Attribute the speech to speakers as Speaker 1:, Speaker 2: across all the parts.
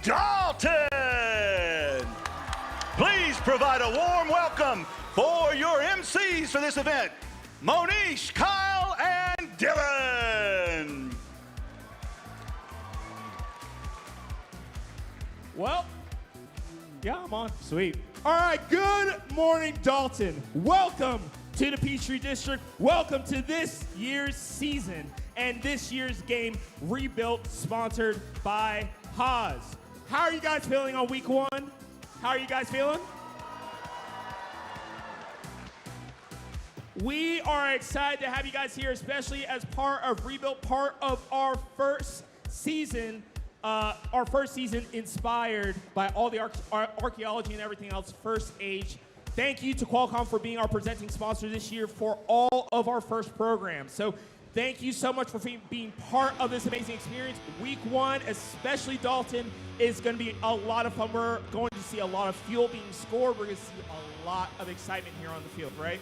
Speaker 1: Dalton. Please provide a warm welcome for your MCs for this event, Monish, Kyle, and Dylan.
Speaker 2: Well, yeah, I'm on. Sweet. All right, good morning, Dalton. Welcome to the Peachtree District. Welcome to this year's season and this year's game, Rebuilt, sponsored by Haas. How are you guys feeling on week one? How are you guys feeling? We are excited to have you guys here, especially as part of Rebuilt, part of our first season inspired by all the archaeology and everything else, First Age. Thank you to Qualcomm for being our presenting sponsor this year for all of our first programs. So thank you so much for being part of this amazing experience. Week one, especially Dalton, is going to be a lot of fun. We're going to see a lot of fuel being scored. We're going to see a lot of excitement here on the field, right?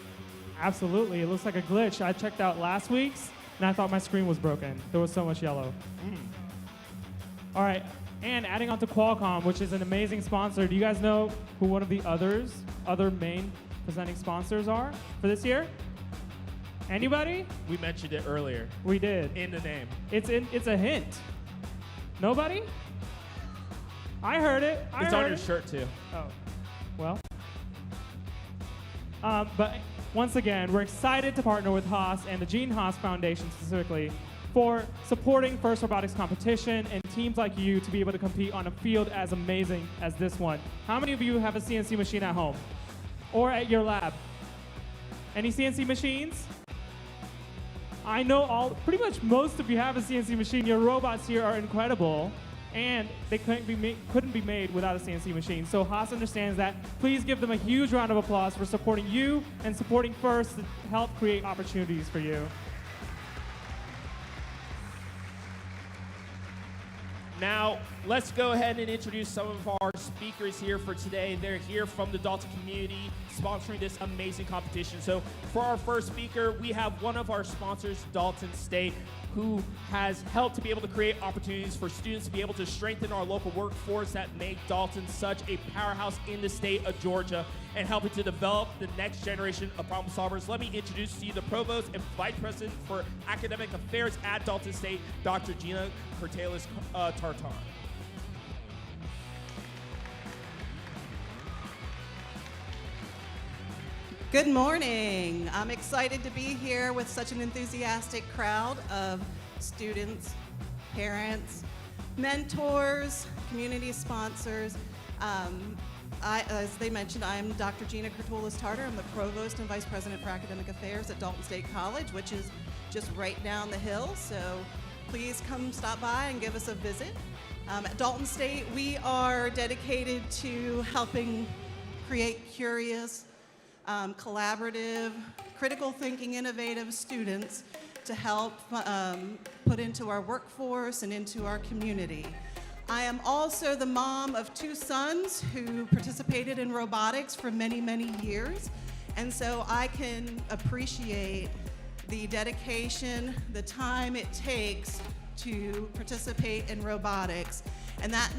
Speaker 3: Absolutely. It looks like a glitch. I checked out last week's, and I thought my screen was broken. There was so much yellow. All right, and adding on to Qualcomm, which is an amazing sponsor, do you guys know who one of the other main presenting sponsors are for this year? Anybody?
Speaker 2: We mentioned it earlier.
Speaker 3: We did.
Speaker 2: In the name.
Speaker 3: It's a hint. Nobody? I heard it.
Speaker 2: It's on your shirt, too.
Speaker 3: Oh, well. But once again, we're excited to partner with Haas and the Gene Haas Foundation specifically for supporting FIRST Robotics competition and teams like you to be able to compete on a field as amazing as this one. How many of you have a CNC machine at home or at your lab? Any CNC machines? I know pretty much most of you have a CNC machine. Your robots here are incredible, and they couldn't be made without a CNC machine. So Haas understands that. Please give them a huge round of applause for supporting you and supporting FIRST to help create opportunities for you.
Speaker 2: Now, let's go ahead and introduce some of our speakers here for today. They're here from the Dalton community, sponsoring this amazing competition. So for our first speaker, we have one of our sponsors, Dalton State, who has helped to be able to create opportunities for students to be able to strengthen our local workforce that make Dalton such a powerhouse in the state of Georgia and helping to develop the next generation of problem solvers. Let me introduce to you the Provost and Vice President for Academic Affairs at Dalton State, Dr. Gina Cortales-Tartar.
Speaker 4: Good morning. I'm excited to be here with such an enthusiastic crowd of students, parents, mentors, community sponsors. As they mentioned, I'm Dr. Gina Cortales-Tartar. I'm the Provost and Vice President for Academic Affairs at Dalton State College, which is just right down the hill. So please come stop by and give us a visit. At Dalton State, we are dedicated to helping create curious, collaborative, critical thinking, innovative students to help put into our workforce and into our community. I am also the mom of two sons who participated in robotics for many, many years. And so I can appreciate the dedication, the time it takes to participate in robotics. And that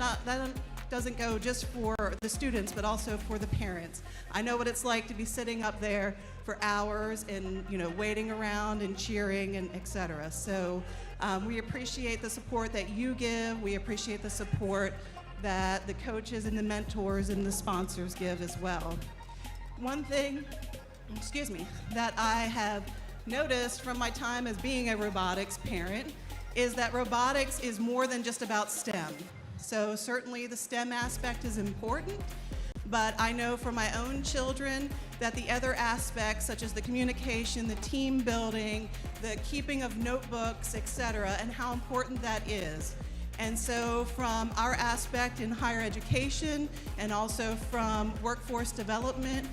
Speaker 4: doesn't go just for the students, but also for the parents. I know what it's like to be sitting up there for hours and waiting around and cheering and et cetera. So we appreciate the support that you give. We appreciate the support that the coaches and the mentors and the sponsors give as well. One thing, that I have noticed from my time as being a robotics parent is that robotics is more than just about STEM. So certainly the STEM aspect is important, but I know for my own children that the other aspects, such as the communication, the team building, the keeping of notebooks, et cetera, and how important that is. And so from our aspect in higher education and also from workforce development,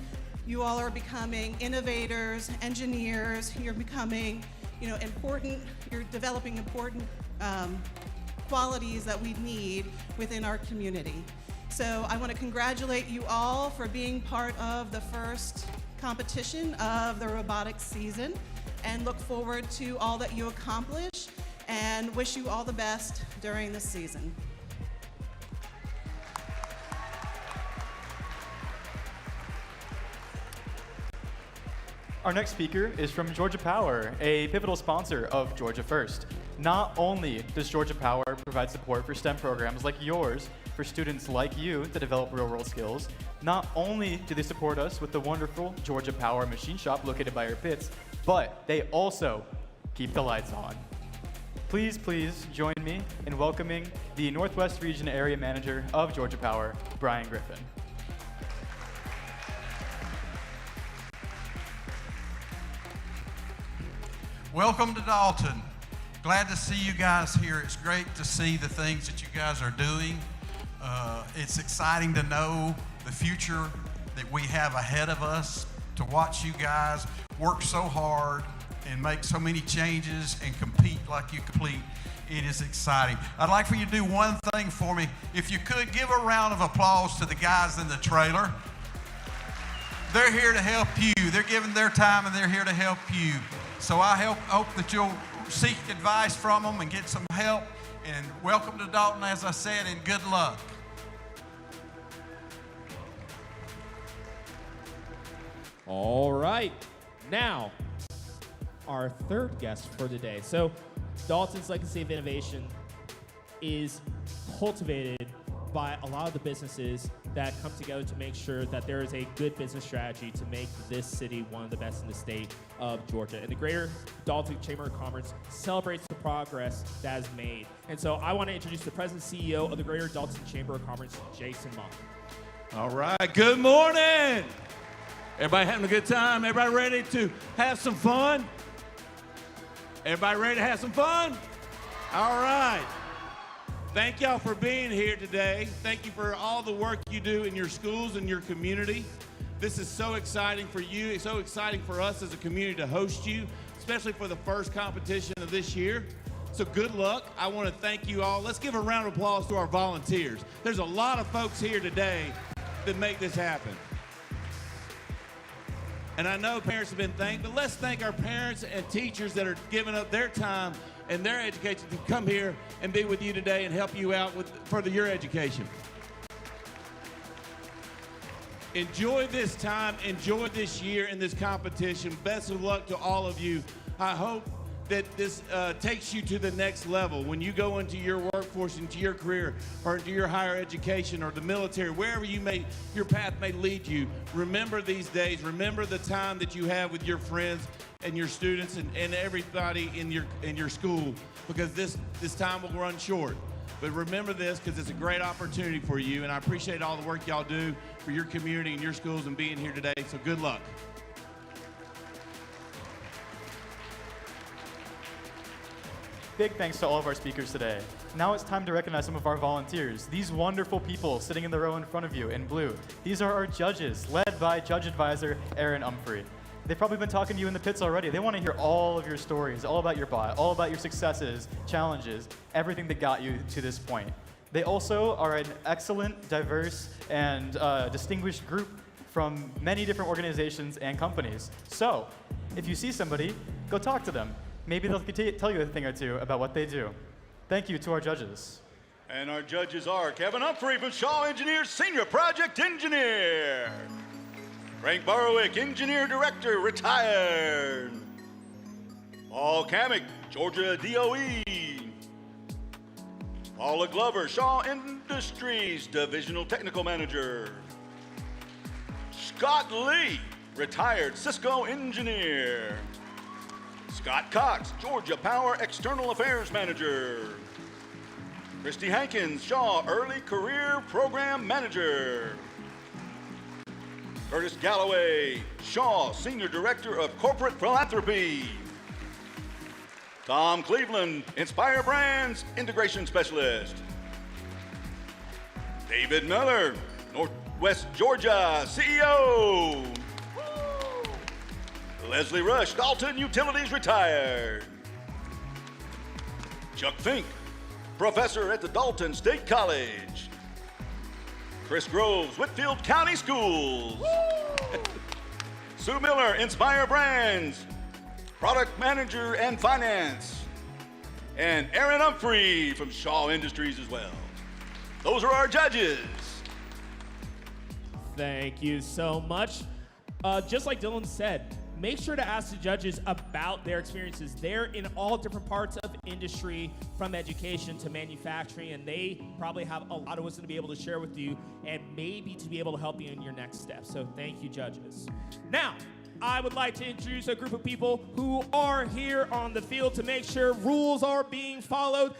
Speaker 4: you all are becoming innovators, engineers, you're becoming you're developing important qualities that we need within our community. So I want to congratulate you all for being part of the first competition of the robotics season and look forward to all that you accomplish and wish you all the best during this season.
Speaker 5: Our next speaker is from Georgia Power, a pivotal sponsor of Georgia First. Not only does Georgia Power provide support for STEM programs like yours for students like you to develop real-world skills, not only do they support us with the wonderful Georgia Power machine shop located by our pits, but they also keep the lights on. Please join me in welcoming the Northwest Region Area Manager of Georgia Power, Brian Griffin.
Speaker 6: Welcome to Dalton. Glad to see you guys here. It's great to see the things that you guys are doing. It's exciting to know the future that we have ahead of us, to watch you guys work so hard and make so many changes and compete like you complete. It is exciting. I'd like for you to do one thing for me. If you could, give a round of applause to the guys in the trailer. They're here to help you. They're giving their time and they're here to help you. So I hope that you'll seek advice from them and get some help. And welcome to Dalton, as I said, and good luck.
Speaker 2: All right. Now, our third guest for today. So, Dalton's Legacy of Innovation is cultivated by a lot of the businesses that come together to make sure that there is a good business strategy to make this city one of the best in the state of Georgia. And the Greater Dalton Chamber of Commerce celebrates the progress that is made. And so I want to introduce the President and CEO of the Greater Dalton Chamber of Commerce, Jason Monk.
Speaker 7: All right, good morning. Everybody having a good time? Everybody ready to have some fun? Everybody ready to have some fun? All right. Thank y'all for being here today. Thank you for all the work you do in your schools and your community. This is so exciting for you. It's so exciting for us as a community to host you, especially for the first competition of this year. So good luck. I want to thank you all. Let's give a round of applause to our volunteers. There's a lot of folks here today that make this happen. And I know parents have been thanked, but let's thank our parents and teachers that are giving up their time and their education to come here and be with you today and help you out with further your education. Enjoy this time, enjoy this year in this competition. Best of luck to all of you. I hope that this takes you to the next level. When you go into your workforce, into your career, or into your higher education or the military, wherever your path may lead you, remember these days, remember the time that you have with your friends and your students and everybody in your school, because this time will run short. But remember this, because it's a great opportunity for you, and I appreciate all the work y'all do for your community and your schools and being here today, so good luck.
Speaker 5: Big thanks to all of our speakers today. Now it's time to recognize some of our volunteers. These wonderful people sitting in the row in front of you in blue. These are our judges, led by Judge Advisor Aaron Umphrey. They've probably been talking to you in the pits already. They want to hear all of your stories, all about your bot, all about your successes, challenges, everything that got you to this point. They also are an excellent, diverse, and distinguished group from many different organizations and companies. So, if you see somebody, go talk to them. Maybe they'll tell you a thing or two about what they do. Thank you to our judges.
Speaker 1: And our judges are Kevin Humphrey from Shaw Engineers, Senior Project Engineer. Frank Borowick, Engineer Director, retired. Paul Kamick, Georgia DOE. Paula Glover, Shaw Industries, Divisional Technical Manager. Scott Lee, retired Cisco Engineer. Scott Cox, Georgia Power External Affairs Manager. Christy Hankins, Shaw Early Career Program Manager. Curtis Galloway, Shaw Senior Director of Corporate Philanthropy. Tom Cleveland, Inspire Brands Integration Specialist. David Miller, Northwest Georgia CEO. Leslie Rush, Dalton Utilities retired. Chuck Fink, professor at the Dalton State College. Chris Groves, Whitfield County Schools. Sue Miller, Inspire Brands, product manager and finance. And Aaron Umphrey from Shaw Industries as well. Those are our judges.
Speaker 2: Thank you so much. Just like Dylan said, make sure to ask the judges about their experiences. They're in all different parts of industry, from education to manufacturing, and they probably have a lot of wisdom to be able to share with you and maybe to be able to help you in your next step. So thank you, judges. Now, I would like to introduce a group of people who are here on the field to make sure rules are being followed.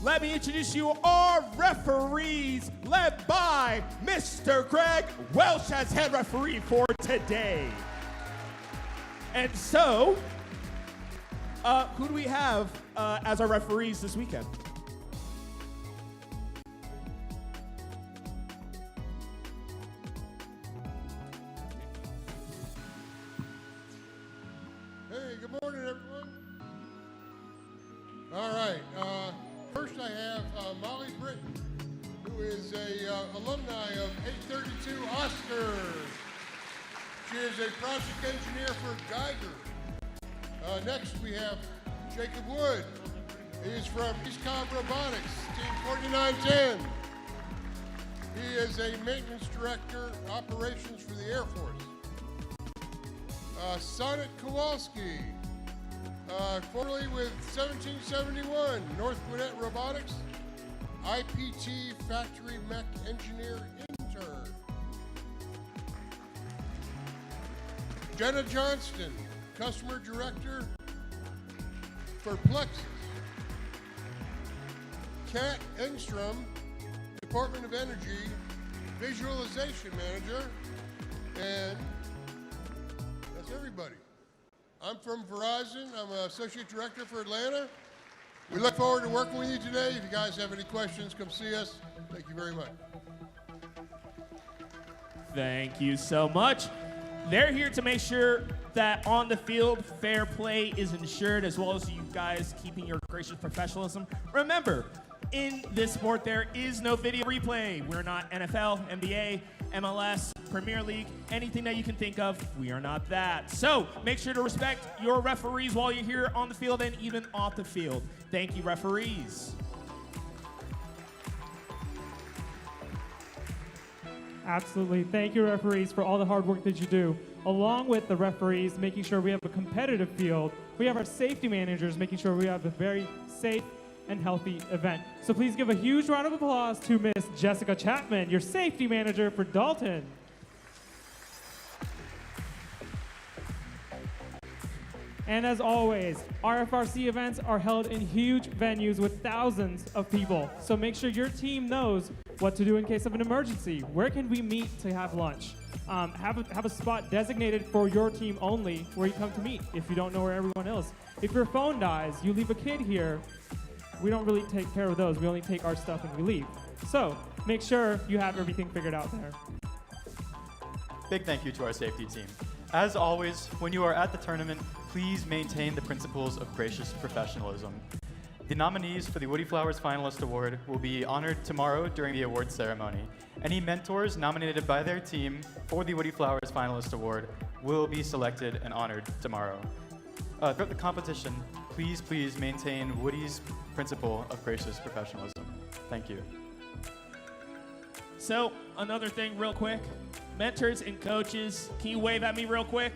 Speaker 2: Let me introduce you our referees, led by Mr. Greg Welsh as head referee for today. And so, who do we have as our referees this weekend?
Speaker 8: Hey, good morning, everyone. All right. First, I have Molly Britton, who is a alumni of 832 Oscars. She is a project engineer for Geiger. Next, we have Jacob Wood. He is from East Cobb Robotics, Team 4910. He is a maintenance director, operations for the Air Force. Sonnet Kowalski, formerly with 1771 North Gwinnett Robotics, IPT factory mech engineer intern. Jenna Johnston, customer director for Plexus. Kat Engstrom, Department of Energy, visualization manager, and that's everybody. I'm from Verizon. I'm an associate director for Atlanta. We look forward to working with you today. If you guys have any questions, come see us. Thank you very much.
Speaker 2: Thank you so much. They're here to make sure that on the field, fair play is ensured, as well as you guys keeping your gracious professionalism. Remember, in this sport, there is no video replay. We're not NFL, NBA, MLS, Premier League, anything that you can think of. We are not that. So make sure to respect your referees while you're here on the field and even off the field. Thank you, referees.
Speaker 3: Absolutely. Thank you, referees, for all the hard work that you do. Along with the referees, making sure we have a competitive field, we have our safety managers making sure we have a very safe and healthy event. So please give a huge round of applause to Miss Jessica Chapman, your safety manager for Dalton. And as always, RFRC events are held in huge venues with thousands of people. So make sure your team knows what to do in case of an emergency. Where can we meet to have lunch? Have a spot designated for your team only where you come to meet if you don't know where everyone else. If your phone dies, you leave a kid here, we don't really take care of those. We only take our stuff and we leave. So make sure you have everything figured out there.
Speaker 5: Big thank you to our safety team. As always, when you are at the tournament, please maintain the principles of gracious professionalism. The nominees for the Woody Flowers Finalist Award will be honored tomorrow during the awards ceremony. Any mentors nominated by their team for the Woody Flowers Finalist Award will be selected and honored tomorrow. Throughout the competition, please maintain Woody's principle of gracious professionalism. Thank you.
Speaker 2: So, another thing real quick. Mentors and coaches, can you wave at me real quick?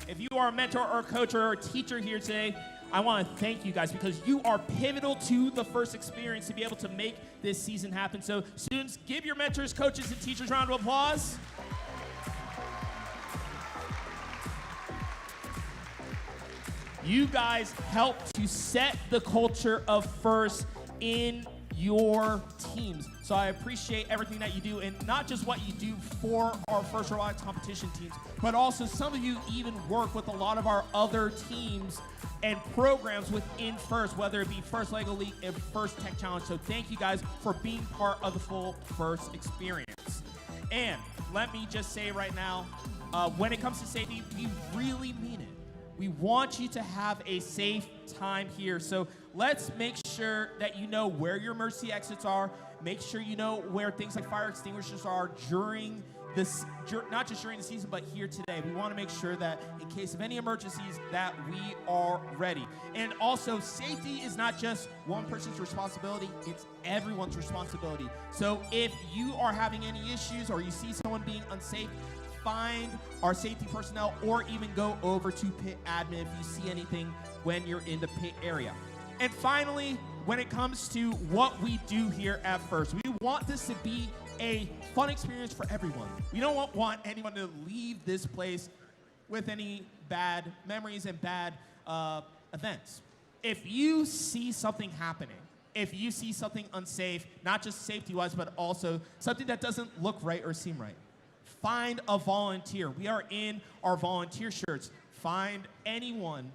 Speaker 2: If you are a mentor or a coach or a teacher here today, I want to thank you guys because you are pivotal to the first experience to be able to make this season happen. So, students, give your mentors, coaches, and teachers a round of applause. You guys help to set the culture of first in your teams. So I appreciate everything that you do, and not just what you do for our First Robotics competition teams, but also some of you even work with a lot of our other teams and programs within First, whether it be First Lego League and First Tech Challenge. So thank you guys for being part of the full First experience. And let me just say right now, when it comes to safety, we really mean it. We want you to have a safe time here. So let's make sure that you know where your emergency exits are. Make sure you know where things like fire extinguishers are during this, not just during the season, but here today. We want to make sure that in case of any emergencies that we are ready. And also, safety is not just one person's responsibility, it's everyone's responsibility. So if you are having any issues or you see someone being unsafe, find our safety personnel or even go over to pit admin if you see anything when you're in the pit area. And finally, when it comes to what we do here at First, we want this to be a fun experience for everyone. We don't want anyone to leave this place with any bad memories and bad events. If you see something happening, if you see something unsafe, not just safety-wise, but also something that doesn't look right or seem right, find a volunteer. We are in our volunteer shirts. Find anyone,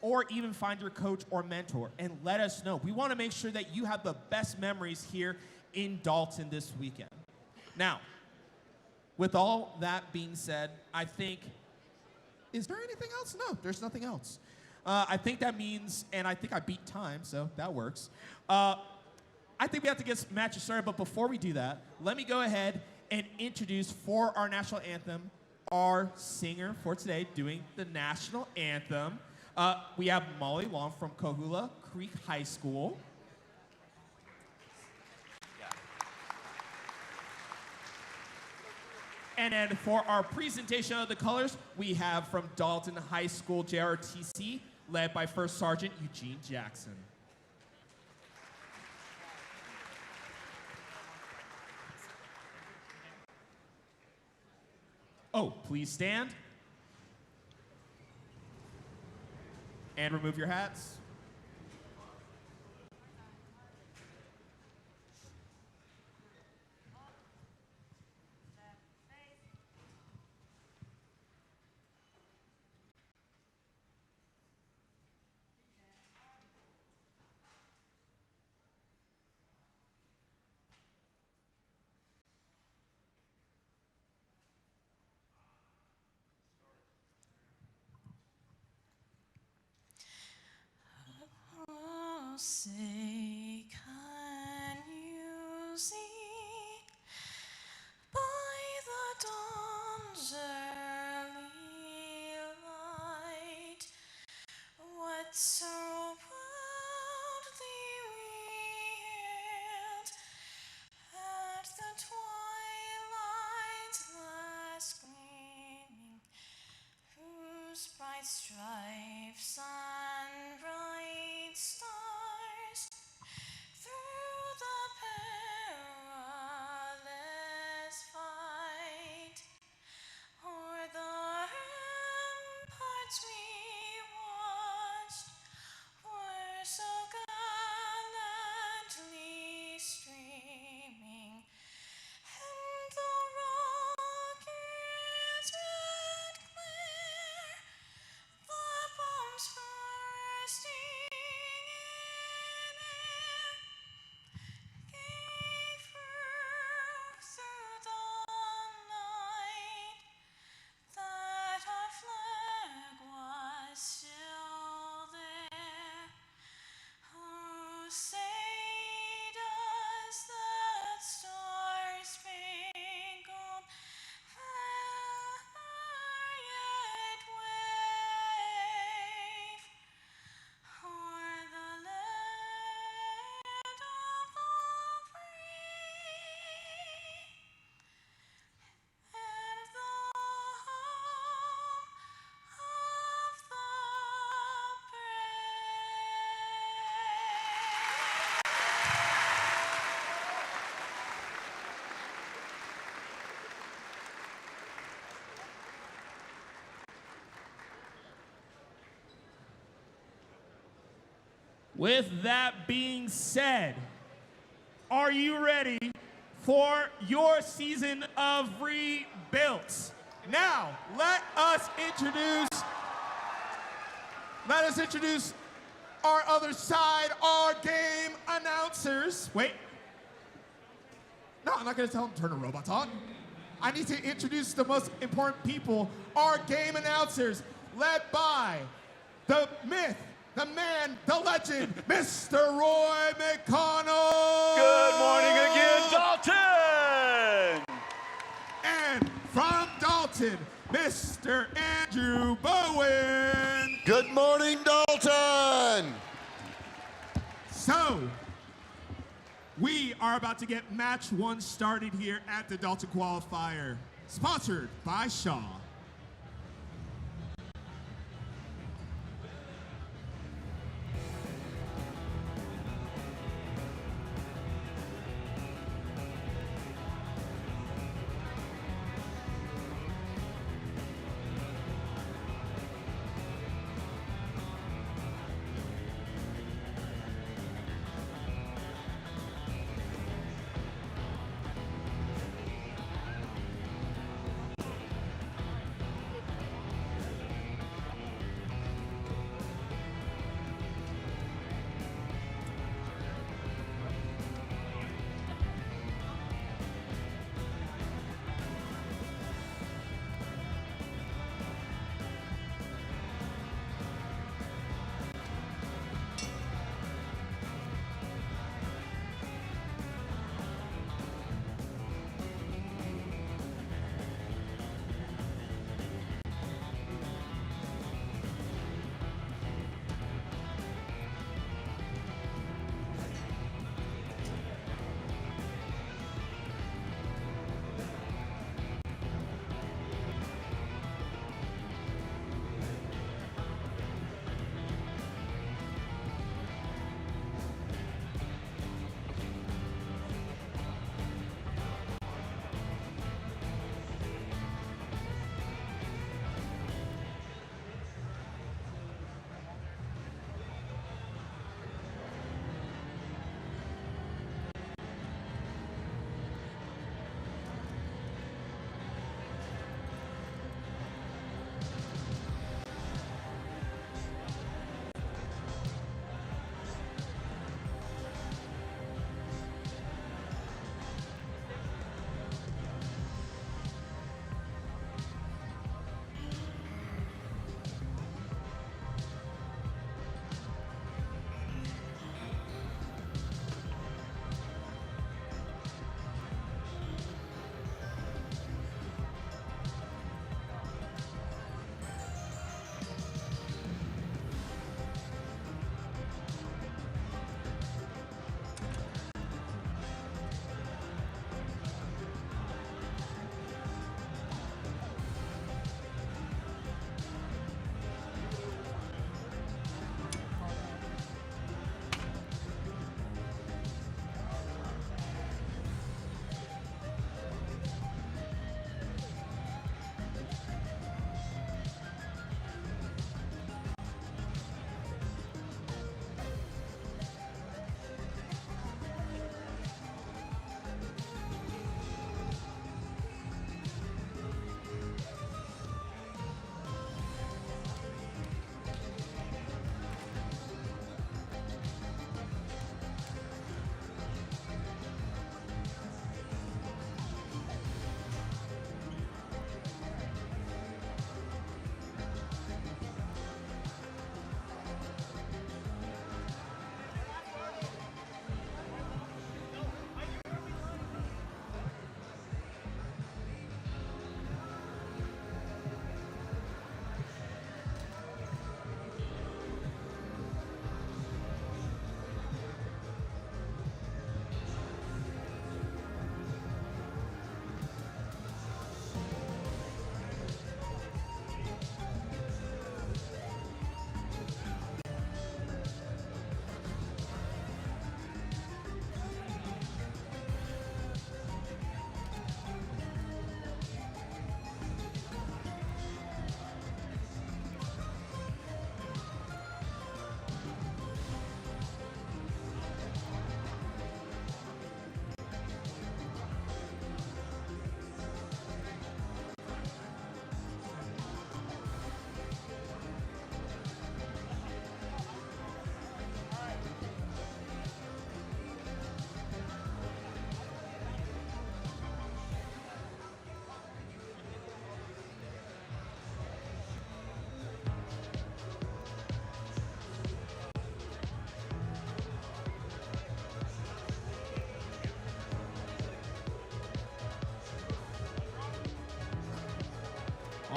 Speaker 2: or even find your coach or mentor, and let us know. We want to make sure that you have the best memories here in Dalton this weekend. Now, with all that being said, I think, is there anything else? No, there's nothing else. I think that means, and I think I beat time, so that works. I think we have to get matches started, but before we do that, let me go ahead and introduce for our national anthem, our singer for today doing the national anthem. We have Molly Long from Coahuila Creek High School. And then for our presentation of the colors, we have from Dalton High School JRTC, led by First Sergeant Eugene Jackson. Oh, please stand. And remove your hats.
Speaker 9: Say, can you see by the dawn's early light what so proudly wheeled at the twilight's last gleaming, whose bright stripes and bright stars through the perilous fight o'er the ramparts we watched were so gallantly streaming, and the rocket's red glare, the bombs bursting in air, gave proof through the night that our flag was still there. Oh, say does that star-spangled banner yet wave o'er the land of the free and the home of the
Speaker 2: With that being said, are you ready for your season of rebuilt? Now, let us introduce our other side, our game announcers. Wait. No, I'm not gonna tell them to turn the robots on. I need to introduce the most important people, our game announcers, led by the myth, the man, the legend, Mr. Roy McConnell.
Speaker 1: Good morning again, Dalton!
Speaker 2: And from Dalton, Mr. Andrew Bowen.
Speaker 10: Good morning, Dalton!
Speaker 2: So, we are about to get match one started here at the Dalton Qualifier.
Speaker 11: sponsored by Shaw.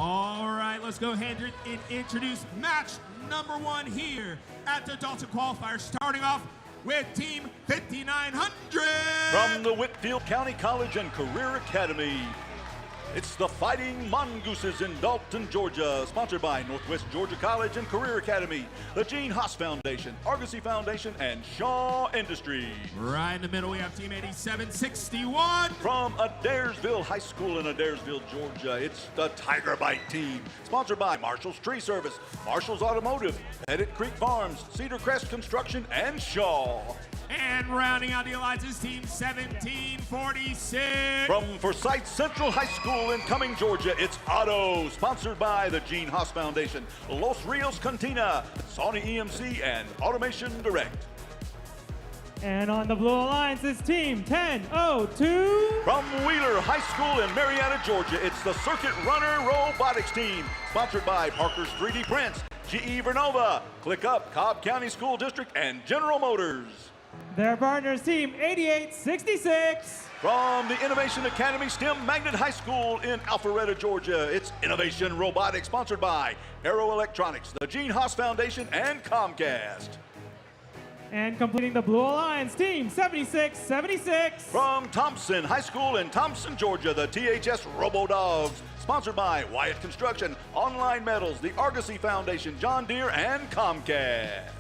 Speaker 11: All right, let's go ahead and introduce match number one here at the Dalton Qualifier, starting off with Team 5900.
Speaker 1: From the Whitfield County College and Career Academy, It's the Fighting Mongooses in Dalton, Georgia, sponsored by Northwest Georgia College and Career Academy, the Gene Haas Foundation, Argosy Foundation, and Shaw Industries.
Speaker 11: Right in the middle, we have Team 8761.
Speaker 1: From Adairsville High School in Adairsville, Georgia, it's the Tiger Bite team, sponsored by Marshall's Tree Service, Marshall's Automotive, Pettit Creek Farms, Cedar Crest Construction, and Shaw.
Speaker 11: And rounding out the alliances, Team 1746.
Speaker 1: From Forsyth Central High School in Cumming, Georgia, it's Auto, sponsored by the Gene Haas Foundation, Los Rios Cantina, Sony EMC, and Automation Direct.
Speaker 3: And on the Blue Alliance is Team 1002.
Speaker 1: From Wheeler High School in Marietta, Georgia, it's the Circuit Runner Robotics team, sponsored by Parker's 3D Prints, GE Vernova, ClickUp, Cobb County School District, and General Motors.
Speaker 3: Their partners, Team 8866.
Speaker 1: From the Innovation Academy STEM Magnet High School in Alpharetta, Georgia, it's Innovation Robotics, sponsored by Aero Electronics, the Gene Haas Foundation, and Comcast.
Speaker 3: And completing the Blue Alliance, Team 7676.
Speaker 1: From Thompson High School in Thompson, Georgia, the THS Robo Dogs, sponsored by Wyatt Construction, Online Metals, the Argosy Foundation, John Deere, and Comcast.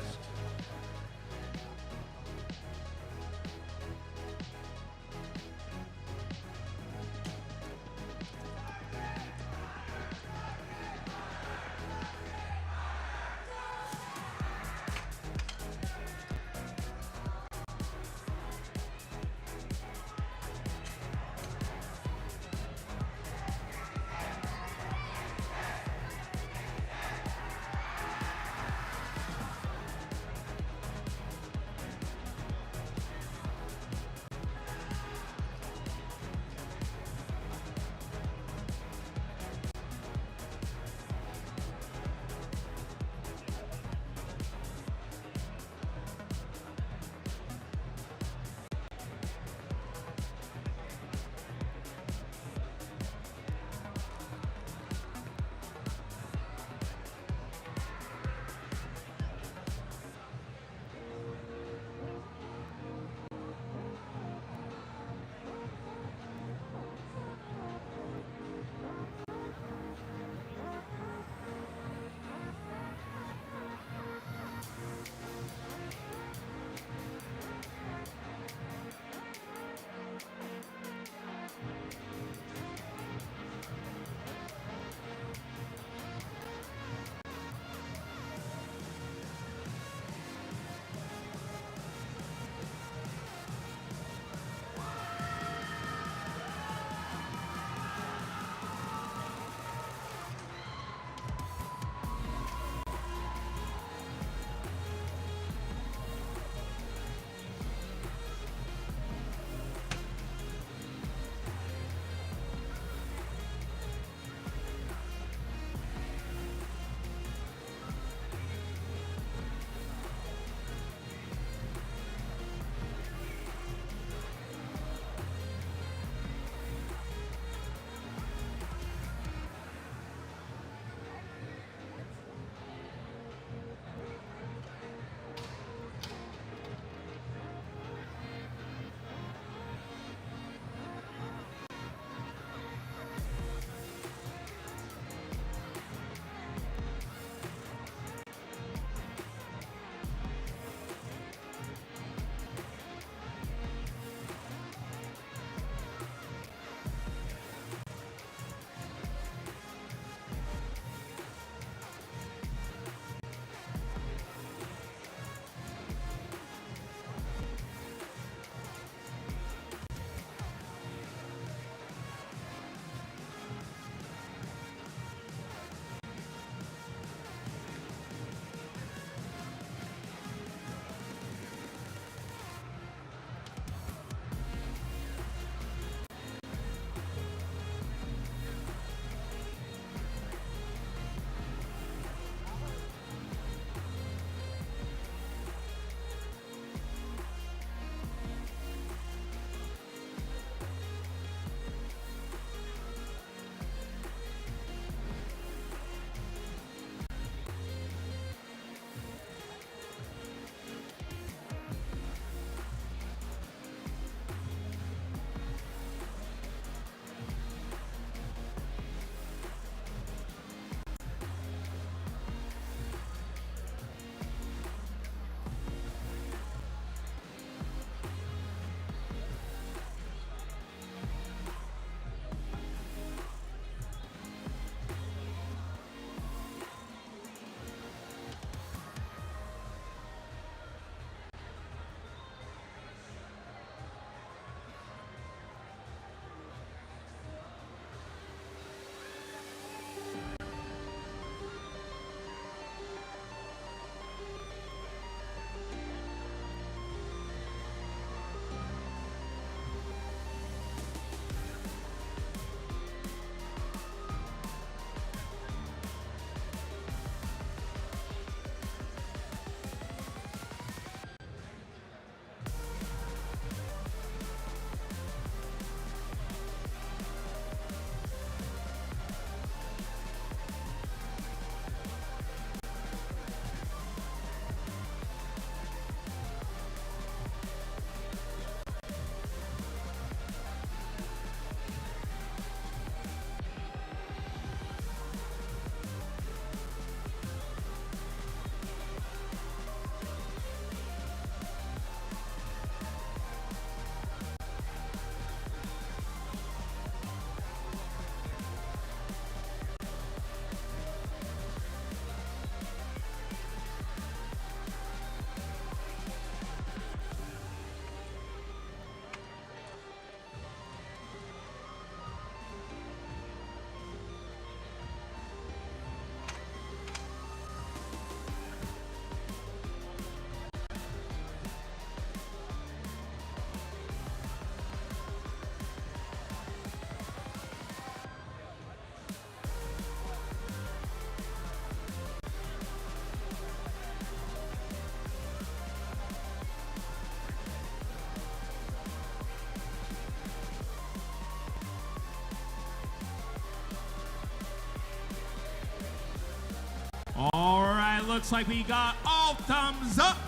Speaker 11: looks like we got all thumbs up.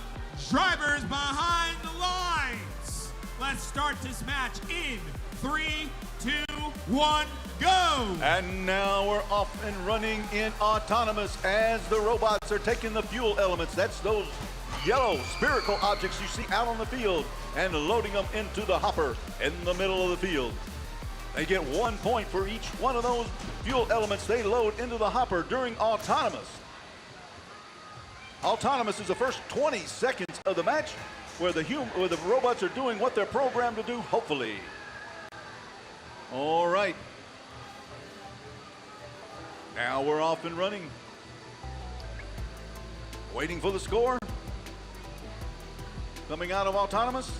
Speaker 11: Drivers behind the lines. Let's start this match in 3, 2, 1, go!
Speaker 1: And now we're off and running in autonomous as the robots are taking the fuel elements. That's those yellow spherical objects you see out on the field and loading them into the hopper in the middle of the field. They get 1 point for each one of those fuel elements they load into the hopper during autonomous. Autonomous is the first 20 seconds of the match where the robots are doing what they're programmed to do, hopefully. All right. Now we're off and running. Waiting for the score. Coming out of autonomous.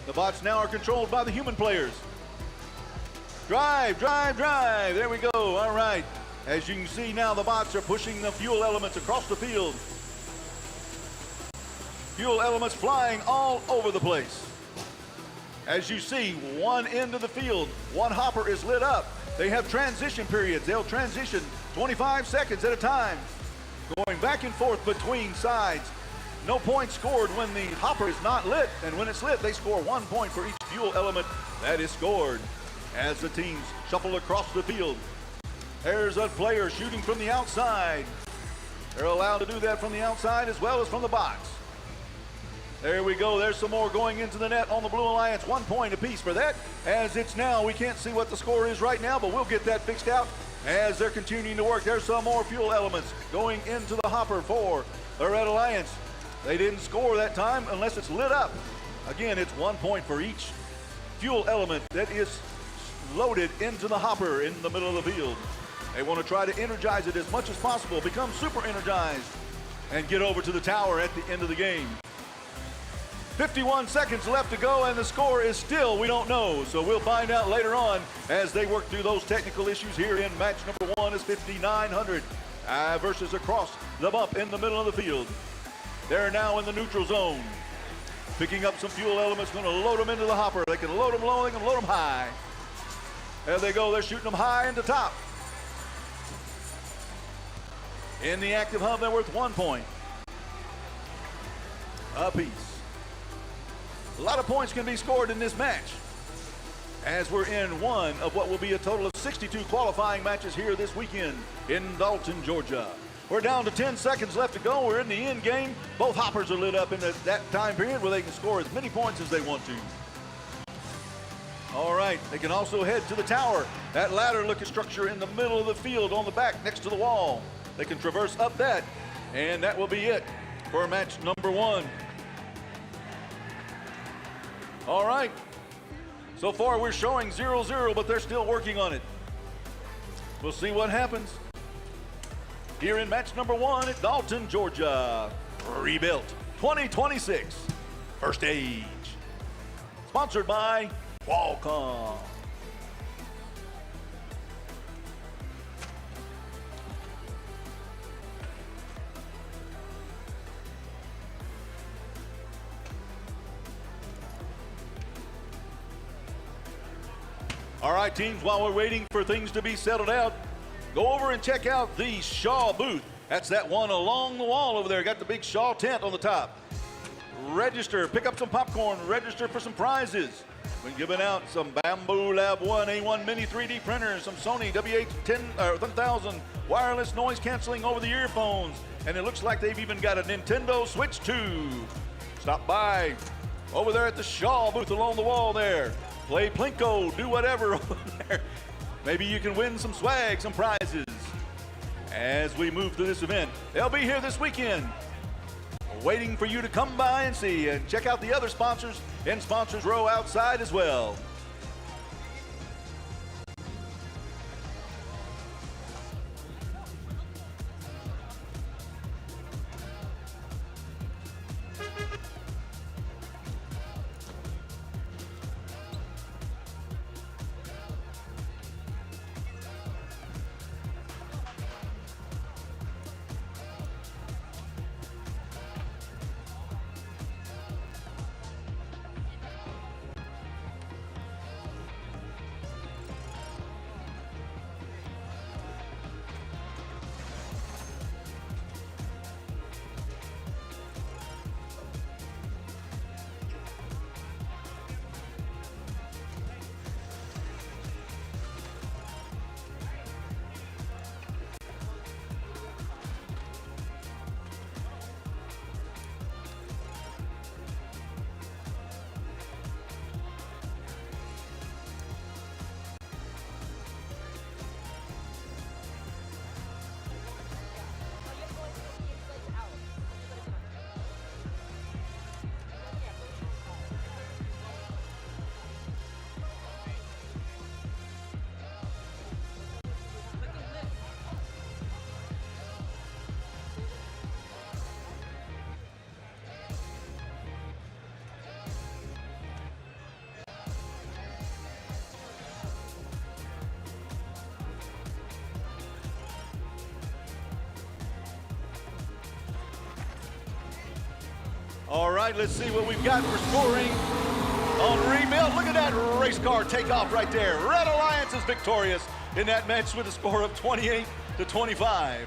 Speaker 1: The bots now are controlled by the human players. Drive, drive, drive. There we go. All right. As you can see now, the bots are pushing the fuel elements across the field. Fuel elements flying all over the place. As you see, one end of the field, one hopper is lit up. They have transition periods. They'll transition 25 seconds at a time, going back and forth between sides. No points scored when the hopper is not lit, and when it's lit, they score 1 point for each fuel element that is scored. As the teams shuffle across the field, there's a player shooting from the outside. They're allowed to do that from the outside as well as from the box. There we go. There's some more going into the net on the Blue Alliance. 1 point apiece for that. As it's now, we can't see what the score is right now, but we'll get that fixed out as they're continuing to work. There's some more fuel elements going into the hopper for the Red Alliance. They didn't score that time unless it's lit up. Again, it's 1 point for each fuel element that is loaded into the hopper in the middle of the field. They want to try to energize it as much as possible, become super energized, and get over to the tower at the end of the game. 51 seconds left to go, and the score is still, we don't know. So we'll find out later on as they work through those technical issues here in match number 1 is 5,900 versus across the bump in the middle of the field. They're now in the neutral zone. Picking up some fuel elements, going to load them into the hopper. They can load them low, they can load them high. There they go, they're shooting them high into top. In the active hub, they're worth 1 point apiece. A lot of points can be scored in this match, as we're in one of what will be a total of 62 qualifying matches here this weekend in Dalton, Georgia. We're down to 10 seconds left to go. We're in the end game. Both hoppers are lit up in that time period where they can score as many points as they want to. All right, they can also head to the tower. That ladder-looking structure in the middle of the field on the back next to the wall. They can traverse up that, and that will be it for match number 1. All right, so far we're showing 0-0, but they're still working on it. We'll see what happens here in match number 1 at Dalton, Georgia. Rebuilt 2026, first stage. Sponsored by Qualcomm. All right, teams, while we're waiting for things to be settled out, go over and check out the Shaw booth. That's that one along the wall over there. Got the big Shaw tent on the top. Register, pick up some popcorn, register for some prizes. We're giving out some Bamboo Lab 1 A1 Mini 3D printers, some Sony WH-1000 wireless noise canceling over the earphones, and it looks like they've even got a Nintendo Switch 2. Stop by over there at the Shaw booth along the wall there. Play Plinko, do whatever over there. Maybe you can win some swag, some prizes as we move through this event. They'll be here this weekend, waiting for you to come by and see, and check out the other sponsors in Sponsors Row outside as well. All right, let's see what we've got for scoring on rebuild. Look at that race car take off right there. Red Alliance is victorious in that match with a score of 28-25.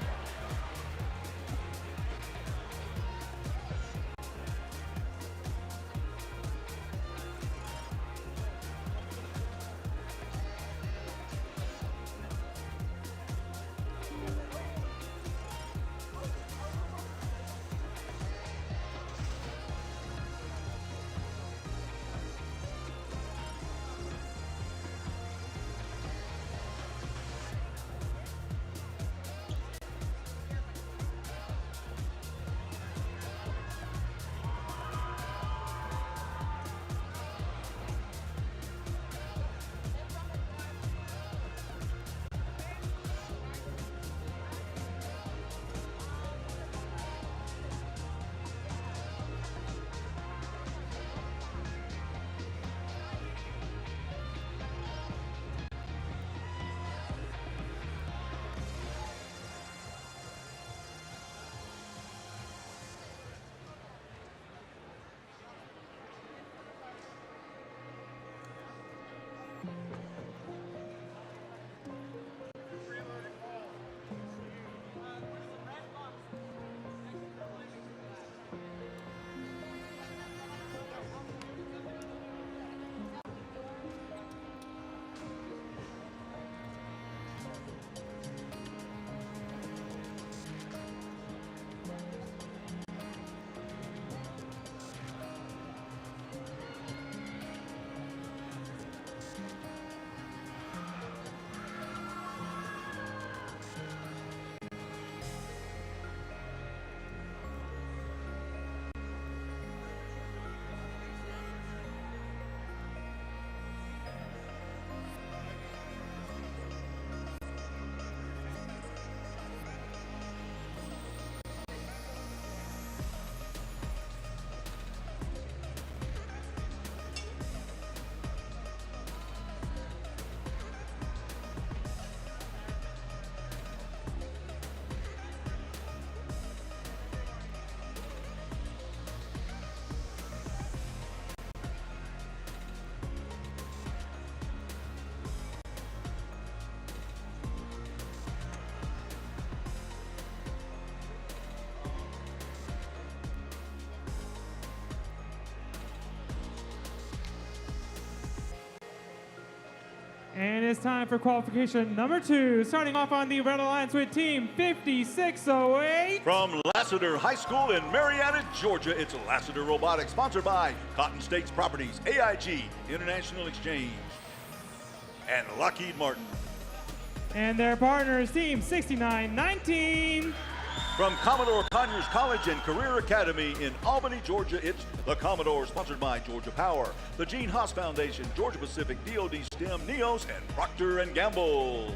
Speaker 3: And it's time for qualification number 2, starting off on the Red Alliance with Team 5608.
Speaker 1: From Lassiter High School in Marietta, Georgia, it's Lassiter Robotics, sponsored by Cotton States Properties, AIG, International Exchange, and Lockheed Martin.
Speaker 3: And their partners, Team 6919.
Speaker 1: From Commodore Conyers College and Career Academy in Albany, Georgia, it's the Commodore, sponsored by Georgia Power, the Gene Haas Foundation, Georgia Pacific, DoD STEM, NEOS, and Procter & Gamble.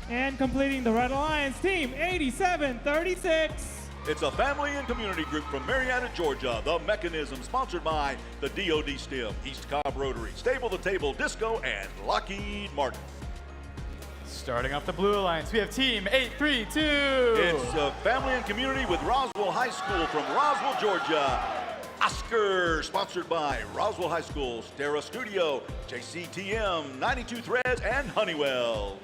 Speaker 3: And completing the Red Alliance, Team 8736.
Speaker 1: It's a family and community group from Marietta, Georgia, the Mechanism, sponsored by the DoD STEM, East Cobb Rotary, Stable the Table, Disco, and Lockheed Martin.
Speaker 5: Starting off the Blue Alliance, we have Team 832.
Speaker 1: It's a family and community with Roswell High School from Roswell, Georgia. Oscar, sponsored by Roswell High School, Stera Studio, JCTM, 92 Threads, and Honeywell.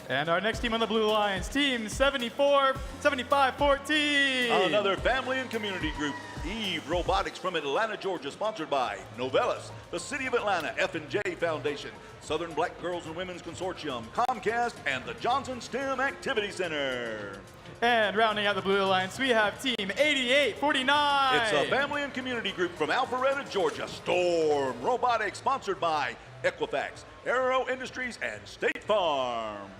Speaker 5: And our next team on the Blue Alliance, Team 7514.
Speaker 1: Another family and community group, Eve Robotics from Atlanta, Georgia, sponsored by Novellus, the City of Atlanta F&J Foundation, Southern Black Girls and Women's Consortium, Comcast, and the Johnson STEM Activity Center.
Speaker 5: And rounding out the Blue Alliance, we have Team 8849.
Speaker 1: It's a family and community group from Alpharetta, Georgia, Storm Robotics, sponsored by Equifax, Aero Industries, and State Farm.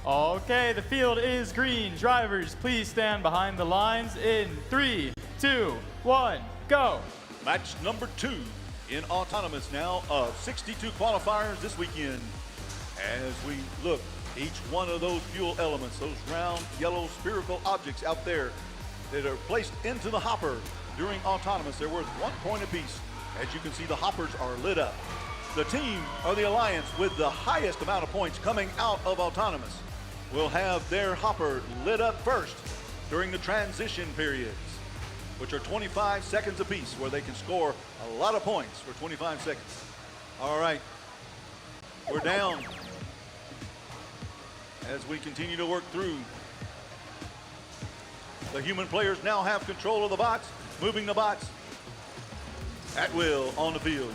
Speaker 5: Okay, the field is green. Drivers, please stand behind the lines in 3, 2, 1, go.
Speaker 1: Match number 2 in autonomous now of 62 qualifiers this weekend. As we look, each one of those fuel elements, those round yellow spherical objects out there that are placed into the hopper during autonomous, they're worth 1 point apiece. As you can see, the hoppers are lit up. The team or the alliance with the highest amount of points coming out of autonomous will have their hopper lit up first during the transition periods, which are 25 seconds apiece, where they can score a lot of points for 25 seconds. All right, we're down as we continue to work through. The human players now have control of the bots, moving the bots at will on the field.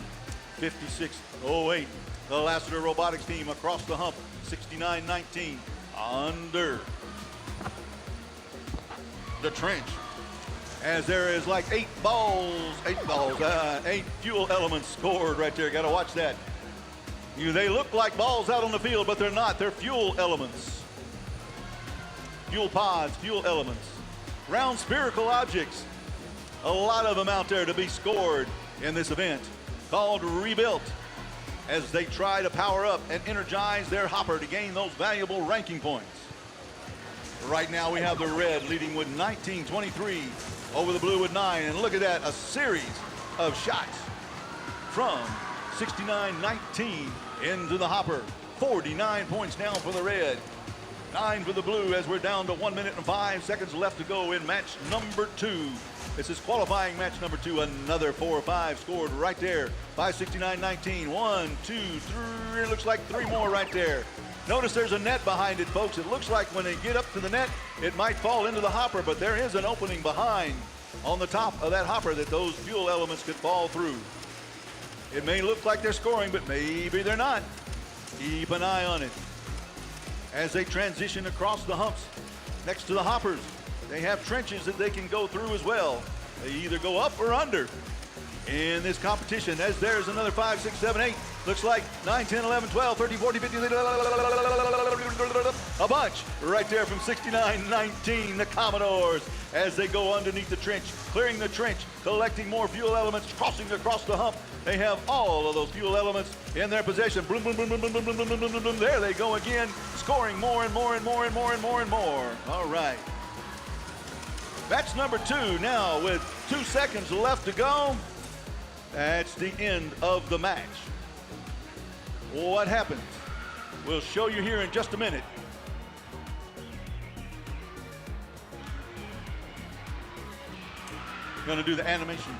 Speaker 1: 56.08, the Lassiter Robotics team across the hump. 69.19 under the trench, as there is like 8 fuel elements scored right there. Got to watch that. They look like balls out on the field, but they're not. They're fuel elements. Fuel pods, fuel elements. Round spherical objects. A lot of them out there to be scored in this event, called Rebuilt, as they try to power up and energize their hopper to gain those valuable ranking points. Right now we have the red leading with 19.23 over the blue with 9. And look at that, a series of shots from 69.19 into the hopper. 49 points now for the red, 9 for the blue, as we're down to 1 minute and 5 seconds left to go in match number 2. This is qualifying match number 2. Another 4 or 5 scored right there by 69.19. 1, 2, 3, it looks like 3 more right there. Notice there's a net behind it, folks. It looks like when they get up to the net, it might fall into the hopper, but there is an opening behind on the top of that hopper that those fuel elements could fall through. It may look like they're scoring, but maybe they're not. Keep an eye on it. As they transition across the humps next to the hoppers, they have trenches that they can go through as well. They either go up or under in this competition, as there's another 5, 6, 7, 8. Looks like 9, 10, 11, 12, 13, 14, 15, a bunch right there from 69.19, the Commodores, as they go underneath the trench, clearing the trench, collecting more fuel elements, crossing across the hump. They have all of those fuel elements in their possession. Boom, boom, boom, boom, boom, boom, boom, boom, boom, boom, boom. There they go again, scoring more and more and more and more and more and more. All right. That's number 2 now with 2 seconds left to go. That's the end of the match. What happens? We'll show you here in just a minute. Going to do the animation.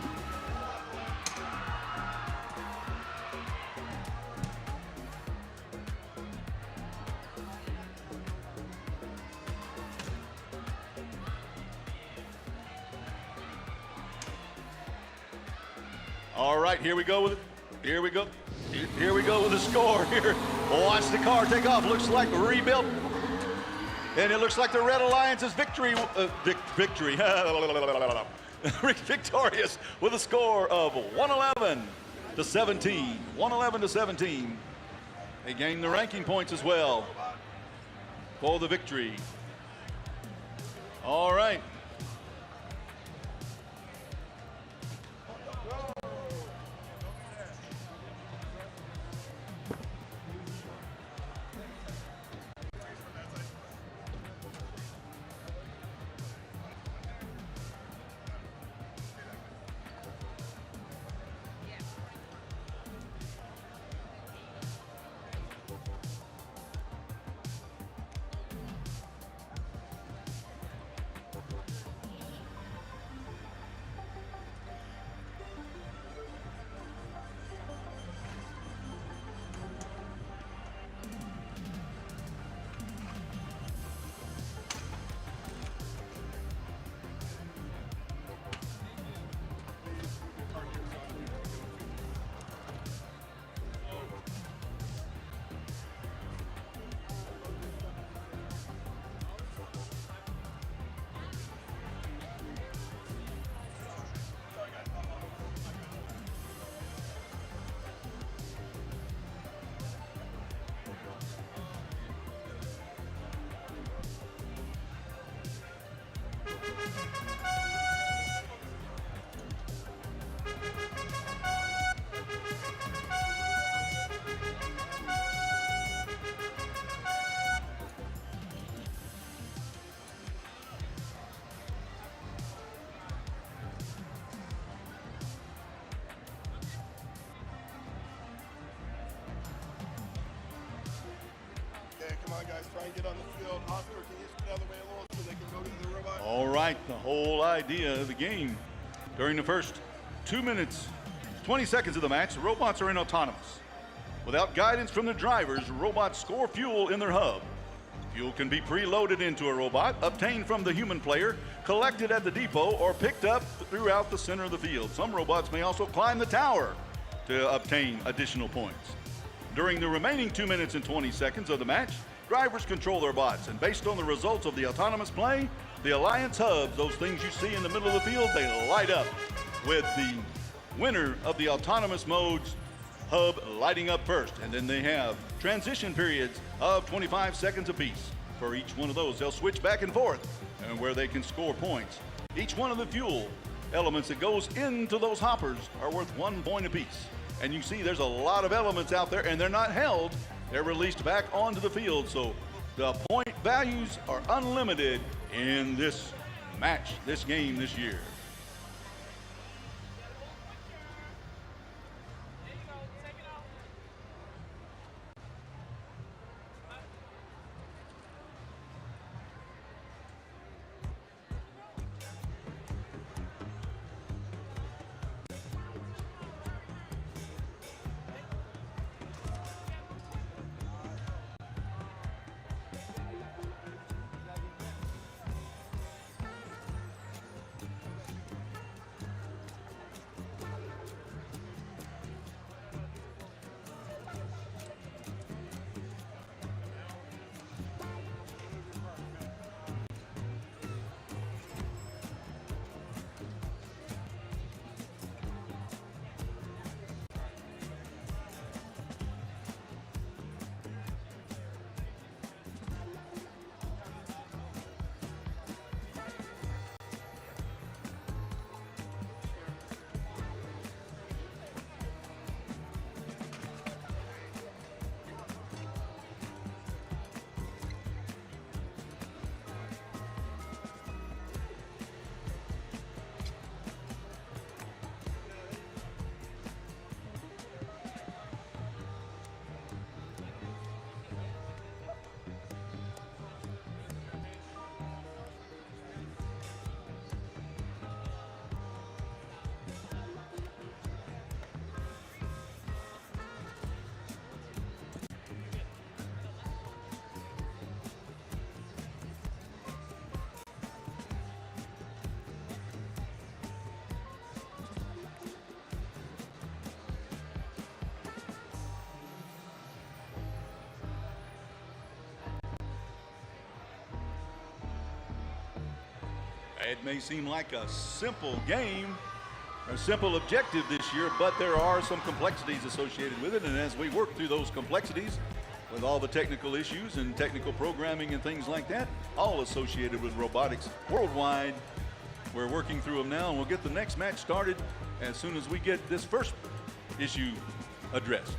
Speaker 1: All right, here we go with it. Here we go. Here we go with the score here. Watch the car take off. Looks like Rebuilt. And it looks like the Red Alliance's victory. Victorious with a score of 111 to 17. 111 to 17. They gained the ranking points as well for the victory. All right.
Speaker 11: Come on, guys, try and get on the field. Oscar, can you spin out of the way a little so they can go to the robot?
Speaker 1: All right, the whole idea of the game. During the first 2 minutes, 20 seconds of the match, the robots are in autonomous. Without guidance from the drivers, robots store fuel in their hub. Fuel can be preloaded into a robot, obtained from the human player, collected at the depot, or picked up throughout the center of the field. Some robots may also climb the tower to obtain additional points. During the remaining 2 minutes and 20 seconds of the match, drivers control their bots, and based on the results of the autonomous play, the Alliance hubs, those things you see in the middle of the field, they light up with the winner of the autonomous modes hub lighting up first, and then they have transition periods of 25 seconds apiece. For each one of those, they'll switch back and forth and where they can score points. Each one of the fuel elements that goes into those hoppers are worth 1 point apiece. And you see there's a lot of elements out there, and they're not held. They're released back onto the field, so the point values are unlimited in this match, this game this year. It may seem like a simple game, a simple objective this year, but there are some complexities associated with it, and as we work through those complexities with all the technical issues and technical programming and things like that, all associated with robotics worldwide, we're working through them now, and we'll get the next match started as soon as we get this first issue addressed.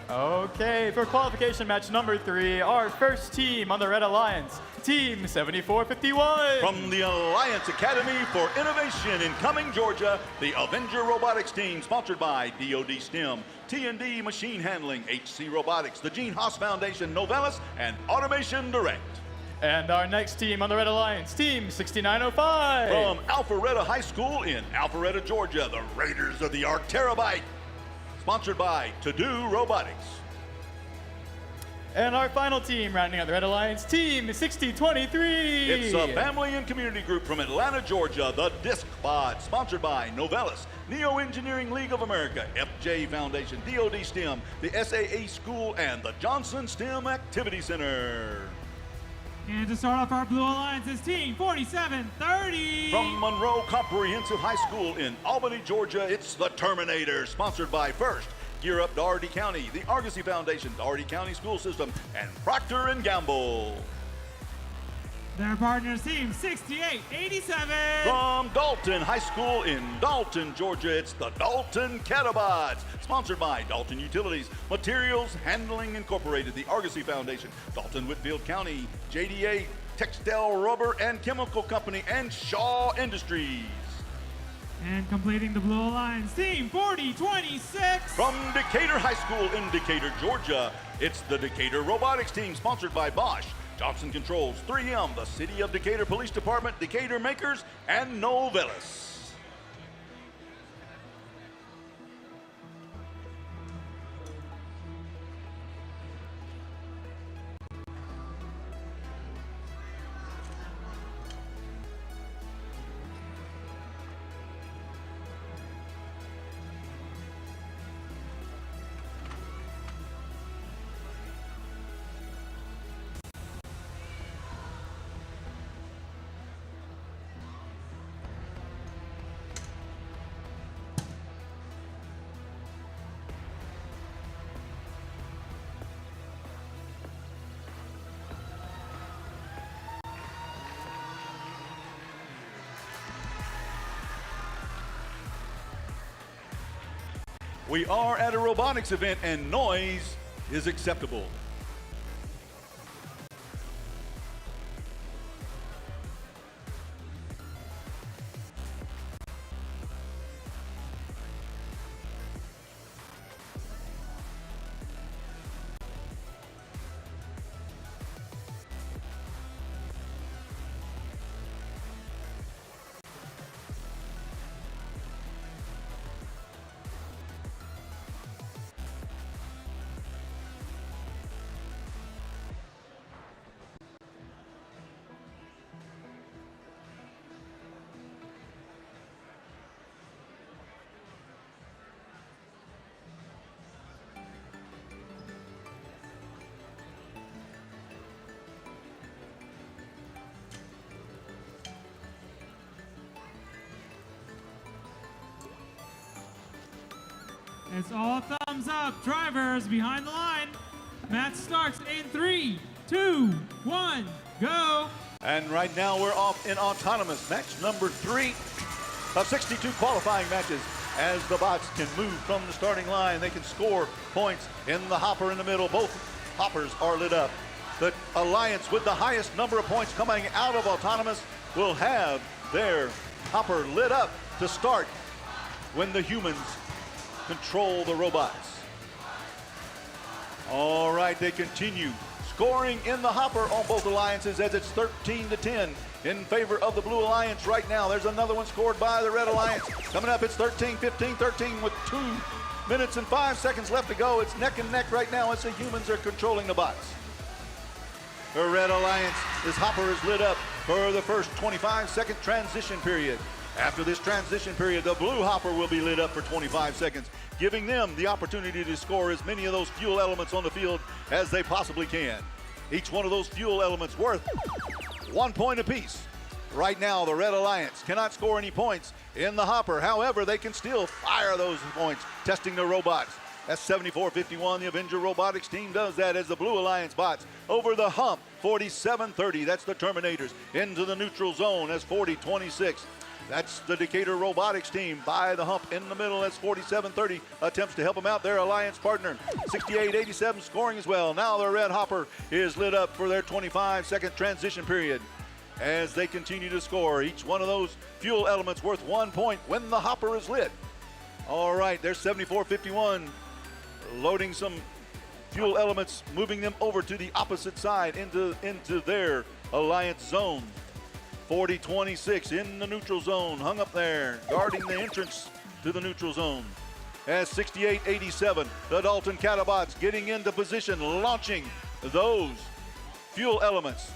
Speaker 5: Okay, for qualification match number 3, our first team on the Red Alliance, Team 7451.
Speaker 1: From the Alliance Academy for Innovation in Cumming, Georgia, the Avenger Robotics team, sponsored by DoD STEM, T&D Machine Handling, HC Robotics, the Gene Haas Foundation, Novellus, and Automation Direct.
Speaker 5: And our next team on the Red Alliance, Team 6905.
Speaker 1: From Alpharetta High School in Alpharetta, Georgia, the Raiders of the Arc Terabyte, sponsored by To-Do Robotics.
Speaker 5: And our final team rounding out the Red Alliance, Team 6023.
Speaker 1: It's a family and community group from Atlanta, Georgia, the Disc Pod, sponsored by Novellus, Neo Engineering League of America, FJ Foundation, DoD STEM, the SAA School, and the Johnson STEM Activity Center.
Speaker 3: And to start off our Blue Alliance is Team 4730.
Speaker 1: From Monroe Comprehensive High School in Albany, Georgia, it's the Terminator, sponsored by First, Gear Up Doherty County, the Argosy Foundation, Doherty County School System, and Procter & Gamble.
Speaker 3: Their partners team 6887.
Speaker 1: From Dalton High School in Dalton, Georgia, it's the Dalton Catabots. Sponsored by Dalton Utilities, Materials Handling Incorporated, the Argosy Foundation, Dalton Whitfield County, JDA Textile Rubber and Chemical Company, and Shaw Industries.
Speaker 3: And completing the Blue Alliance team 4026.
Speaker 1: From Decatur High School in Decatur, Georgia, it's the Decatur Robotics team, sponsored by Bosch, Johnson Controls, 3M, the City of Decatur Police Department, Decatur Makers, and Novelis. We are at a robotics event and noise is acceptable.
Speaker 3: It's all thumbs up. Drivers behind the line. Match starts in 3, 2, 1, go.
Speaker 1: And right now we're off in autonomous match number 3 of 62 qualifying matches. As the bots can move from the starting line, they can score points in the hopper in the middle. Both hoppers are lit up. The alliance with the highest number of points coming out of autonomous will have their hopper lit up to start when the humans control the robots. All right, they continue scoring in the hopper on both alliances as it's 13-10 in favor of the Blue Alliance right now. There's another one scored by the Red Alliance. Coming up, it's 13-13 with 2 minutes and 5 seconds left to go. It's neck and neck right now as the humans are controlling the bots. The Red Alliance, this hopper is lit up for the first 25-second transition period. After this transition period, the blue hopper will be lit up for 25 seconds, giving them the opportunity to score as many of those fuel elements on the field as they possibly can. Each one of those fuel elements worth 1 point apiece. Right now, the Red Alliance cannot score any points in the hopper. However, they can still fire those points, testing their robots. That's 74-51. The Avenger Robotics team does that as the Blue Alliance bots over the hump, 47-30. That's the Terminators into the neutral zone as 40-26. That's the Decatur Robotics team by the hump in the middle. That's 47-30. Attempts to help them out. Their alliance partner, 68-87, scoring as well. Now the red hopper is lit up for their 25-second transition period. As they continue to score, each one of those fuel elements worth 1 point when the hopper is lit. All right, there's 74-51, loading some fuel elements, moving them over to the opposite side into their alliance zone. 40-26 in the neutral zone, hung up there, guarding the entrance to the neutral zone. As 68-87, the Dalton Catabots getting into position, launching those fuel elements.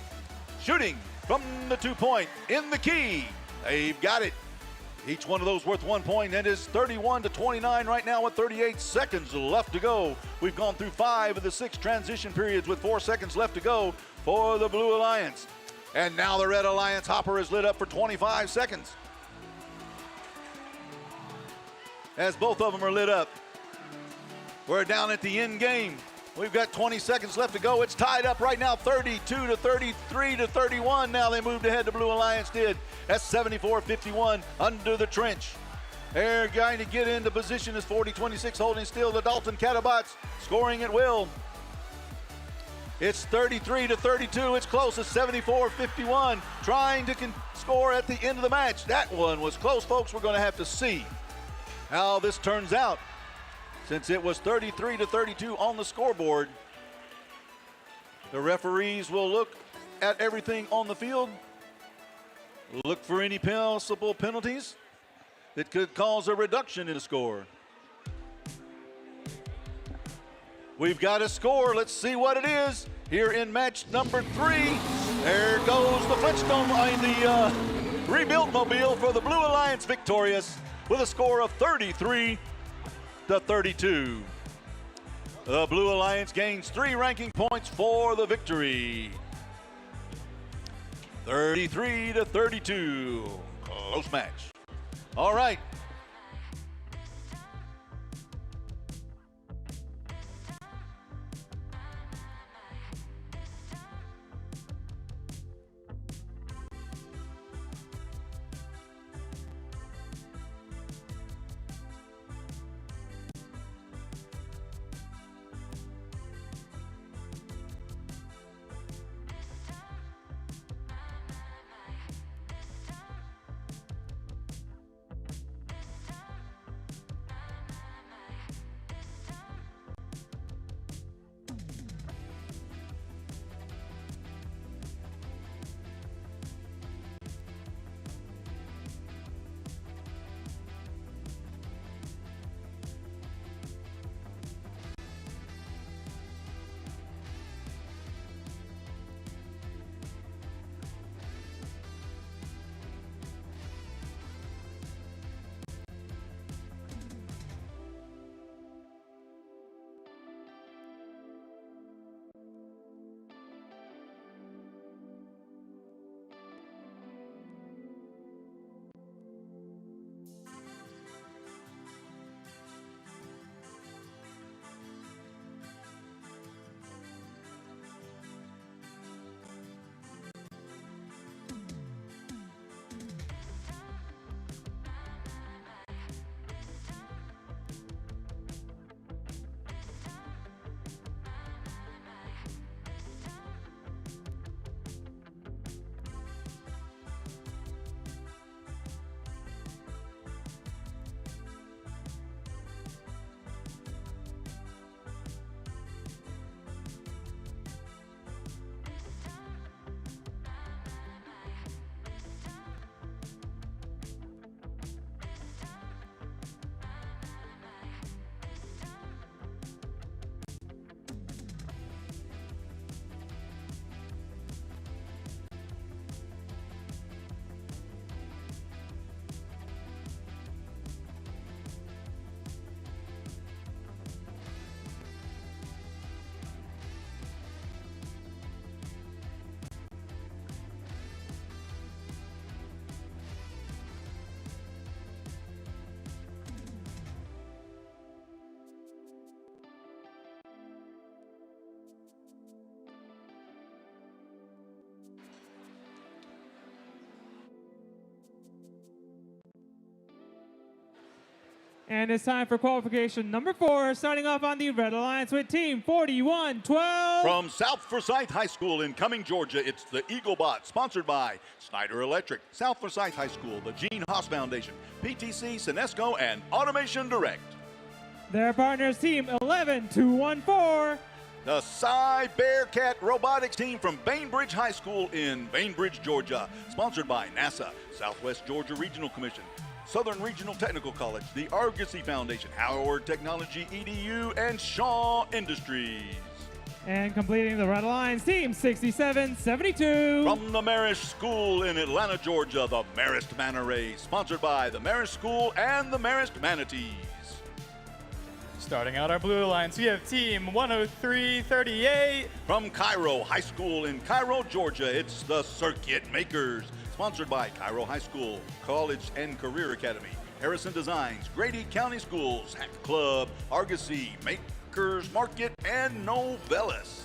Speaker 1: Shooting from the 2-point in the key. They've got it. Each one of those worth 1 point. It is 31-29 right now with 38 seconds left to go. We've gone through 5 of the 6 transition periods with 4 seconds left to go for the Blue Alliance. And now the Red Alliance hopper is lit up for 25 seconds. As both of them are lit up, we're down at the end game. We've got 20 seconds left to go. It's tied up right now, 32 to 33 to 31. Now they moved ahead, the Blue Alliance did. That's 74-51 under the trench. They're going to get into position as 40-26 holding still. The Dalton Catabots scoring at will. It's 33 to 32. It's close. It's 74-51. Trying to score at the end of the match. That one was close, folks. We're going to have to see how this turns out. Since it was 33 to 32 on the scoreboard, the referees will look at everything on the field, look for any possible penalties that could cause a reduction in the score. We've got a score. Let's see what it is here in match number 3. There goes the Flintstone, the rebuilt mobile for the Blue Alliance victorious with a score of 33 to 32. The Blue Alliance gains 3 ranking points for the victory. 33 to 32. Close match. All right.
Speaker 3: And it's time for qualification number 4, starting off on the Red Alliance with Team 4112.
Speaker 1: From South Forsyth High School in Cumming, Georgia, it's the Eaglebot, sponsored by Snyder Electric, South Forsyth High School, the Gene Haas Foundation, PTC, Sinesco, and Automation Direct.
Speaker 3: Their partners, Team 11214.
Speaker 1: The Cy Bearcat Robotics team from Bainbridge High School in Bainbridge, Georgia, sponsored by NASA, Southwest Georgia Regional Commission, Southern Regional Technical College, the Argosy Foundation, Howard Technology EDU, and Shaw Industries.
Speaker 3: And completing the Red Alliance team, 6772.
Speaker 1: From the Marist School in Atlanta, Georgia, the Marist Manor Race, sponsored by the Marist School and the Marist Manatees.
Speaker 5: Starting out our Blue Alliance, we have Team 10338.
Speaker 1: From Cairo High School in Cairo, Georgia, it's the Circuit Makers, sponsored by Cairo High School, College and Career Academy, Harrison Designs, Grady County Schools, Hack Club, Argosy, Yonkers Market, and Novellis.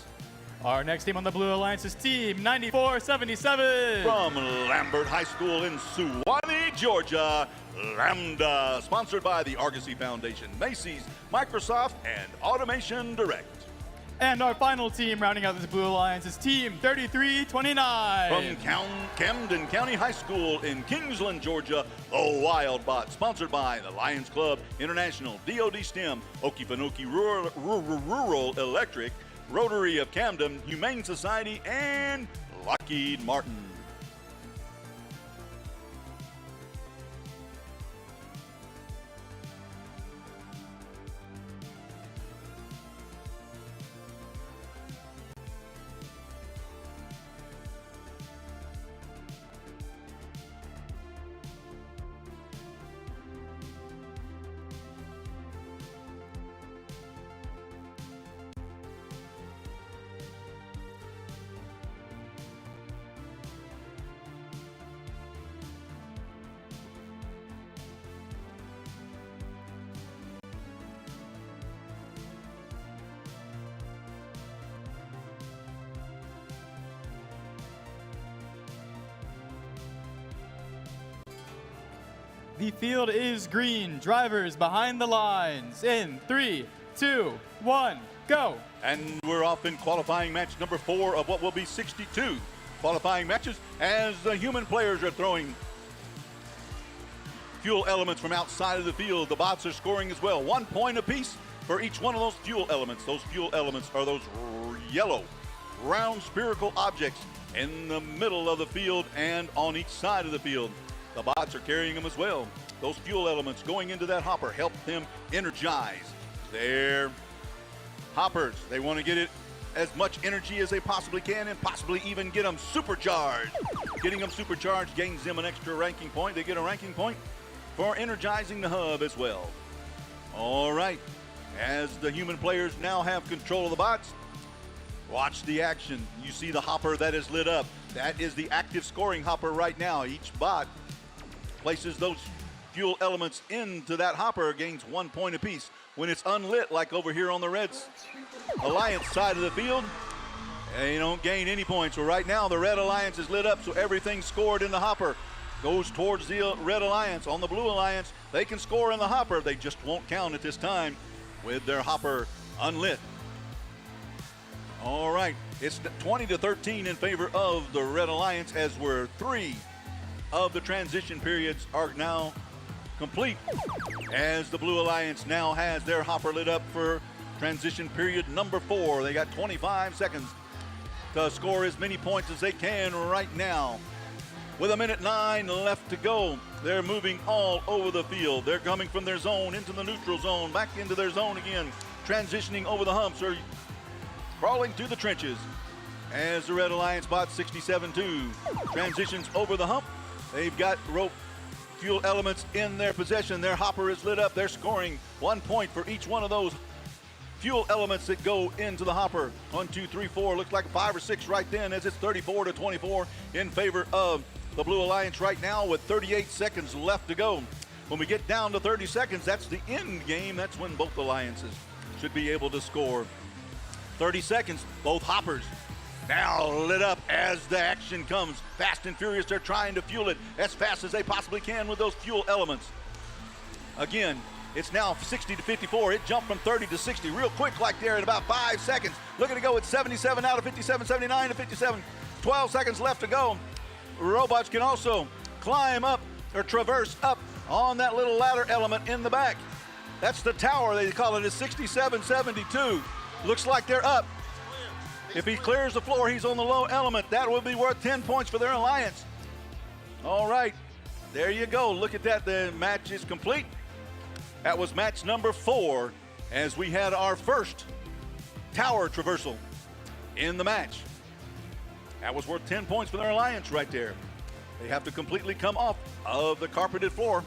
Speaker 5: Our next team on the Blue Alliance is Team 9477.
Speaker 1: From Lambert High School in Suwanee, Georgia, Lambda, sponsored by the Argosy Foundation, Macy's, Microsoft, and Automation Direct.
Speaker 5: And our final team rounding out this Blue Alliance is Team 3329.
Speaker 1: From Camden County High School in Kingsland, Georgia, the Wild Bot, sponsored by the Lions Club International, DoD STEM, Okefenokee Rural Electric, Rotary of Camden, Humane Society, and Lockheed Martin.
Speaker 5: The field is green. Drivers behind the lines. In 3, 2, 1, go.
Speaker 1: And we're off in qualifying match number 4 of what will be 62 qualifying matches as the human players are throwing fuel elements from outside of the field. The bots are scoring as well. 1 point apiece for each one of those fuel elements. Those fuel elements are those yellow, round spherical objects in the middle of the field and on each side of the field. The bots are carrying them as well. Those fuel elements going into that hopper help them energize their hoppers. They want to get it as much energy as they possibly can and possibly even get them supercharged. Getting them supercharged gains them an extra ranking point. They get a ranking point for energizing the hub as well. All right, as the human players now have control of the bots, watch the action. You see the hopper that is lit up. That is the active scoring hopper right now. Each bot places those fuel elements into that hopper, gains 1 point apiece. When it's unlit, like over here on the Reds Alliance side of the field, they don't gain any points. So right now, the Red Alliance is lit up, so everything scored in the hopper goes towards the Red Alliance. On the Blue Alliance, they can score in the hopper. They just won't count at this time with their hopper unlit. All right, it's 20-13 in favor of the Red Alliance as we're 3 of the transition periods are now complete, as the Blue Alliance now has their hopper lit up for transition period number 4. They got 25 seconds to score as many points as they can right now. With 1:09 left to go, they're moving all over the field. They're coming from their zone into the neutral zone, back into their zone again, transitioning over the humps or crawling through the trenches. As the Red Alliance bot 67-2 transitions over the hump, they've got rope fuel elements in their possession. Their hopper is lit up. They're scoring 1 point for each one of those fuel elements that go into the hopper. 1, 2, 3, 4. Looks like 5 or 6 right then, as it's 34-24 in favor of the Blue Alliance right now with 38 seconds left to go. When we get down to 30 seconds, that's the end game. That's when both alliances should be able to score. 30 seconds, both hoppers now lit up as the action comes. Fast and furious, they're trying to fuel it as fast as they possibly can with those fuel elements. Again, it's now 60-54. It jumped from 30 to 60 real quick like there in about 5 seconds. Looking to go at 77 out of 57, 79 to 57. 12 seconds left to go. Robots can also climb up or traverse up on that little ladder element in the back. That's the tower, they call it, is 67-72. Looks like they're up. If he clears the floor, he's on the low element. That would be worth 10 points for their alliance. All right, there you go. Look at that. The match is complete. That was match number 4 as we had our first tower traversal in the match. That was worth 10 points for their alliance right there. They have to completely come off of the carpeted floor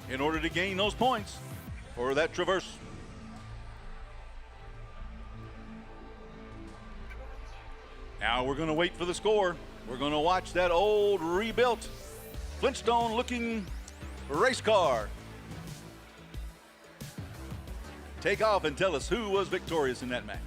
Speaker 1: in order to gain those points for that traverse. Now we're going to wait for the score. We're going to watch that old rebuilt Flintstone looking race car. take off and tell us who was victorious in that match.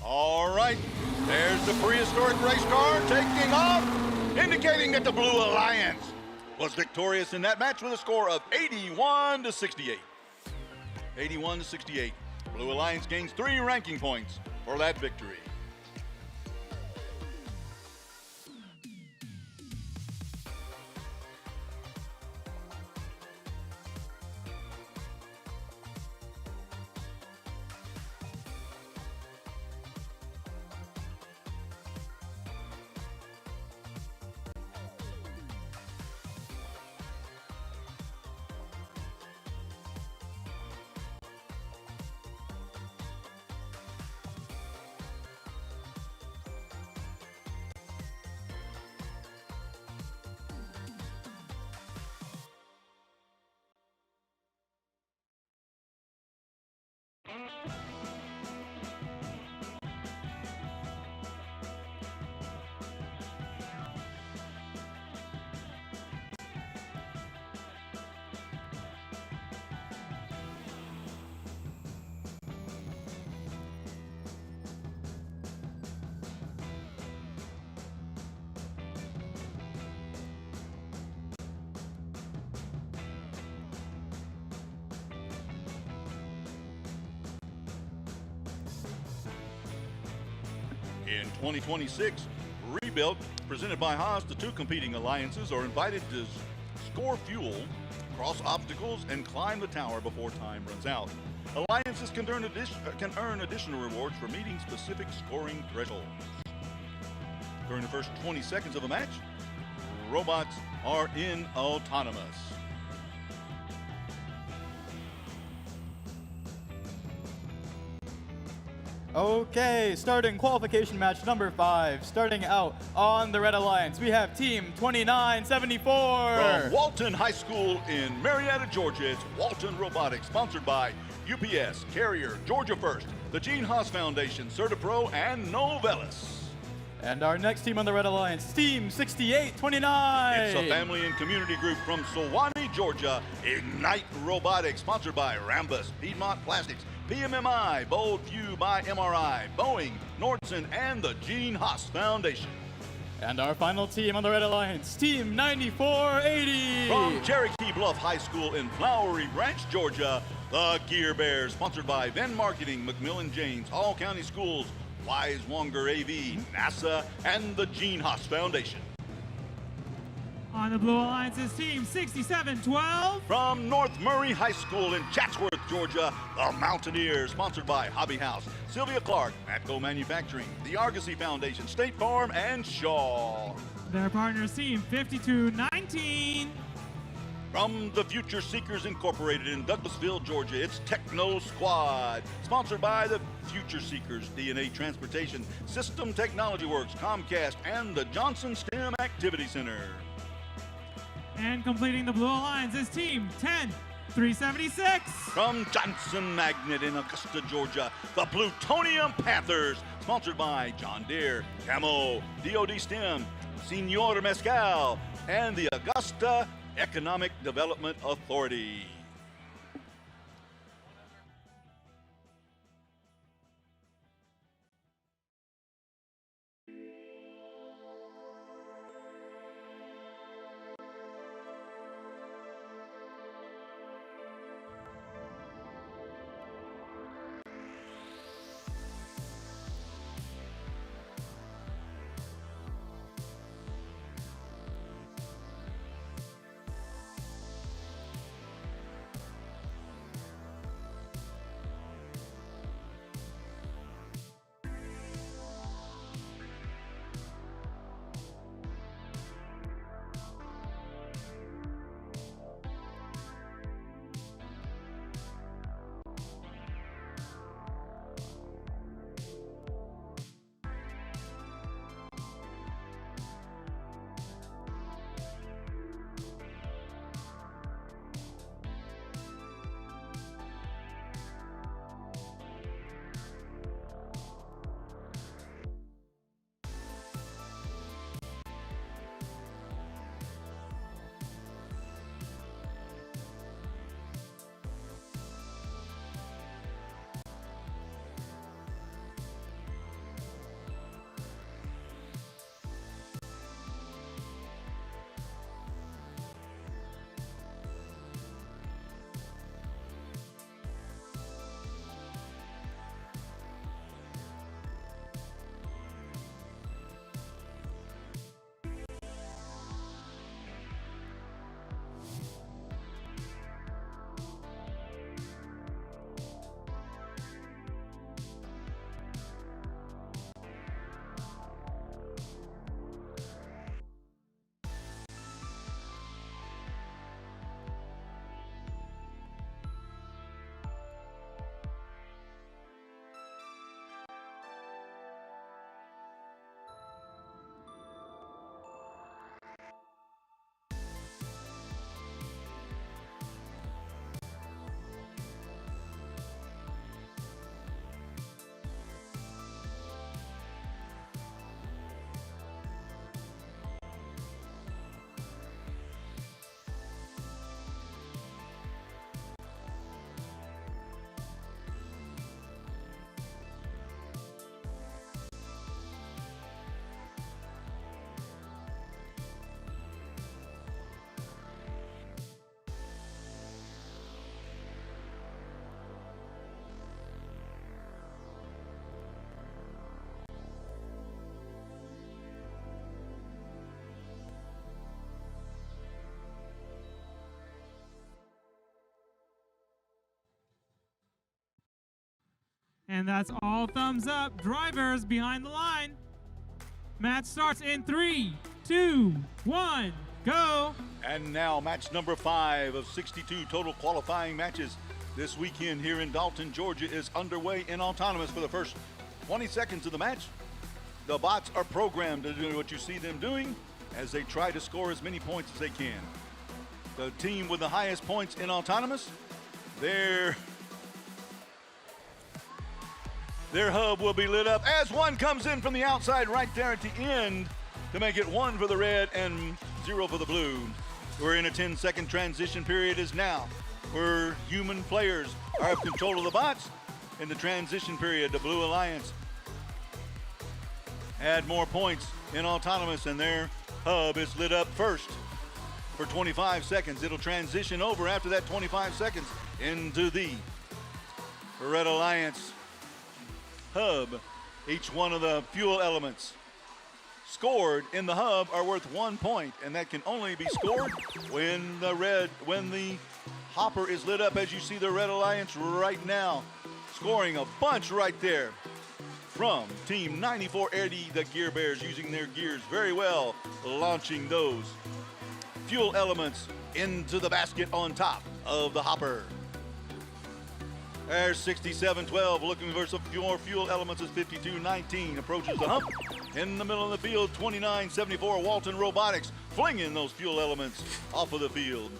Speaker 1: All right, there's the prehistoric race car taking off, indicating that the Blue Alliance was victorious in that match with a score of 81-68. 81-68. Blue Alliance gains 3 ranking points for that victory. In 2026, Rebuilt, presented by Haas, the 2 competing alliances are invited to score fuel, cross obstacles, and climb the tower before time runs out. Alliances can earn additional rewards for meeting specific scoring thresholds. During the first 20 seconds of a match, robots are in autonomous.
Speaker 5: Okay, starting qualification match number 5. Starting out on the Red Alliance, we have Team 2974.
Speaker 1: From Walton High School in Marietta, Georgia, it's Walton Robotics, sponsored by UPS, Carrier, Georgia First, the Gene Haas Foundation, CertaPro, and Novellus.
Speaker 5: And our next team on the Red Alliance, Team 6829.
Speaker 1: It's a family and community group from Sewanee, Georgia, Ignite Robotics, sponsored by Rambus, Piedmont Plastics, BMMI, Bold View by MRI, Boeing, Nordson, and the Gene Haas Foundation.
Speaker 5: And our final team on the Red Alliance, Team 9480.
Speaker 1: From Cherokee Bluff High School in Flowery Branch, Georgia, the Gear Bears, sponsored by Venn Marketing, Macmillan James, Hall County Schools, Wise Wonger AV, NASA, and the Gene Haas Foundation.
Speaker 3: On the Blue Alliance's team, 6712.
Speaker 1: From North Murray High School in Chatsworth, Georgia, the Mountaineers, sponsored by Hobby House, Sylvia Clark, Matco Manufacturing, the Argosy Foundation, State Farm, and Shaw.
Speaker 3: Their partners team, 5219.
Speaker 1: From the Future Seekers Incorporated in Douglasville, Georgia, it's Techno Squad, sponsored by the Future Seekers, DNA Transportation, System Technology Works, Comcast, and the Johnson STEM Activity Center.
Speaker 3: And completing the Blue Alliance is team 10376.
Speaker 1: From Johnson Magnet in Augusta, Georgia, the Plutonium Panthers, sponsored by John Deere, Camo, DoD STEM, Senor Mescal, and the Augusta Economic Development Authority.
Speaker 3: And that's all thumbs up. Drivers behind the line. Match starts in 3, 2, 1, go.
Speaker 1: And now match number 5 of 62 total qualifying matches this weekend here in Dalton, Georgia is underway in autonomous for the first 20 seconds of the match. The bots are programmed to do what you see them doing as they try to score as many points as they can. The team with the highest points in autonomous, their hub will be lit up as one comes in from the outside right there at the end to make it 1 for the red and 0 for the blue. We're in a 10-second transition period is now, where human players have control of the bots in the transition period. The Blue Alliance had more points in autonomous, and their hub is lit up first for 25 seconds. It'll transition over after that 25 seconds into the Red Alliance hub. Each one of the fuel elements scored in the hub are worth 1 point, and that can only be scored when the hopper is lit up, as you see the Red Alliance right now, scoring a bunch right there from Team 9480, the Gear Bears, using their gears very well, launching those fuel elements into the basket on top of the hopper. There's 6712 looking for some more fuel elements as 5219 approaches the hump. In the middle of the field, 2974 Walton Robotics flinging those fuel elements off of the field.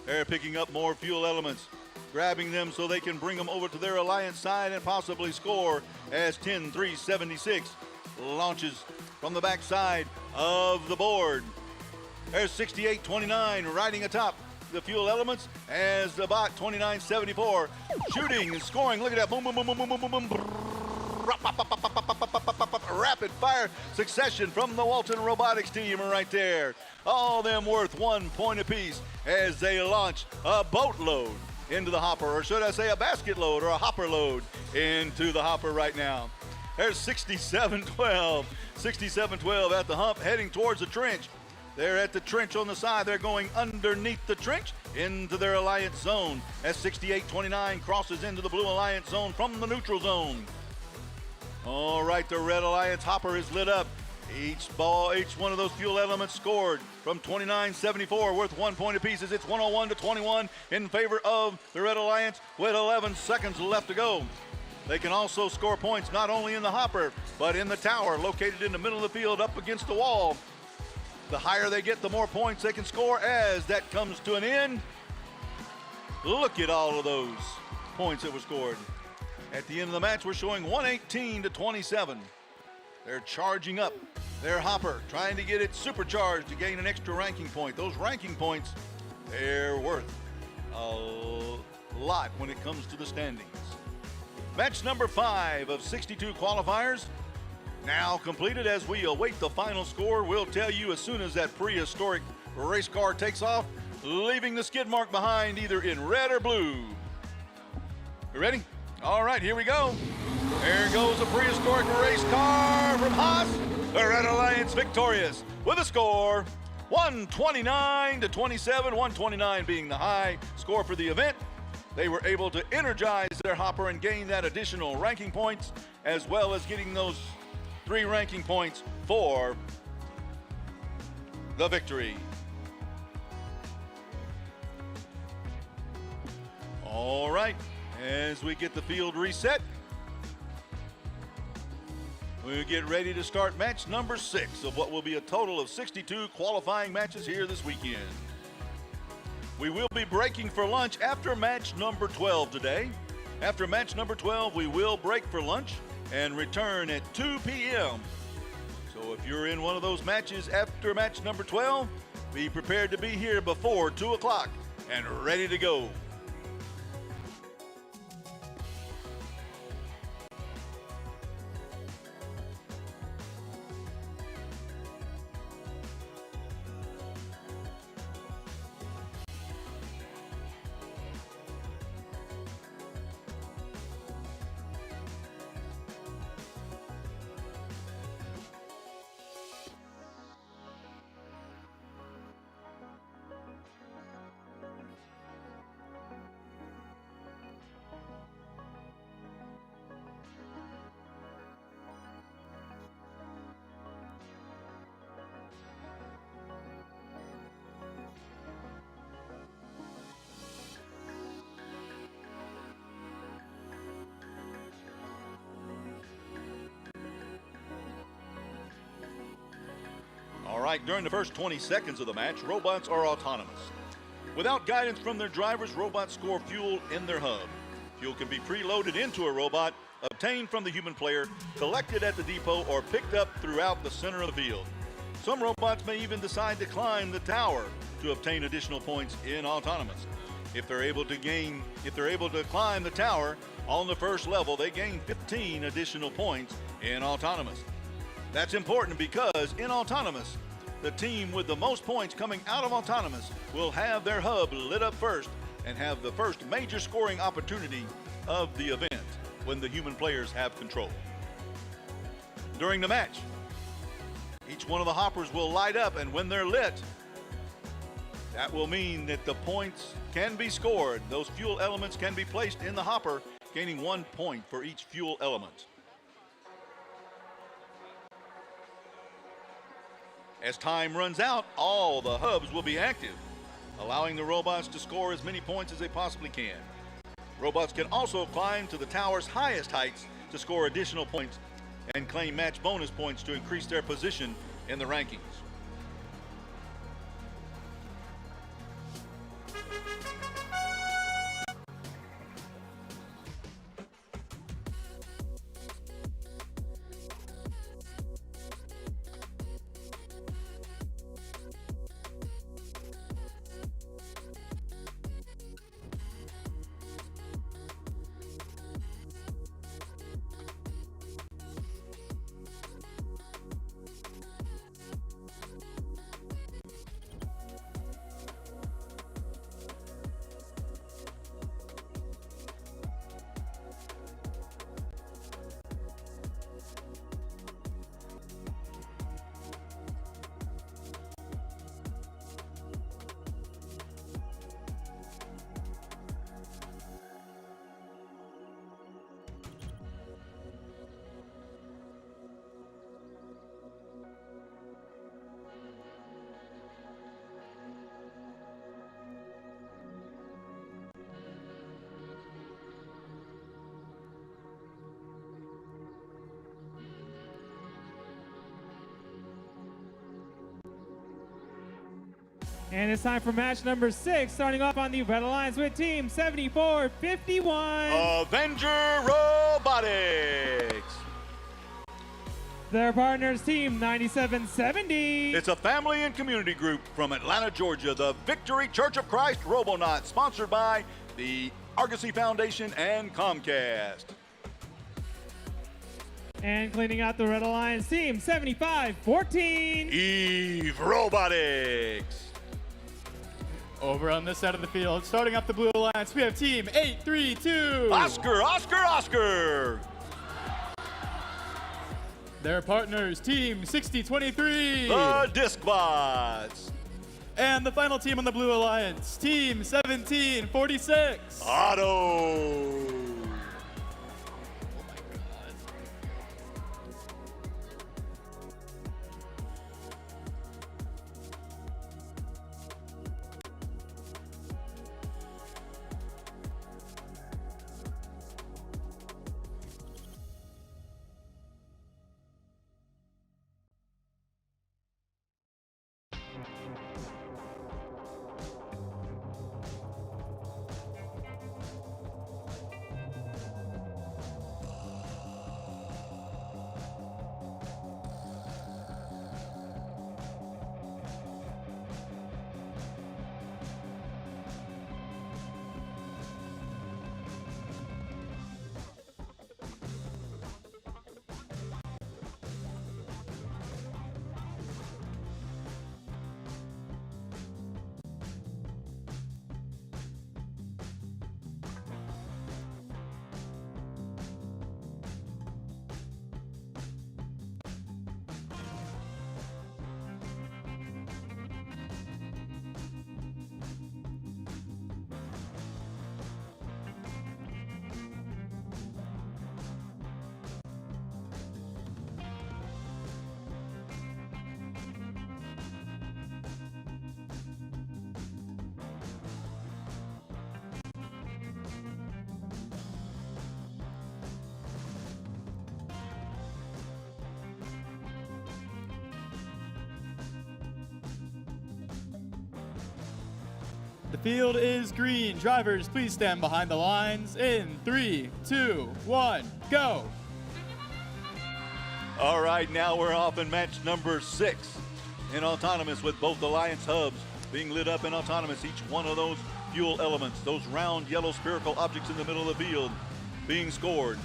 Speaker 1: They're picking up more fuel elements, grabbing them so they can bring them over to their Alliance side and possibly score as 10376 launches from the back side of the board. There's 6829 riding atop the fuel elements as the bot 2974 shooting and scoring. Look at that, boom, boom, boom, boom, boom, boom, boom, boom. Rapid fire succession from the Walton Robotics team right there. All them worth 1 point apiece as they launch a boatload into the hopper, or should I say a basket load or a hopper load into the hopper right now. There's 6712 at the hump heading towards the trench. They're at the trench on the side. They're going underneath the trench into their Alliance zone as 6829 crosses into the Blue Alliance zone from the neutral zone. All right, the Red Alliance hopper is lit up. Each one of those fuel elements scored from 2974 worth 1 point apiece as it's 101-21 in favor of the Red Alliance with 11 seconds left to go. They can also score points not only in the hopper, but in the tower located in the middle of the field up against the wall. The higher they get, the more points they can score as that comes to an end. Look at all of those points that were scored. At the end of the match, we're showing 118-27. They're charging up their hopper, trying to get it supercharged to gain an extra ranking point. Those ranking points, they're worth a lot when it comes to the standings. Match number 5 of 62 qualifiers now completed. As we await the final score, we'll tell you as soon as that prehistoric race car takes off, leaving the skid mark behind either in red or blue. You ready? All right, here we go. There goes a prehistoric race car from Haas. The Red Alliance victorious with a score 129-27, 129 being the high score for the event. They were able to energize their hopper and gain that additional ranking points, as well as getting those 3 ranking points for the victory. All right, as we get the field reset, we'll get ready to start match number 6 of what will be a total of 62 qualifying matches here this weekend. We will be breaking for lunch after match number 12 today. After match number 12, we will break for lunch and return at 2 p.m. So if you're in one of those matches after match number 12, be prepared to be here before 2 o'clock and ready to go. All right, during the first 20 seconds of the match, robots are autonomous. Without guidance from their drivers, robots score fuel in their hub. Fuel can be preloaded into a robot, obtained from the human player, collected at the depot, or picked up throughout the center of the field. Some robots may even decide to climb the tower to obtain additional points in autonomous. If they're able to climb the tower, On the first level, they gain 15 additional points in autonomous. That's important because in autonomous, the team with the most points coming out of autonomous will have their hub lit up first and have the first major scoring opportunity of the event when the human players have control. During the match, each one of the hoppers will light up, and when they're lit, that will mean that the points can be scored. Those fuel elements can be placed in the hopper, gaining 1 point for each fuel element. As time runs out, all the hubs will be active, allowing the robots to score as many points as they possibly can. Robots can also climb to the tower's highest heights to score additional points and claim match bonus points to increase their position in the rankings.
Speaker 3: And it's time for match number 6, starting off on the Red Alliance with Team 7451.
Speaker 1: Avenger Robotics.
Speaker 3: Their partners, Team 9770.
Speaker 1: It's a family and community group from Atlanta, Georgia, the Victory Church of Christ Robonaut, sponsored by the Argosy Foundation and Comcast.
Speaker 3: And cleaning out the Red Alliance, Team 7514.
Speaker 1: Eve Robotics.
Speaker 5: Over on this side of the field, starting up the Blue Alliance, we have Team 832.
Speaker 1: Oscar, Oscar, Oscar.
Speaker 5: Their partners, Team 6023.
Speaker 1: The Disc Bots.
Speaker 5: And the final team on the Blue Alliance, Team 1746.
Speaker 1: Otto.
Speaker 5: The field is green. Drivers, please stand behind the lines in 3, 2, 1, go.
Speaker 1: All right, now we're off in match number 6 in autonomous, with both Alliance hubs being lit up in autonomous. Each one of those fuel elements, those round yellow spherical objects in the middle of the field, being scored.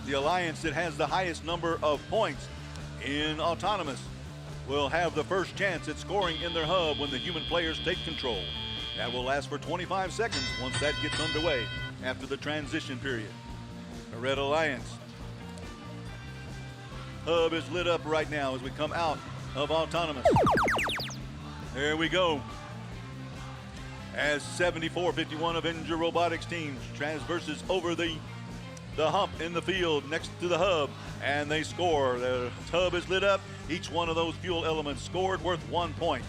Speaker 1: The alliance that has the highest number of points in autonomous will have the first chance at scoring in their hub when the human players take control. That will last for 25 seconds once that gets underway after the transition period. The Red Alliance hub is lit up right now as we come out of autonomous. There we go. As 7451 Avenger Robotics team transverses over the hump in the field next to the hub, and they score. The hub is lit up. Each one of those fuel elements scored worth 1 point.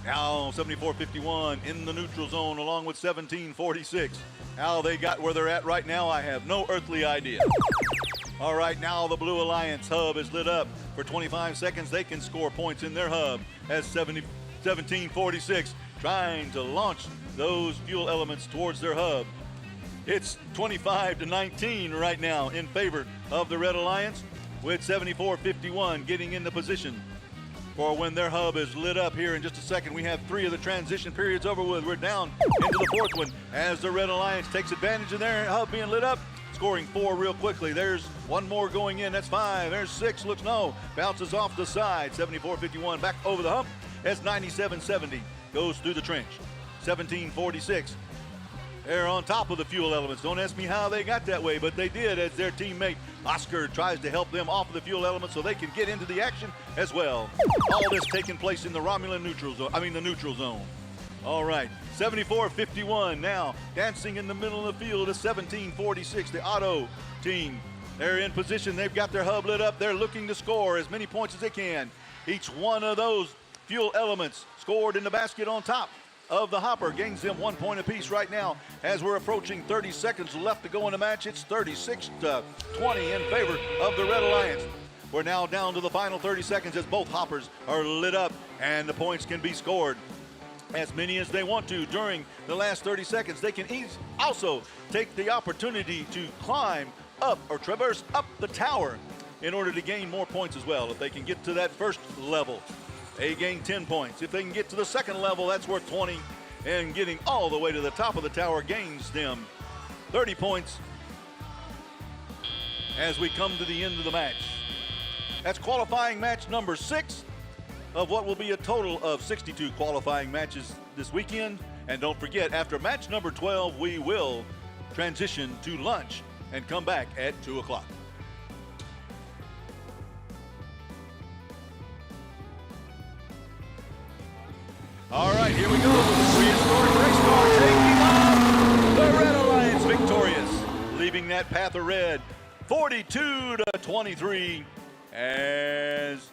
Speaker 1: Now 7451 in the neutral zone along with 1746. How they got where they're at right now, I have no earthly idea. All right, now the Blue Alliance hub is lit up. For 25 seconds, they can score points in their hub as 1746 trying to launch those fuel elements towards their hub. It's 25-19 right now in favor of the Red Alliance, with 7451 getting into position for when their hub is lit up here in just a second. We have 3 of the transition periods over with. We're down into the 4th one as the Red Alliance takes advantage of their hub being lit up, scoring 4 real quickly. There's 1 more going in. That's 5. There's 6. Looks no. Bounces off the side. 7451 back over the hump as 9770 goes through the trench. 1746. They're on top of the fuel elements. Don't ask me how they got that way, but they did as their teammate Oscar tries to help them off of the fuel elements so they can get into the action as well. All this taking place in the Romulan neutral zone, the neutral zone. All right, 7451 now dancing in the middle of the field is 1746, the auto team. They're in position. They've got their hub lit up. They're looking to score as many points as they can. Each one of those fuel elements scored in the basket on top of the hopper gains them 1 point apiece right now as we're approaching 30 seconds left to go in the match. It's 36-20 in favor of the Red Alliance. We're now down to the final 30 seconds as both hoppers are lit up and the points can be scored as many as they want to during the last 30 seconds. They can also take the opportunity to climb up or traverse up the tower in order to gain more points as well. If they can get to that first level, they gain 10 points. If they can get to the second level, that's worth 20. And getting all the way to the top of the tower gains them 30 points as we come to the end of the match. That's qualifying match number 6 of what will be a total of 62 qualifying matches this weekend. And don't forget, after match number 12, we will transition to lunch and come back at 2 o'clock. All right, here we go. The prehistoric race car taking on the Red Alliance victorious, leaving that path of red 42-23 as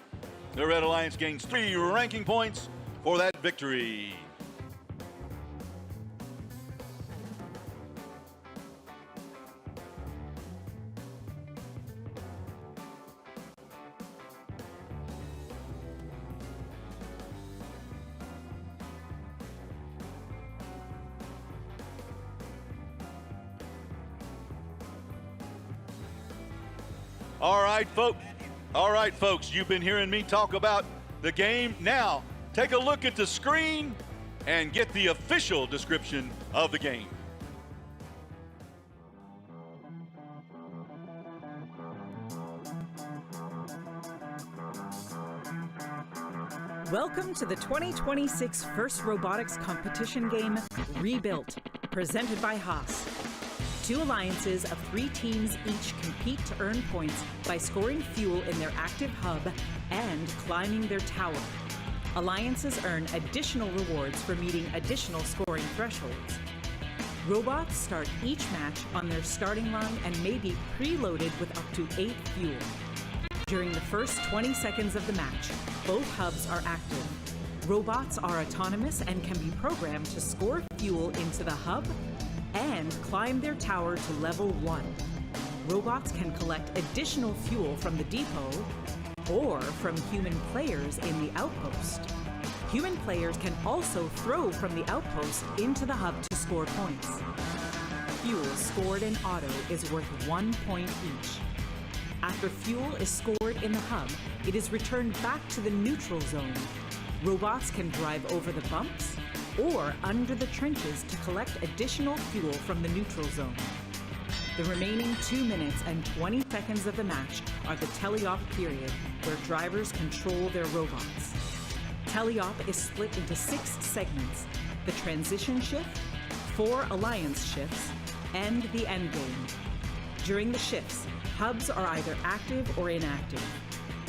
Speaker 1: the Red Alliance gains 3 ranking points for that victory. All right, folks, you've been hearing me talk about the game. Now, take a look at the screen and get the official description of the game.
Speaker 12: Welcome to the 2026 First Robotics Competition game, Rebuilt, presented by Haas. 2 alliances of 3 teams each compete to earn points by scoring fuel in their active hub and climbing their tower. Alliances earn additional rewards for meeting additional scoring thresholds. Robots start each match on their starting run and may be preloaded with up to 8 fuel. During the first 20 seconds of the match, both hubs are active. Robots are autonomous and can be programmed to score fuel into the hub and climb their tower to level 1. Robots can collect additional fuel from the depot or from human players in the outpost. Human players can also throw from the outpost into the hub to score points. Fuel scored in auto is worth 1 point each. After fuel is scored in the hub, it is returned back to the neutral zone. Robots can drive over the bumps or under the trenches to collect additional fuel from the neutral zone. The remaining 2 minutes and 20 seconds of the match are the teleop period, where drivers control their robots. Teleop is split into 6 segments: the transition shift, 4 alliance shifts, and the endgame. During the shifts, hubs are either active or inactive.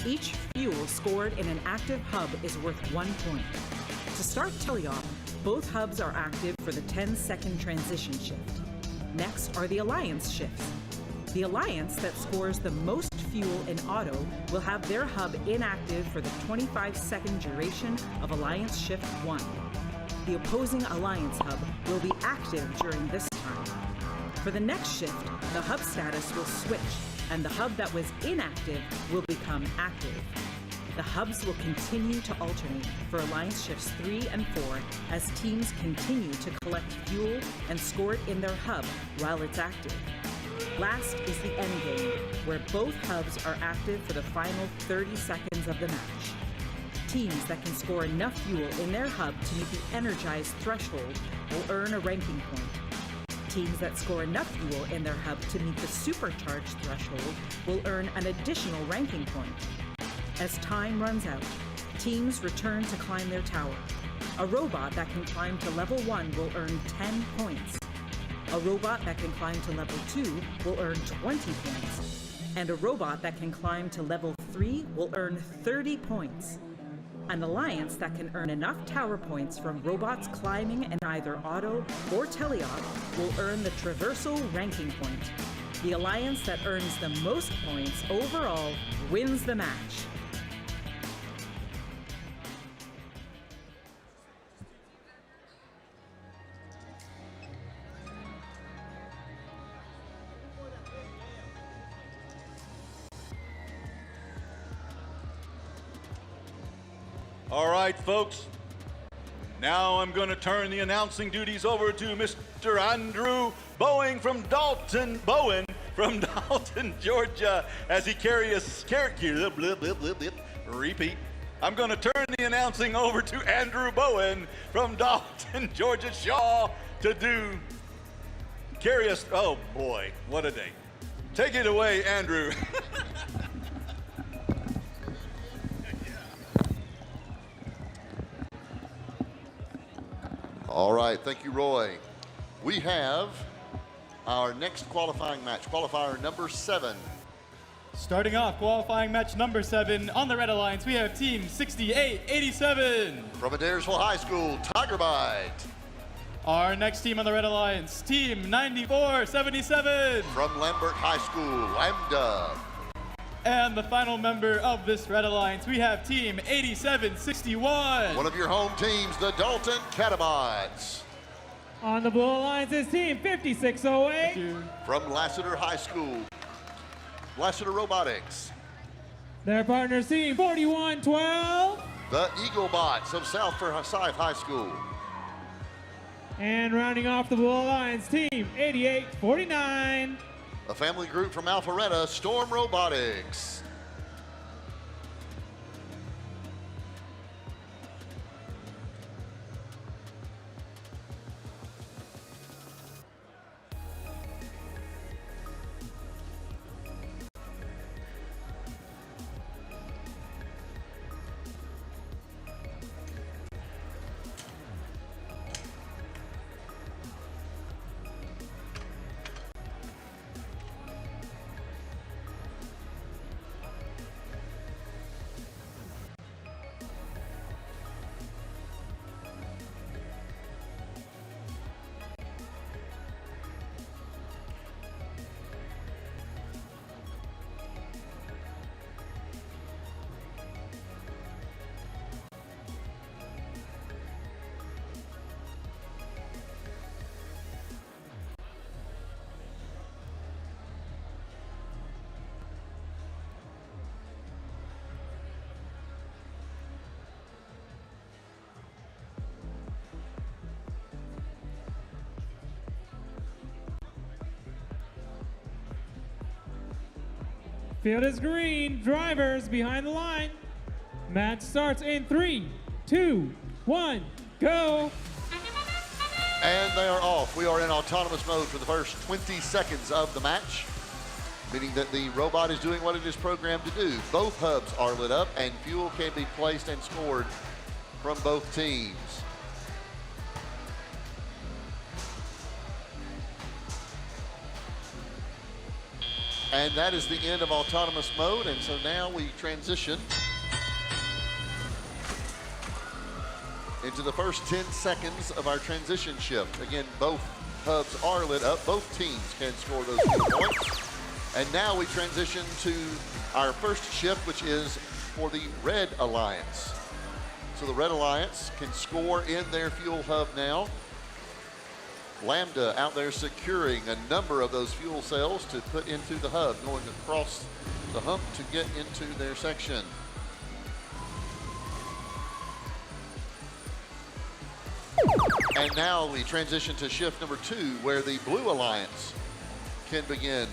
Speaker 12: Each fuel scored in an active hub is worth 1 point. To start teleop, both hubs are active for the 10-second transition shift. Next are the alliance shifts. The alliance that scores the most fuel in auto will have their hub inactive for the 25-second duration of alliance shift 1. The opposing alliance hub will be active during this time. For the next shift, the hub status will switch, and the hub that was inactive will become active. The hubs will continue to alternate for alliance shifts 3 and 4 as teams continue to collect fuel and score it in their hub while it's active. Last is the endgame, where both hubs are active for the final 30 seconds of the match. Teams that can score enough fuel in their hub to meet the energized threshold will earn a ranking point. Teams that score enough fuel in their hub to meet the supercharged threshold will earn an additional ranking point. As time runs out, teams return to climb their tower. A robot that can climb to level 1 will earn 10 points. A robot that can climb to level 2 will earn 20 points. And a robot that can climb to level 3 will earn 30 points. An alliance that can earn enough tower points from robots climbing in either auto or teleop will earn the traversal ranking point. The alliance that earns the most points overall wins the match.
Speaker 1: All right, folks. Now I'm going to turn the announcing duties over to Mr. Andrew Bowen from Dalton, Georgia, as he carries repeat. I'm going to turn the announcing over to Andrew Bowen from Dalton, Georgia, Shaw, to carry us. Oh boy, what a day! Take it away, Andrew.
Speaker 10: All right, thank you, Roy. We have our next qualifying match, qualifier number 7.
Speaker 5: Starting off qualifying match number 7 on the Red Alliance, we have Team 6887.
Speaker 10: From Adairsville High School, Tiger Bite.
Speaker 5: Our next team on the Red Alliance, Team 9477.
Speaker 10: From Lambert High School, Lambda.
Speaker 5: And the final member of this Red Alliance, we have Team 8761.
Speaker 10: One of your home teams, the Dalton Catamounts.
Speaker 3: On the Blue Alliance is Team 5608.
Speaker 10: From Lassiter High School, Lassiter Robotics.
Speaker 3: Their partner Team 4112.
Speaker 10: The Eaglebots of South Forsyth High School.
Speaker 3: And rounding off the Blue Alliance, Team 8849.
Speaker 10: A family group from Alpharetta, Storm Robotics.
Speaker 3: Field is green. Drivers behind the line. Match starts in 3, 2, 1, go.
Speaker 10: And they are off. We are in autonomous mode for the first 20 seconds of the match, meaning that the robot is doing what it is programmed to do. Both hubs are lit up and fuel can be placed and scored from both teams. And that is the end of autonomous mode, and so now we transition into the first 10 seconds of our transition shift. Again, both hubs are lit up. Both teams can score those fuel points. And now we transition to our first shift, which is for the Red Alliance. So the Red Alliance can score in their fuel hub now. Lambda out there securing a number of those fuel cells to put into the hub, going across the hump to get into their section. And now we transition to shift number 2, where the Blue Alliance can begin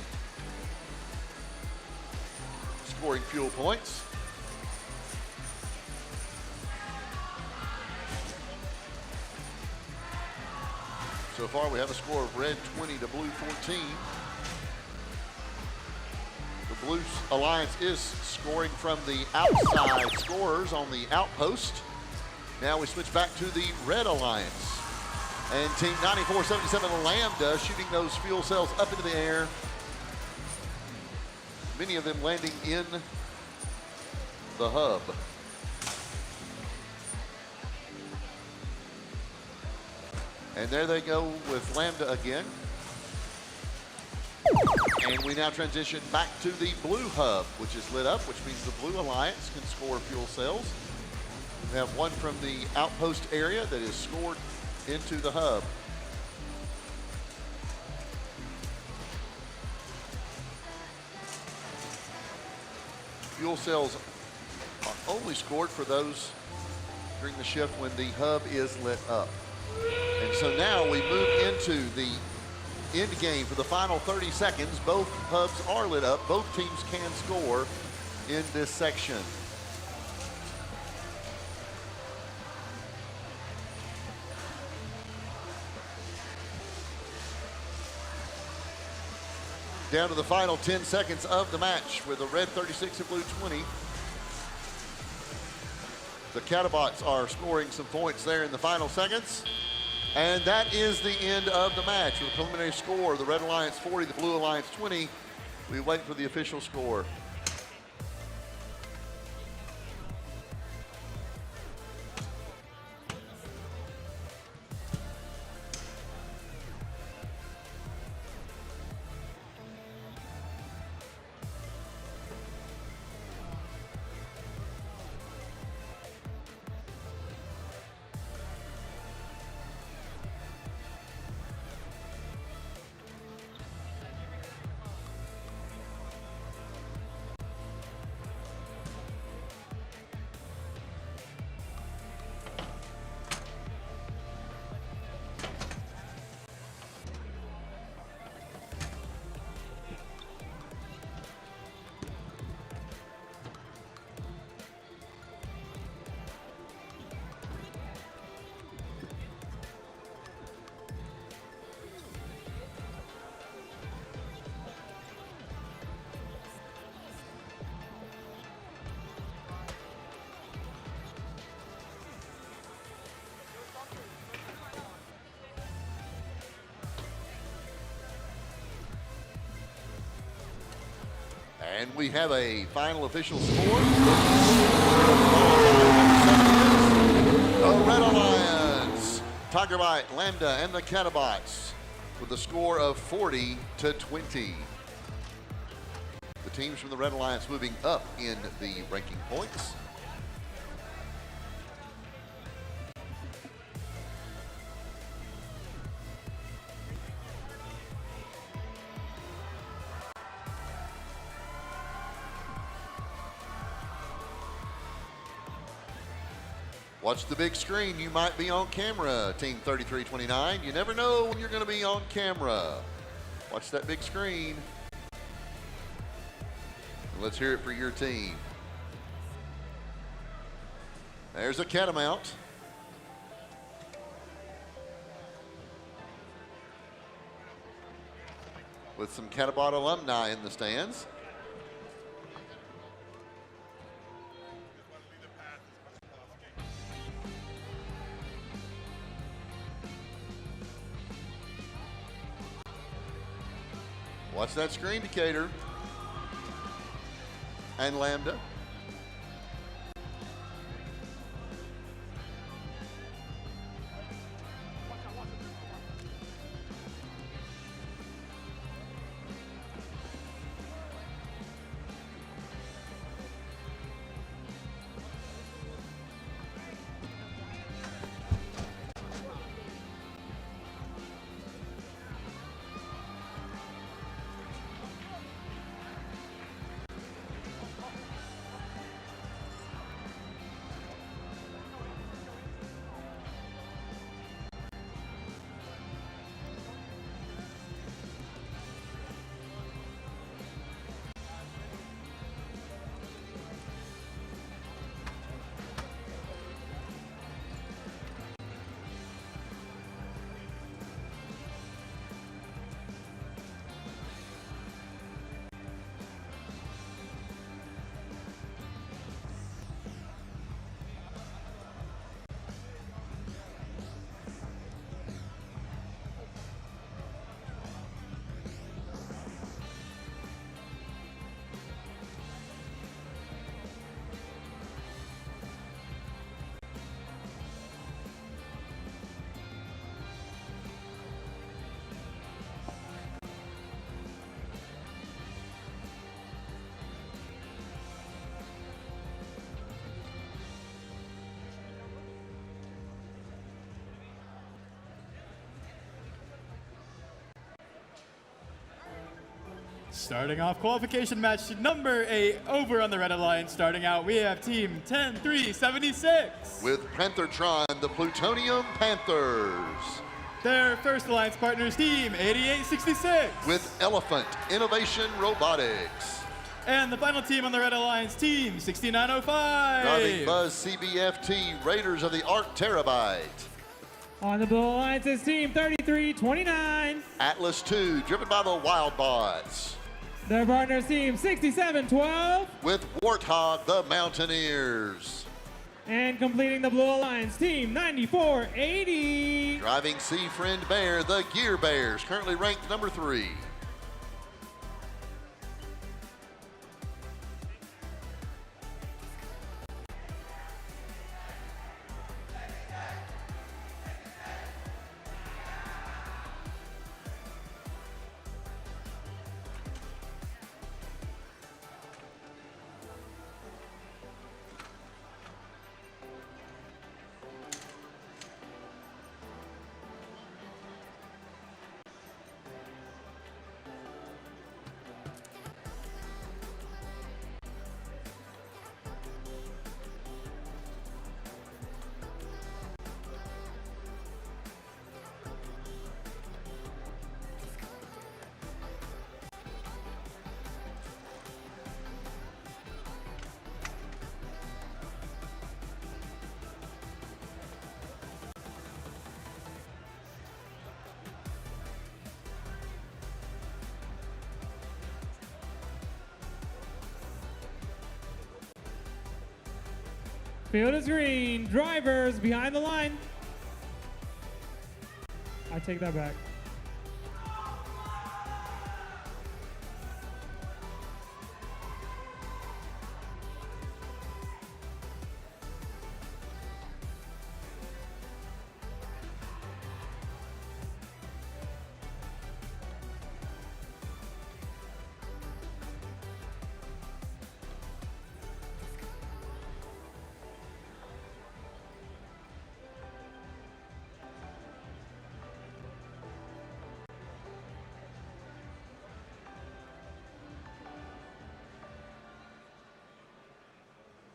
Speaker 10: scoring fuel points. So far, we have a score of red 20 to blue 14. The Blue Alliance is scoring from the outside scorers on the outpost. Now we switch back to the Red Alliance. And Team 9477 Lambda shooting those fuel cells up into the air. Many of them landing in the hub. And there they go with Lambda again. And we now transition back to the Blue hub, which is lit up, which means the Blue Alliance can score fuel cells. We have one from the outpost area that is scored into the hub. Fuel cells are only scored for those during the shift when the hub is lit up. And so now we move into the end game for the final 30 seconds. Both hubs are lit up. Both teams can score in this section. Down to the final 10 seconds of the match with the red 36 and blue 20. The Catabots are scoring some points there in the final seconds. And that is the end of the match with a preliminary score. The Red Alliance 40, the Blue Alliance 20. We wait for the official score. And we have a final official score. The Red Alliance, Tigerbite, Lambda, and the Catabots with a score of 40 to 20. The teams from the Red Alliance moving up in the ranking points. Watch the big screen. You might be on camera, Team 3329. You never know when you're going to be on camera. Watch that big screen. And let's hear it for your team. There's a Catamount. with some Catabot alumni in the stands. Watch that screen, Decatur and Lambda.
Speaker 5: Starting off qualification match number 8 over on the Red Alliance. Starting out, we have team 10-3-76.
Speaker 10: With Panthertron, the Plutonium Panthers.
Speaker 5: Their first alliance partners, team 8866.
Speaker 10: With Elephant Innovation Robotics.
Speaker 5: And the final team on the Red Alliance, team 6905.
Speaker 10: Driving Buzz CBFT, Raiders of the Ark Terabyte.
Speaker 3: On the Blue Alliance's team 3329.
Speaker 10: Atlas 2, driven by the Wildbots.
Speaker 3: Their partners team 6712.
Speaker 10: With Warthog, the Mountaineers.
Speaker 3: And completing the Blue Alliance team 9480.
Speaker 10: Driving Sea Friend Bear, the Gear Bears, currently ranked number 3.
Speaker 3: Field is green. Drivers behind the line. I take that back.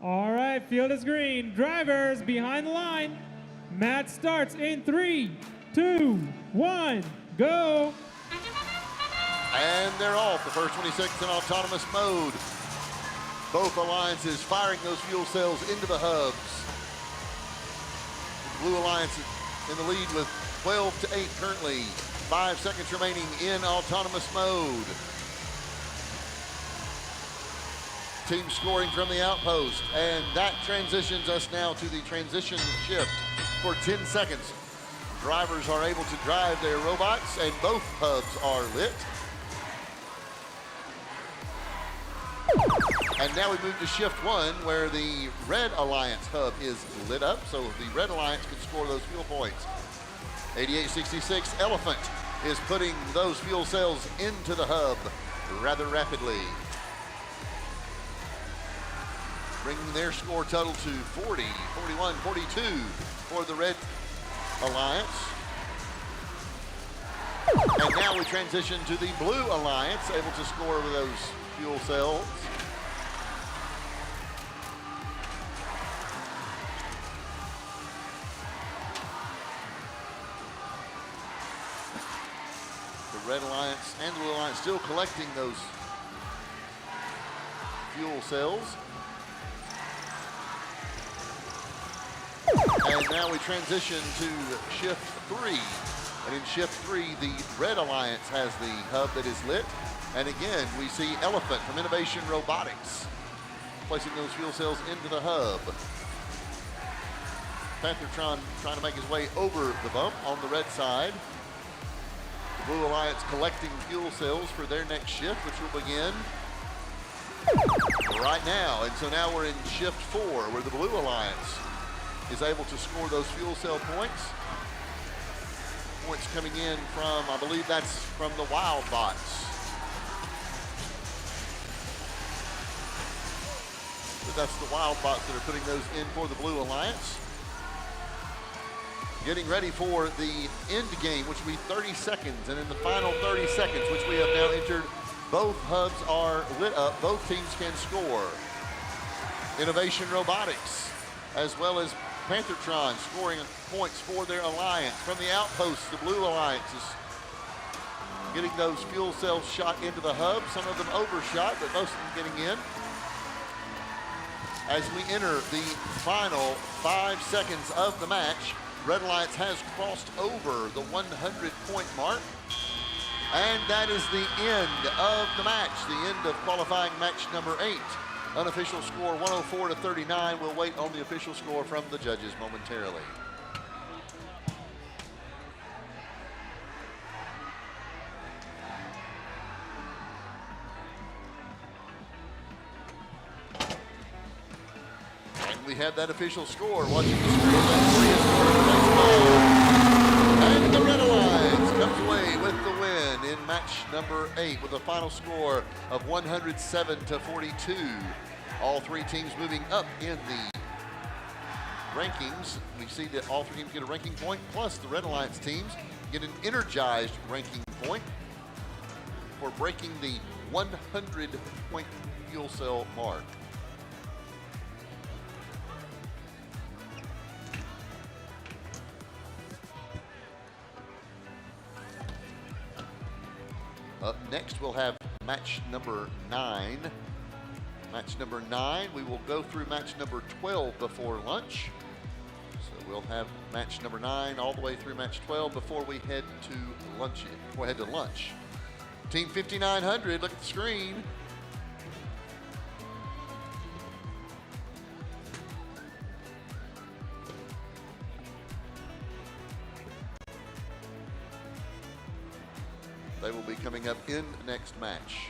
Speaker 3: All right, field is green. Drivers behind the line. Match starts in 3, 2, 1, go.
Speaker 10: And they're off. The first 26 in autonomous mode. Both alliances firing those fuel cells into the hubs. The Blue Alliance in the lead with 12-8 currently. 5 seconds remaining in autonomous mode. Team scoring from the outpost, and that transitions us now to the transition shift for 10 seconds. Drivers are able to drive their robots, and both hubs are lit. And now we move to shift 1, where the Red Alliance hub is lit up, so the Red Alliance can score those fuel points. 8866 Elephant is putting those fuel cells into the hub rather rapidly, bringing their score total to 40, 41, 42 for the Red Alliance. And now we transition to the Blue Alliance, able to score with those fuel cells. The Red Alliance and the Blue Alliance still collecting those fuel cells. And now we transition to shift 3. And in shift 3, the Red Alliance has the hub that is lit. And again, we see Elephant from Innovation Robotics placing those fuel cells into the hub. Panthertron trying to make his way over the bump on the red side. The Blue Alliance collecting fuel cells for their next shift, which will begin right now. And so now we're in shift 4, where the Blue Alliance is able to score those fuel cell points. Points coming in from, I believe that's from the Wild Bots. But that's the Wild Bots that are putting those in for the Blue Alliance. Getting ready for the end game, which will be 30 seconds. And in the final 30 seconds, which we have now entered, both hubs are lit up. Both teams can score. Innovation Robotics, as well as Panthertron, scoring points for their alliance. From the outposts, the Blue Alliance is getting those fuel cells shot into the hub. Some of them overshot, but most of them getting in. As we enter the final 5 seconds of the match, Red Alliance has crossed over the 100-point mark. And that is the end of the match, the end of qualifying match number 8. Unofficial score 104-39. We'll wait on the official score from the judges momentarily. And we have that official score. Watching the screen, and the Red Alliance comes away with the win in match number 8 with a final score of 107-42. All 3 teams moving up in the rankings. We see that all 3 teams get a ranking point, plus the Red Alliance teams get an energized ranking point for breaking the 100-point fuel cell mark. Up next, we'll have match number 9. Match number 9, we will go through match number 12 before lunch. So we'll have match number 9 all the way through match 12 before we head to lunch. Team 5900, look at the screen. They will be coming up in the next match.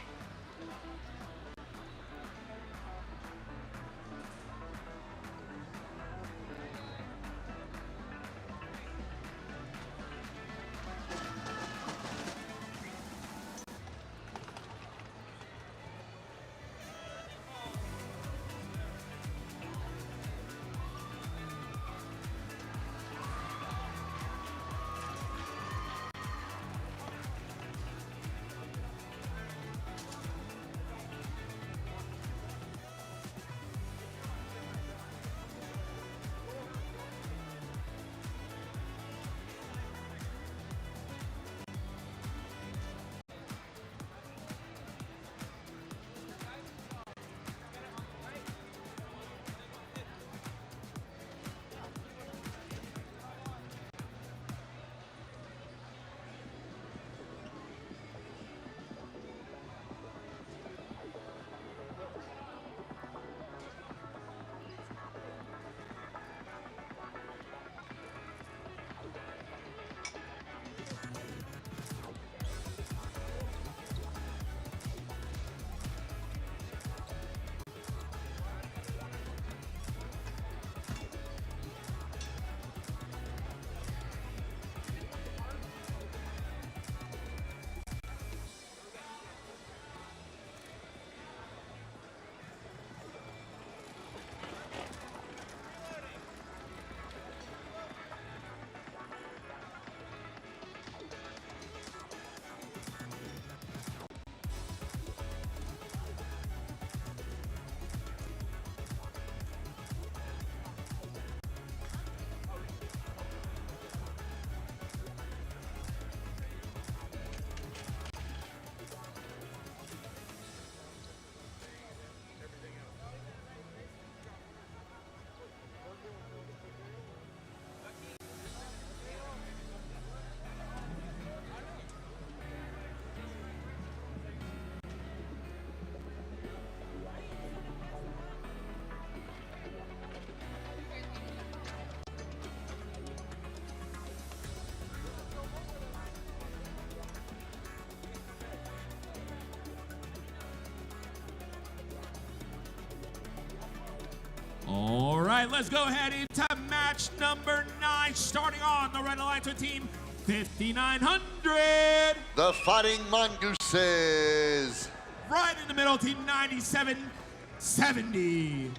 Speaker 11: All right, let's go ahead into match number 9, starting on the Red Alliance with Team 5900.
Speaker 10: The Fighting Mongooses.
Speaker 11: Right in the middle, Team 9770.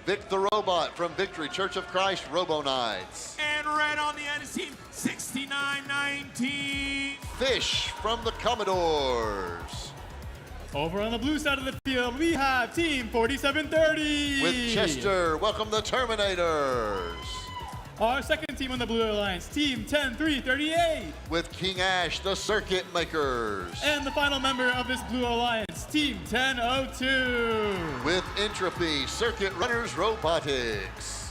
Speaker 10: Vic the Robot from Victory Church of Christ Robo Knights.
Speaker 11: And right on the end is Team 6919.
Speaker 10: Fish from the Commodores.
Speaker 5: Over on the blue side of the field, we have Team 4730.
Speaker 10: With Chester, welcome the Terminators.
Speaker 5: Our second team on the Blue Alliance, Team 10338.
Speaker 10: With King Ash, the Circuit Makers.
Speaker 5: And the final member of this Blue Alliance, Team 1002.
Speaker 10: With Entropy, Circuit Runners Robotics.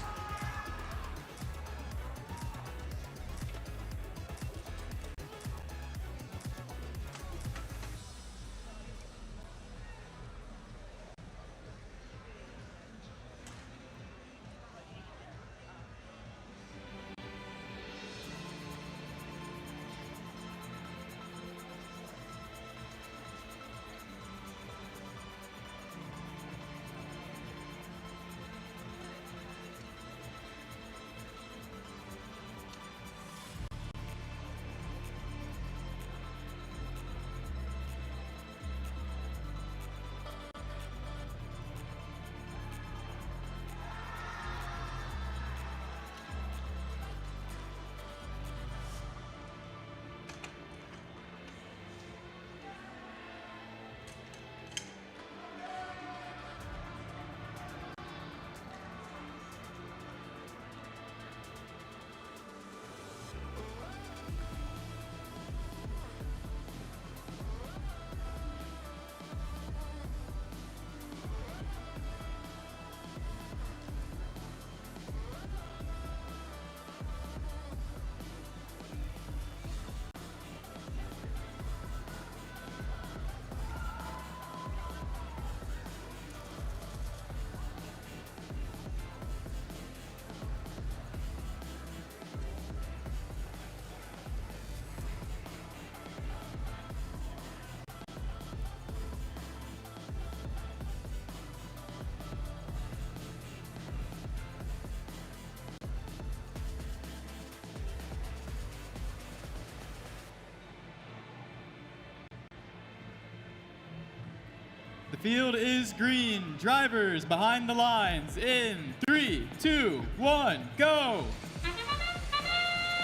Speaker 5: The field is green. Drivers behind the lines in 3, 2, 1, go.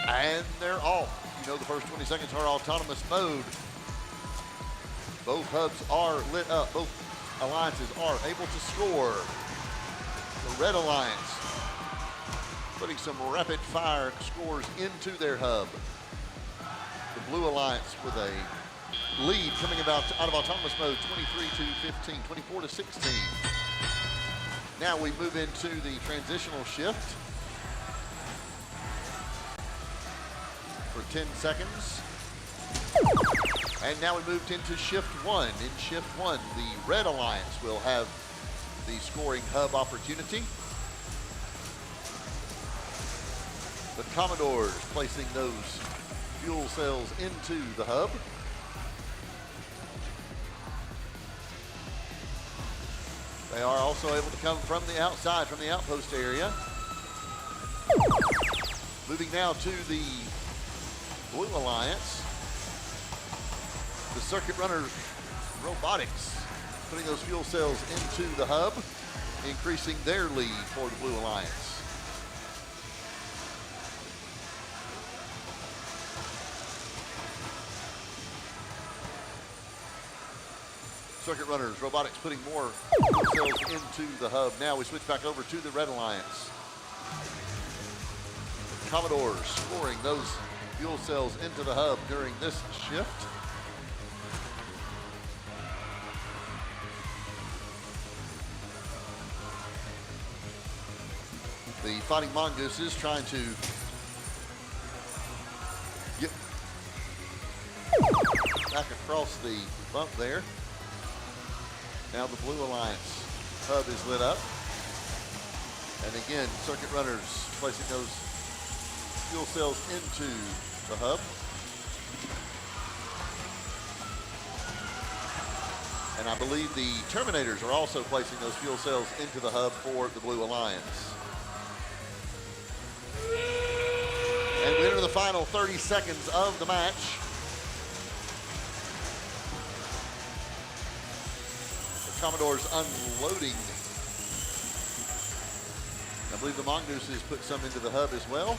Speaker 10: And they're off. You know the first 20 seconds are autonomous mode. Both hubs are lit up. Both alliances are able to score. The Red Alliance putting some rapid fire scores into their hub. The Blue Alliance with a lead coming out of autonomous mode, 23-15, 24-16. Now we move into the transitional shift for 10 seconds. And now we moved into shift 1. In shift 1, the Red Alliance will have the scoring hub opportunity. The Commodores placing those fuel cells into the hub. They are also able to come from the outside, from the outpost area. Moving now to the Blue Alliance. The Circuit Runners Robotics putting those fuel cells into the hub, increasing their lead for the Blue Alliance. Circuit Runners Robotics putting more fuel cells into the hub. Now we switch back over to the Red Alliance. Commodores scoring those fuel cells into the hub during this shift. The Fighting Mongooses trying to get back across the bump there. Now the Blue Alliance hub is lit up. And again, Circuit Runners placing those fuel cells into the hub. And I believe the Terminators are also placing those fuel cells into the hub for the Blue Alliance. And we enter the final 30 seconds of the match. The Commodores unloading. I believe the Mongooses put some into the hub as well.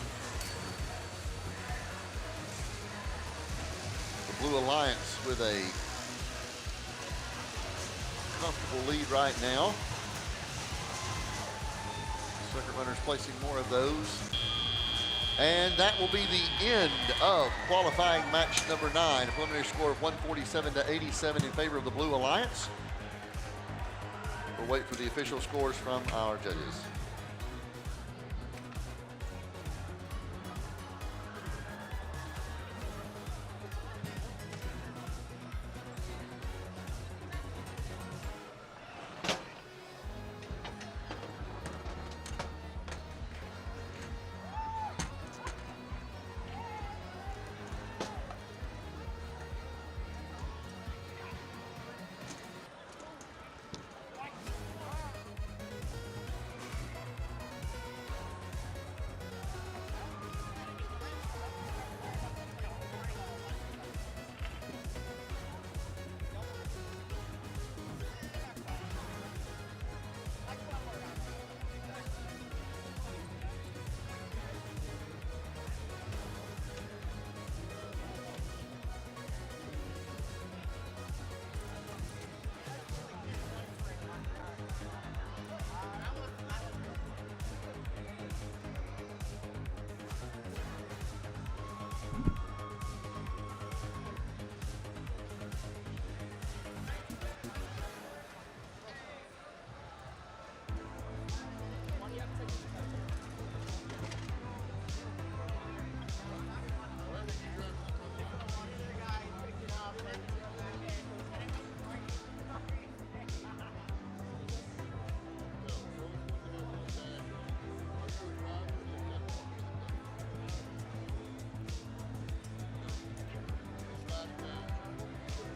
Speaker 10: The Blue Alliance with a comfortable lead right now. Circuit runners placing more of those. And that will be the end of qualifying match number 9. A preliminary score of 147 to 87 in favor of the Blue Alliance. We'll wait for the official scores from our judges.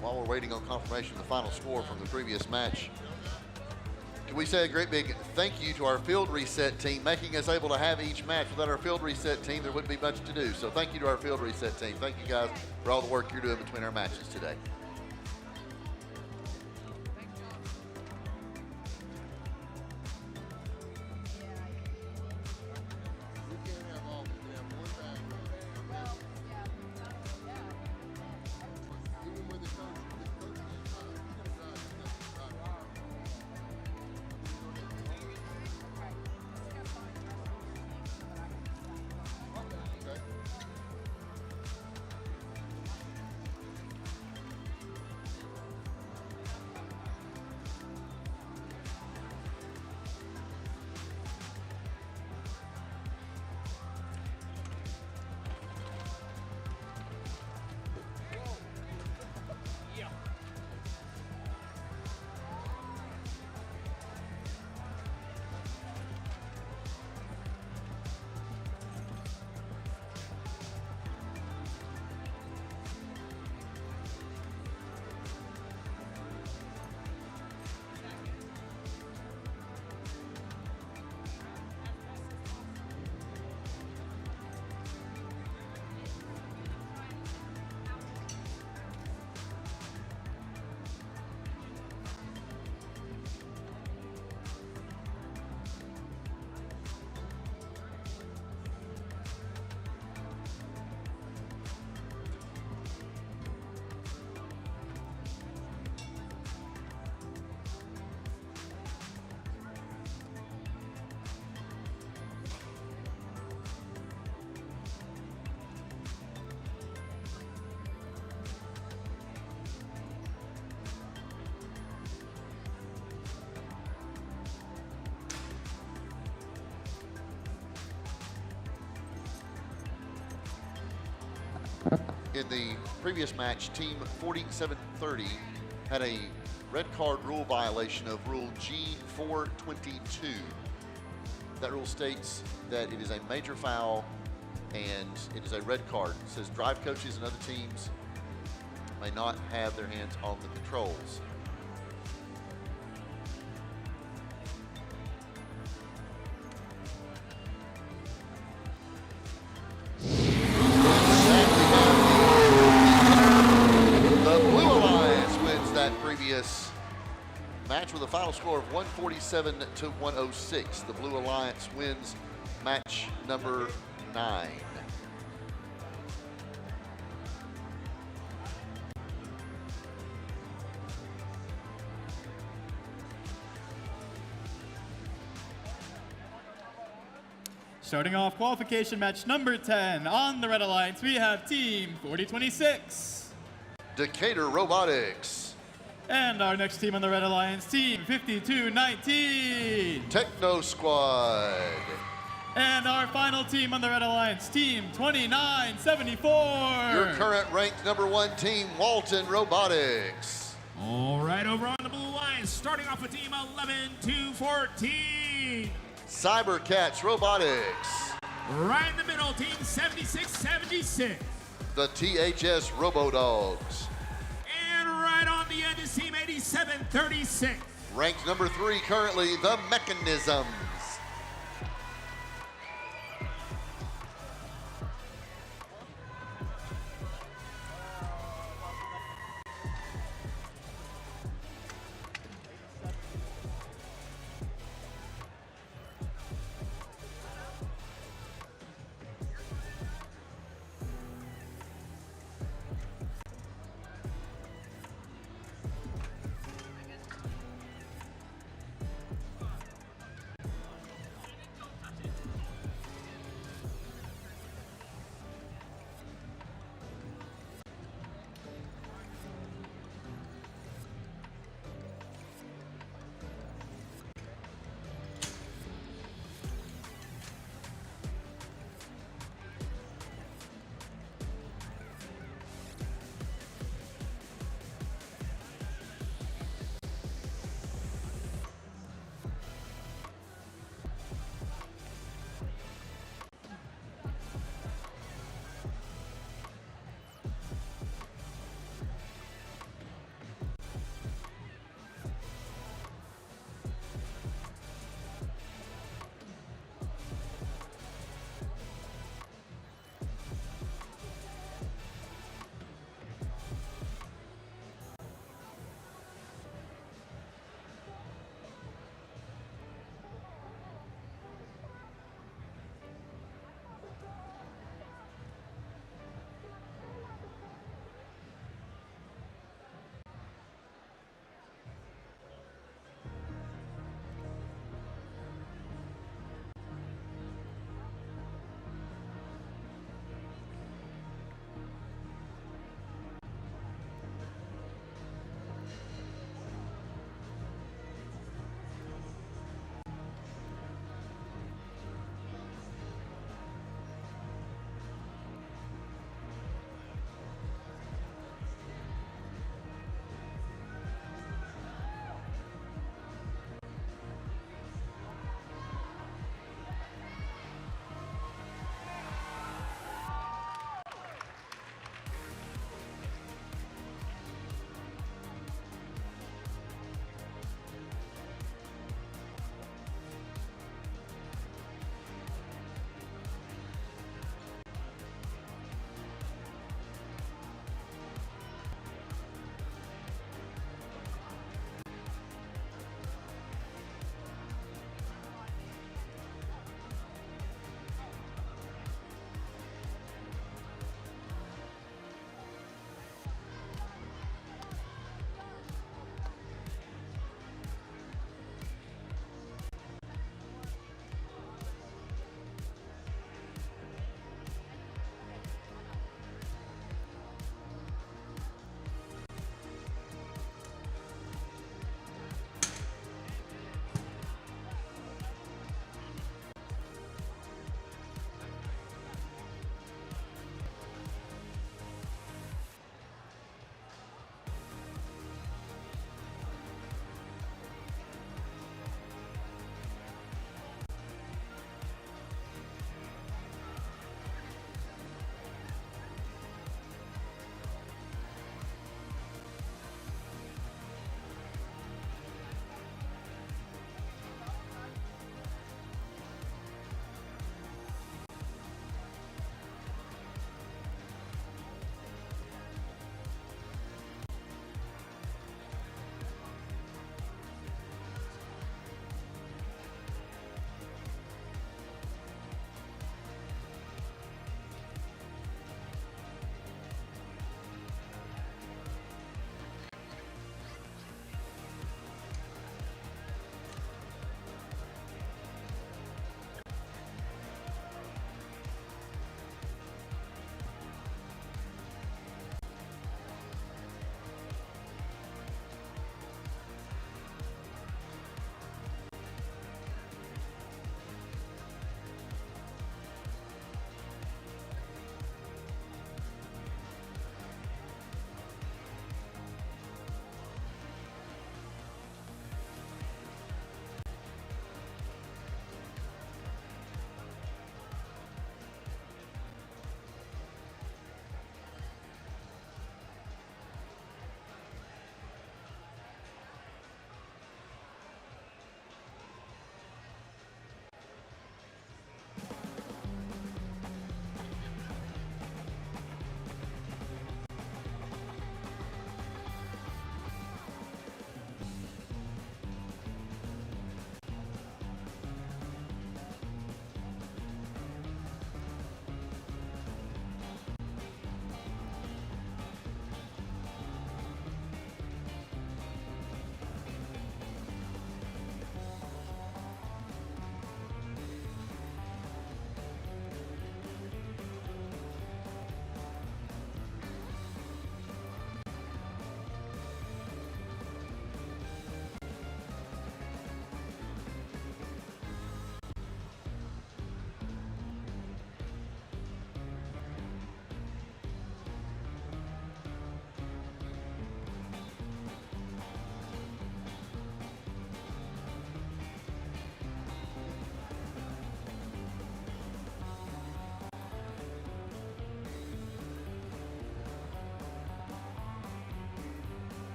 Speaker 10: While we're waiting on confirmation of the final score from the previous match, can we say a great big thank you to our field reset team, making us able to have each match. Without our field reset team, there wouldn't be much to do. So thank you to our field reset team. Thank you guys for all the work you're doing between our matches today. In the previous match, Team 4730 had a red card rule violation of Rule G422. That rule states that it is a major foul and it is a red card. It says drive coaches and other teams may not have their hands on the controls. 147 to 106. The Blue Alliance wins match number 9.
Speaker 5: Starting off qualification match number 10 on the Red Alliance, we have Team 4026.
Speaker 10: Decatur Robotics.
Speaker 5: And our next team on the Red Alliance, Team 5219.
Speaker 10: Techno Squad.
Speaker 5: And our final team on the Red Alliance, Team 2974.
Speaker 10: Your current ranked number 1 team, Walton Robotics.
Speaker 11: All right, over on the Blue Alliance, starting off with Team 11-14.
Speaker 10: Cybercats Robotics.
Speaker 11: Right in the middle, Team 7676.
Speaker 10: The THS Robodogs.
Speaker 11: And right on the end is Team 8736.
Speaker 10: Ranked number 3 currently, the Mechanisms.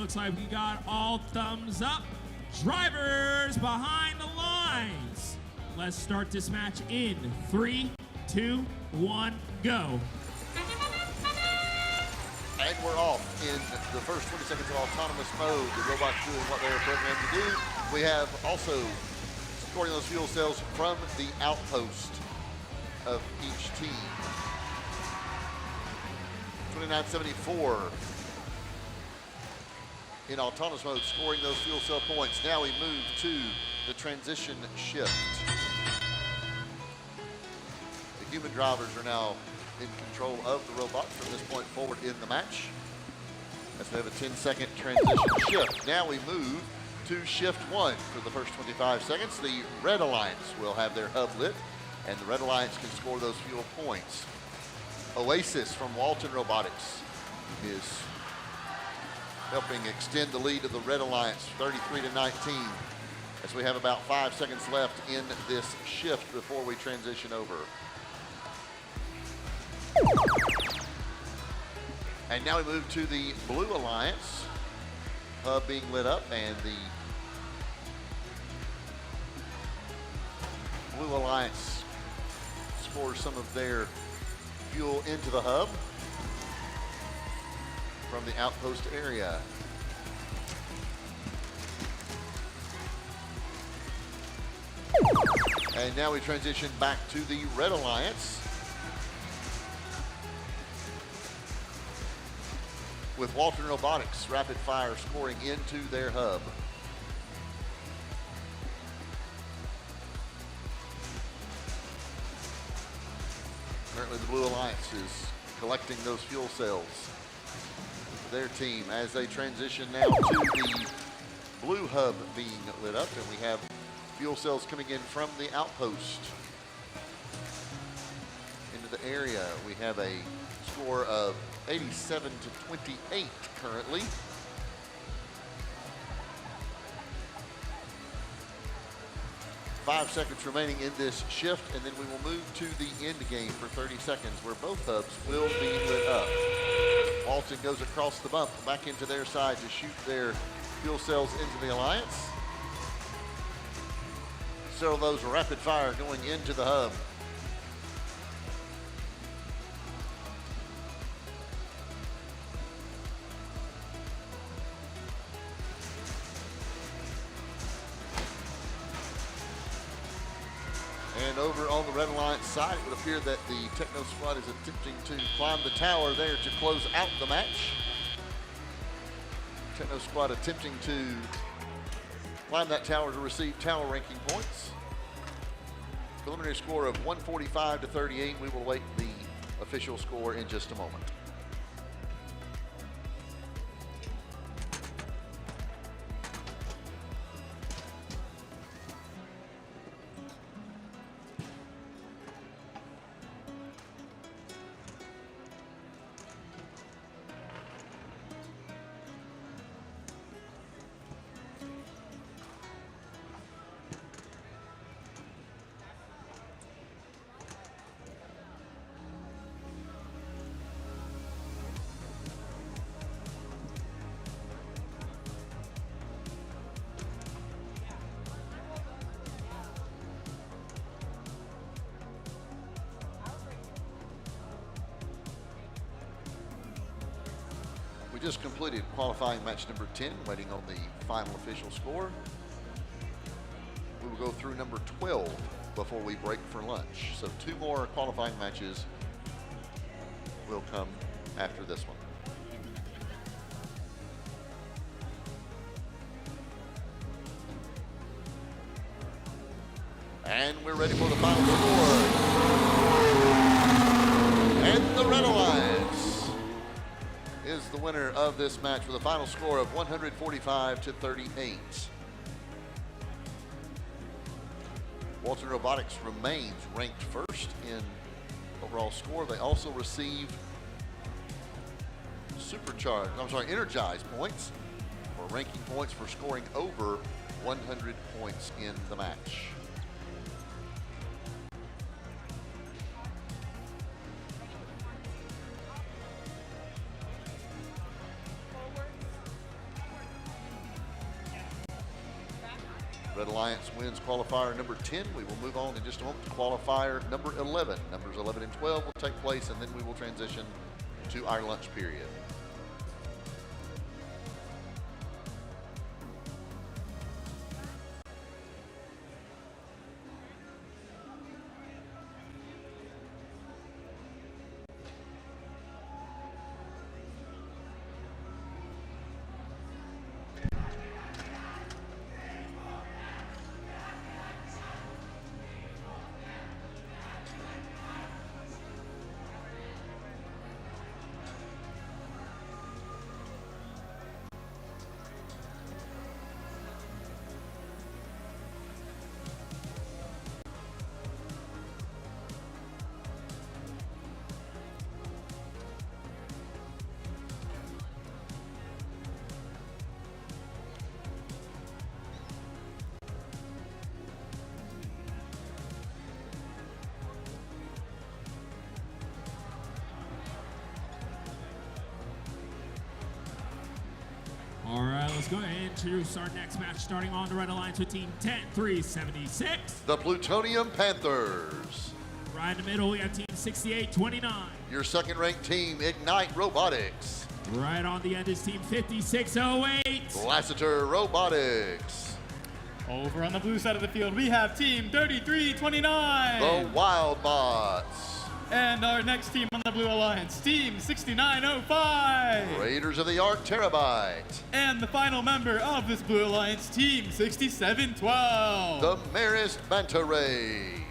Speaker 11: looks like we got all thumbs up. Drivers behind the lines. Let's start this match in 3, 2, 1, go.
Speaker 10: And we're off in the first 20 seconds of autonomous mode. The robots doing what they are programmed to do. We have also supporting those fuel cells from the outpost of each team. 2974 in autonomous mode, scoring those fuel cell points. Now we move to the transition shift. The human drivers are now in control of the robots from this point forward in the match. As we have a 10-second transition shift. Now we move to shift 1 for the first 25 seconds. The Red Alliance will have their hub lit, and the Red Alliance can score those fuel points. Oasis from Walton Robotics is helping extend the lead of the Red Alliance, 33-19, as we have about 5 seconds left in this shift before we transition over. And now we move to the Blue Alliance, hub being lit up, and the Blue Alliance scores some of their fuel into the hub from the outpost area. And now we transition back to the Red Alliance, with Walton Robotics rapid fire scoring into their hub. Currently the Blue Alliance is collecting those fuel cells for their team as they transition now to the blue hub being lit up, and we have fuel cells coming in from the outpost into the area. We have a score of 87-28 currently. Five seconds remaining in this shift, and then we will move to the end game for 30 seconds where both hubs will be lit up. Walton goes across the bump back into their side to shoot their fuel cells into the Alliance. So those rapid fire going into the hub. And over on the Red Alliance side, it would appear that the Techno Squad is attempting to climb the tower there to close out the match. Techno Squad attempting to climb that tower to receive tower ranking points. Preliminary score of 145-38. We will await the official score in just a moment. Just completed qualifying match number 10, waiting on the final official score. We will go through number 12 before we break for lunch. So 2 more qualifying matches will come after this one. And we're ready for the final score. And the Red Alliance is the winner of this match with a final score of 145-38. Walton Robotics remains ranked first in overall score. They also received energized points, or ranking points for scoring over 100 points in the match. Red Alliance wins qualifier number 10. We will move on in just a moment to qualifier number 11. Numbers 11 and 12 will take place, and then we will transition to our lunch period.
Speaker 11: All right, let's go ahead and introduce our next match, starting on the Red Alliance with Team 10376.
Speaker 10: The Plutonium Panthers.
Speaker 11: Right in the middle, we have Team 6829.
Speaker 10: Your second-ranked team, Ignite Robotics.
Speaker 11: Right on the end is Team 5608.
Speaker 10: Lassiter Robotics.
Speaker 5: Over on the blue side of the field, we have Team 3329.
Speaker 10: The Wild Bots.
Speaker 5: And our next team on the Blue Alliance, Team 6905.
Speaker 10: Raiders of the Ark Terabyte.
Speaker 5: And the final member of this Blue Alliance, Team 6712.
Speaker 10: The Marist Manta Rays.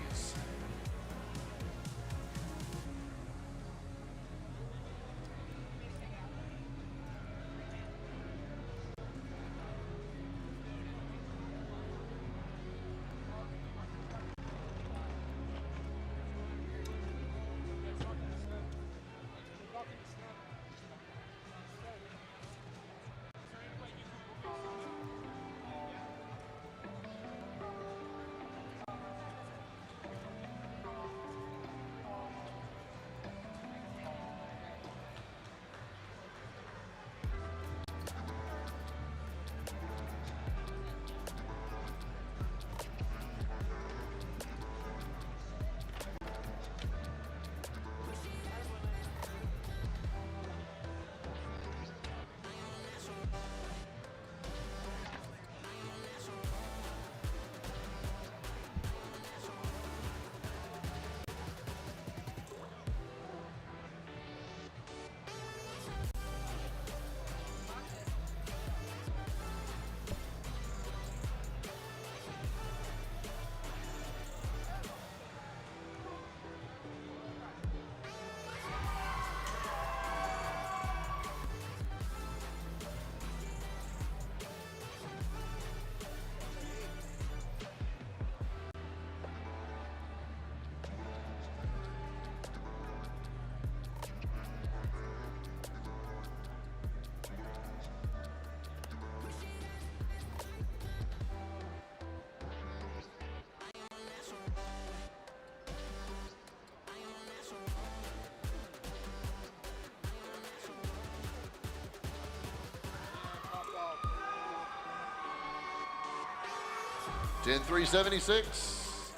Speaker 10: Ten 376.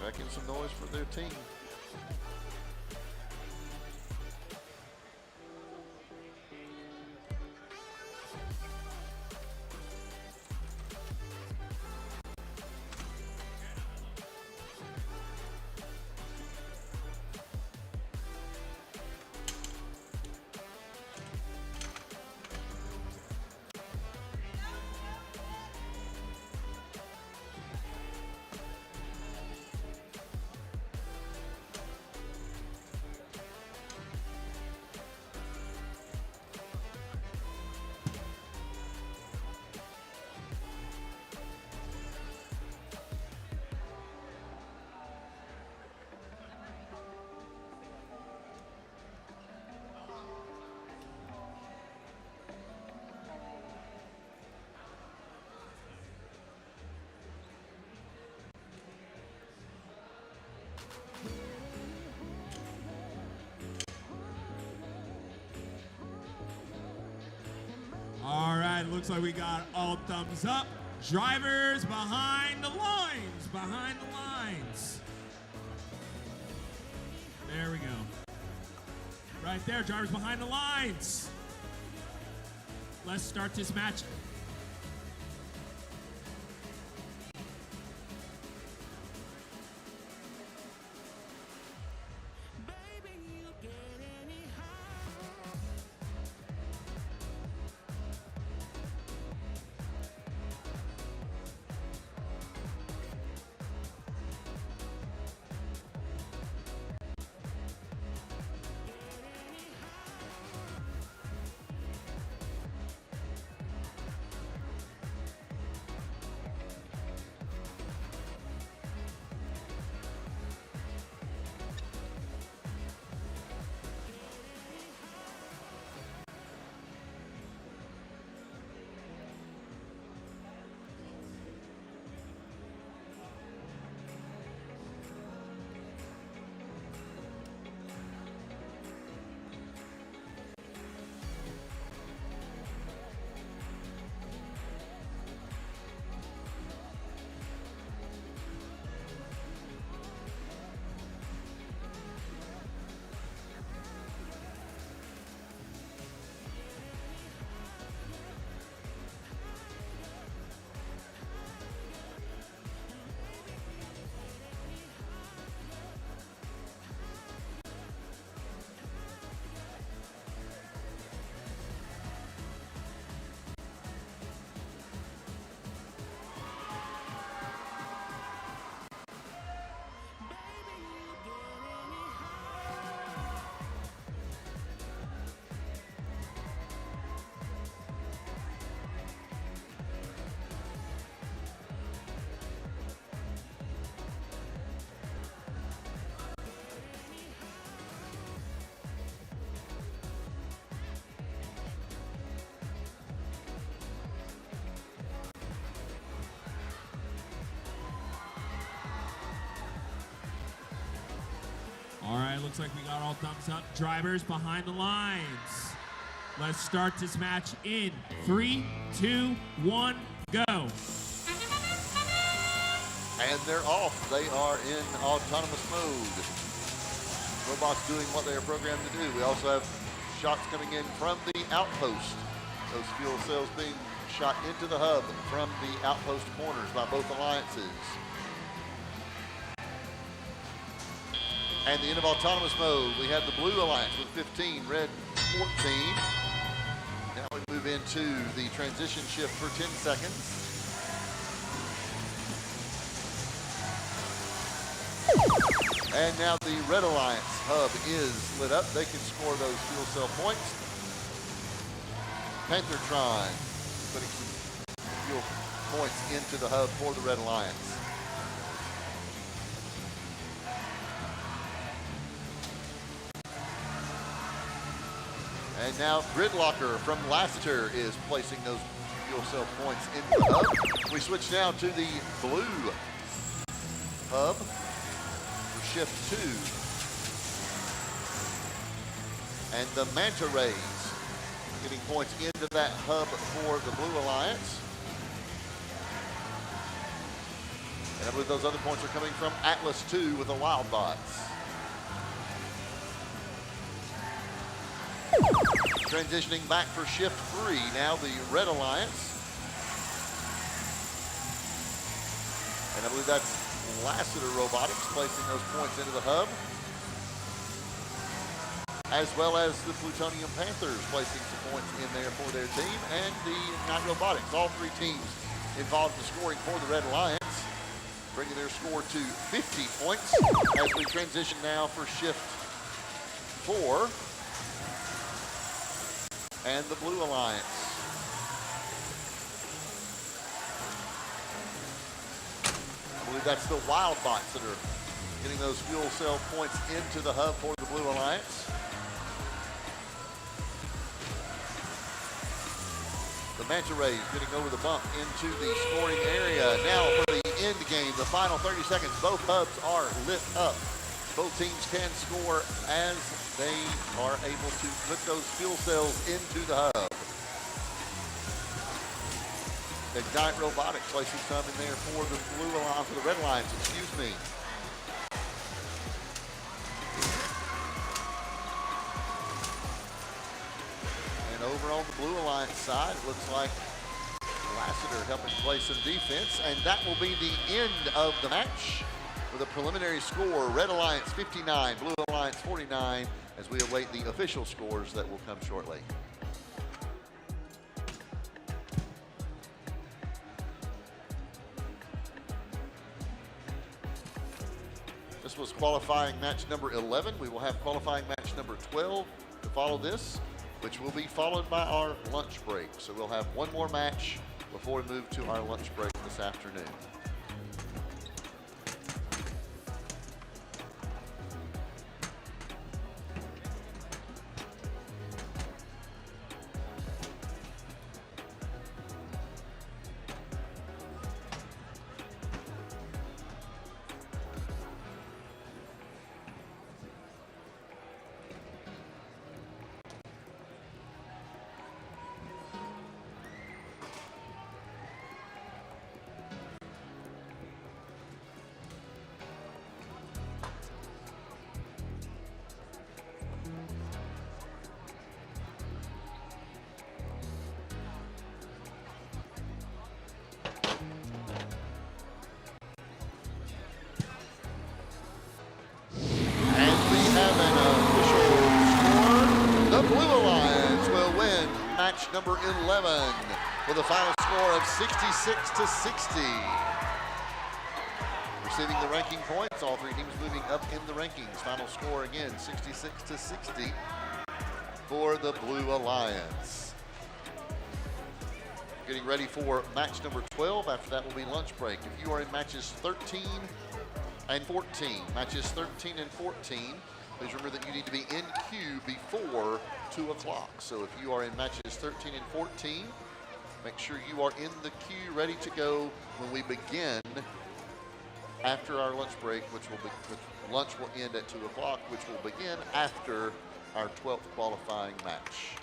Speaker 10: Making some noise for their team.
Speaker 11: All right, looks like we got all thumbs up. Drivers behind the lines, behind the lines. There we go. Right there, drivers behind the lines. Let's start this match. All right, looks like we got all thumbs up. Drivers behind the lines. Let's start this match in 3, 2, 1, go.
Speaker 10: And they're off. They are in autonomous mode. Robots doing what they are programmed to do. We also have shots coming in from the outpost. Those fuel cells being shot into the hub from the outpost corners by both alliances. And the end of autonomous mode, we have the blue alliance with 15, red 14. Now we move into the transition shift for 10 seconds. And now the red alliance hub is lit up. They can score those fuel cell points. Panthertron putting some fuel points into the hub for the red alliance. And now Gridlocker from Lassiter is placing those fuel cell points into the hub. We switch now to the blue hub for shift 2. And the Manta Rays getting points into that hub for the blue alliance. And I believe those other points are coming from Atlas 2 with the Wildbots. Transitioning back for shift 3, now the red alliance. And I believe that's Lassiter Robotics placing those points into the hub. As well as the Plutonium Panthers placing some points in there for their team. And the Night Robotics, all three teams involved in scoring for the red alliance, bringing their score to 50 points as we transition now for shift 4. And the blue alliance. I believe that's the Wildbots that are getting those fuel cell points into the hub for the blue alliance. The Manta Rays getting over the bump into the scoring area. Now for the end game, the final 30 seconds, both hubs are lit up. Both teams can score as they are able to put those fuel cells into the hub. Ignite Robotics placing some in there for the for the Red Lions, excuse me. And over on the Blue Alliance side, it looks like Lassiter helping play some defense, and that will be the end of the match with a preliminary score, Red Alliance 59, Blue Alliance 49, as we await the official scores that will come shortly. This was qualifying match number 11. We will have qualifying match number 12 to follow this, which will be followed by our lunch break. So we'll have one more match before we move to our lunch break this afternoon. Match number 11 with a final score of 66-60. Receiving the ranking points, all three teams moving up in the rankings. Final score again, 66-60 for the Blue Alliance. Getting ready for match number 12. After that will be lunch break. If you are in matches 13 and 14, matches 13 and 14, please remember that you need to be in queue before 2 o'clock. So if you are in matches 13 and 14, make sure you are in the queue ready to go when we begin after our lunch break, which lunch will end at 2 o'clock, which will begin after our 12th qualifying match.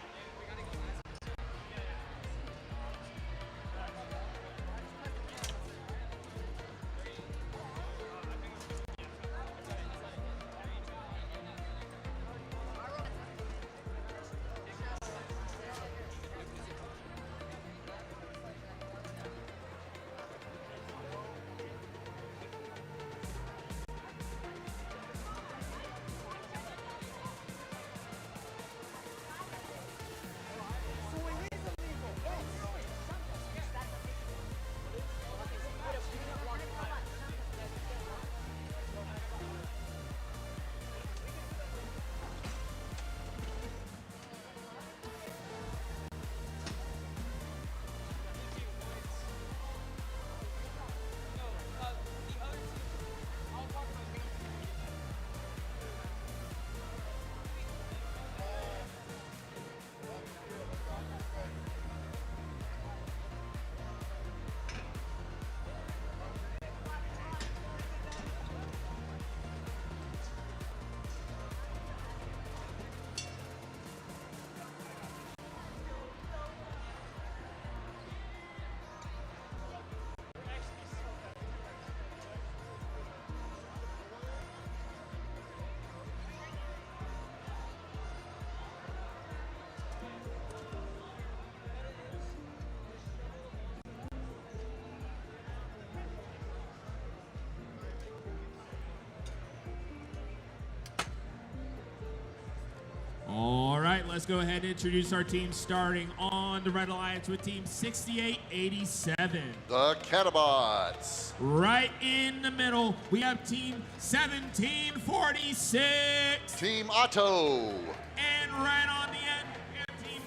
Speaker 11: All right, let's go ahead and introduce our team starting on the Red Alliance with team 6887.
Speaker 10: The Catabots.
Speaker 11: Right in the middle, we have team 1746.
Speaker 10: Team Otto.
Speaker 11: And right on the end, we have team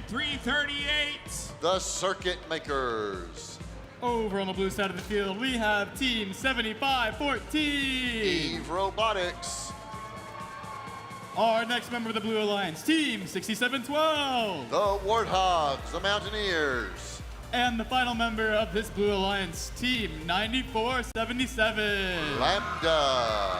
Speaker 11: 10338.
Speaker 10: The Circuit Makers.
Speaker 5: Over on the blue side of the field, we have team 7514.
Speaker 10: Eve Robotics.
Speaker 5: Our next member of the Blue Alliance, team 6712.
Speaker 10: The Warthogs, the Mountaineers.
Speaker 5: And the final member of this Blue Alliance, team 9477.
Speaker 10: Lambda.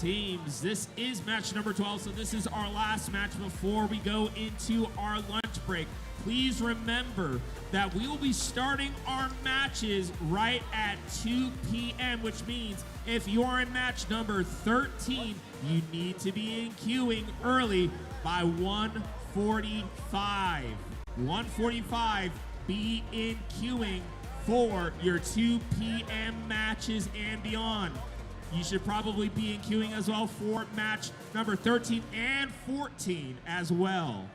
Speaker 2: teams. This is match number 12, so this is our last match before we go into our lunch break. Please remember that we will be starting our matches right at 2 p.m., which means if you are in match number 13, you need to be in queuing early by 1:45. 1:45, be in queuing for your 2 p.m. matches and beyond. You should probably be in queuing as well for match number 13 and 14 as well.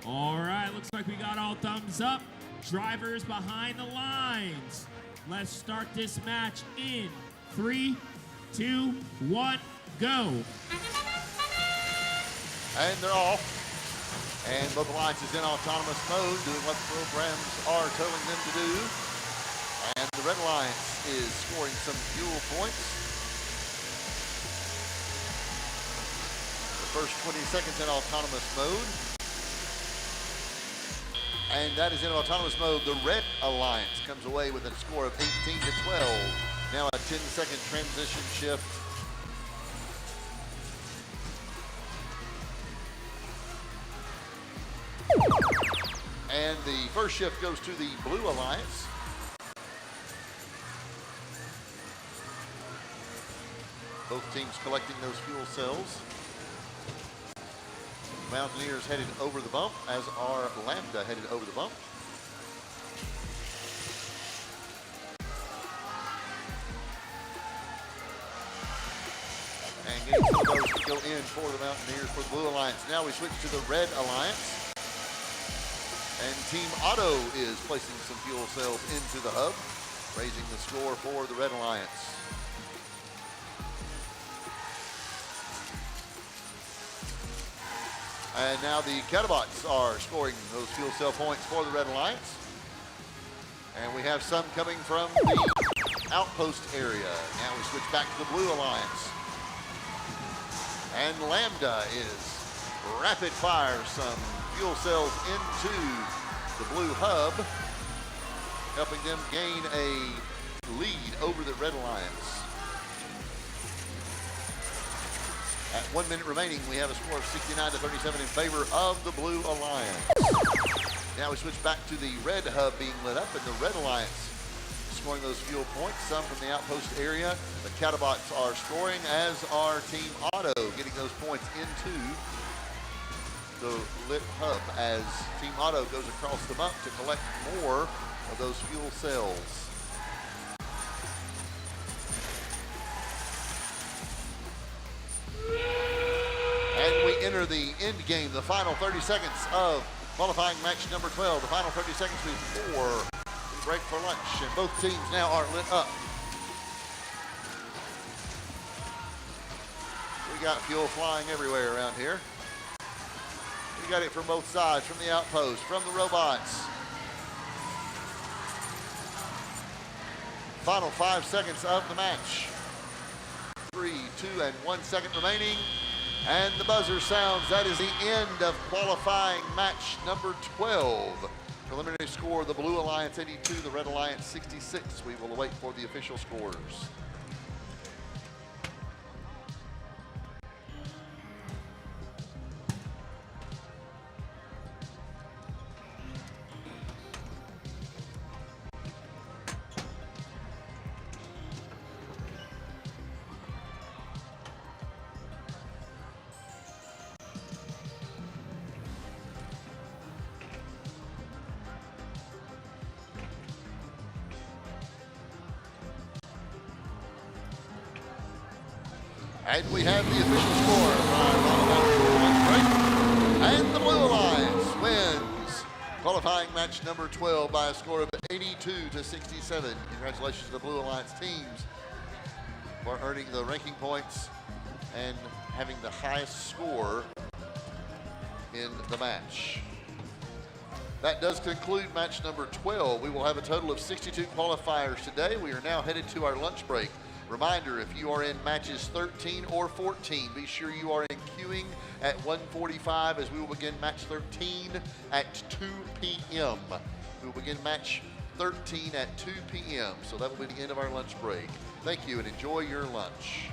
Speaker 2: All right, looks like we got all thumbs up. Drivers behind the lines. Let's start this match in 3, 2, 1, go.
Speaker 10: And they're off. And both alliances in autonomous mode, doing what the programs are telling them to do. And the Red Alliance is scoring some fuel points. The first 20 seconds in autonomous mode. And that is in autonomous mode. The Red Alliance comes away with a score of 18 to 12. Now a 10-second transition shift. And the first shift goes to the Blue Alliance. Both teams collecting those fuel cells. Mountaineers headed over the bump, as are Lambda headed over the bump. And getting some of those to go in for the Mountaineers for the Blue Alliance. Now we switch to the Red Alliance. And Team Otto is placing some fuel cells into the hub, raising the score for the Red Alliance. And now the Catabots are scoring those fuel cell points for the Red Alliance. And we have some coming from the outpost area. Now we switch back to the Blue Alliance. And Lambda is rapid fire some fuel cells into the Blue Hub, helping them gain a lead over the Red Alliance. At 1 minute remaining, we have a score of 69-37 in favor of the Blue Alliance. Now we switch back to the Red Hub being lit up, and the Red Alliance scoring those fuel points, some from the outpost area. The Catabots are scoring, as are Team Auto, getting those points into the lit hub as Team Auto goes across the map to collect more of those fuel cells. And we enter the end game, the final 30 seconds of qualifying match number 12. The final 30 seconds before we break for lunch, and both teams now are lit up. We got fuel flying everywhere around here. We got it from both sides, from the outpost, from the robots. Final 5 seconds of the match. 3, 2, and 1 second remaining. And the buzzer sounds. That is the end of qualifying match number 12. Preliminary score, the Blue Alliance 82, the Red Alliance 66. We will await for the official scores. And we have the official score. And the Blue Alliance wins qualifying match number 12 by a score of 82-67. Congratulations to the Blue Alliance teams for earning the ranking points and having the highest score in the match. That does conclude match number 12. We will have a total of 62 qualifiers today. We are now headed to our lunch break. Reminder, if you are in matches 13 or 14, be sure you are in queuing at 1:45 as we will begin match 13 at 2 p.m. We will begin match 13 at 2 p.m. So that will be the end of our lunch break. Thank you and enjoy your lunch.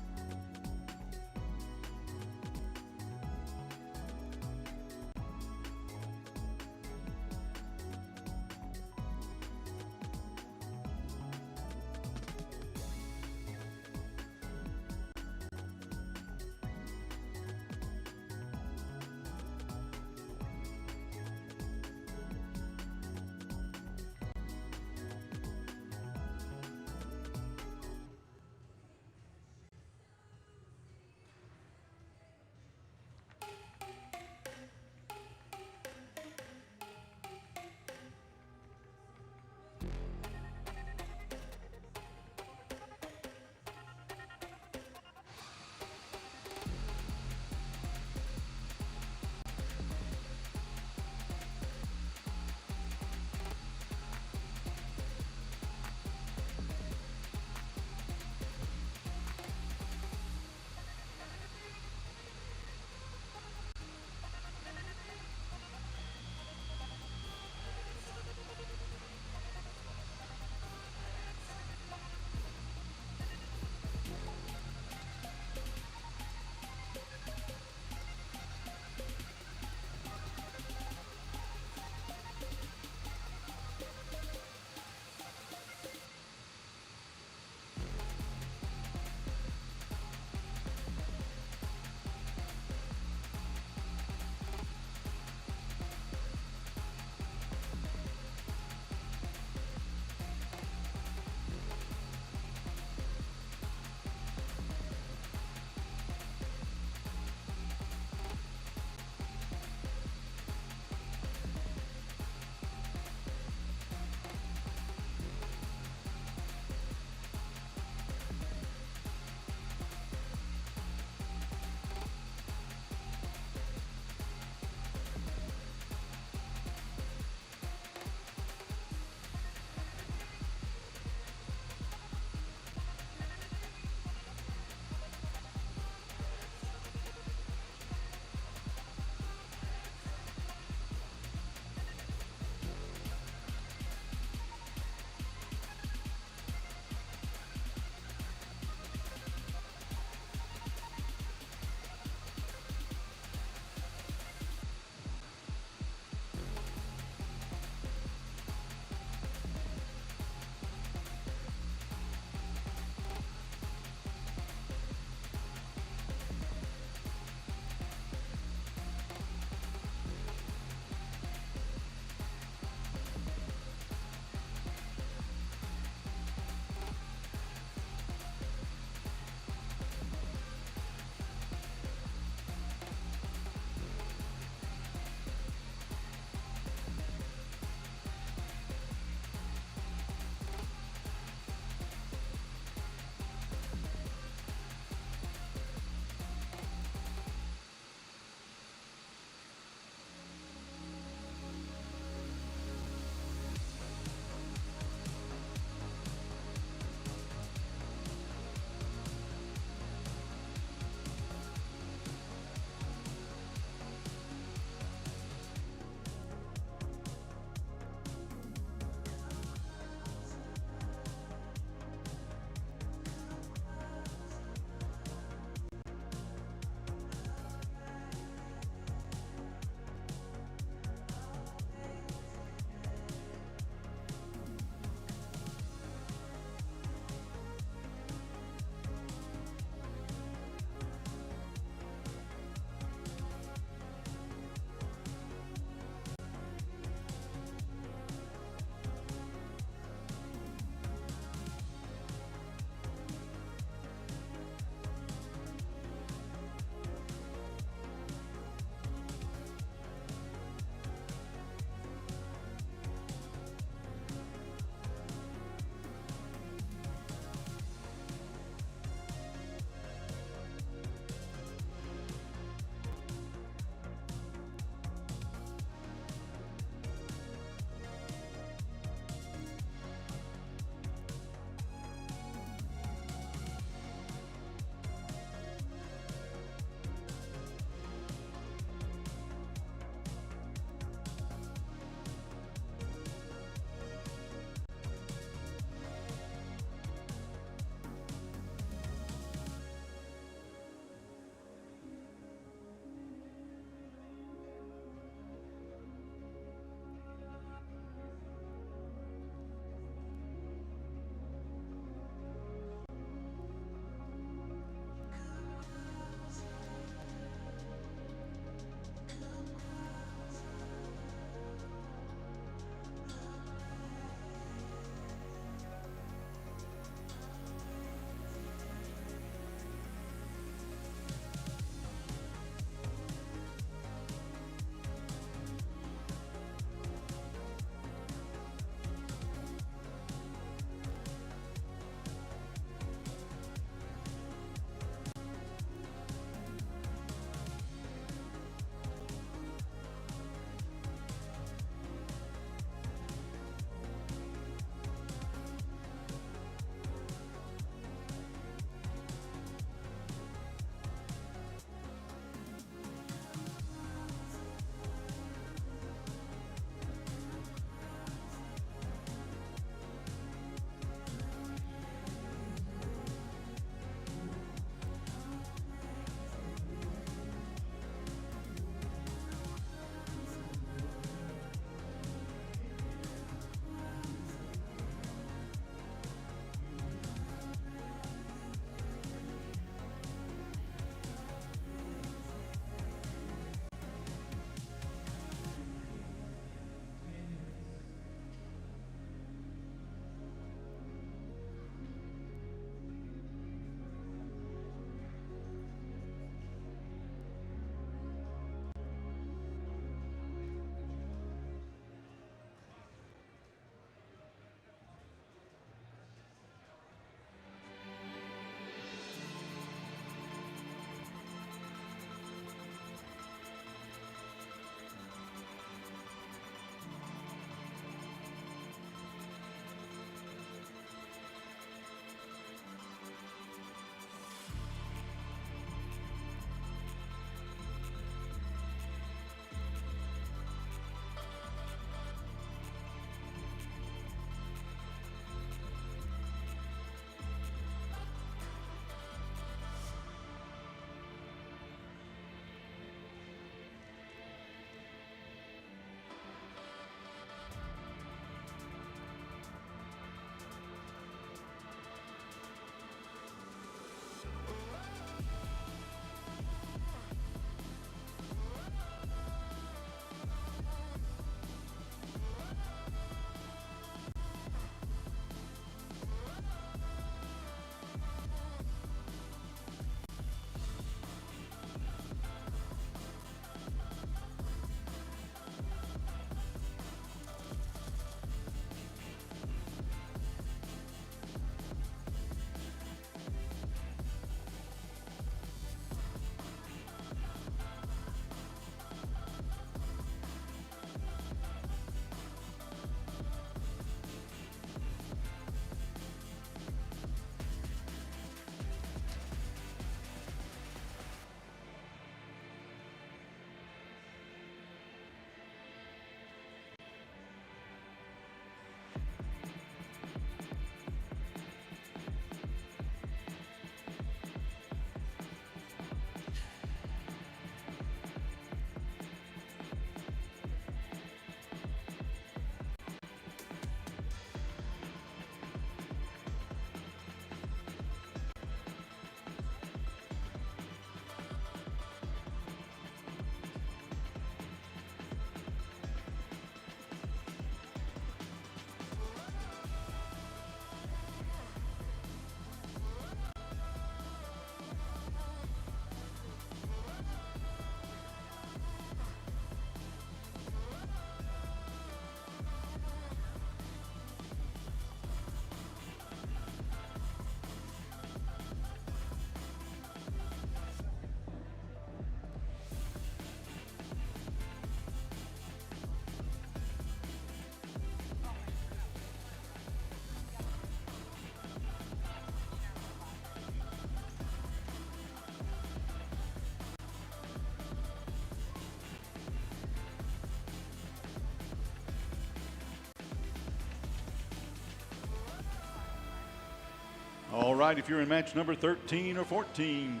Speaker 1: All right, if you're in match number 13 or 14,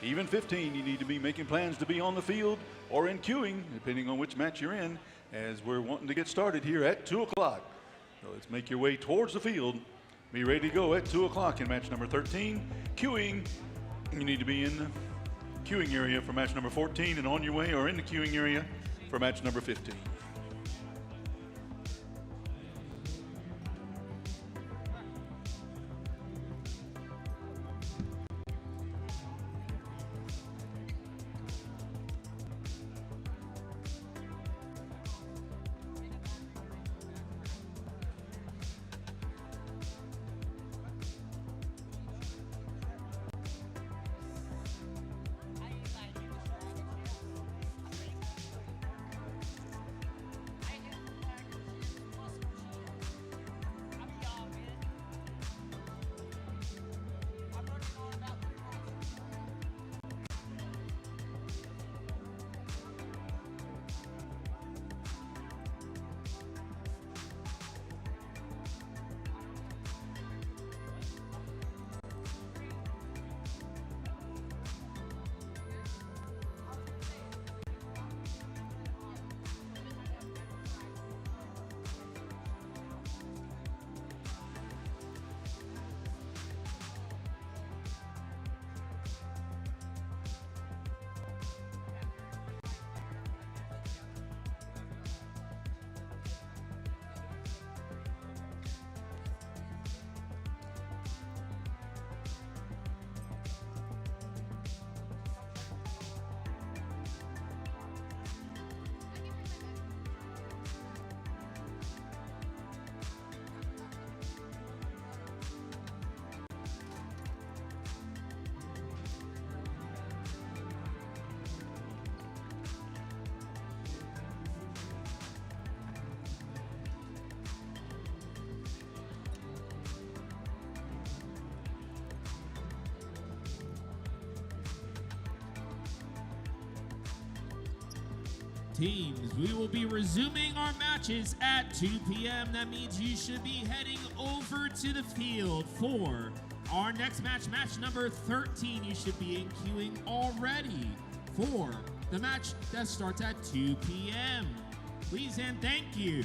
Speaker 1: even 15, you need to be making plans to be on the field or in queuing, depending on which match you're in, as we're wanting to get started here at 2 o'clock. So let's make your way towards the field. Be ready to go at 2 o'clock in match number 13. Queuing, you need to be in the queuing area for match number 14 and on your way or in the queuing area for match number 15.
Speaker 11: Teams, we will be resuming our matches at 2 p.m. That means you should be heading over to the field for our next match, match number 13. You should be in queuing already for the match that starts at 2 p.m. Please and thank you.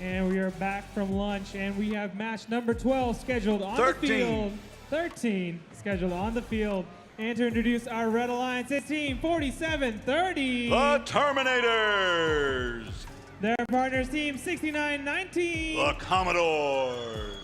Speaker 3: And we are back from lunch, and we have match number 12 scheduled on the field. 13 scheduled on the field. And to introduce our Red Alliance, it's team 4730.
Speaker 1: The Terminators.
Speaker 3: Their partners, team 6919.
Speaker 1: The Commodores.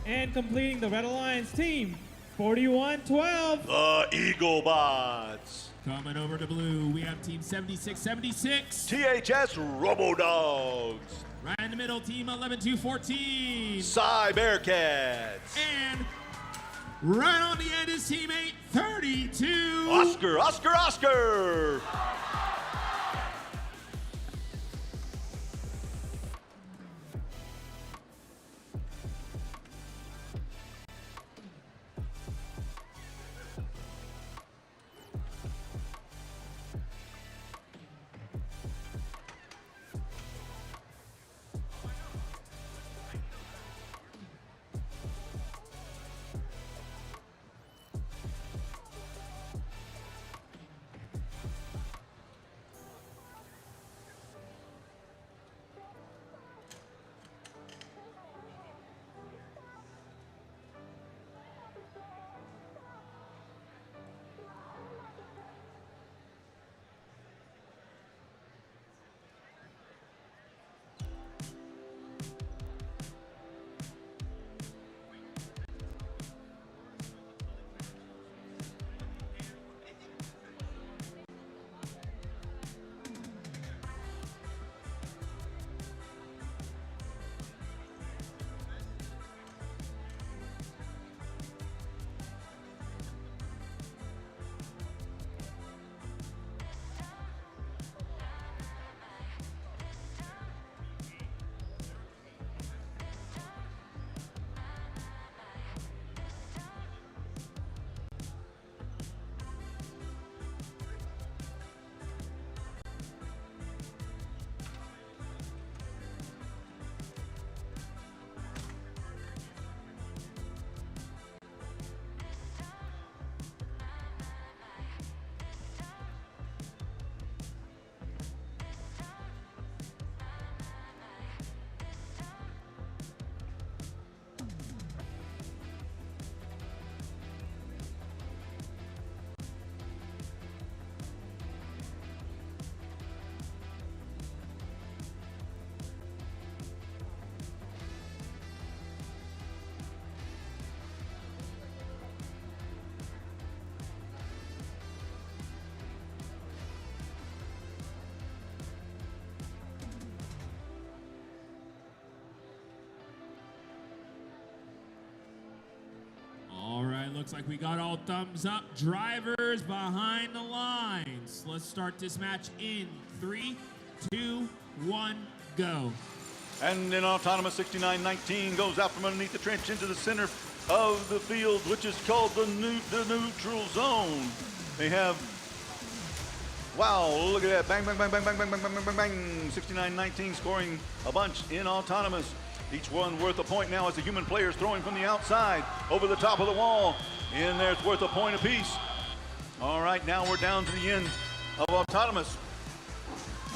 Speaker 3: And completing the Red Alliance team, 41-12.
Speaker 1: The Eagle Bots.
Speaker 11: Coming over to blue, we have team 7676.
Speaker 1: THS Robo Dogs.
Speaker 11: Right in the middle, team 11214.
Speaker 1: Cy Bearcats.
Speaker 11: And right on the end is team 832.
Speaker 1: Oscar, Oscar, Oscar.
Speaker 11: Looks like we got all thumbs up. Drivers behind the lines. Let's start this match in 3, 2, 1, go.
Speaker 1: And in autonomous 69-19 goes out from underneath the trench into the center of the field, which is called the neutral zone. They have, wow, look at that. Bang, bang, bang, bang, bang, bang, bang, bang, bang, bang. 69-19 scoring a bunch in autonomous. Each one worth a point now as the human players throwing from the outside over the top of the wall. In there, it's worth a point apiece. All right, now we're down to the end of autonomous.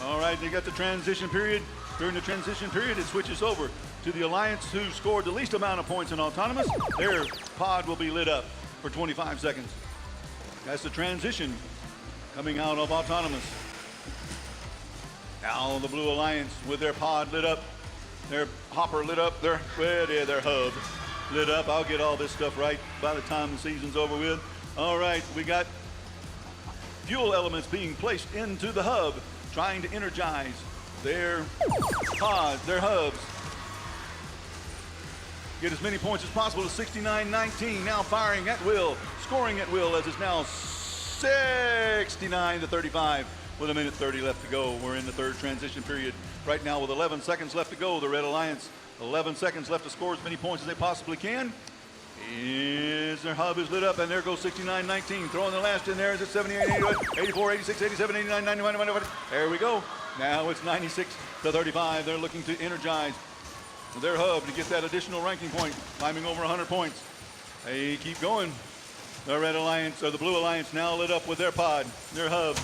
Speaker 1: All right, they got the transition period. During the transition period, it switches over to the Alliance, who scored the least amount of points in autonomous. Their pod will be lit up for 25 seconds. That's the transition coming out of autonomous. Now the Blue Alliance with their pod lit up, their hopper lit up, their hub lit up. I'll get all this stuff right by the time the season's over with. All right, we got fuel elements being placed into the hub, trying to energize their pods, their hubs. Get as many points as possible to 69-19, now firing at will, scoring at will as it's now 69-35 with 1:30 left to go. We're in the third transition period right now with 11 seconds left to go. The Red Alliance, 11 seconds left to score as many points as they possibly can. Their hub is lit up, and there goes 69-19. Throwing the last in there is at 78, 84, 86, 87, 89, 91, 91. There we go. Now it's 96-35. They're looking to energize their hub to get that additional ranking point, climbing over 100 points. They keep going. The Red Alliance, or the Blue Alliance, now lit up with their pod, their hub,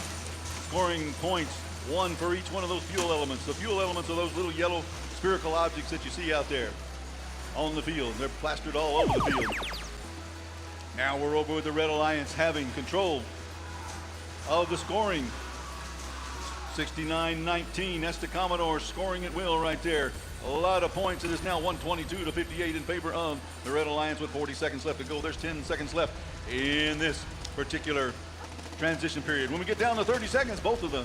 Speaker 1: scoring points, one for each one of those fuel elements. The fuel elements are those little yellow spherical objects that you see out there on the field. They're plastered all over the field. Now we're over with the Red Alliance having control of the scoring. 69-19, that's the Commodores scoring at will right there. A lot of points. It is now 122 to 58 in favor of the Red Alliance with 40 seconds left to go. There's 10 seconds left in this particular transition period. When we get down to 30 seconds, both of the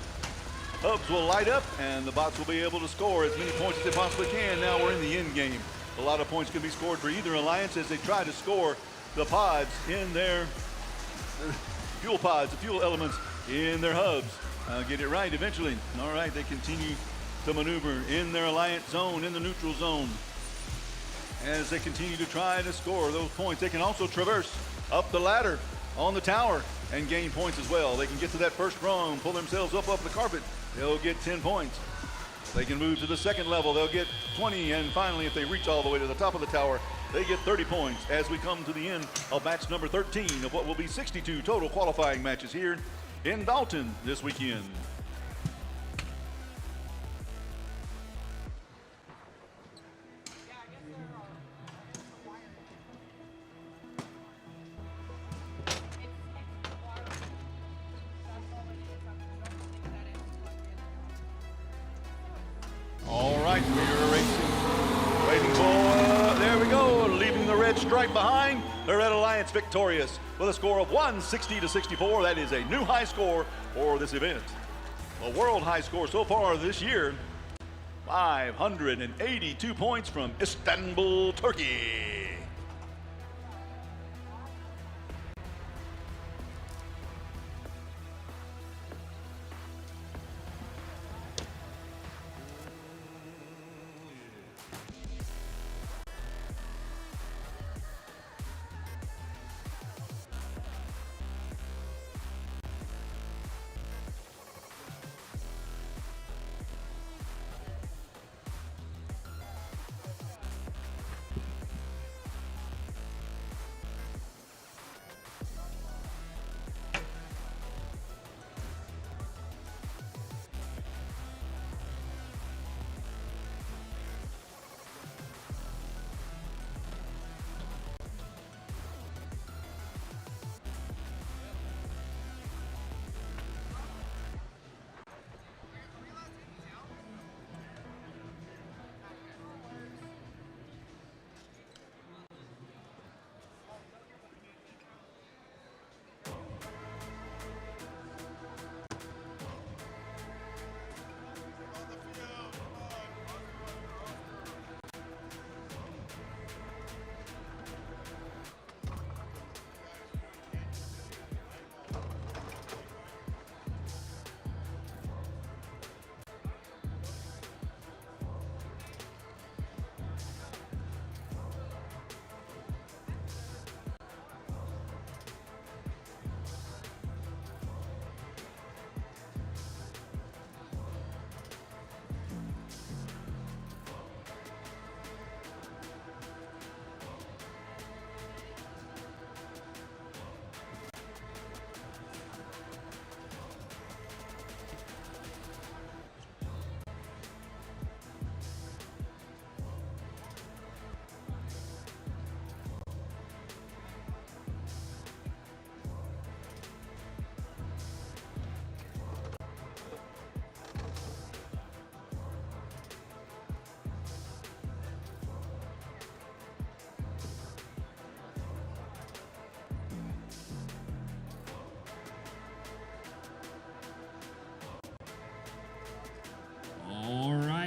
Speaker 1: hubs will light up and the bots will be able to score as many points as they possibly can. Now we're in the end game. A lot of points can be scored for either alliance as they try to score the pods in their fuel pods, the fuel elements in their hubs. Get it right eventually. All right, they continue to maneuver in their alliance zone, in the neutral zone. As they continue to try to score those points, they can also traverse up the ladder on the tower and gain points as well. They can get to that first rung, pull themselves up off the carpet. They'll get 10 points. They can move to the second level. They'll get 20. And finally, if they reach all the way to the top of the tower, they get 30 points as we come to the end of match number 13 of what will be 62 total qualifying matches here in Dalton this weekend. All right, we are racing. Waiting for, there we go, leaving the red stripe behind. The Red Alliance victorious with a score of 160 to 64. That is a new high score for this event. A world high score so far this year, 582 points from Istanbul, Turkey.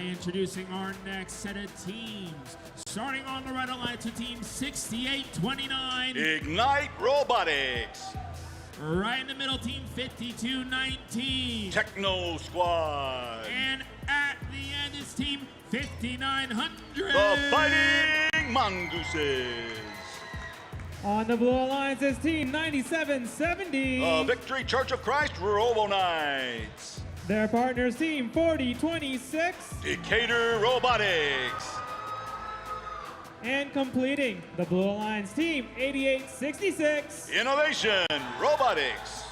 Speaker 11: Introducing our next set of teams. Starting on the Red Alliance with team 6829.
Speaker 1: Ignite Robotics.
Speaker 11: Right in the middle, team 5219.
Speaker 1: Techno Squad.
Speaker 11: And at the end is team 5900.
Speaker 1: The Fighting Mongooses.
Speaker 3: On the Blue Alliance is team 9770.
Speaker 1: Victory Church of Christ Robo Knights.
Speaker 3: Their partners team 4026.
Speaker 1: Decatur Robotics.
Speaker 3: And completing the Blue Alliance team 8866.
Speaker 1: Innovation Robotics.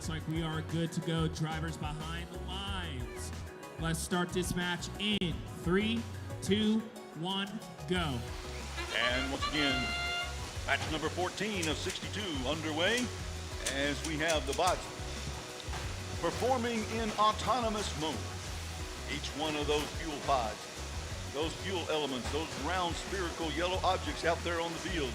Speaker 11: looks like we are good to go. Drivers behind the lines. Let's start this match in 3, 2, 1, go.
Speaker 1: And once again, match number 14 of 62 underway as we have the bots performing in autonomous mode. Each one of those fuel pods, those fuel elements, those round spherical yellow objects out there on the field,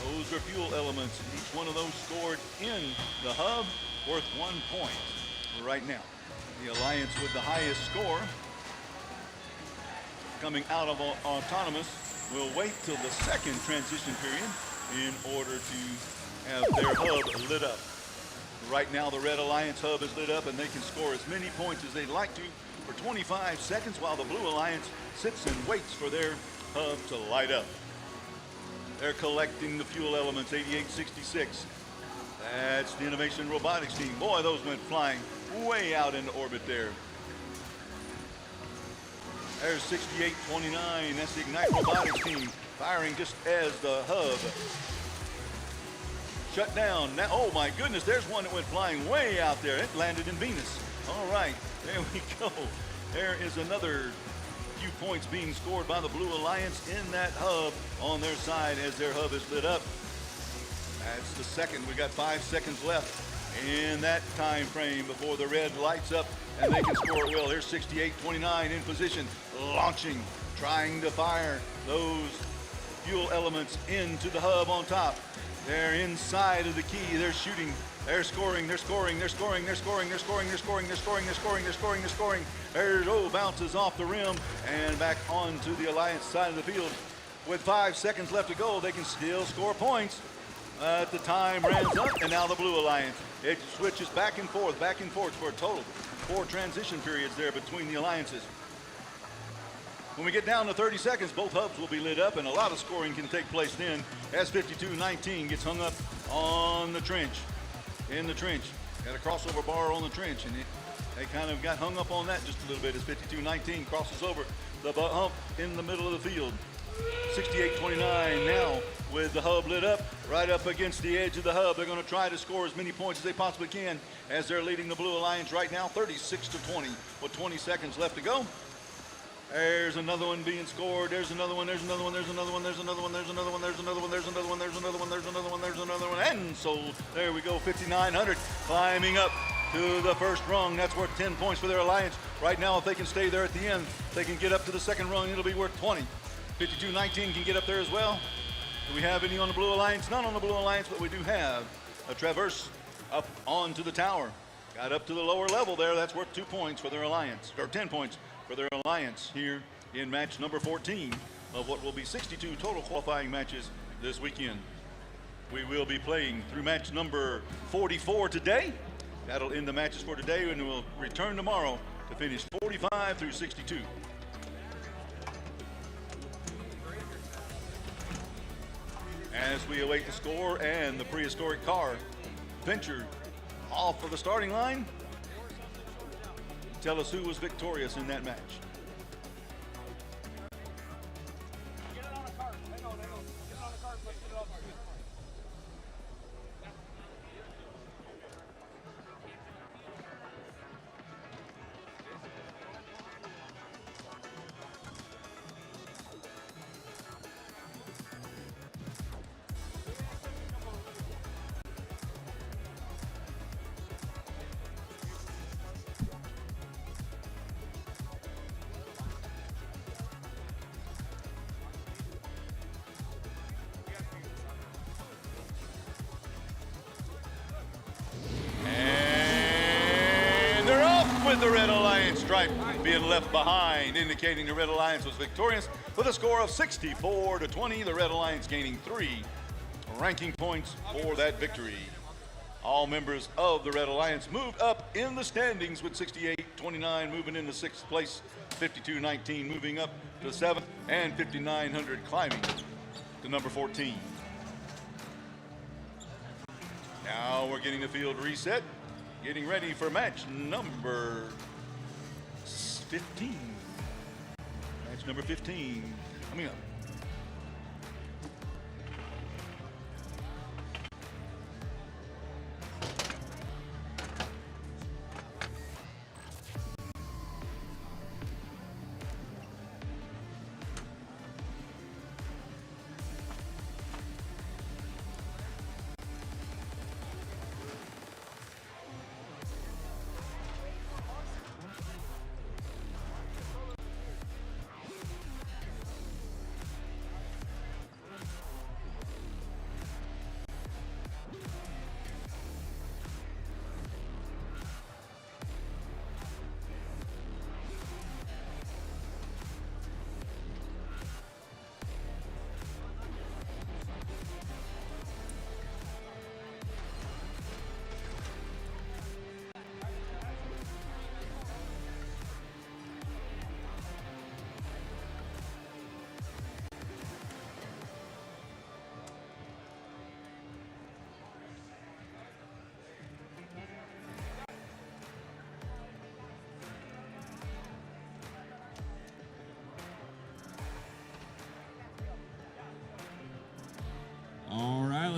Speaker 1: those are fuel elements. Each one of those scored in the hub worth 1 point. Right now, the alliance with the highest score coming out of autonomous will wait till the second transition period in order to have their hub lit up. Right now, the Red Alliance hub is lit up and they can score as many points as they'd like to for 25 seconds while the Blue Alliance sits and waits for their hub to light up. They're collecting the fuel elements, 8866. That's the Innovation Robotics team. Boy, those went flying way out into orbit there. There's 6829. That's the Ignite Robotics team firing just as the hub shut down. Now, oh my goodness, there's one that went flying way out there. It landed in Venus. All right, there we go. There is another few points being scored by the Blue Alliance in that hub on their side as their hub is lit up. That's the second. We got 5 seconds left in that time frame before the red lights up and they can score it well. Here's 6829 in position, launching, trying to fire those fuel elements into the hub on top. They're inside of the key. They're shooting. They're scoring. They're scoring. They're scoring. They're scoring. They're scoring. They're scoring. They're scoring. They're scoring. They're scoring. They're scoring. There's bounces off the rim and back onto the Alliance side of the field. With 5 seconds left to go, they can still score points. The time runs up, and now the Blue Alliance. It switches back and forth for a total 4 transition periods there between the alliances. When we get down to 30 seconds, both hubs will be lit up, and a lot of scoring can take place then as 5219 gets hung up on the trench. In the trench. Got a crossover bar on the trench, and they kind of got hung up on that just a little bit as 5219 crosses over the hump in the middle of the field. 6829 now with the hub lit up, right up against the edge of the hub. They're going to try to score as many points as they possibly can as they're leading the Blue Alliance right now, 36-20 with 20 seconds left to go. There's another one being scored. There's another one. There's another one. There's another one. There's another one. There's another one. There's another one. There's another one. There's another one. There's another one. There's another one. And so there we go. 5900 climbing up to the first rung. That's worth 10 points for their alliance. Right now, if they can stay there at the end, they can get up to the second rung. It'll be worth 20. 5219 can get up there as well. Do we have any on the Blue Alliance? None on the Blue Alliance, but we do have a traverse up onto the tower. Got up to the lower level there. That's worth 2 points for their alliance, or 10 points for their alliance here in match number 14 of what will be 62 total qualifying matches this weekend. We will be playing through match number 44 today. That'll end the matches for today, and we'll return tomorrow to finish 45 through 62. As we await the score and the prehistoric car venture off of the starting line, tell us who was victorious in that match. With the Red Alliance stripe being left behind, indicating the Red Alliance was victorious with a score of 64-20. The Red Alliance gaining 3 ranking points for that victory. All members of the Red Alliance moved up in the standings with 68-29 moving into 6th place, 52-19 moving up to 7th, and 5900 climbing to number 14. Now we're getting the field reset. Getting ready for match number 15. Match number 15 coming up.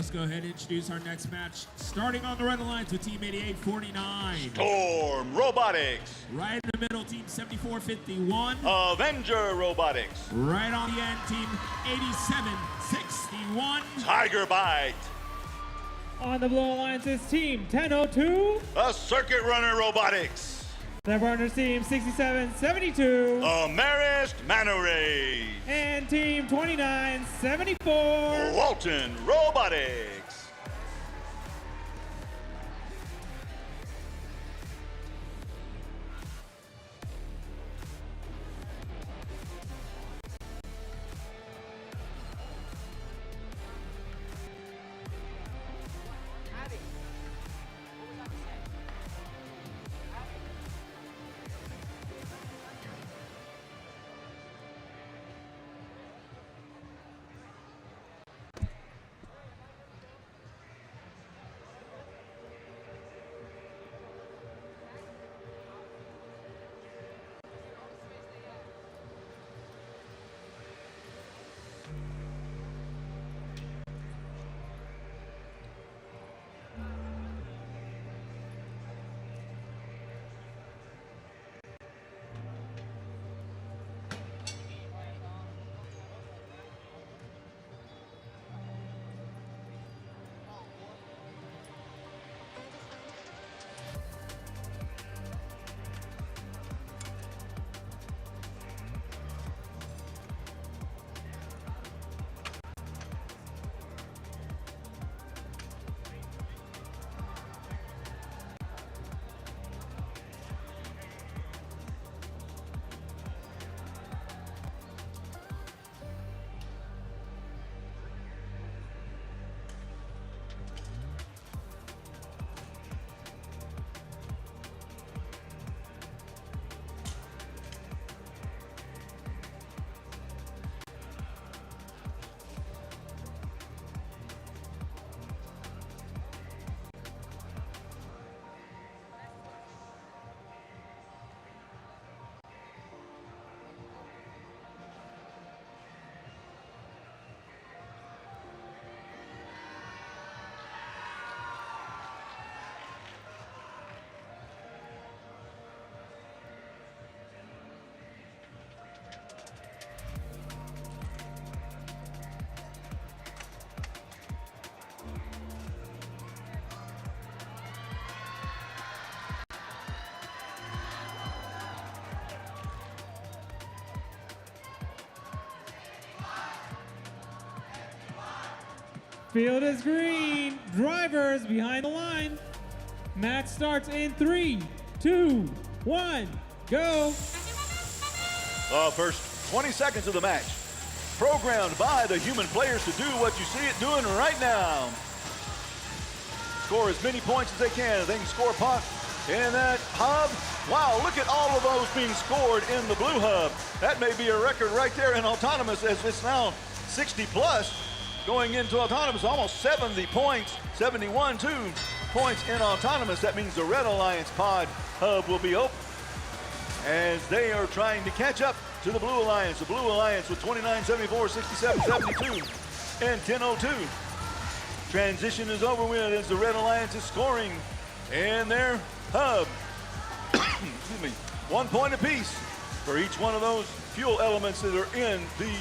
Speaker 11: let's go ahead and introduce our next match. Starting on the Red Alliance with Team 8849.
Speaker 1: Storm Robotics.
Speaker 11: Right in the middle, Team 7451.
Speaker 1: Avenger Robotics.
Speaker 11: Right on the end, Team 8761.
Speaker 1: Tiger Bite.
Speaker 3: On the Blue Alliance is Team 1002.
Speaker 1: A Circuit Runner Robotics.
Speaker 3: Their partners Team 6772.
Speaker 1: Marist Manoray.
Speaker 3: And Team 2974.
Speaker 1: Walton Robotics.
Speaker 3: Field is green. Drivers behind the line. Match starts in 3, 2, 1, go.
Speaker 1: The first 20 seconds of the match, programmed by the human players to do what you see it doing right now. Score as many points as they can. They can score points in that hub. Wow, look at all of those being scored in the blue hub. That may be a record right there in autonomous, as it's now 60 plus going into autonomous, almost 70 points, 71 points in autonomous. That means the Red Alliance pod hub will be open as they are trying to catch up to the Blue Alliance. The Blue Alliance with 29, 74, 67, 72, and 1002. Transition is over with as the Red Alliance is scoring in their hub. Excuse me. 1 point apiece for each one of those fuel elements that are in the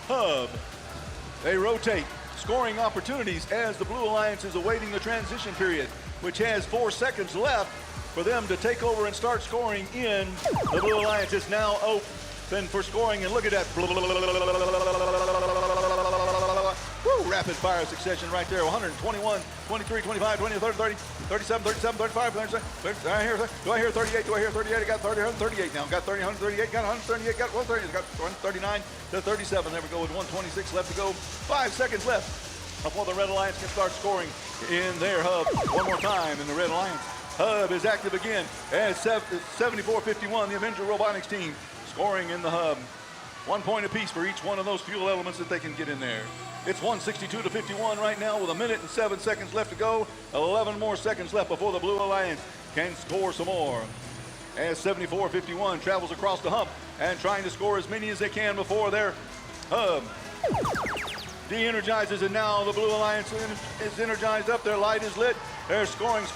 Speaker 1: hub. They rotate scoring opportunities as the Blue Alliance is awaiting the transition period, which has 4 seconds left for them to take over and start scoring in. The Blue Alliance is now open for scoring, and look at that. Woo, rapid fire succession right there. 121, 23, 25, 20, 30, 30, 37, 37, 35, 36. Do I hear 38? Do I hear 38? I got 30, 138 now. Got 30, 138, got 138, got 130, got 139 to 37. There we go with 126 left to go. 5 seconds left before the Red Alliance can start scoring in their hub. One more time, and the Red Alliance hub is active again as 74-51, the Avenger Robotics team scoring in the hub. 1 point apiece for each one of those fuel elements that they can get in there. It's 162-51 right now with 1 minute and 7 seconds left to go. 11 more seconds left before the Blue Alliance can score some more. As 74-51 travels across the hump and trying to score as many as they can before their hub. de-energizes, and now the Blue Alliance is energized up. Their light is lit. They're scoring. Is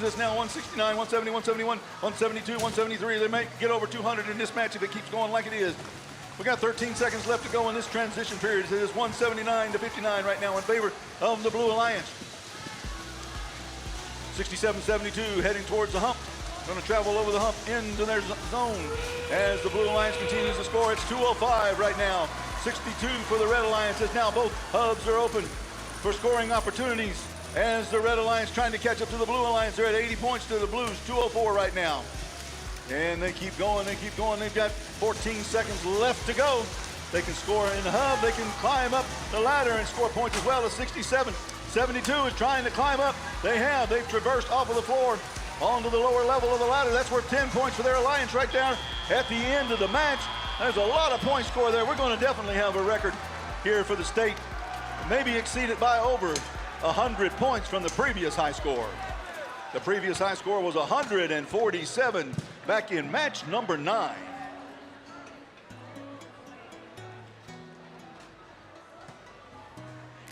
Speaker 1: this now 169, 170, 171, 172, 173? They may get over 200 in this match if it keeps going like it is. We got 13 seconds left to go in this transition period. It is 179 to 59 right now in favor of the Blue Alliance. 67-72 heading towards the hump. Going to travel over the hump into their zone as the Blue Alliance continues to score. It's 2:05 right now. 62 for the Red Alliance as now both hubs are open for scoring opportunities as the Red Alliance trying to catch up to the Blue Alliance. They're at 80 points to the Blues, 2:04 right now. And they keep going. They've got 14 seconds left to go. They can score in the hub. They can climb up the ladder and score points as well. As 67. 72 is trying to climb up. They've traversed off of the floor onto the lower level of the ladder. That's worth 10 points for their alliance right there at the end of the match. There's a lot of points scored there. We're going to definitely have a record here for the state. Maybe exceed it by over 100 points from the previous high score. The previous high score was 147 back in match number 9.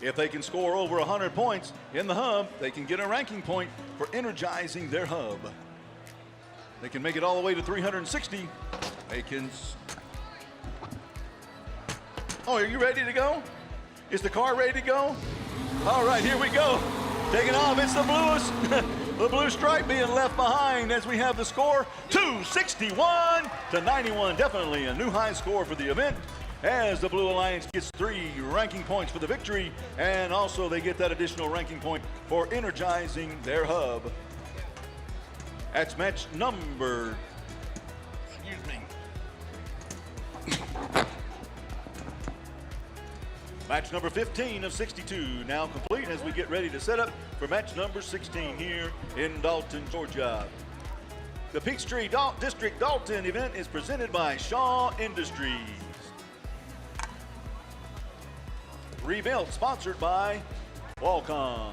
Speaker 1: If they can score over 100 points in the hub, they can get a ranking point for energizing their hub. They can make it all the way to 360. They can... Oh, are you ready to go? Is the car ready to go? All right, here we go. Taking off, it's the blues. The blue stripe being left behind as we have the score 261 to 91. Definitely a new high score for the event as the Blue Alliance gets 3 ranking points for the victory, and also they get that additional ranking point for energizing their hub. That's match number, match number 15 of 62 now complete as we get ready to set up for match number 16 here in Dalton, Georgia. The Peachtree District Dalton event is presented by Shaw Industries. Rebuilt, sponsored by Qualcomm.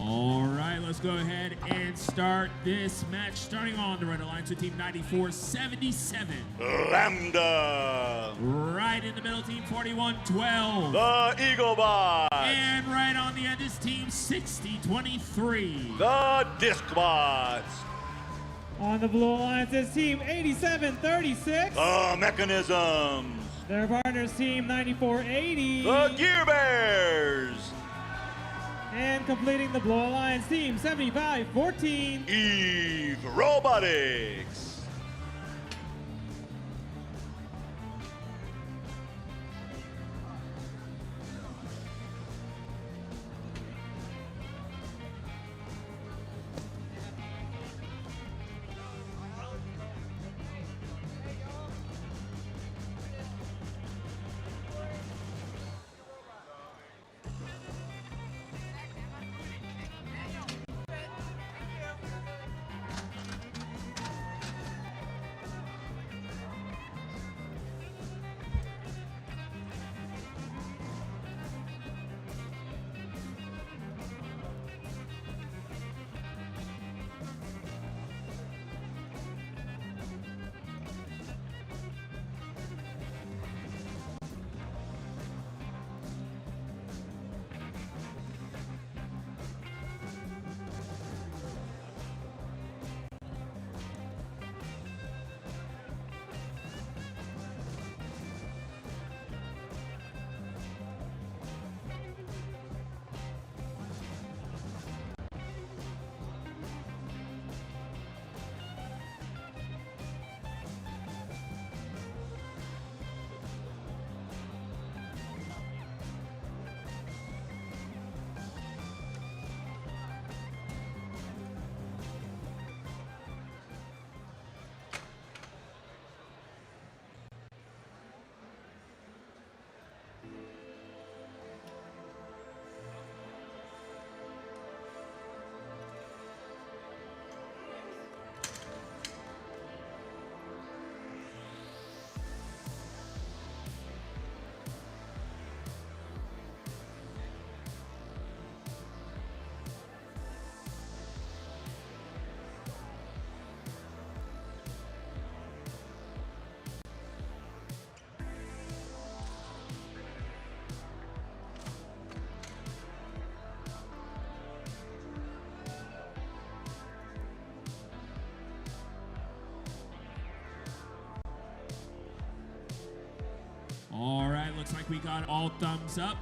Speaker 11: All right, let's go ahead and start this match. Starting on the Red Alliance with Team 94-77.
Speaker 1: Lambda.
Speaker 11: Right in the middle, Team 41-12.
Speaker 1: The Eagle Bots.
Speaker 11: And right on the end is Team 60-23.
Speaker 1: The Disc Bots.
Speaker 3: On the Blue Alliance is Team 87-36.
Speaker 1: The Mechanisms.
Speaker 3: Their partners, Team 94-80.
Speaker 1: The Gear Bears.
Speaker 3: And completing the Blue Alliance, Team 75-14.
Speaker 1: Eve Robotics.
Speaker 11: We got all thumbs up.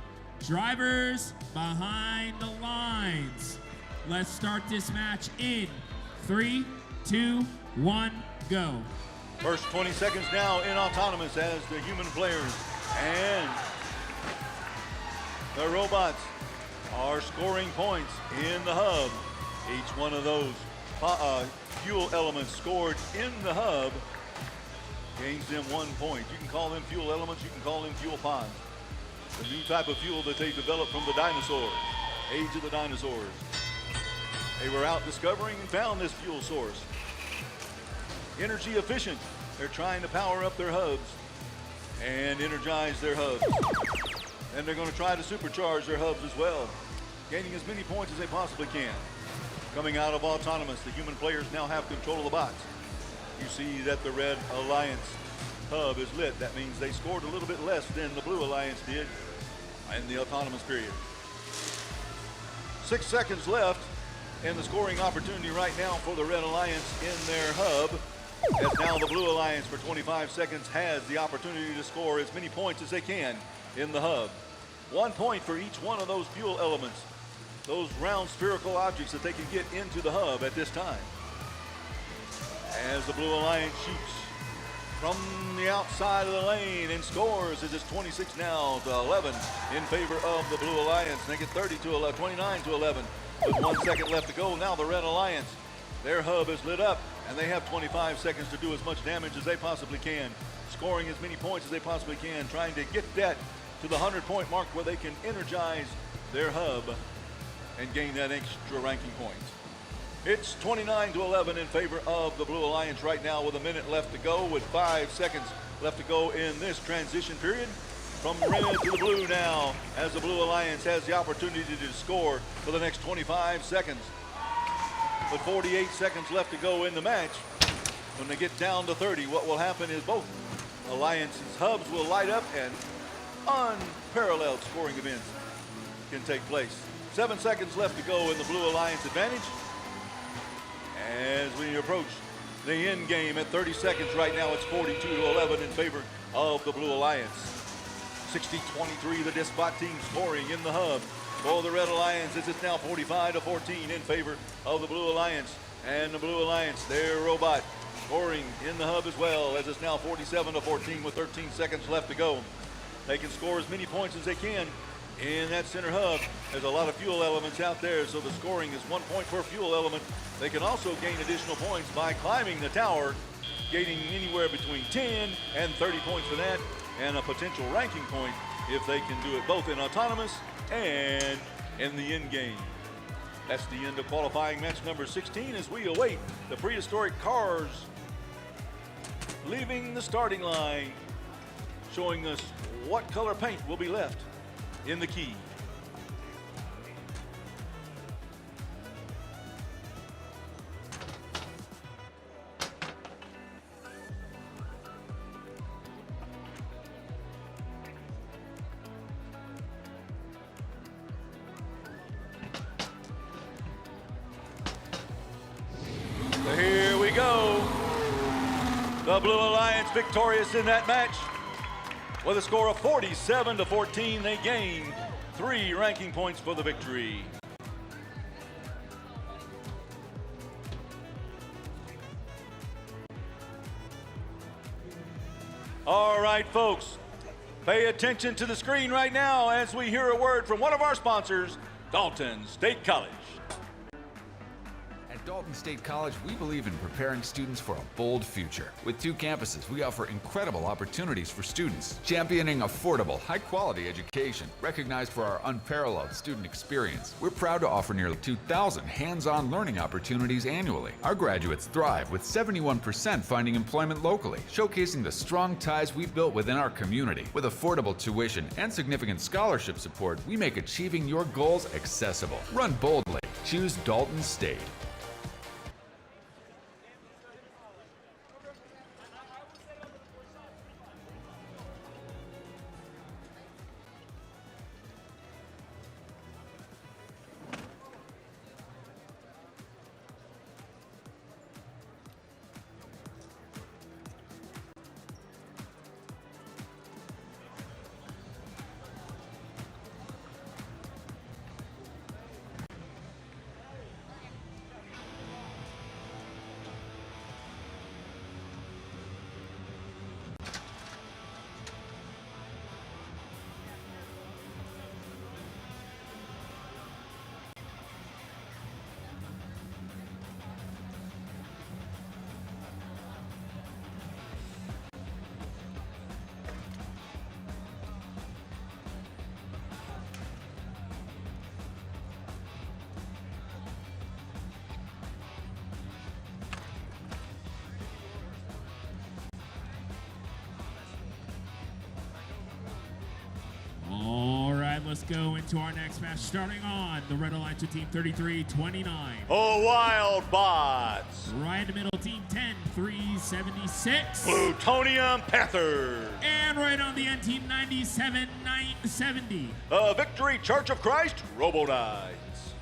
Speaker 11: Drivers behind the lines. Let's start this match in 3, 2, 1, go.
Speaker 1: First 20 seconds now in autonomous as the human players and the robots are scoring points in the hub. Each one of those fuel elements scored in the hub gains them 1 point. You can call them fuel elements, you can call them fuel pods. The new type of fuel that they developed from the dinosaurs, age of the dinosaurs. They were out discovering and found this fuel source. Energy efficient. They're trying to power up their hubs and energize their hubs. And they're going to try to supercharge their hubs as well, gaining as many points as they possibly can. Coming out of autonomous, the human players now have control of the bots. You see that the Red Alliance hub is lit. That means they scored a little bit less than the Blue Alliance did in the autonomous period. 6 seconds left in the scoring opportunity right now for the Red Alliance in their hub. As now the Blue Alliance for 25 seconds has the opportunity to score as many points as they can in the hub. 1 point for each one of those fuel elements, those round spherical objects that they can get into the hub at this time. As the Blue Alliance shoots from the outside of the lane and scores as it's 26 now to 11 in favor of the Blue Alliance. Make it 30 to 11, 29 to 11. With 1 second left to go, now the Red Alliance, their hub is lit up and they have 25 seconds to do as much damage as they possibly can, scoring as many points as they possibly can, trying to get that to the 100-point mark where they can energize their hub and gain that extra ranking points. It's 29 to 11 in favor of the Blue Alliance right now with a minute left to go, with 5 seconds left to go in this transition period. From red to the blue now, as the Blue Alliance has the opportunity to score for the next 25 seconds. With 48 seconds left to go in the match, when they get down to 30, what will happen is both Alliance's hubs will light up and unparalleled scoring events can take place. 7 seconds left to go in the Blue Alliance advantage. As we approach the end game at 30 seconds right now, it's 42 to 11 in favor of the Blue Alliance. 60-23, the Despot team scoring in the hub for the Red Alliance. This is now 45 to 14 in favor of the Blue Alliance. And the Blue Alliance, their robot, scoring in the hub as well, as it's now 47 to 14 with 13 seconds left to go. They can score as many points as they can in that center hub. There's a lot of fuel elements out there, so the scoring is 1 point per fuel element. They can also gain additional points by climbing the tower, gaining anywhere between 10 and 30 points for that, and a potential ranking point if they can do it both in autonomous and in the end game. That's the end of qualifying match number 16 as we await the prehistoric cars leaving the starting line, showing us what color paint will be left in the key. So here we go. The Blue Alliance victorious in that match. With a score of 47 to 14, they gain 3 ranking points for the victory. All right, folks, pay attention to the screen right now as we hear a word from one of our sponsors, Dalton State College.
Speaker 13: At Dalton State College, we believe in preparing students for a bold future. With 2 campuses, we offer incredible opportunities for students, championing affordable, high-quality education, recognized for our unparalleled student experience. We're proud to offer nearly 2,000 hands-on learning opportunities annually. Our graduates thrive, with 71% finding employment locally, showcasing the strong ties we've built within our community. With affordable tuition and significant scholarship support, we make achieving your goals accessible. Run boldly. Choose Dalton State.
Speaker 11: go into our next match, starting on the Red Alliance with Team 3329.
Speaker 1: Oh, Wild Bots.
Speaker 11: Right in the middle, Team 10376.
Speaker 1: Plutonium Panthers.
Speaker 11: And right on the end, Team 97970.
Speaker 1: Victory Church of Christ, Robo Knights.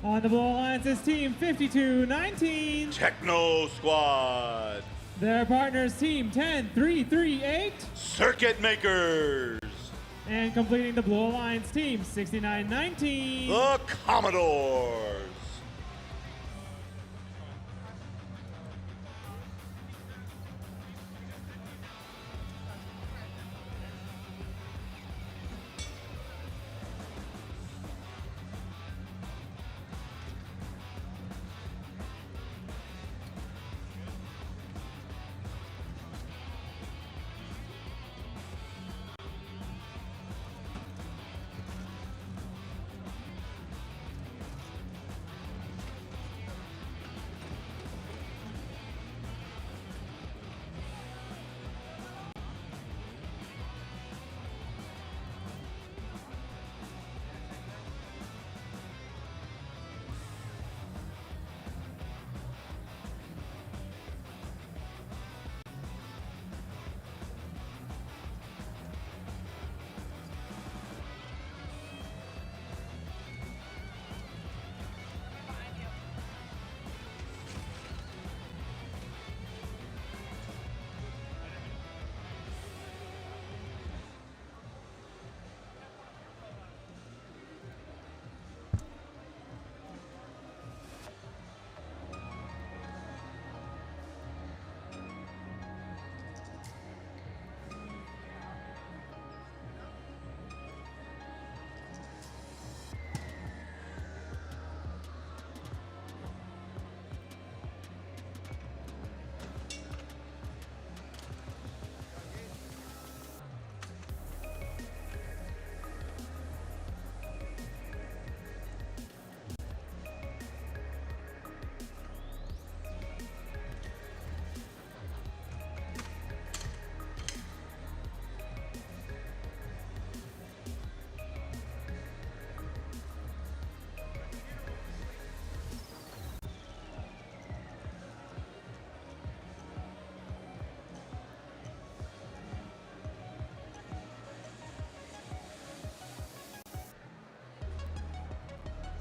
Speaker 3: On the Blue Alliance is Team 5219.
Speaker 1: Techno Squad.
Speaker 3: Their partners, Team 10338.
Speaker 1: Circuit Makers.
Speaker 3: And completing the Blue Alliance, Team 6919.
Speaker 1: The Commodores.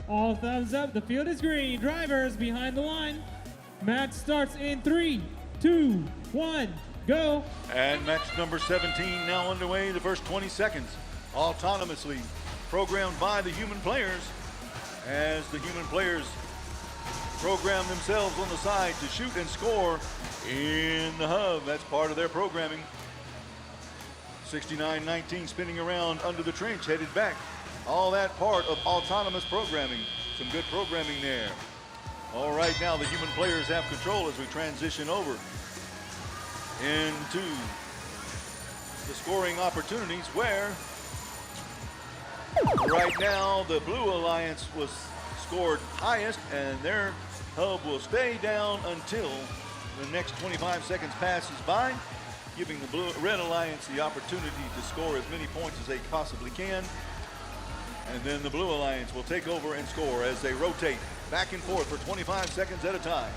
Speaker 3: All thumbs up, the field is green. Drivers behind the line. Match starts in 3, 2, 1, go.
Speaker 1: And match number 17 now underway, the first 20 seconds. Autonomously programmed by the human players, as the human players program themselves on the side to shoot and score in the hub. That's part of their programming. 69-19 spinning around under the trench, headed back. All that part of autonomous programming. Some good programming there. All right, now the human players have control as we transition over into the scoring opportunities, where right now the Blue Alliance was scored highest, and their hub will stay down until the next 25 seconds passes by, giving the Red Alliance the opportunity to score as many points as they possibly can. And then the Blue Alliance will take over and score as they rotate back and forth for 25 seconds at a time.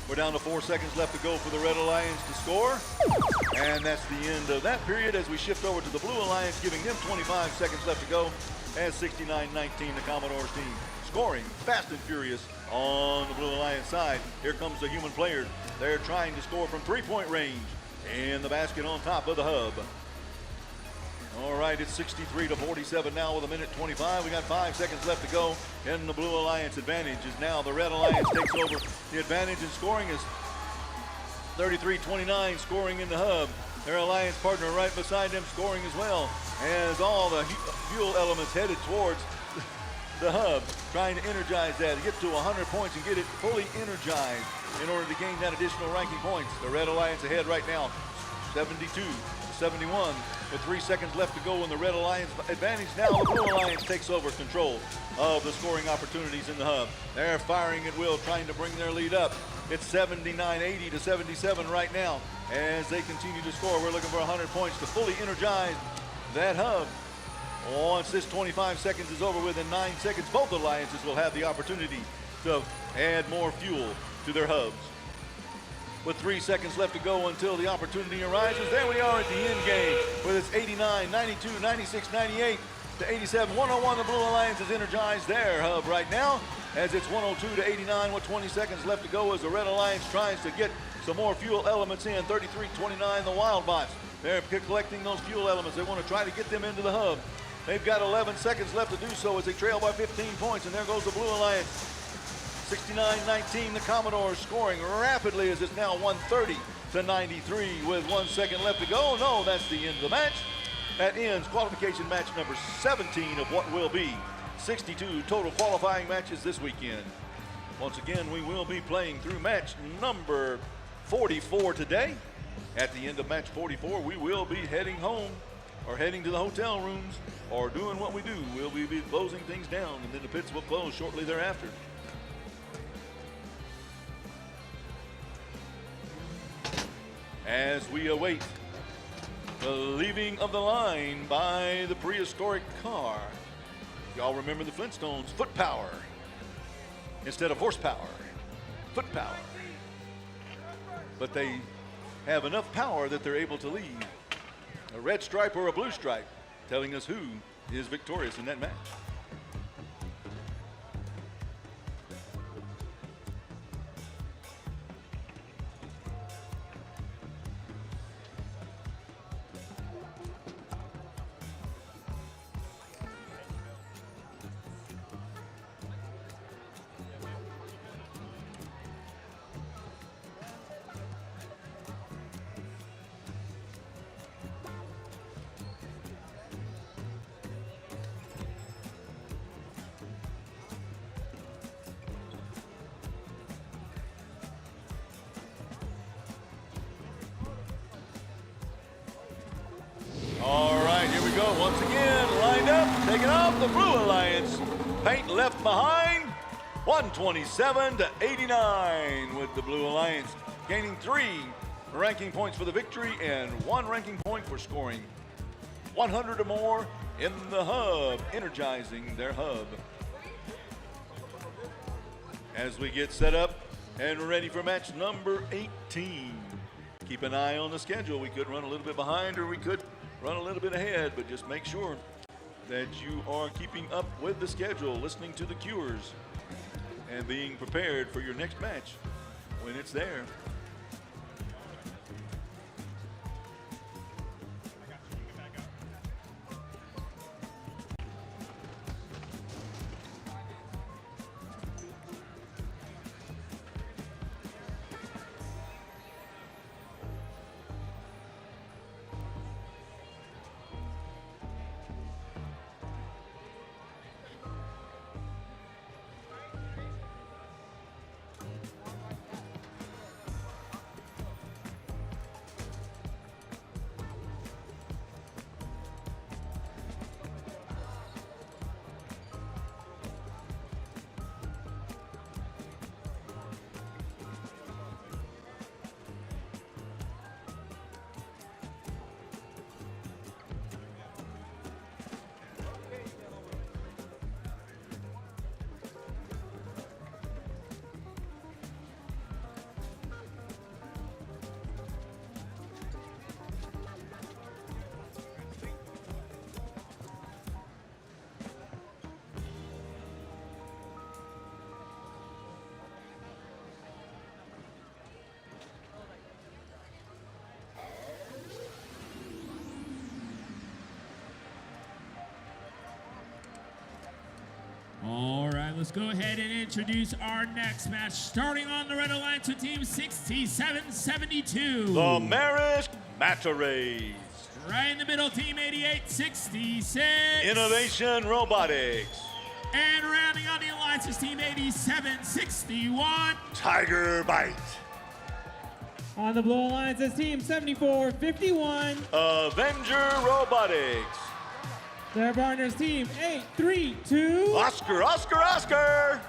Speaker 1: We're down to 4 seconds left to go for the Red Alliance to score. And that's the end of that period as we shift over to the Blue Alliance, giving them 25 seconds left to go as 69-19, the Commodores team scoring fast and furious on the Blue Alliance side. Here comes the human players. They're trying to score from three-point range in the basket on top of the hub. All right, it's 63-47 now with 1:25. We got 5 seconds left to go. And the Blue Alliance advantage is now the Red Alliance takes over. The advantage in scoring is 33-29, scoring in the hub. Their alliance partner right beside them scoring as well, as all the fuel elements headed towards the hub, trying to energize that, to get to 100 points and get it fully energized in order to gain that additional ranking points. The Red Alliance ahead right now, 72-71. With 3 seconds left to go in the Red Alliance advantage. Now the Blue Alliance takes over control of the scoring opportunities in the hub. They're firing at will, trying to bring their lead up. It's 79-80 to 77 right now as they continue to score. We're looking for 100 points to fully energize that hub. Once this 25 seconds is over, within 9 seconds, both alliances will have the opportunity to add more fuel to their hubs. With 3 seconds left to go until the opportunity arises, there we are at the end game, where it's 89, 92, 96, 98 to 87, 101. The Blue Alliance has energized their hub right now, as it's 102 to 89 with 20 seconds left to go as the Red Alliance tries to get some more fuel elements in. 33-29, the Wildbots. They're collecting those fuel elements. They want to try to get them into the hub. They've got 11 seconds left to do so as they trail by 15 points, and there goes the Blue Alliance. 69-19, the Commodores scoring rapidly as it's now 130 to 93 with 1 second left to go. No, that's the end of the match. That ends qualification match number 17 of what will be 62 total qualifying matches this weekend. Once again, we will be playing through match number 44 today. At the end of match 44, we will be heading home or heading to the hotel rooms or doing what we do. We'll be closing things down, and then the pits will close shortly thereafter. As we await the leaving of the line by the prehistoric car. Y'all remember the Flintstones, foot power instead of horsepower, foot power. But they have enough power that they're able to leave. A red stripe or a blue stripe, telling us who is victorious in that match. Once again, lined up, taking off the Blue Alliance. Paint left behind, 127 to 89 with the Blue Alliance gaining 3 ranking points for the victory and 1 ranking point for scoring 100 or more in the hub, energizing their hub. As we get set up and ready for match number 18. Keep an eye on the schedule. We could run a little bit behind or we could run a little bit ahead, but just make sure that you are keeping up with the schedule, listening to the cues, and being prepared for your next match when it's there.
Speaker 11: All right, let's go ahead and introduce our next match. Starting on the Red Alliance with Team 6772.
Speaker 1: The Marisk Mata Rays.
Speaker 11: Right in the middle, Team 8866.
Speaker 1: Innovation Robotics.
Speaker 11: And rounding on the Alliance is Team 8761.
Speaker 1: Tiger Bite.
Speaker 3: On the Blue Alliance is Team 7451.
Speaker 1: Avenger Robotics.
Speaker 3: Their partners, Team 832.
Speaker 1: Oscar, Oscar, Oscar!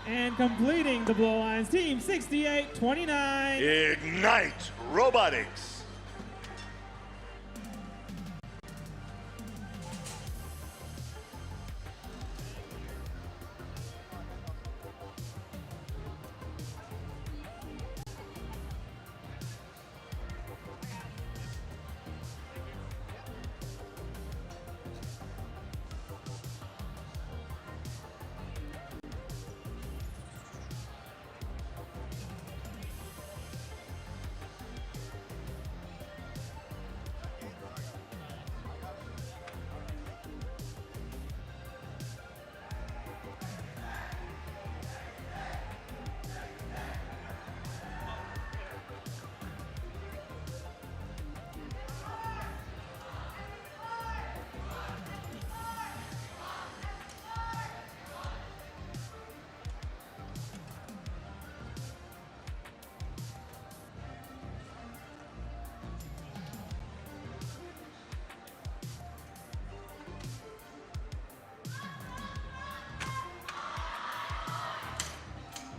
Speaker 3: And completing the Blue Alliance, Team 6829.
Speaker 1: Ignite Robotics.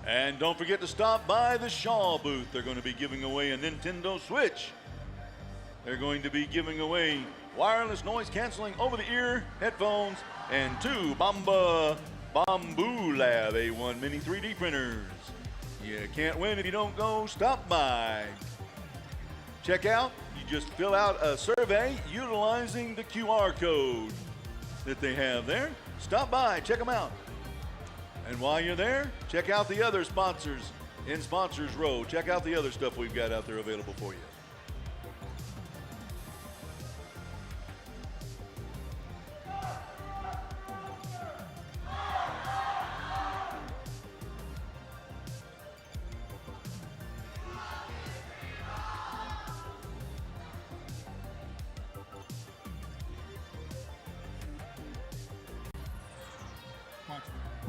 Speaker 1: And don't forget to stop by the Shaw booth. They're going to be giving away a Nintendo Switch. They're going to be giving away wireless noise canceling over-the-ear headphones and 2 Bamboo Lab A1 mini 3D printers. You can't win if you don't go. Stop by. Check out. You just fill out a survey utilizing the QR code that they have there. Stop by. Check them out. And while you're there, check out the other sponsors in Sponsors Row. Check out the other stuff we've got out there available for you.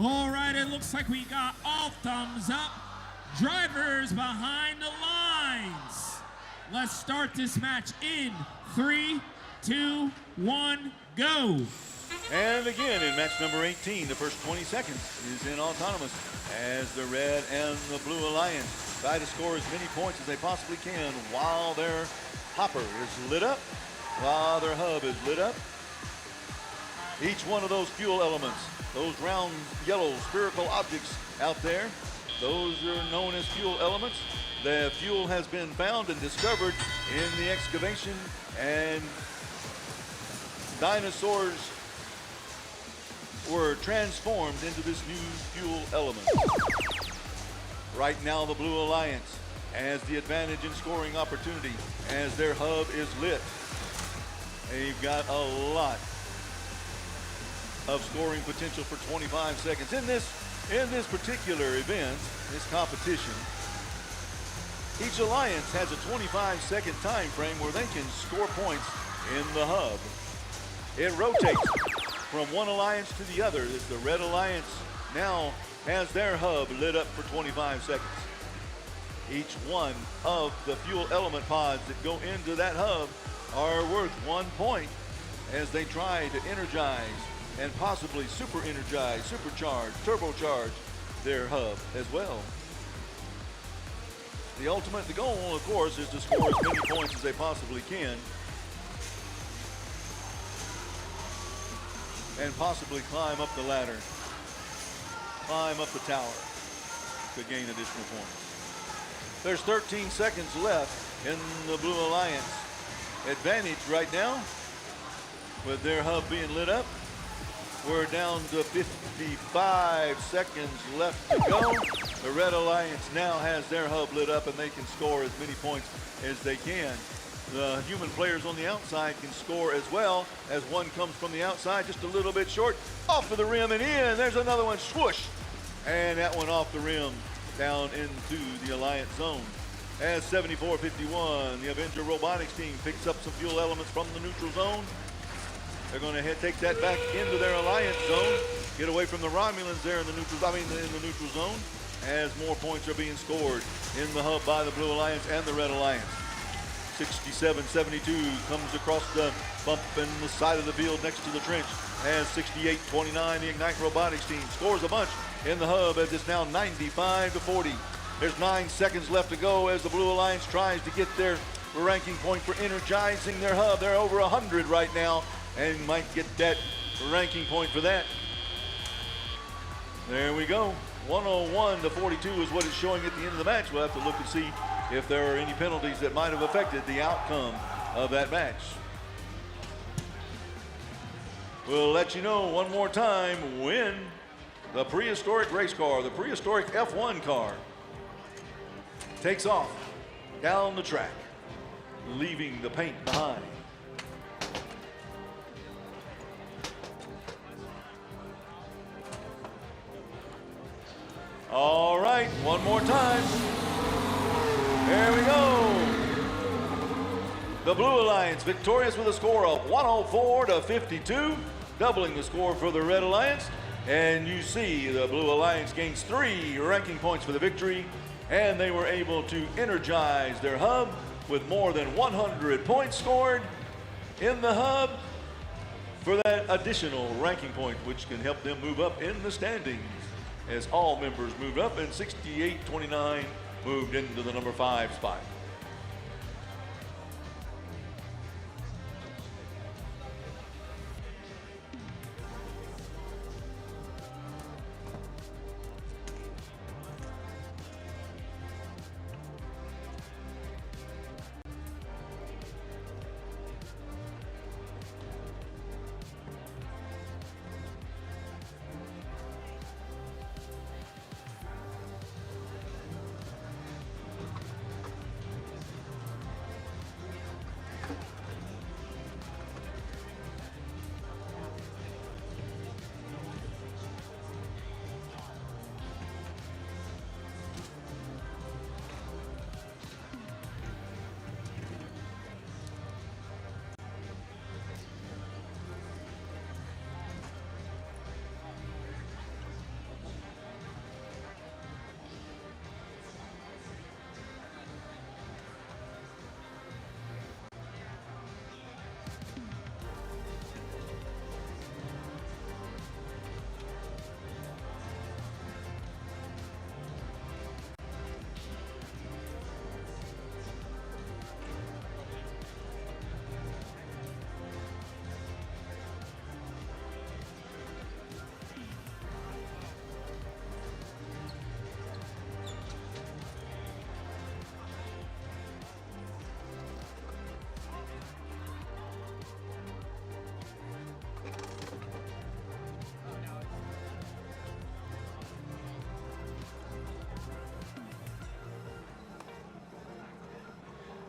Speaker 11: All right, it looks like we got all thumbs up. Drivers behind the lines. Let's start this match in 3, 2, 1, go.
Speaker 1: And again, in match number 18, the first 20 seconds is in autonomous as the Red and the Blue Alliance try to score as many points as they possibly can while their hopper is lit up, while their hub is lit up. Each one of those fuel elements, those round yellow spherical objects out there, those are known as fuel elements. The fuel has been found and discovered in the excavation, and dinosaurs were transformed into this new fuel element. Right now, the Blue Alliance has the advantage in scoring opportunity as their hub is lit. They've got a lot of scoring potential for 25 seconds. In this particular event, this competition, each alliance has a 25-second time frame where they can score points in the hub. It rotates from one alliance to the other as the Red Alliance now has their hub lit up for 25 seconds. Each one of the fuel element pods that go into that hub are worth 1 point as they try to energize and possibly super energize, supercharge, turbocharge their hub as well. The goal, of course, is to score as many points as they possibly can and possibly climb up the ladder, climb up the tower to gain additional points. There's 13 seconds left in the Blue Alliance advantage right now with their hub being lit up. We're down to 55 seconds left to go. The Red Alliance now has their hub lit up and they can score as many points as they can. The human players on the outside can score as well as one comes from the outside just a little bit short, off to the rim and in. There's another one, swoosh. And that one off the rim down into the Alliance zone. As 74-51, the Avenger Robotics team picks up some fuel elements from the neutral zone. They're going to take that back into their Alliance zone, get away from the Romulans there in the neutral zone, as more points are being scored in the hub by the Blue Alliance and the Red Alliance. 67-72 comes across the bump in the side of the field next to the trench, as 68-29, the Ignite Robotics team scores a bunch in the hub as it's now 95-40. There's 9 seconds left to go as the Blue Alliance tries to get their ranking point for energizing their hub. They're over 100 right now and might get that ranking point for that. There we go. 101-42 is what it's showing at the end of the match. We'll have to look and see if there are any penalties that might have affected the outcome of that match. We'll let you know one more time when the prehistoric race car, the prehistoric F1 car, takes off down the track, leaving the paint behind. All right, one more time. There we go. The Blue Alliance victorious with a score of 104-52, doubling the score for the Red Alliance. And you see the Blue Alliance gains 3 ranking points for the victory, and they were able to energize their hub with more than 100 points scored in the hub for that additional ranking point, which can help them move up in the standings. as all members moved up, and 68-29 moved into the number 5 spot.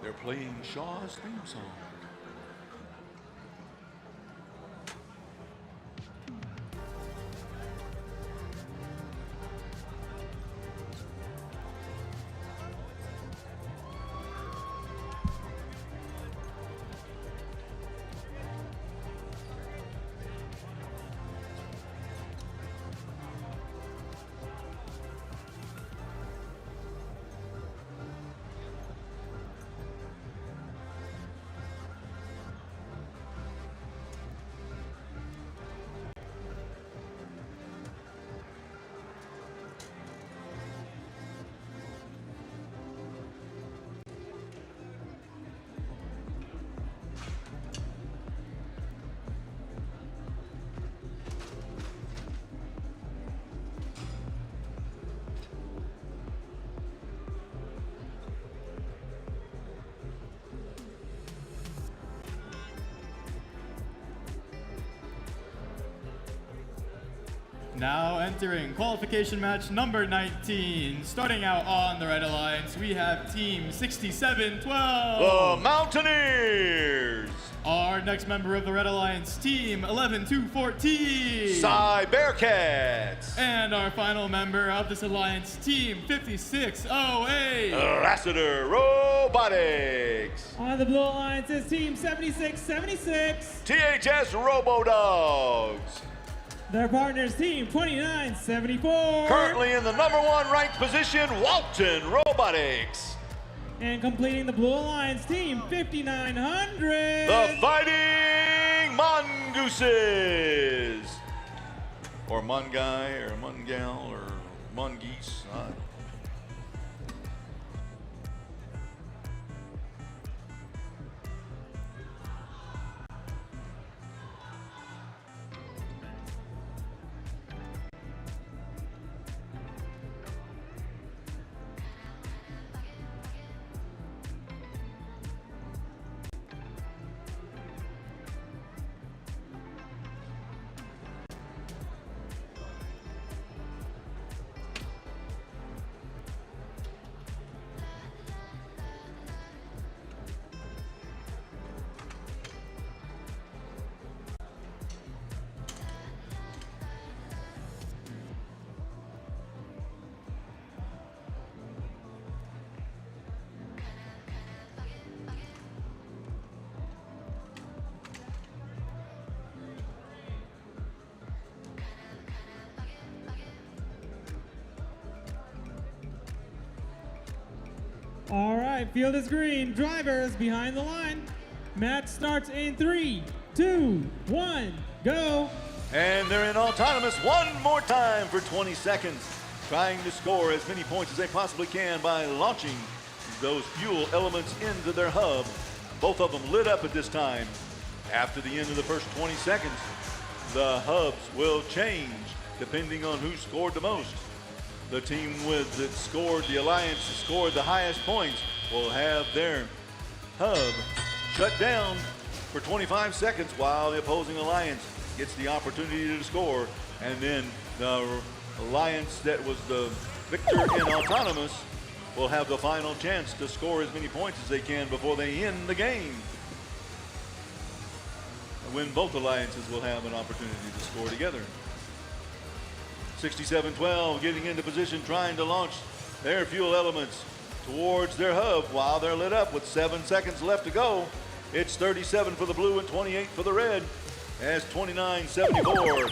Speaker 1: They're playing Shaw's theme song.
Speaker 5: Now entering qualification match number 19. Starting out on the Red Alliance, we have Team 6712.
Speaker 1: The Mountaineers.
Speaker 5: Our next member of the Red Alliance, Team 11214.
Speaker 1: Cy Bearcats.
Speaker 5: And our final member of this alliance, Team 5608.
Speaker 1: Lassiter Robotics.
Speaker 3: On the Blue Alliance is Team 7676.
Speaker 1: THS Robo Dogs.
Speaker 3: Their partners, Team 2974.
Speaker 1: Currently in the number 1 ranked position, Walton Robotics.
Speaker 3: And completing the Blue Alliance, Team 5900.
Speaker 1: The Fighting Mongooses. Or Munguy, or Mungal, or Mungeese.
Speaker 3: All right, field is green. Drivers behind the line. Match starts in 3, 2, 1, go.
Speaker 1: And they're in autonomous one more time for 20 seconds, trying to score as many points as they possibly can by launching those fuel elements into their hub. Both of them lit up at this time. After the end of the first 20 seconds, the hubs will change depending on who scored the most. The team that scored, the alliance that scored the highest points, will have their hub shut down for 25 seconds while the opposing alliance gets the opportunity to score. And then the alliance that was the victor in autonomous will have the final chance to score as many points as they can before they end the game. When both alliances will have an opportunity to score together. 67-12 getting into position, trying to launch their fuel elements towards their hub while they're lit up with 7 seconds left to go. It's 37 for the blue and 28 for the red as 29-74.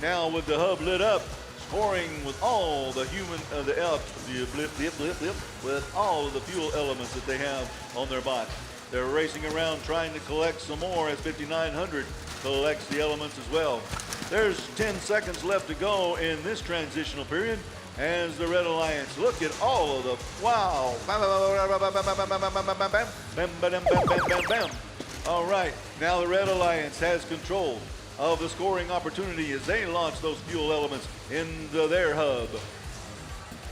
Speaker 1: Now with the hub lit up, scoring with all the with all of the fuel elements that they have on their bots. They're racing around trying to collect some more as 5900 collects the elements as well. There's 10 seconds left to go in this transitional period as the Red Alliance look at all of the wow. All right, now the Red Alliance has control of the scoring opportunity as they launch those fuel elements into their hub.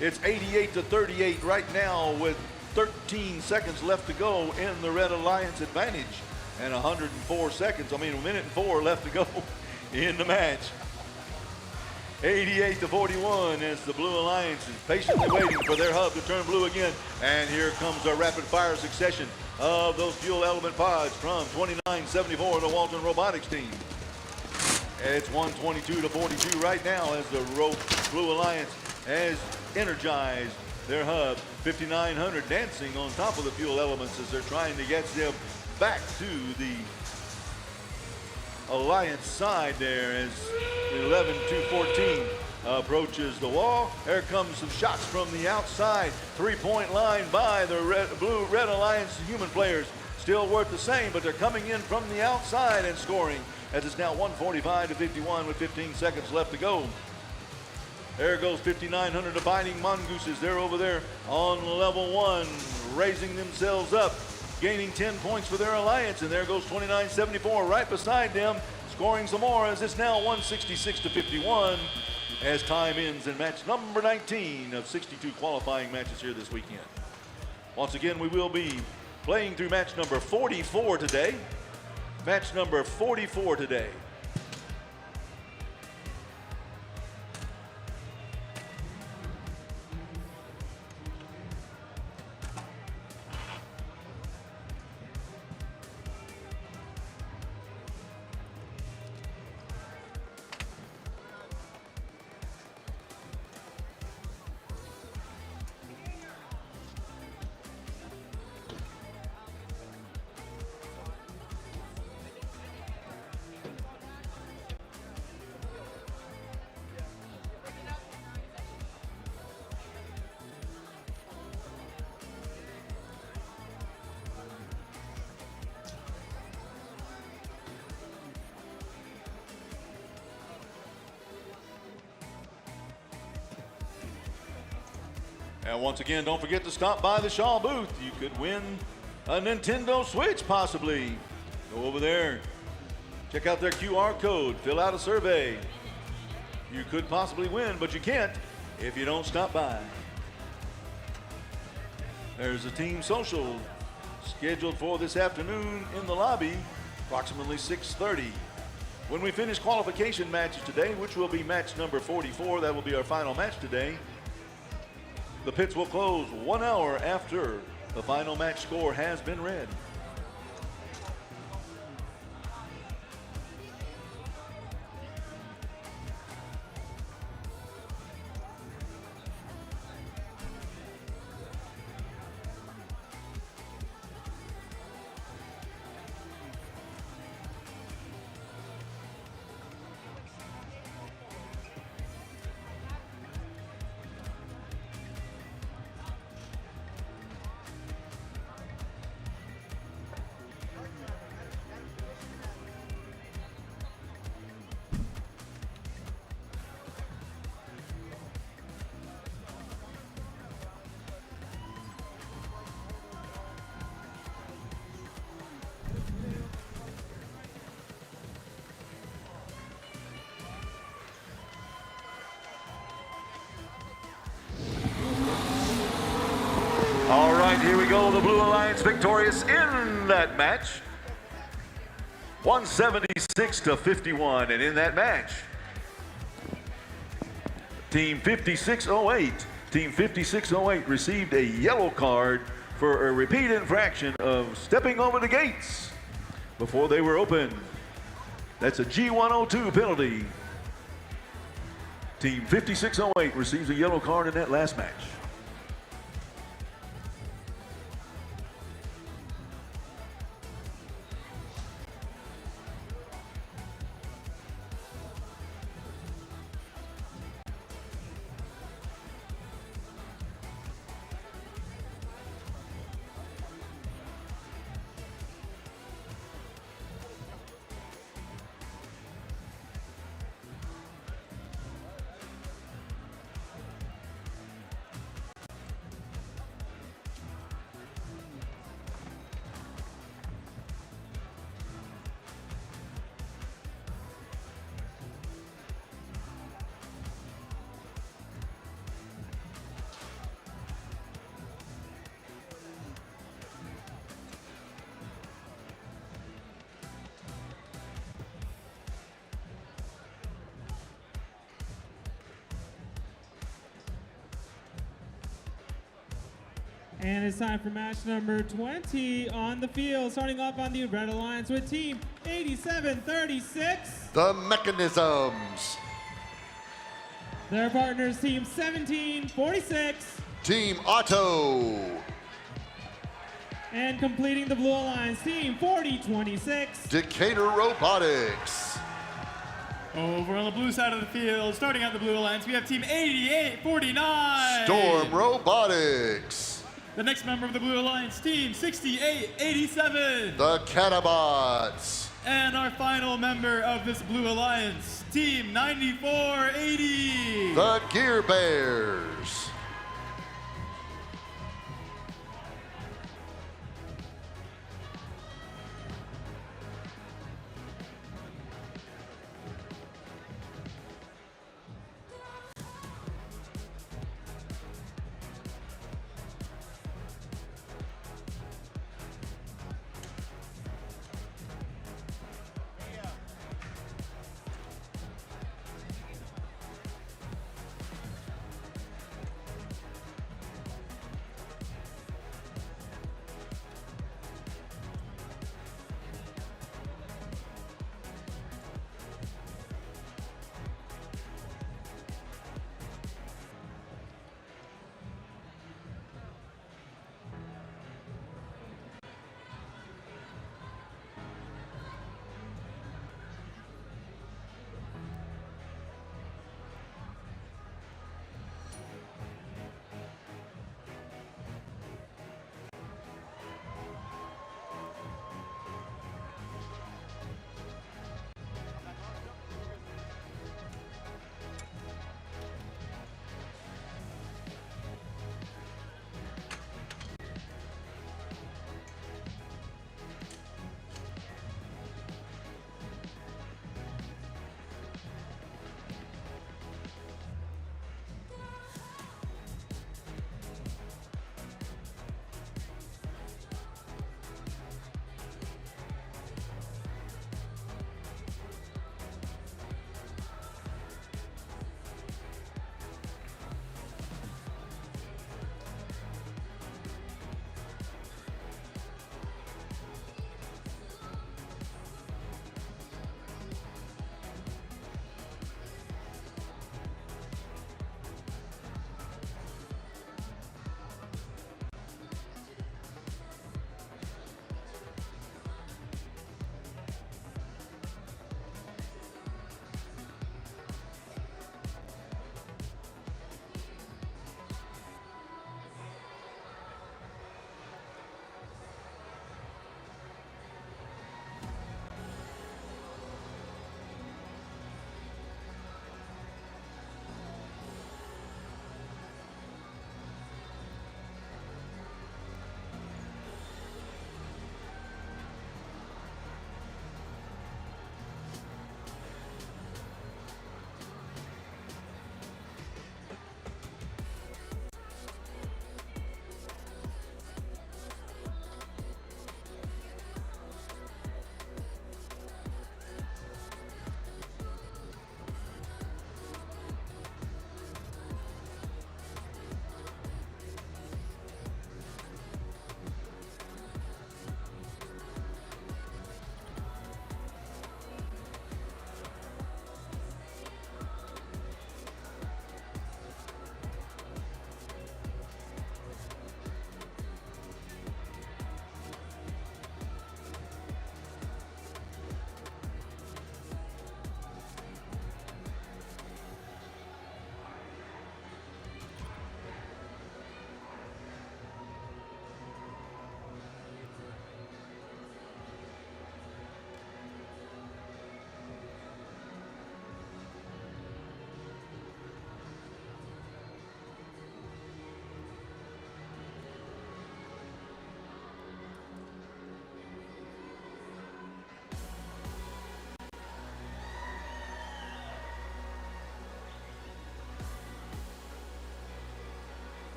Speaker 1: It's 88-38 right now with 13 seconds left to go in the Red Alliance advantage and 104 seconds, a minute and 4 left to go in the match. 88-41 as the Blue Alliance is patiently waiting for their hub to turn blue again. And here comes a rapid fire succession of those fuel element pods from 2974, the Walton Robotics team. It's 122-42 right now as the Blue Alliance has energized their hub. 5900 dancing on top of the fuel elements as they're trying to get them back to the Alliance side there as 11-14 approaches the wall. There comes some shots from the outside. 3-point line by the Red Alliance human players. Still worth the same, but they're coming in from the outside and scoring as it's now 145-51 with 15 seconds left to go. There goes 5900 Abiding Mongooses. They're over there on level 1, raising themselves up, gaining 10 points for their alliance. And there goes 2974 right beside them, scoring some more as it's now 166-51 as time ends in match number 19 of 62 qualifying matches here this weekend. Once again, we will be playing through match number 44 today. Match number 44 today. And once again, don't forget to stop by the Shaw booth. You could win a Nintendo Switch, possibly. Go over there, check out their QR code, fill out a survey. You could possibly win, but you can't if you don't stop by. There's a team social scheduled for this afternoon in the lobby, approximately 6:30. When we finish qualification matches today, which will be match number 44, that will be our final match today, the pits will close 1 hour after the final match score has been read. go, the Blue Alliance victorious in that match. 176-51, and in that match, Team 5608 received a yellow card for a repeat infraction of stepping over the gates before they were opened. That's a G102 penalty. Team 5608 receives a yellow card in that last match.
Speaker 3: And it's time for match number 20 on the field. Starting off on the Red Alliance with Team 8736.
Speaker 10: The Mechanisms.
Speaker 3: Their partners, Team 1746.
Speaker 10: Team Otto.
Speaker 3: And completing the Blue Alliance, Team 4026.
Speaker 10: Decatur Robotics.
Speaker 14: Over on the blue side of the field, starting out the Blue Alliance, we have Team 8849.
Speaker 10: Storm Robotics.
Speaker 14: The next member of the Blue Alliance, Team 6887.
Speaker 10: The Catabots.
Speaker 14: And our final member of this Blue Alliance, Team 9480.
Speaker 10: The Gear Bears.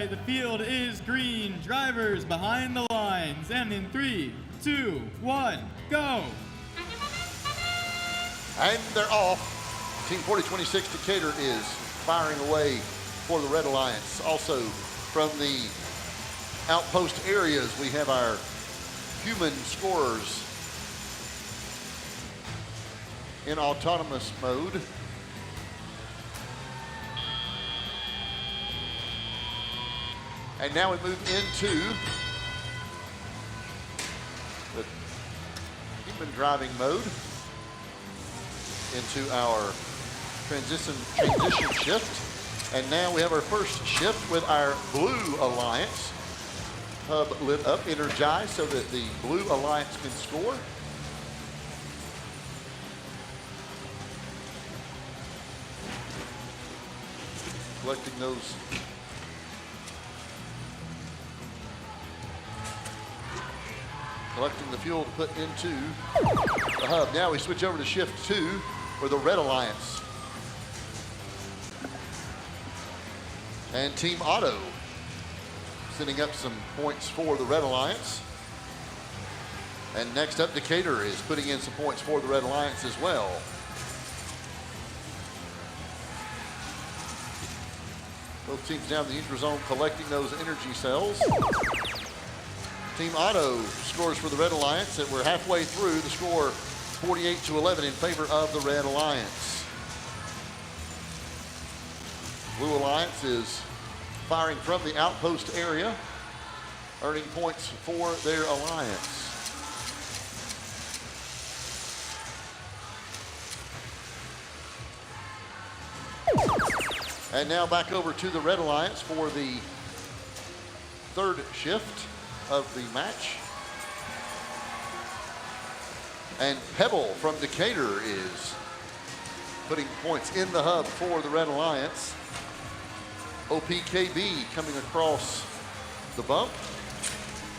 Speaker 14: side of the field is green. Drivers behind the lines. And in 3, 2, 1, go.
Speaker 10: And they're off. Team 4026 Decatur is firing away for the Red Alliance. Also from the outpost areas, we have our human scorers in autonomous mode. And now we move into the human driving mode, into our transition shift. And now we have our first shift with our Blue Alliance. Hub lit up, energized, so that the Blue Alliance can score. Collecting those collecting the fuel to put into the hub. Now we switch over to shift 2 for the Red Alliance. And Team Auto setting up some points for the Red Alliance. And next up, Decatur is putting in some points for the Red Alliance as well. Both teams down in the neutral zone collecting those energy cells. Team Auto scores for the Red Alliance, and we're halfway through. The score 48-11 in favor of the Red Alliance. Blue Alliance is firing from the outpost area, earning points for their alliance. And now back over to the Red Alliance for the third shift of the match. And Pebble from Decatur is putting points in the hub for the Red Alliance. OPKB coming across the bump,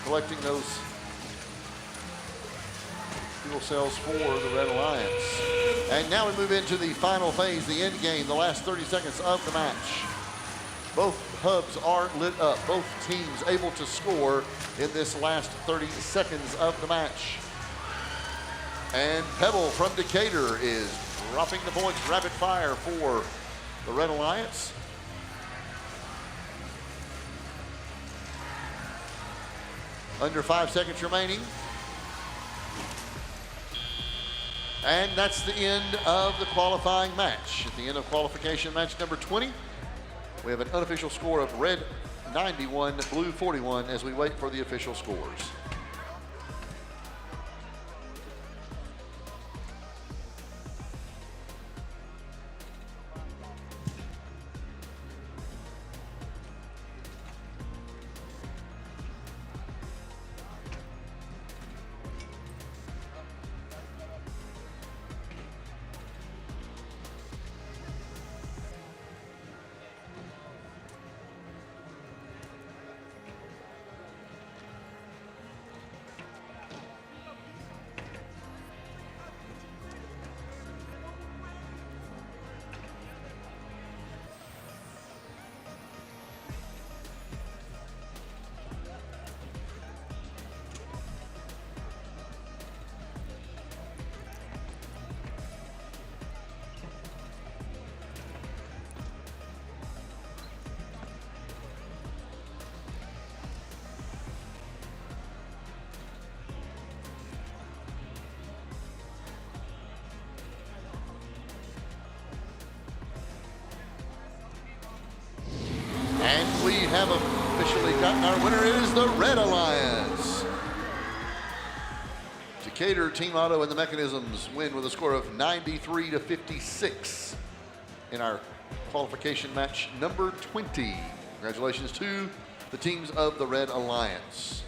Speaker 10: collecting those fuel cells for the Red Alliance. And now we move into the final phase, the end game, the last 30 seconds of the match. Both hubs are lit up, both teams able to score in this last 30 seconds of the match. And Pebble from Decatur is dropping the points rapid fire for the Red Alliance. Under 5 seconds remaining. And that's the end of the qualifying match. At the end of qualification match number 20, we have an unofficial score of red 91, blue 41 as we wait for the official scores. And we have officially gotten our winner. It is the Red Alliance. Decatur, Team Auto, and the Mechanisms win with a score of 93-56 in our qualification match number 20. Congratulations to the teams of the Red Alliance.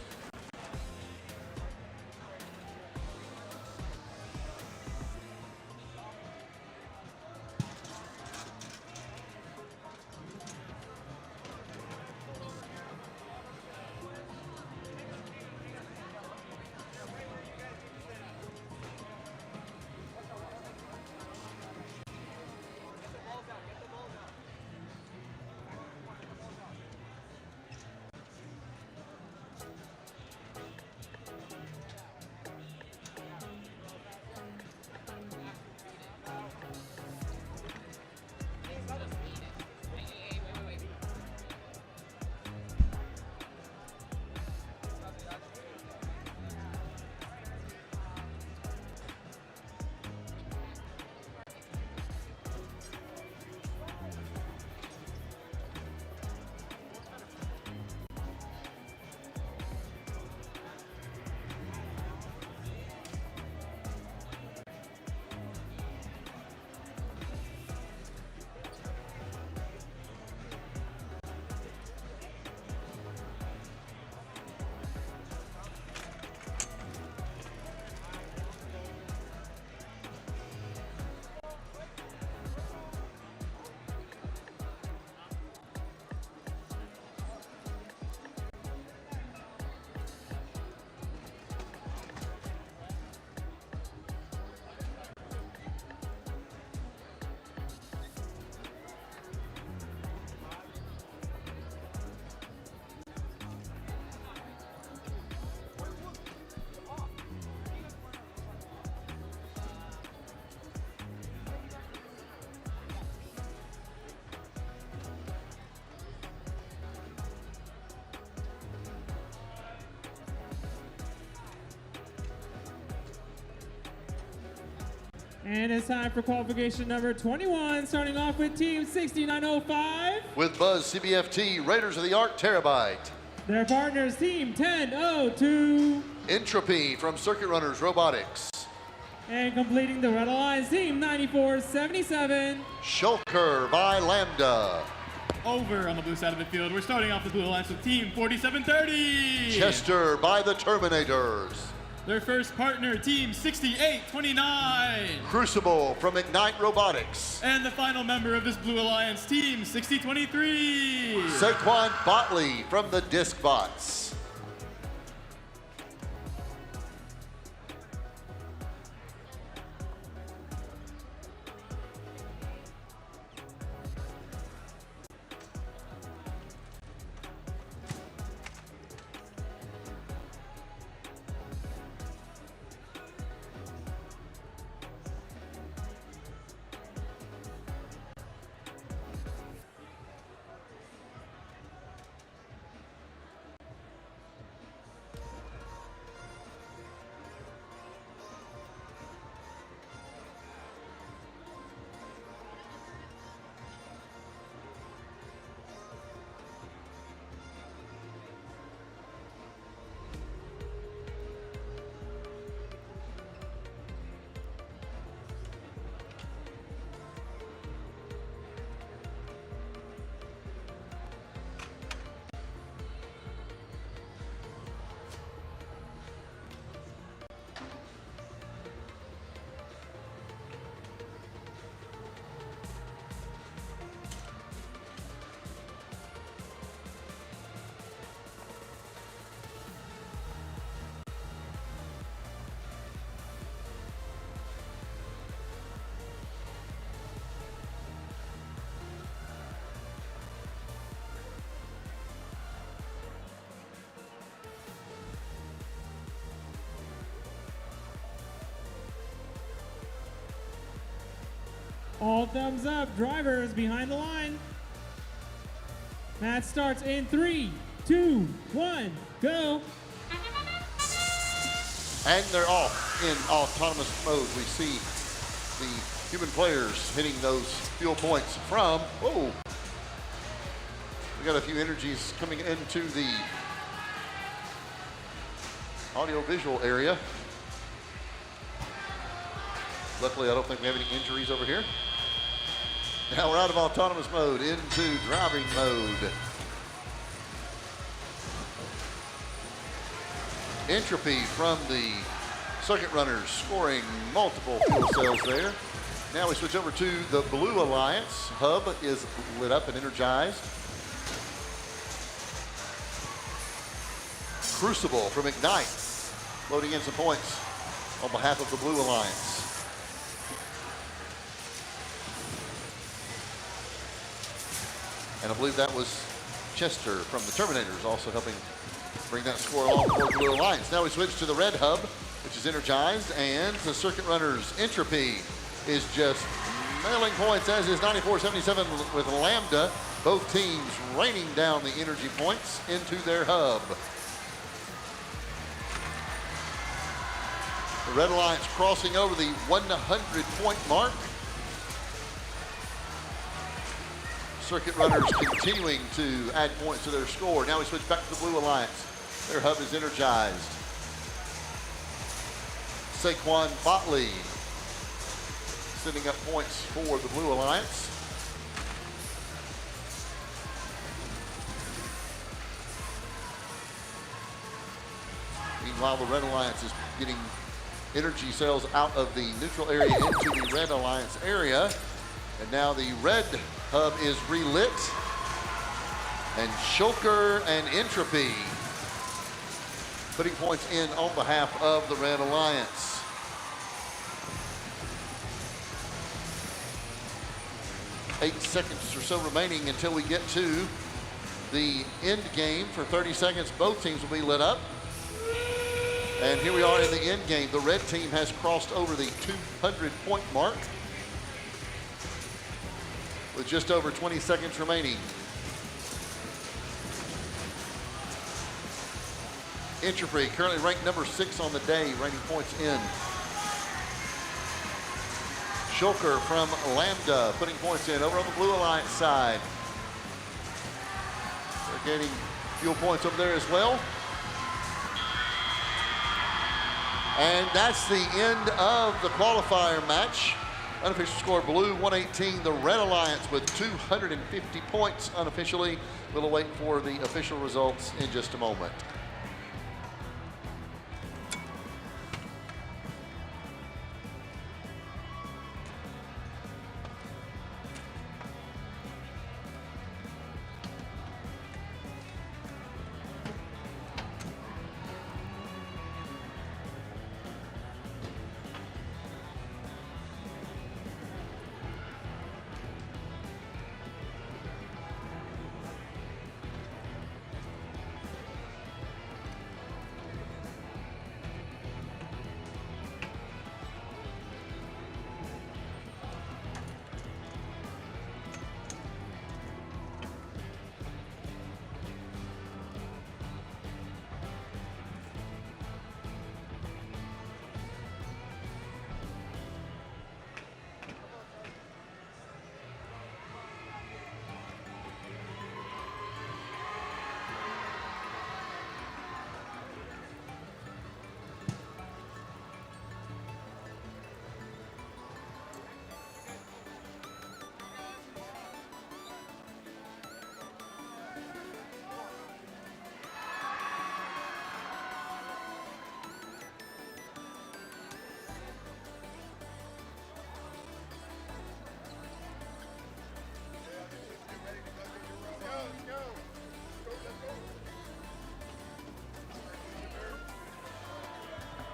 Speaker 3: And it's time for qualification number 21, starting off with Team 6905.
Speaker 10: With Buzz CBFT, Raiders of the Ark Terabyte.
Speaker 3: Their partners, Team 1002.
Speaker 10: Entropy from Circuit Runners Robotics.
Speaker 3: And completing the Red Alliance, Team 9477.
Speaker 10: Shulker by Lambda.
Speaker 14: Over on the blue side of the field, we're starting off the Blue Alliance with Team 4730.
Speaker 10: Chester by the Terminators.
Speaker 14: Their first partner, Team 6829.
Speaker 10: Crucible from Ignite Robotics.
Speaker 14: And the final member of this Blue Alliance, Team 6023.
Speaker 10: Saquon Botley from the Disc Bots.
Speaker 3: All thumbs up, drivers behind the line. Match starts in 3, 2, 1, go.
Speaker 10: And they're off in autonomous mode. We see the human players hitting those fuel points from, whoa. We got a few energies coming into the audio-visual area. Luckily, I don't think we have any injuries over here. Now we're out of autonomous mode into driving mode. Entropy from the Circuit Runners scoring multiple fuel cells there. Now we switch over to the Blue Alliance. Hub is lit up and energized. Crucible from Ignite loading in some points on behalf of the Blue Alliance. And I believe that was Chester from the Terminators also helping bring that score along for the Blue Alliance. Now we switch to the Red Hub, which is energized, and the Circuit Runners Entropy is just nailing points, as is 9477 with Lambda. Both teams raining down the energy points into their hub. The Red Alliance crossing over the 100-point mark. Circuit Runners continuing to add points to their score. Now we switch back to the Blue Alliance. Their hub is energized. Saquon Botley sending up points for the Blue Alliance. Meanwhile, the Red Alliance is getting energy cells out of the neutral area into the Red Alliance area. And now the Red Hub is relit. And Shulker and Entropy putting points in on behalf of the Red Alliance. Eight seconds or so remaining until we get to the end game. For 30 seconds, both teams will be lit up. And here we are in the end game. The red team has crossed over the 200-point mark with just over 20 seconds remaining. Entropy currently ranked number 6 on the day, raining points in. Schulker from Lambda putting points in over on the Blue Alliance side. They're gaining fuel points over there as well. And that's the end of the qualifier match. Unofficial score, Blue 118, the Red Alliance with 250 points unofficially. We'll await for the official results in just a moment.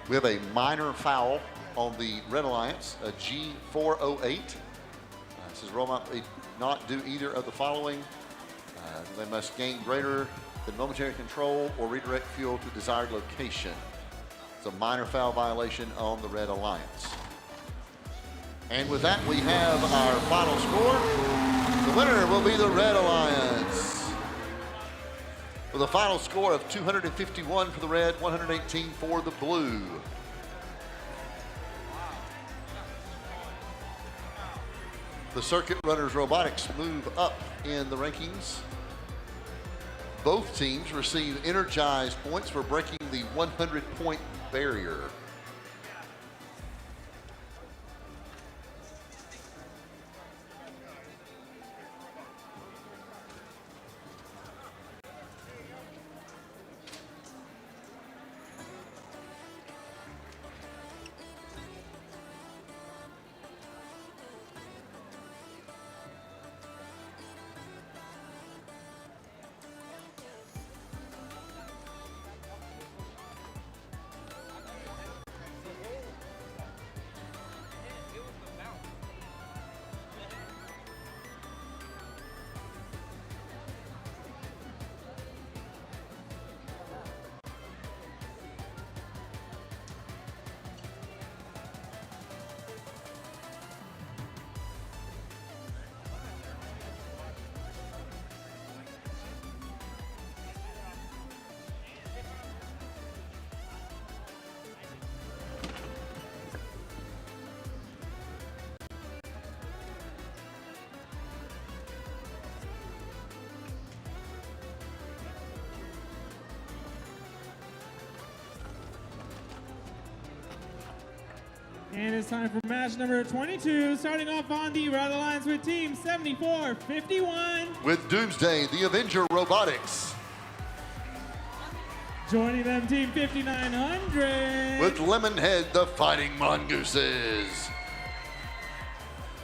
Speaker 10: We have a minor foul on the Red Alliance, a G408. Says robot may not do either of the following. They must gain greater than momentary control or redirect fuel to desired location. It's a minor foul violation on the Red Alliance. And with that, we have our final score. The winner will be the Red Alliance, with a final score of 251 for the Red, 118 for the Blue. The Circuit Runners Robotics move up in the rankings. Both teams receive energized points for breaking the 100-point barrier.
Speaker 3: And it's time for match number 22, starting off on the Red Alliance with Team 7451.
Speaker 10: With Doomsday, the Avenger Robotics.
Speaker 3: Joining them, Team 5900.
Speaker 10: With Lemonhead, the Fighting Mongooses.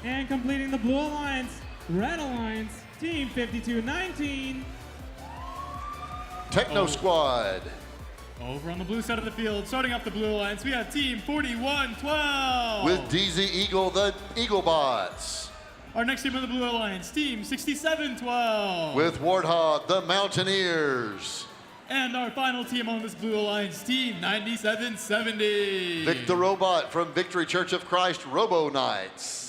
Speaker 3: And completing the Blue Alliance, Red Alliance, Team 5219.
Speaker 10: Techno Squad.
Speaker 14: Over on the blue side of the field, starting off the Blue Alliance, we have Team 4112.
Speaker 10: With DZ Eagle, the Eaglebots.
Speaker 14: Our next team on the Blue Alliance, Team 6712.
Speaker 10: With Warthog, the Mountaineers.
Speaker 14: And our final team on this Blue Alliance, Team 9770.
Speaker 10: Vic the Robot from Victory Church of Christ, Robo Knights.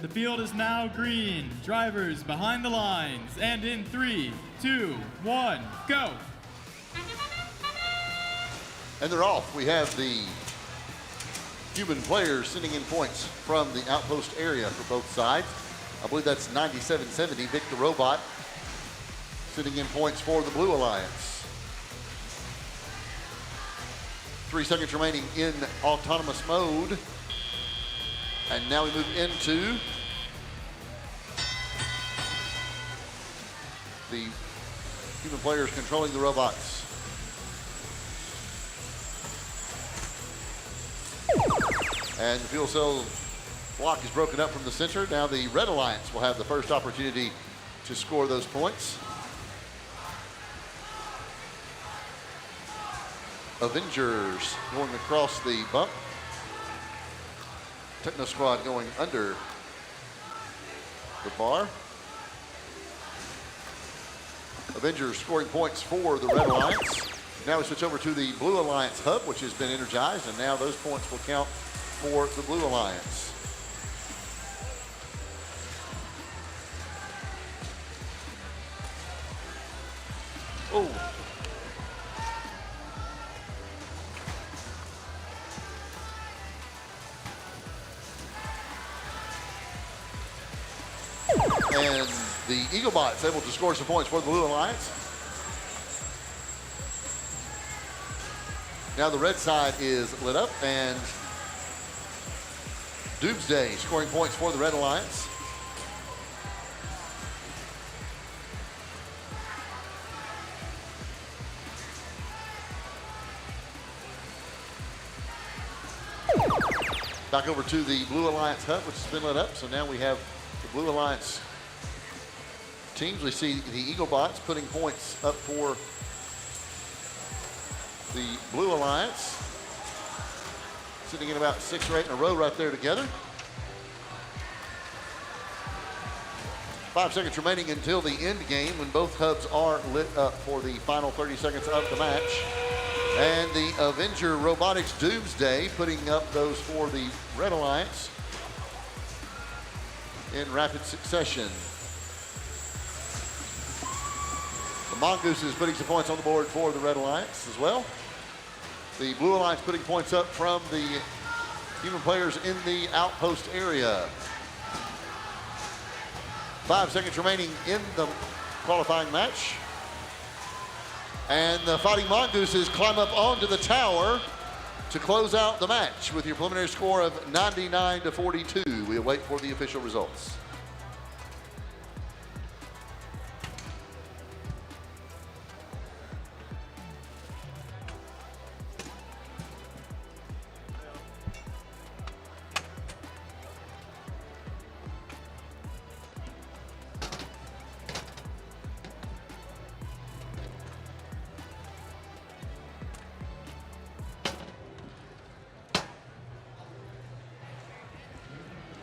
Speaker 14: The field is now green. Drivers behind the lines. And in 3, 2, 1, go.
Speaker 10: And they're off. We have the human players sending in points from the outpost area for both sides. I believe that's 9770, Victor Robot, sending in points for the Blue Alliance. 3 seconds remaining in autonomous mode. And now we move into the human players controlling the robots. And the fuel cell block is broken up from the center. Now the Red Alliance will have the first opportunity to score those points. Avengers going across the bump. Techno Squad going under the bar. Avengers scoring points for the Red Alliance. Now we switch over to the Blue Alliance hub, which has been energized, and now those points will count for the Blue Alliance. Oh. And the Eaglebot's able to score some points for the Blue Alliance. Now the red side is lit up, and Doomsday scoring points for the Red Alliance. Back over to the Blue Alliance hub, which has been lit up. So now we have the Blue Alliance teams. We see the Eaglebots putting points up for the Blue Alliance, sitting in about 6 or 8 in a row right there together. 5 seconds remaining until the end game when both hubs are lit up for the final 30 seconds of the match. And the Avenger Robotics Doomsday putting up those for the Red Alliance in rapid succession. The Mongoose is putting some points on the board for the Red Alliance as well. The Blue Alliance putting points up from the human players in the outpost area. 5 seconds remaining in the qualifying match. And the Fighting Mongooses climb up onto the tower to close out the match with your preliminary score of 99-42. We await for the official results.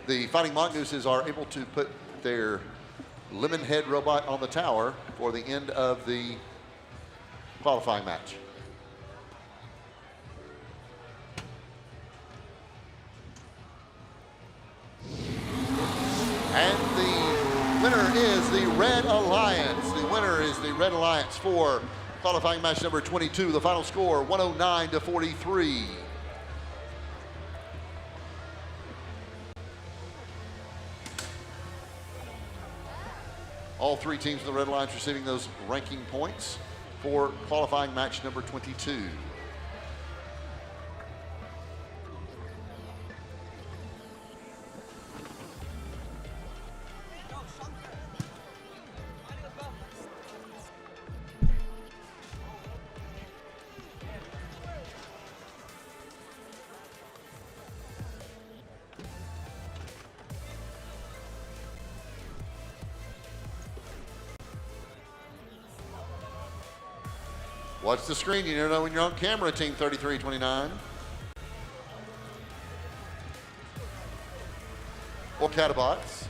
Speaker 10: The Fighting Mongooses are able to put their Lemon Head robot on the tower for the end of the qualifying match. And the winner is the Red Alliance. The winner is the Red Alliance for qualifying match number 22. The final score, 109-43. All 3 teams in the Red Alliance receiving those ranking points for qualifying match number 22. Watch the screen, you never know when you're on camera, Team 3329. Or Catabots.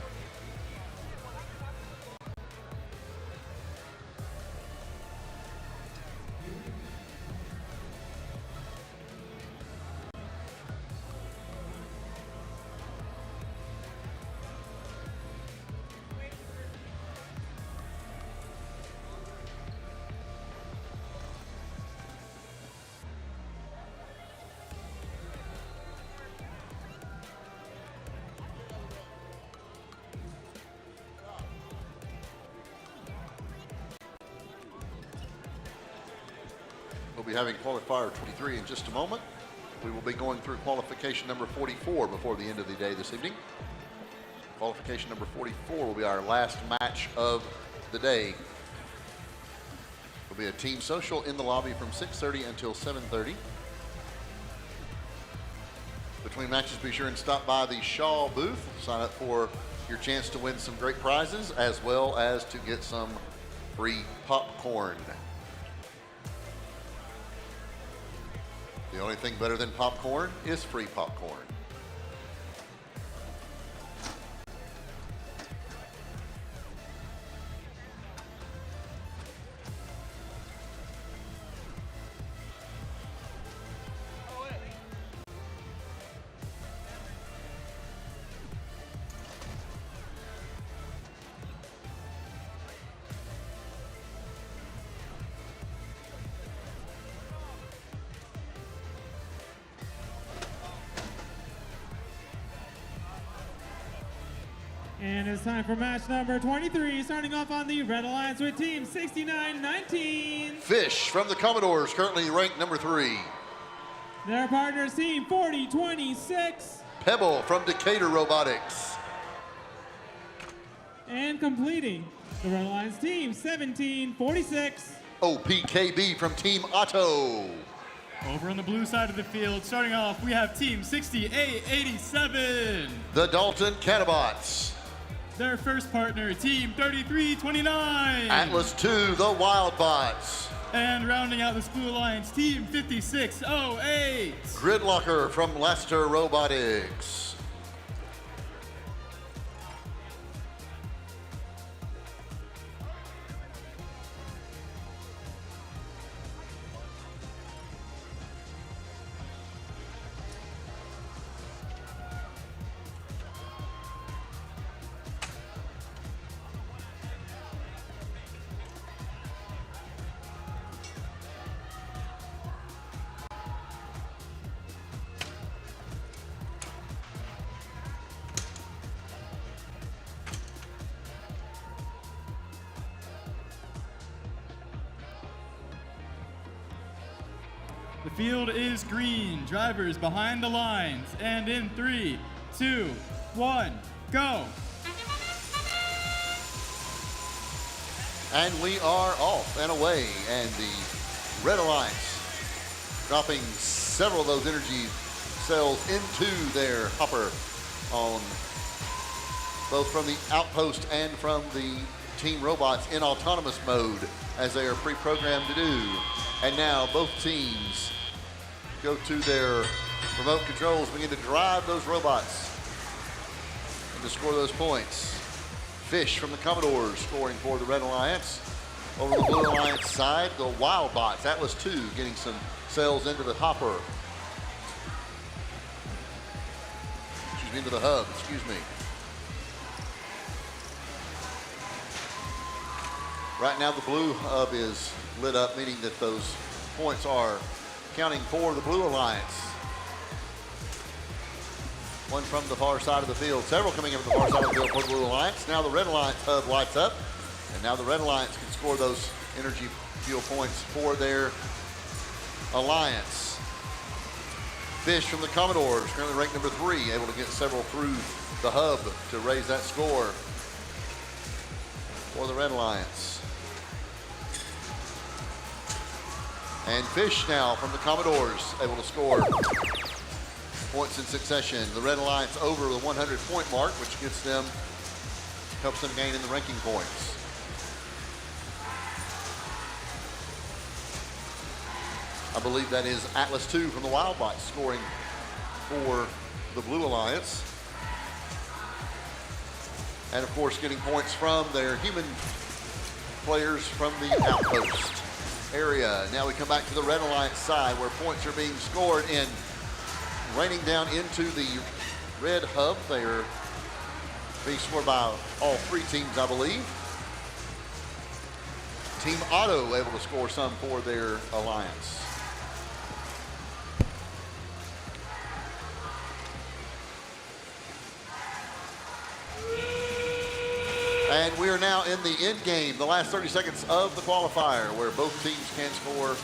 Speaker 10: be having qualifier 23 in just a moment. We will be going through qualification number 44 before the end of the day this evening. Qualification number 44 will be our last match of the day. There'll be a team social in the lobby from 6:30 until 7:30. Between matches, be sure and stop by the Shaw booth. Sign up for your chance to win some great prizes as well as to get some free popcorn. The only thing better than popcorn is free popcorn.
Speaker 3: And it's time for match number 23, starting off on the Red Alliance with Team 6919.
Speaker 10: Fish from the Commodores, currently ranked number 3.
Speaker 3: Their partners, Team 4026.
Speaker 10: Pebble from Decatur Robotics.
Speaker 3: And completing the Red Alliance Team 1746.
Speaker 10: OPKB from Team Otto.
Speaker 14: Over on the blue side of the field, starting off, we have Team 6887.
Speaker 10: The Dalton Catabots.
Speaker 14: Their first partner, Team 3329.
Speaker 10: Atlas 2, the Wildbots.
Speaker 14: And rounding out this Blue Alliance, Team 5608.
Speaker 10: Gridlocker from Leicester Robotics.
Speaker 14: The field is green. Drivers behind the lines. And in 3, 2, 1, go.
Speaker 10: And we are off and away. And the Red Alliance dropping several of those energy cells into their hopper on both from the outpost and from the team robots in autonomous mode as they are pre-programmed to do. And now both teams go to their remote controls, begin to drive those robots and to score those points. Fish from the Commodores scoring for the Red Alliance. Over the Blue Alliance side, the Wildbots, Atlas 2 getting some cells into the hopper. Excuse me, into the hub, excuse me. Right now the blue hub is lit up, meaning that those points are counting for the Blue Alliance. One from the far side of the field, several coming in from the far side of the field for the Blue Alliance. Now the Red Alliance hub lights up, and now the Red Alliance can score those energy fuel points for their alliance. Fish from the Commodores, currently ranked number 3, able to get several through the hub to raise that score for the Red Alliance. And Fish now from the Commodores, able to score points in succession. The Red Alliance over the 100-point mark, which gets them, helps them gain in the ranking points. I believe that is Atlas 2 from the Wildbots scoring for the Blue Alliance. And of course getting points from their human players from the outpost area. Now we come back to the Red Alliance side where points are being scored in, raining down into the red hub. They are being scored by all 3 teams, I believe. Team Otto able to score some for their alliance. And we are now in the end game, the last 30 seconds of the qualifier, where both teams can score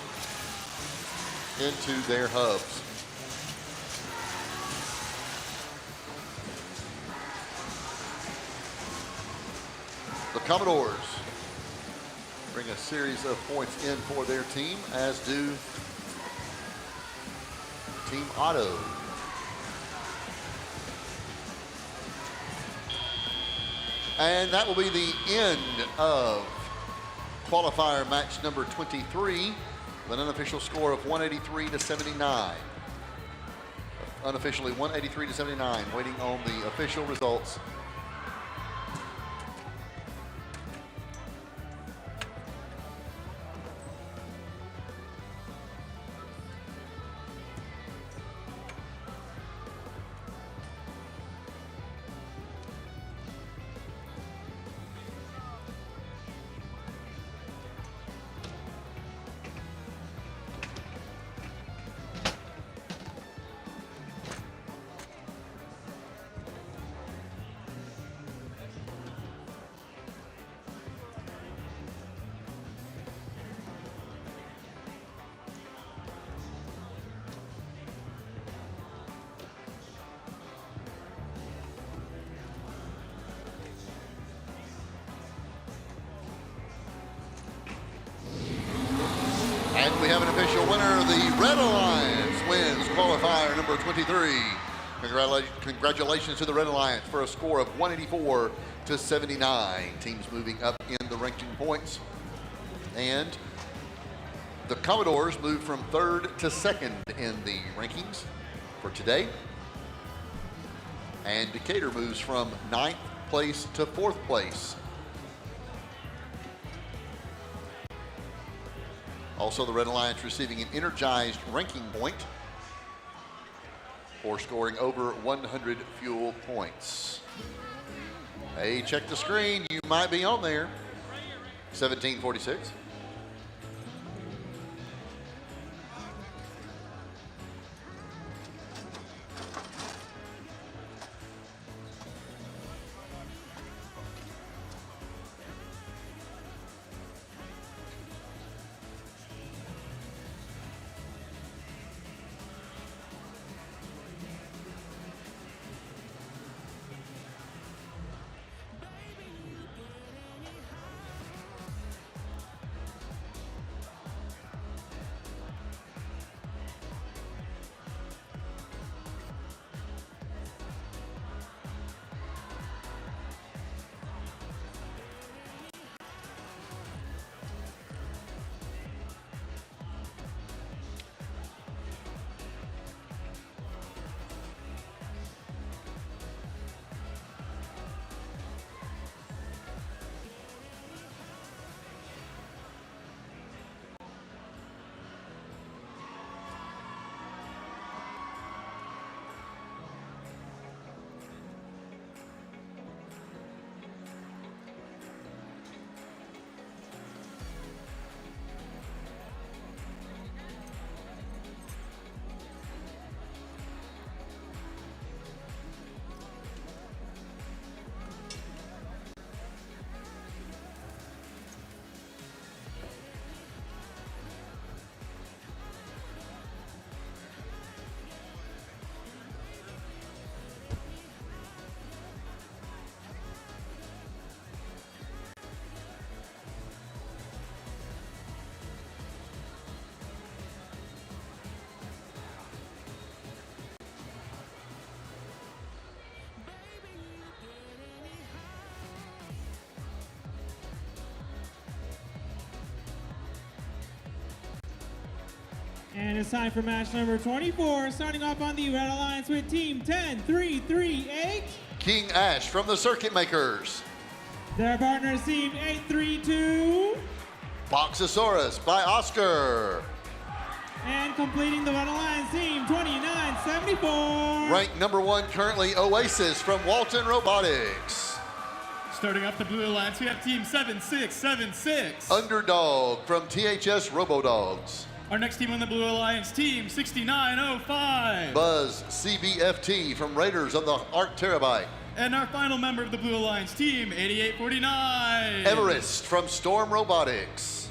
Speaker 10: into their hubs. The Commodores bring a series of points in for their team, as do Team Otto. And that will be the end of qualifier match number 23 with an unofficial score of 183-79. Unofficially 183-79, waiting on the official results. And we have an official winner. The Red Alliance wins qualifier number 23. Congratulations to the Red Alliance for a score of 184-79. Teams moving up in the ranking points. And the Commodores move from 3rd to 2nd in the rankings for today. And Decatur moves from 9th place to 4th place. Also, the Red Alliance receiving an energized ranking point for scoring over 100 fuel points. Hey, check the screen. You might be on there. 1746.
Speaker 15: And it's time for match number 24, starting off on the Red Alliance with Team 10-3-3-8.
Speaker 10: King Ash from the Circuit Makers.
Speaker 15: Their partners, Team 8-3-2.
Speaker 10: Boxosaurus by Oscar.
Speaker 15: And completing the Red Alliance team, 29-74.
Speaker 10: Ranked number 1 currently, Oasis from Walton Robotics.
Speaker 14: Starting up the Blue Alliance, we have Team 7676.
Speaker 10: Underdog from THS Robodogs.
Speaker 14: Our next team on the Blue Alliance, Team 6905.
Speaker 10: Buzz CBFT from Raiders of the Arc Terabyte.
Speaker 14: And our final member of the Blue Alliance, Team 8849.
Speaker 10: Everest from Storm Robotics.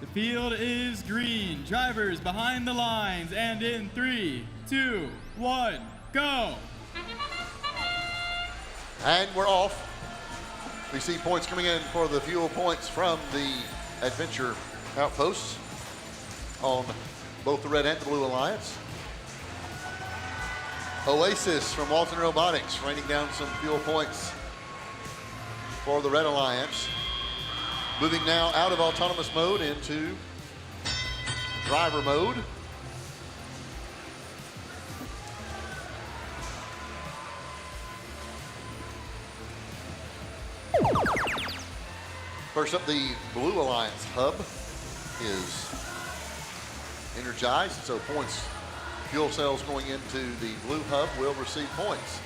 Speaker 14: The field is green. Drivers behind the lines. And in 3, 2, 1, go.
Speaker 10: And we're off. We see points coming in for the fuel points from the Adventure outposts on both the Red and the Blue Alliance. Oasis from Walton Robotics raining down some fuel points for the Red Alliance. Moving now out of autonomous mode into driver mode. First up, the Blue Alliance hub is energized, so points, fuel cells going into the blue hub will receive points.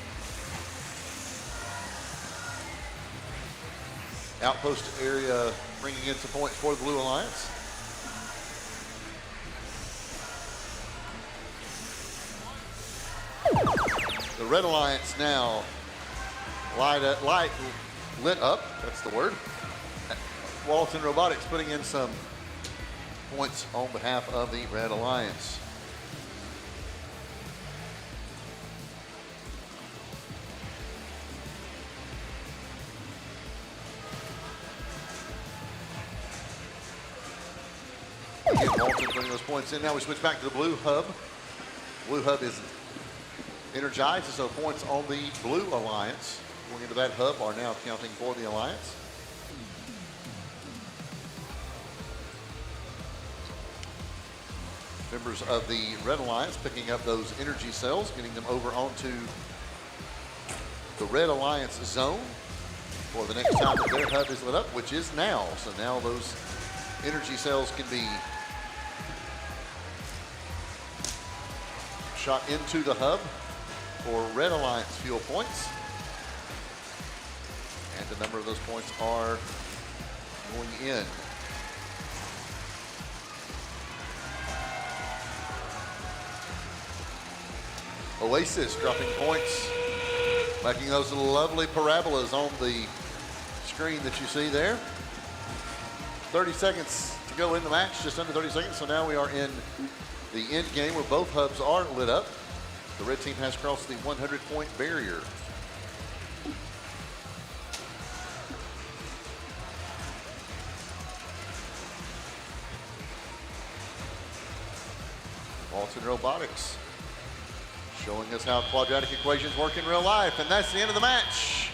Speaker 10: Outpost area bringing in some points for the Blue Alliance. The Red Alliance now lit up, that's the word. Walton Robotics putting in some points on behalf of the Red Alliance. Again, Walton putting those points in. Now we switch back to the Blue Hub. Blue Hub is energized, so points on the Blue Alliance going into that hub are now counting for the Alliance. Members of the Red Alliance picking up those energy cells, getting them over onto the Red Alliance zone for the next time that their hub is lit up, which is now. So now those energy cells can be shot into the hub for Red Alliance fuel points. And a number of those points are going in. Oasis dropping points, making those lovely parabolas on the screen that you see there. 30 seconds to go in the match, just under 30 seconds. So now we are in the end game where both hubs are lit up. The red team has crossed the 100-point barrier. Walton Robotics showing us how quadratic equations work in real life, and that's the end of the match.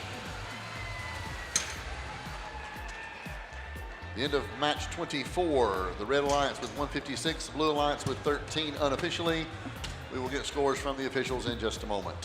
Speaker 10: The end of match 24. The Red Alliance with 156, the Blue Alliance with 13 unofficially. We will get scores from the officials in just a moment.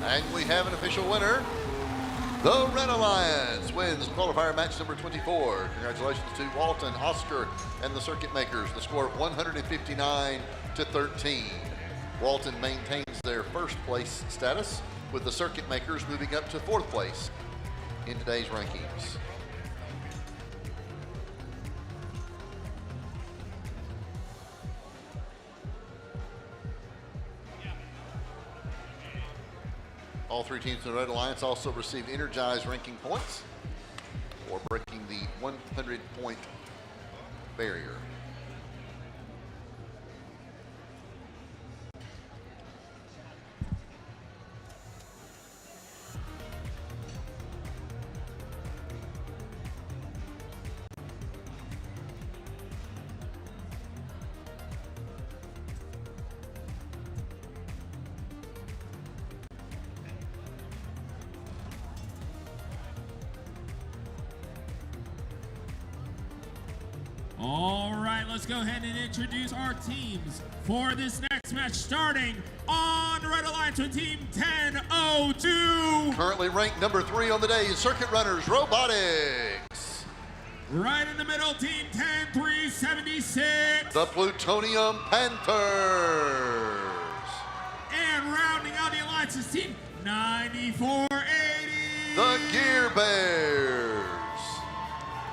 Speaker 10: And we have an official winner. The Red Alliance wins qualifier match number 24. Congratulations to Walton, Oscar, and the Circuit Makers. The score of 159-13. Walton maintains their first place status, with the Circuit Makers moving up to fourth place in today's rankings. All three teams in the Red Alliance also received Energize ranking points for breaking the 100-point barrier.
Speaker 11: All right, let's go ahead and introduce our teams for this next match, starting on Red Alliance with Team 1002.
Speaker 10: Currently ranked number 3 on the day, Circuit Runners Robotics.
Speaker 11: Right in the middle, Team 10376.
Speaker 10: The Plutonium Panthers.
Speaker 11: And rounding out the alliance is Team 9480.
Speaker 10: The Gear Bears.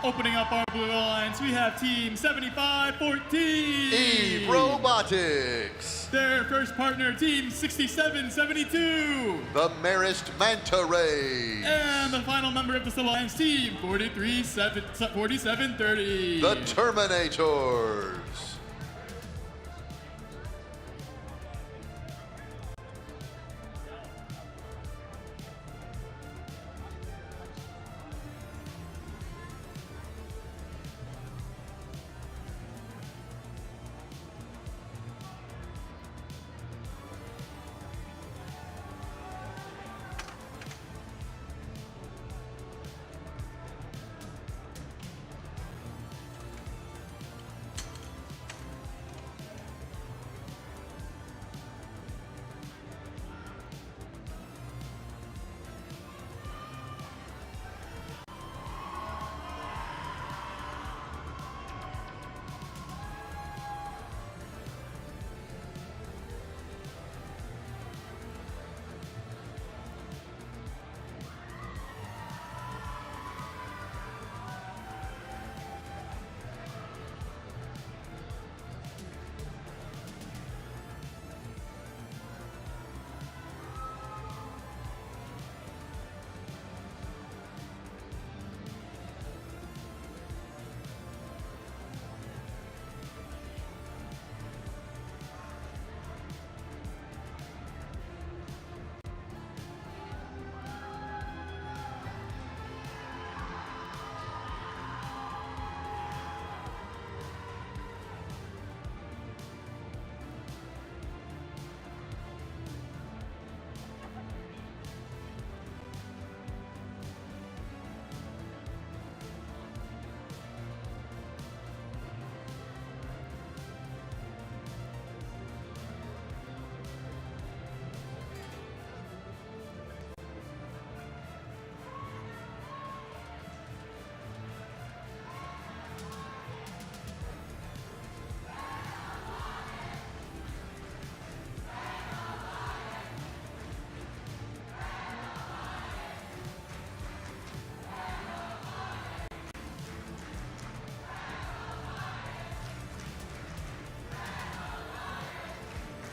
Speaker 14: Opening up our Blue Alliance, we have Team 7514.
Speaker 10: Eve Robotics.
Speaker 14: Their first partner, Team 6772.
Speaker 10: The Marist Manta Rays.
Speaker 14: And the final member of this alliance, Team 4730.
Speaker 10: The Terminators.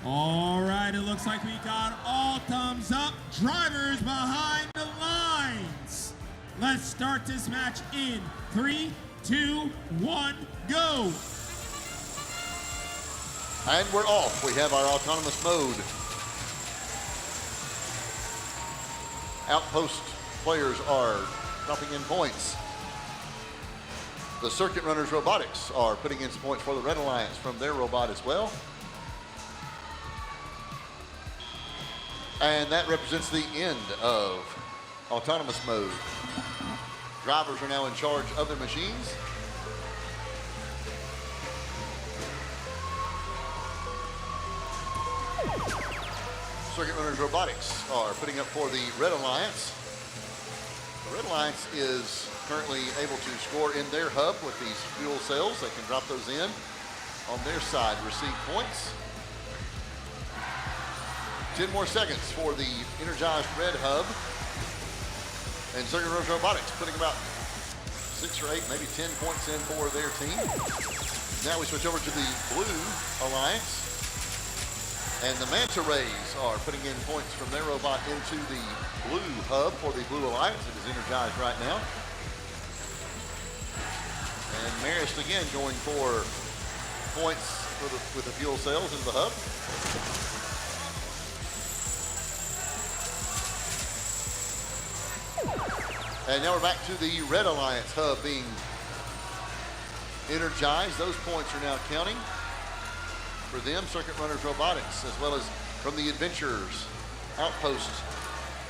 Speaker 11: All right, it looks like we got all thumbs up. Drivers behind the lines. Let's start this match in 3, 2, 1, go.
Speaker 10: And we're off. We have our autonomous mode. Outpost players are dropping in points. The Circuit Runners Robotics are putting in some points for the Red Alliance from their robot as well. And that represents the end of autonomous mode. Drivers are now in charge of their machines. Circuit Runners Robotics are putting up for the Red Alliance. The Red Alliance is currently able to score in their hub with these fuel cells. They can drop those in on their side, receive points. 10 more seconds for the energized red hub. And Circuit Runners Robotics putting about 6 or 8, maybe 10 points in for their team. Now we switch over to the Blue Alliance. And the Manta Rays are putting in points from their robot into the Blue hub for the Blue Alliance. It is energized right now. And Marist again going for points with the fuel cells into the hub. And now we're back to the Red Alliance hub being energized. Those points are now counting for them, Circuit Runners Robotics, as well as from the Adventurers outpost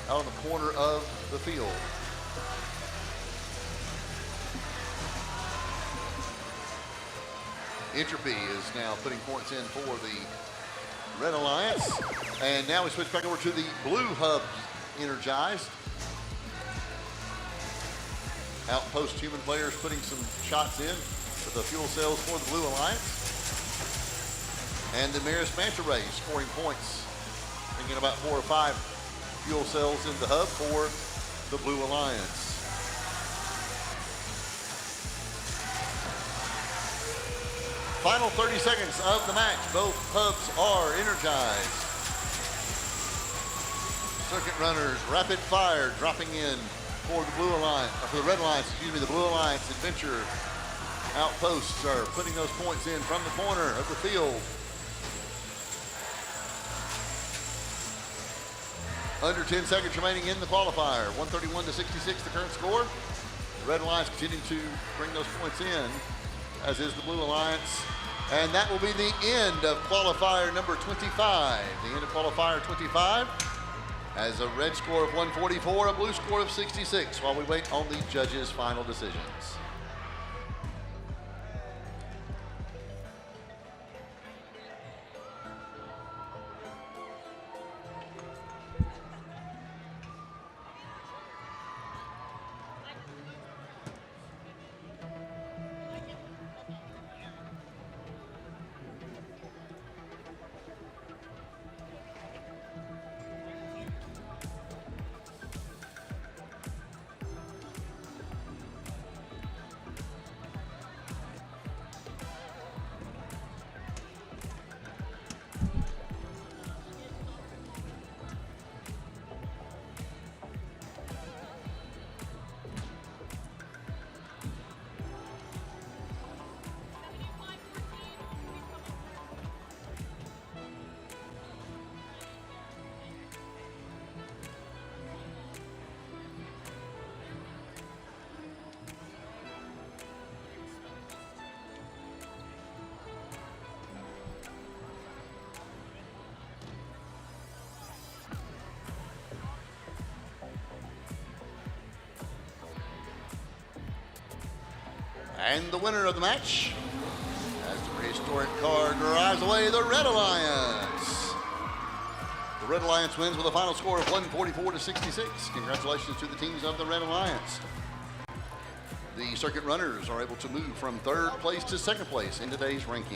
Speaker 10: out on the corner of the field. Entropy is now putting points in for the Red Alliance. And now we switch back over to the Blue hub energized. Outpost human players putting some shots in with the fuel cells for the Blue Alliance. And the Marist Manta Rays scoring points, bringing about 4 or 5 fuel cells in the hub for the Blue Alliance. Final 30 seconds of the match. Both hubs are energized. Circuit Runners rapid fire dropping in for the Blue Alliance, for the Red Alliance, excuse me, the Blue Alliance Adventure outposts are putting those points in from the corner of the field. Under 10 seconds remaining in the qualifier. 131 to 66, the current score. The Red Alliance continuing to bring those points in, as is the Blue Alliance. And that will be the end of qualifier number 25. The end of qualifier 25. As a red score of 144, a blue score of 66, while we wait on the judges' final decisions. And the winner of the match, as the prehistoric card drives away, the Red Alliance. The Red Alliance wins with a final score of 144 to 66. Congratulations to the teams of the Red Alliance. The Circuit Runners are able to move from 3rd place to 2nd place in today's rankings.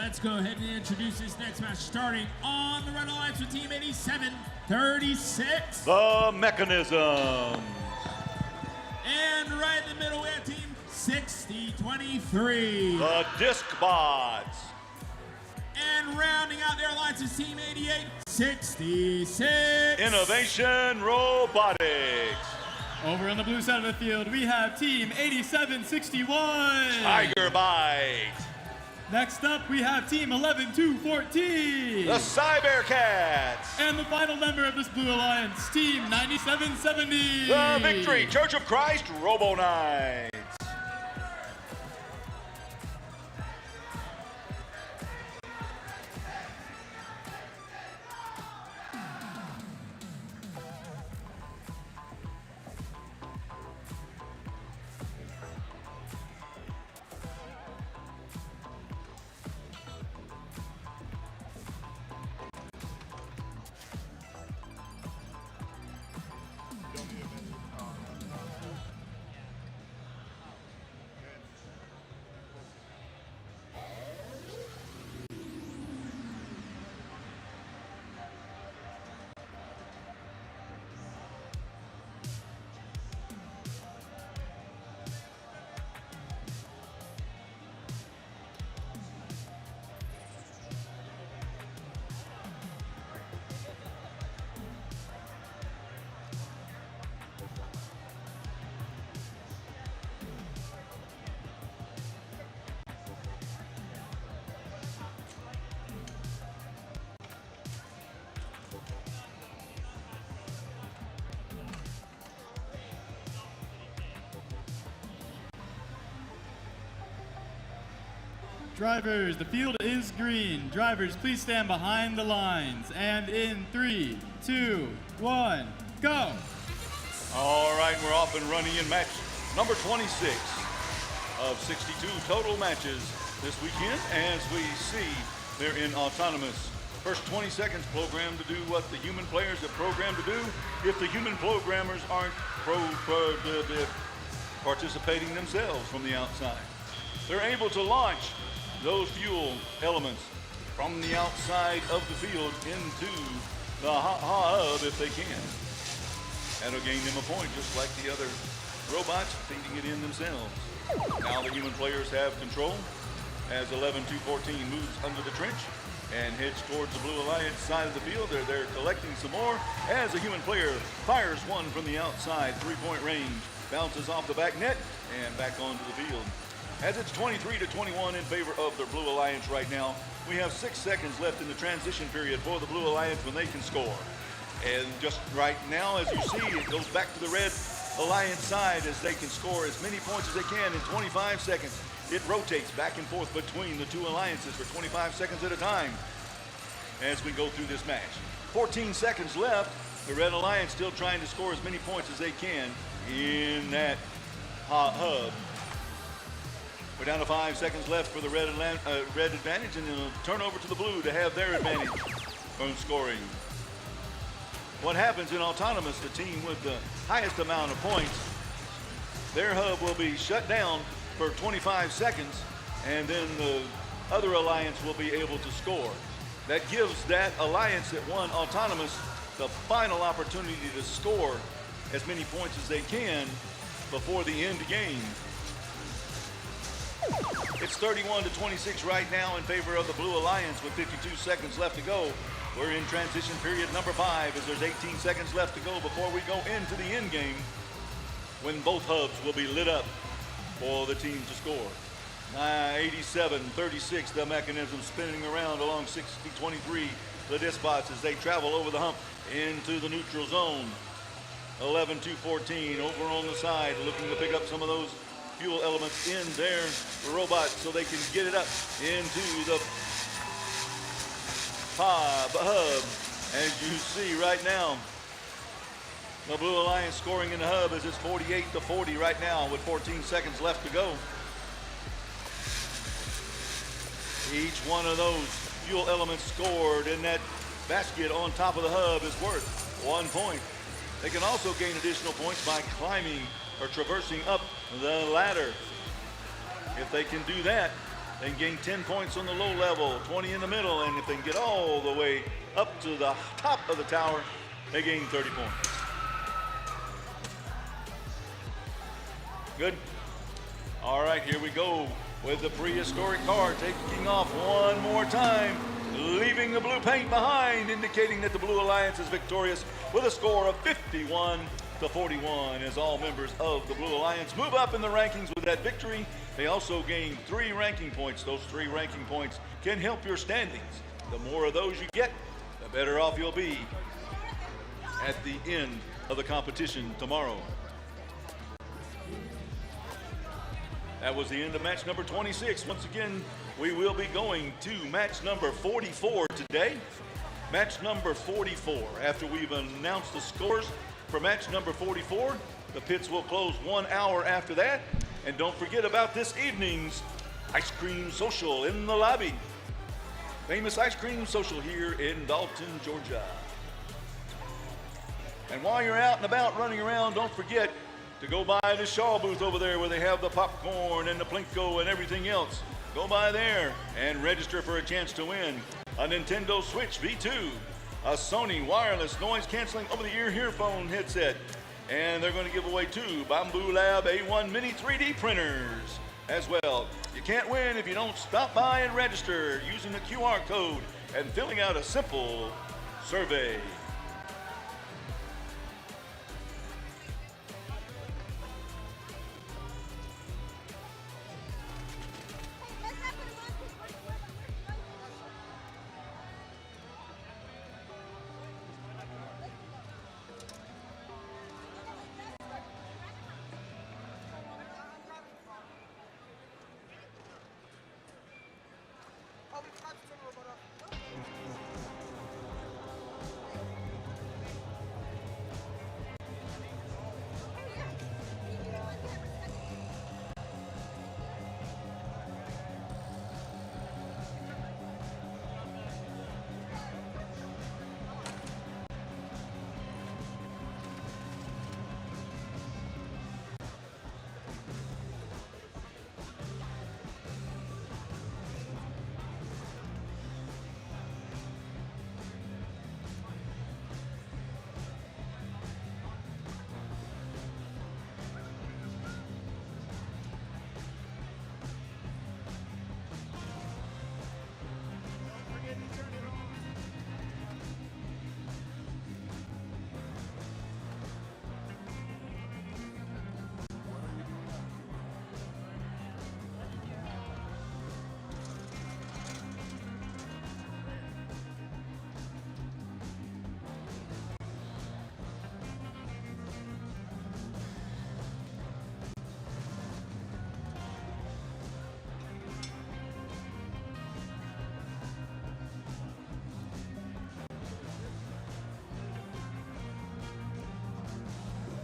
Speaker 11: let's go ahead and introduce this next match, starting on the Red Alliance with Team 8736.
Speaker 1: The Mechanisms.
Speaker 11: And right in the middle, we have Team 6023.
Speaker 1: The Disc Bots.
Speaker 11: And rounding out their alliance is Team 8866.
Speaker 1: Innovation Robotics.
Speaker 14: Over on the blue side of the field, we have Team 8761.
Speaker 1: Tiger Bite.
Speaker 14: Next up, we have Team 11214.
Speaker 1: The Cybercats.
Speaker 14: And the final member of this Blue Alliance, Team 9770.
Speaker 1: The Victory Church of Christ Robo Knights.
Speaker 14: Drivers, the field is green. Drivers, please stand behind the lines. And in 3, 2, 1, go.
Speaker 1: All right, we're off and running in match number 26 of 62 total matches this weekend. As we see, they're in autonomous. First 20 seconds programmed to do what the human players have programmed to do. If the human programmers aren't participating themselves from the outside, they're able to launch those fuel elements from the outside of the field into the hub if they can. That'll gain them a point, just like the other robots feeding it in themselves. Now the human players have control as 11-2-14 moves under the trench and heads towards the Blue Alliance side of the field. They're there collecting some more as a human player fires one from the outside, three-point range, bounces off the back net and back onto the field. As it's 23-21 in favor of the Blue Alliance right now, we have 6 seconds left in the transition period for the Blue Alliance when they can score. And just right now, as you see, it goes back to the Red Alliance side as they can score as many points as they can in 25 seconds. It rotates back and forth between the two alliances for 25 seconds at a time as we go through this match. 14 seconds left. The Red Alliance still trying to score as many points as they can in that hub. We're down to 5 seconds left for the red advantage, and it'll turn over to the blue to have their advantage from scoring. What happens in autonomous, the team with the highest amount of points, their hub will be shut down for 25 seconds, and then the other alliance will be able to score. That gives that alliance that won autonomous the final opportunity to score as many points as they can before the end game. It's 31-26 right now in favor of the Blue Alliance with 52 seconds left to go. We're in transition period number 5 as there's 18 seconds left to go before we go into the end game when both hubs will be lit up for the team to score. 87-36, the Mechanism spinning around along 60-23. The Disbots as they travel over the hump into the neutral zone. 11-2-14 over on the side, looking to pick up some of those fuel elements in their robot so they can get it up into the hub. As you see right now, the Blue Alliance scoring in the hub as it's 48-40 right now with 14 seconds left to go. Each one of those fuel elements scored in that basket on top of the hub is worth 1 point. They can also gain additional points by climbing or traversing up the ladder. If they can do that, they can gain 10 points on the low level, 20 in the middle, and if they can get all the way up to the top of the tower, they gain 30 points. Good. All right, here we go with the prehistoric car taking off one more time, leaving the blue paint behind, indicating that the Blue Alliance is victorious with a score of 51-41 as all members of the Blue Alliance move up in the rankings with that victory. They also gain 3 ranking points. Those 3 ranking points can help your standings. The more of those you get, the better off you'll be at the end of the competition tomorrow. That was the end of match number 26. Once again, we will be going to match number 44 today. Match number 44. After we've announced the scores for match number 44, the pits will close 1 hour after that. And don't forget about this evening's ice cream social in the lobby. Famous ice cream social here in Dalton, Georgia. And while you're out and about running around, don't forget to go by the Shaw booth over there where they have the popcorn and the Plinko and everything else. Go by there and register for a chance to win a Nintendo Switch V2, a Sony wireless noise canceling over-the-ear earphone headset, and they're going to give away 2 Bamboo Lab A1 Mini 3D printers as well. You can't win if you don't stop by and register using the QR code and filling out a simple survey.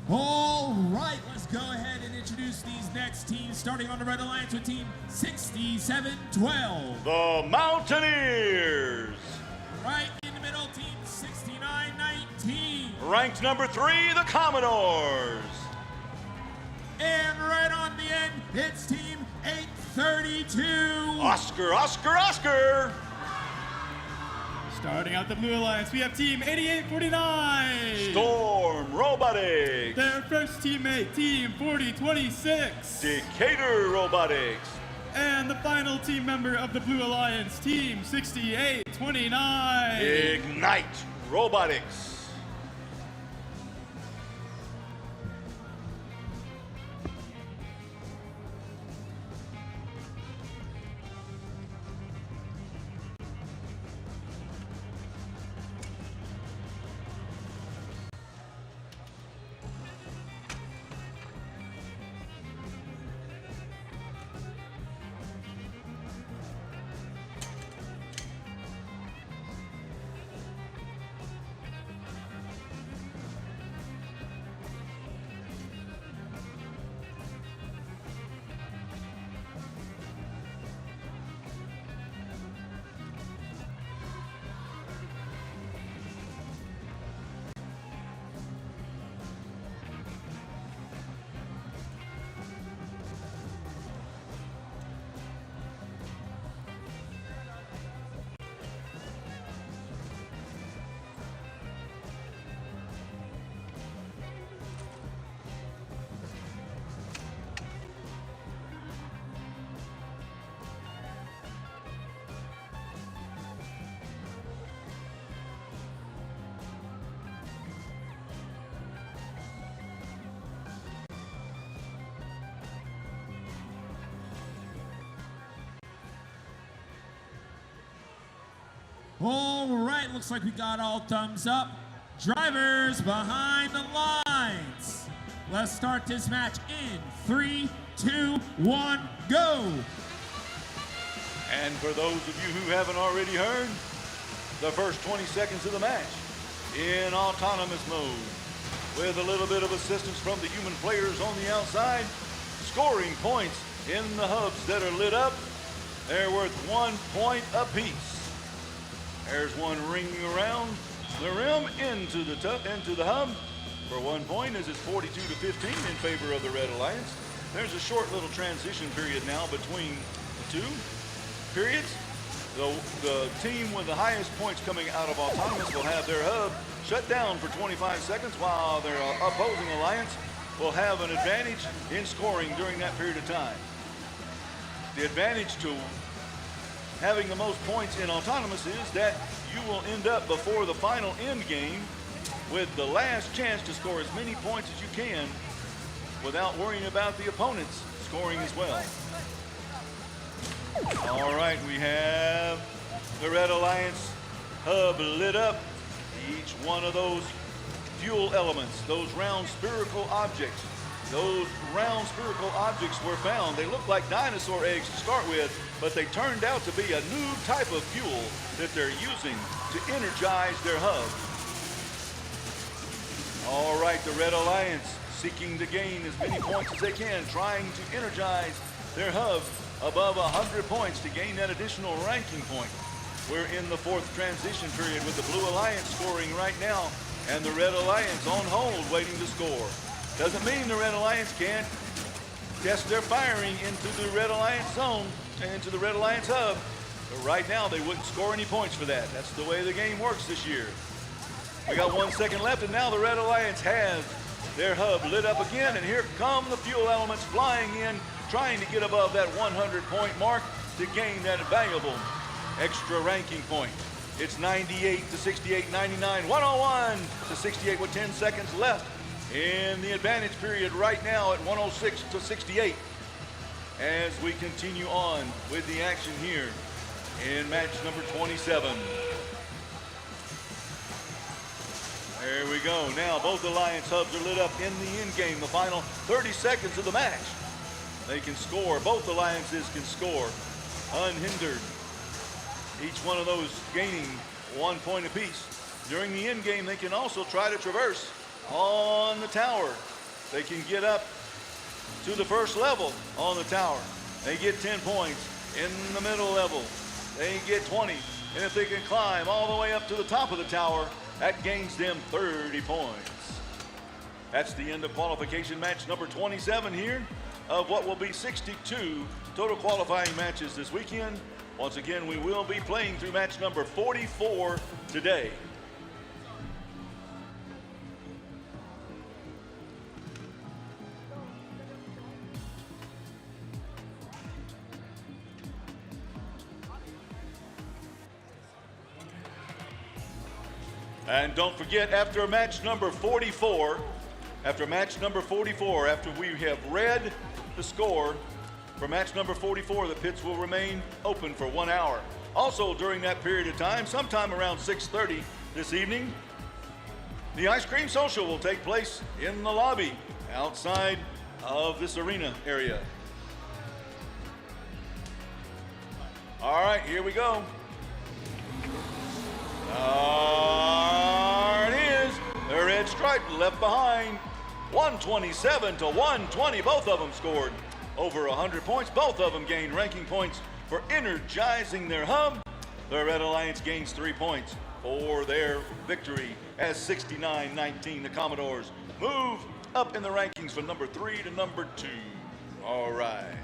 Speaker 11: All right, let's go ahead and introduce these next teams, starting on the Red Alliance with Team 6712.
Speaker 1: The Mountaineers.
Speaker 11: Right in the middle, Team 6919.
Speaker 1: Ranked number 3, the Commodores.
Speaker 11: And right on the end, it's Team 832.
Speaker 1: Oscar, Oscar, Oscar.
Speaker 14: Starting out the Blue Alliance, we have Team 8849.
Speaker 1: Storm Robotics.
Speaker 14: Their first teammate, Team 4026.
Speaker 1: Decatur Robotics.
Speaker 14: And the final team member of the Blue Alliance, Team 6829.
Speaker 1: Ignite Robotics.
Speaker 11: All right, looks like we got all thumbs up. Drivers behind the lines. Let's start this match in 3, 2, 1, go.
Speaker 1: And for those of you who haven't already heard, the first 20 seconds of the match in autonomous mode, with a little bit of assistance from the human players on the outside, scoring points in the hubs that are lit up. They're worth 1 point apiece. There's one ringing around the rim into the hub for 1 point, as it's 42 to 15 in favor of the Red Alliance. There's a short little transition period now between the two periods. The team with the highest points coming out of autonomous will have their hub shut down for 25 seconds, while their opposing alliance will have an advantage in scoring during that period of time. The advantage to having the most points in autonomous is that you will end up before the final end game with the last chance to score as many points as you can without worrying about the opponents scoring as well. All right, we have the Red Alliance hub lit up. Each one of those fuel elements, those round spherical objects were found. They look like dinosaur eggs to start with, but they turned out to be a new type of fuel that they're using to energize their hub. All right, the Red Alliance seeking to gain as many points as they can, trying to energize their hub above 100 points to gain that additional ranking point. We're in the fourth transition period with the Blue Alliance scoring right now and the Red Alliance on hold waiting to score. Doesn't mean the Red Alliance can't test their firing into the Red Alliance zone and into the Red Alliance hub, but right now they wouldn't score any points for that. That's the way the game works this year. We got 1 second left, and now the Red Alliance has their hub lit up again, and here come the fuel elements flying in, trying to get above that 100-point mark to gain that valuable extra ranking point. It's 98 to 68, 99, 101 to 68 with 10 seconds left in the advantage period right now at 106 to 68. As we continue on with the action here in match number 27. There we go. Now both Alliance hubs are lit up in the end game, the final 30 seconds of the match. They can score, both alliances can score unhindered. Each one of those gaining 1 point apiece. During the end game, they can also try to traverse on the tower. They can get up to the first level on the tower. They get 10 points. In the middle level, they get 20. And if they can climb all the way up to the top of the tower, that gains them 30 points. That's the end of qualification match number 27 here of what will be 62 total qualifying matches this weekend. Once again, we will be playing through match number 44 today. And don't forget, after match number 44, after we have read the score for match number 44, the pits will remain open for 1 hour. Also, during that period of time, sometime around 6:30 this evening, the ice cream social will take place in the lobby outside of this arena area. All right, here we go. There it is. The red stripe left behind. 127 to 120. Both of them scored over 100 points. Both of them gained ranking points for energizing their hub. The Red Alliance gains 3 points for their victory as 69-19. The Commodores move up in the rankings from number 3 to number 2. All right.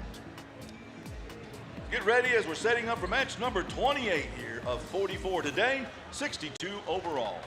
Speaker 1: Get ready as we're setting up for match number 28 here of 44 today, 62 overall.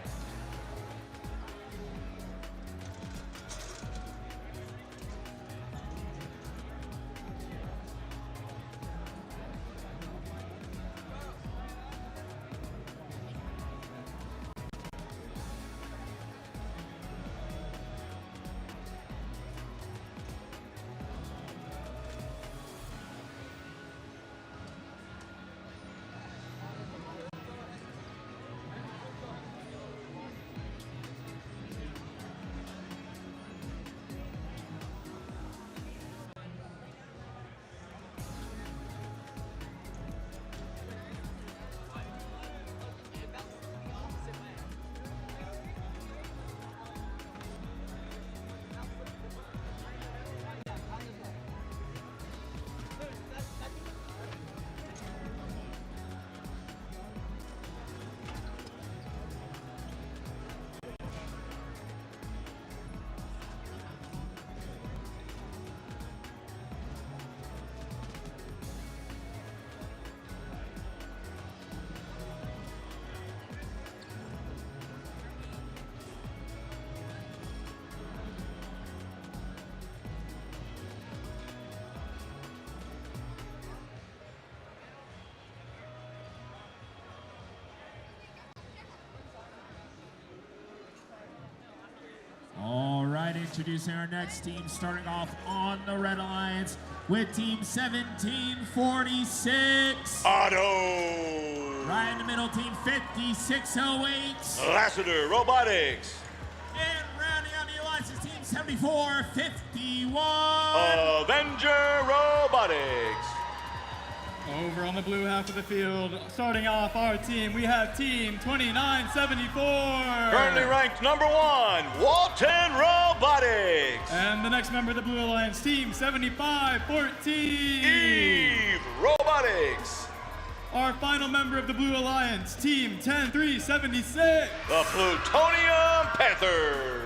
Speaker 11: introducing our next team, starting off on the Red Alliance with Team 1746.
Speaker 1: Otto.
Speaker 11: Right in the middle, Team 5608.
Speaker 1: Lassiter Robotics.
Speaker 11: And rounding out the alliance is Team 7451.
Speaker 1: Avenger Robotics.
Speaker 14: Over on the blue half of the field, starting off our team, we have Team 2974.
Speaker 1: Currently ranked number 1, Walton Robotics.
Speaker 14: And the next member of the Blue Alliance, Team 7514.
Speaker 1: Eve Robotics.
Speaker 14: Our final member of the Blue Alliance, Team 10376.
Speaker 1: The Plutonium Panthers.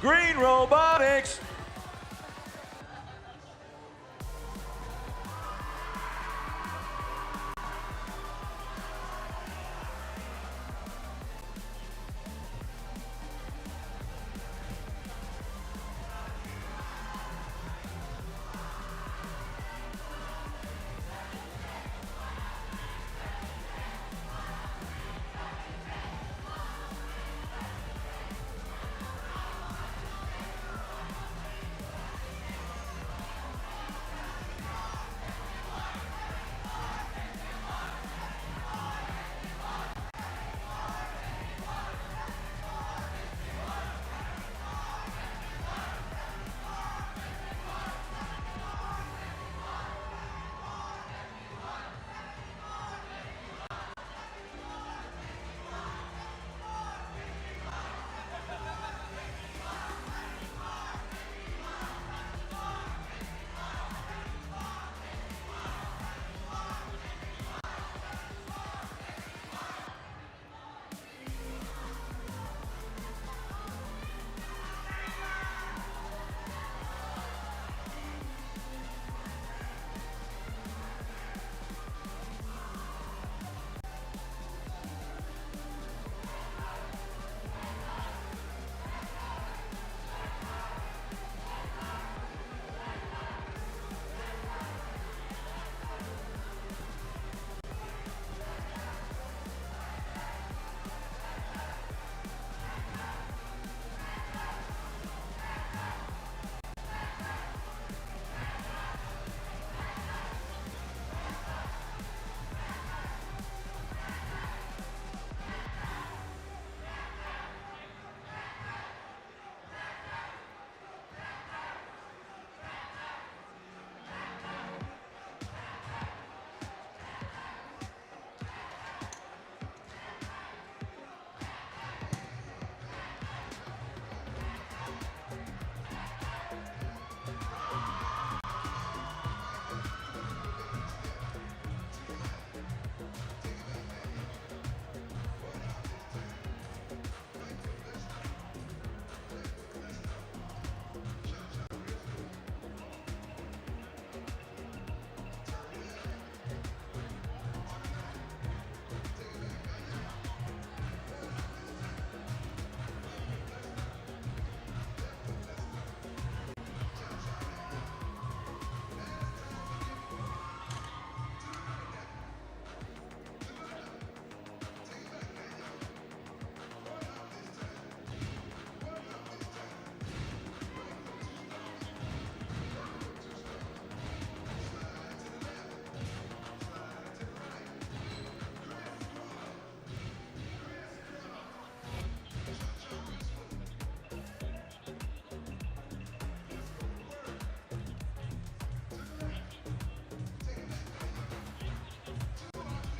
Speaker 1: Green Robotics.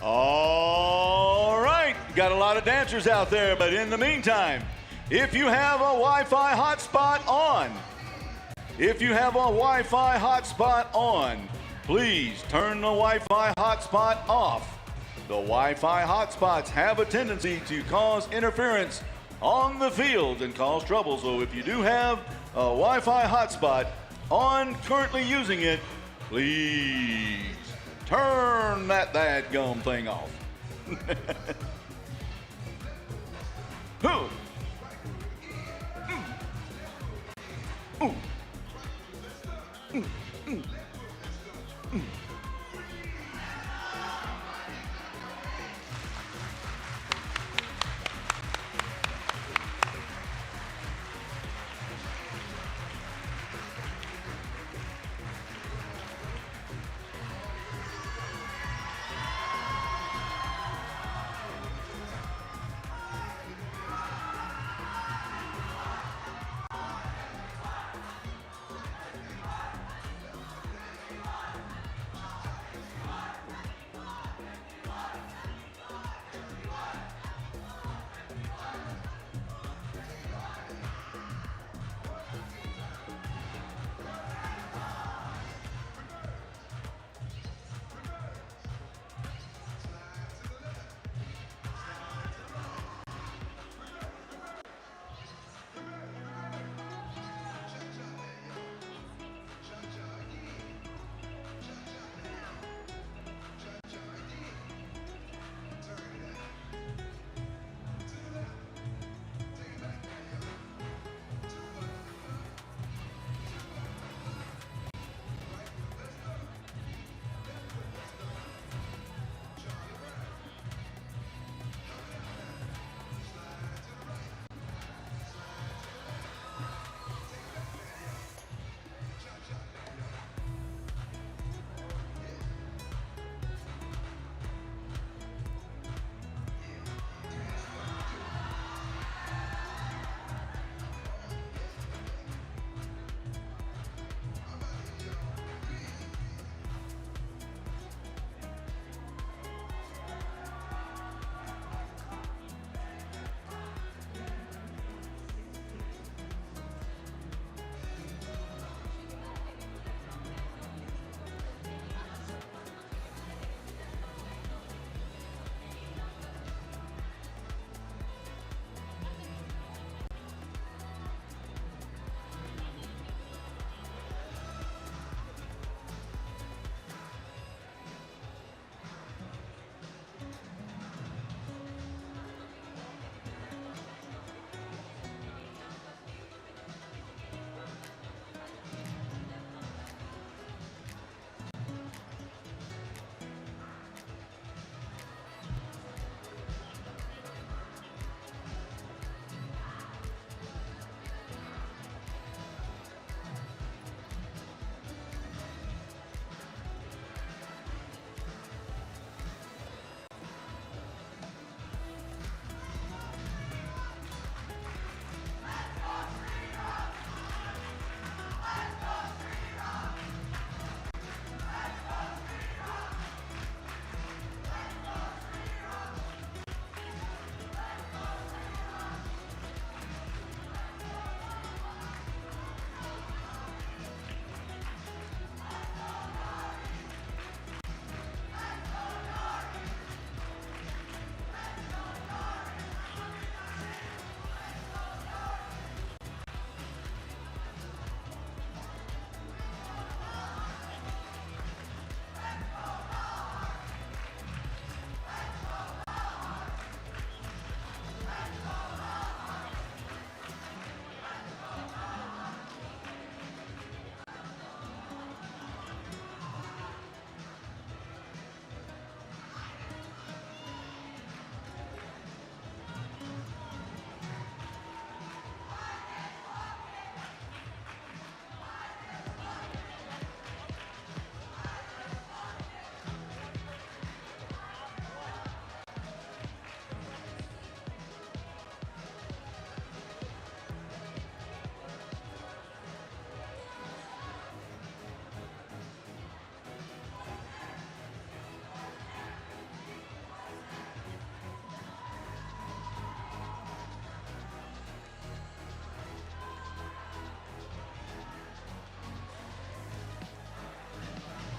Speaker 1: All right, got a lot of dancers out there, but in the meantime, if you have a Wi-Fi hotspot on, please turn the Wi-Fi hotspot off. The Wi-Fi hotspots have a tendency to cause interference on the field and cause trouble. So if you do have a Wi-Fi hotspot on, currently using it, please turn that dadgum thing off. Ooh. Ooh. Ooh. Ooh. Ooh.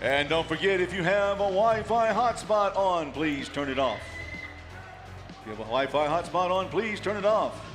Speaker 1: And don't forget, if you have a Wi-Fi hotspot on, please turn it off. If you have a Wi-Fi hotspot on, please turn it off.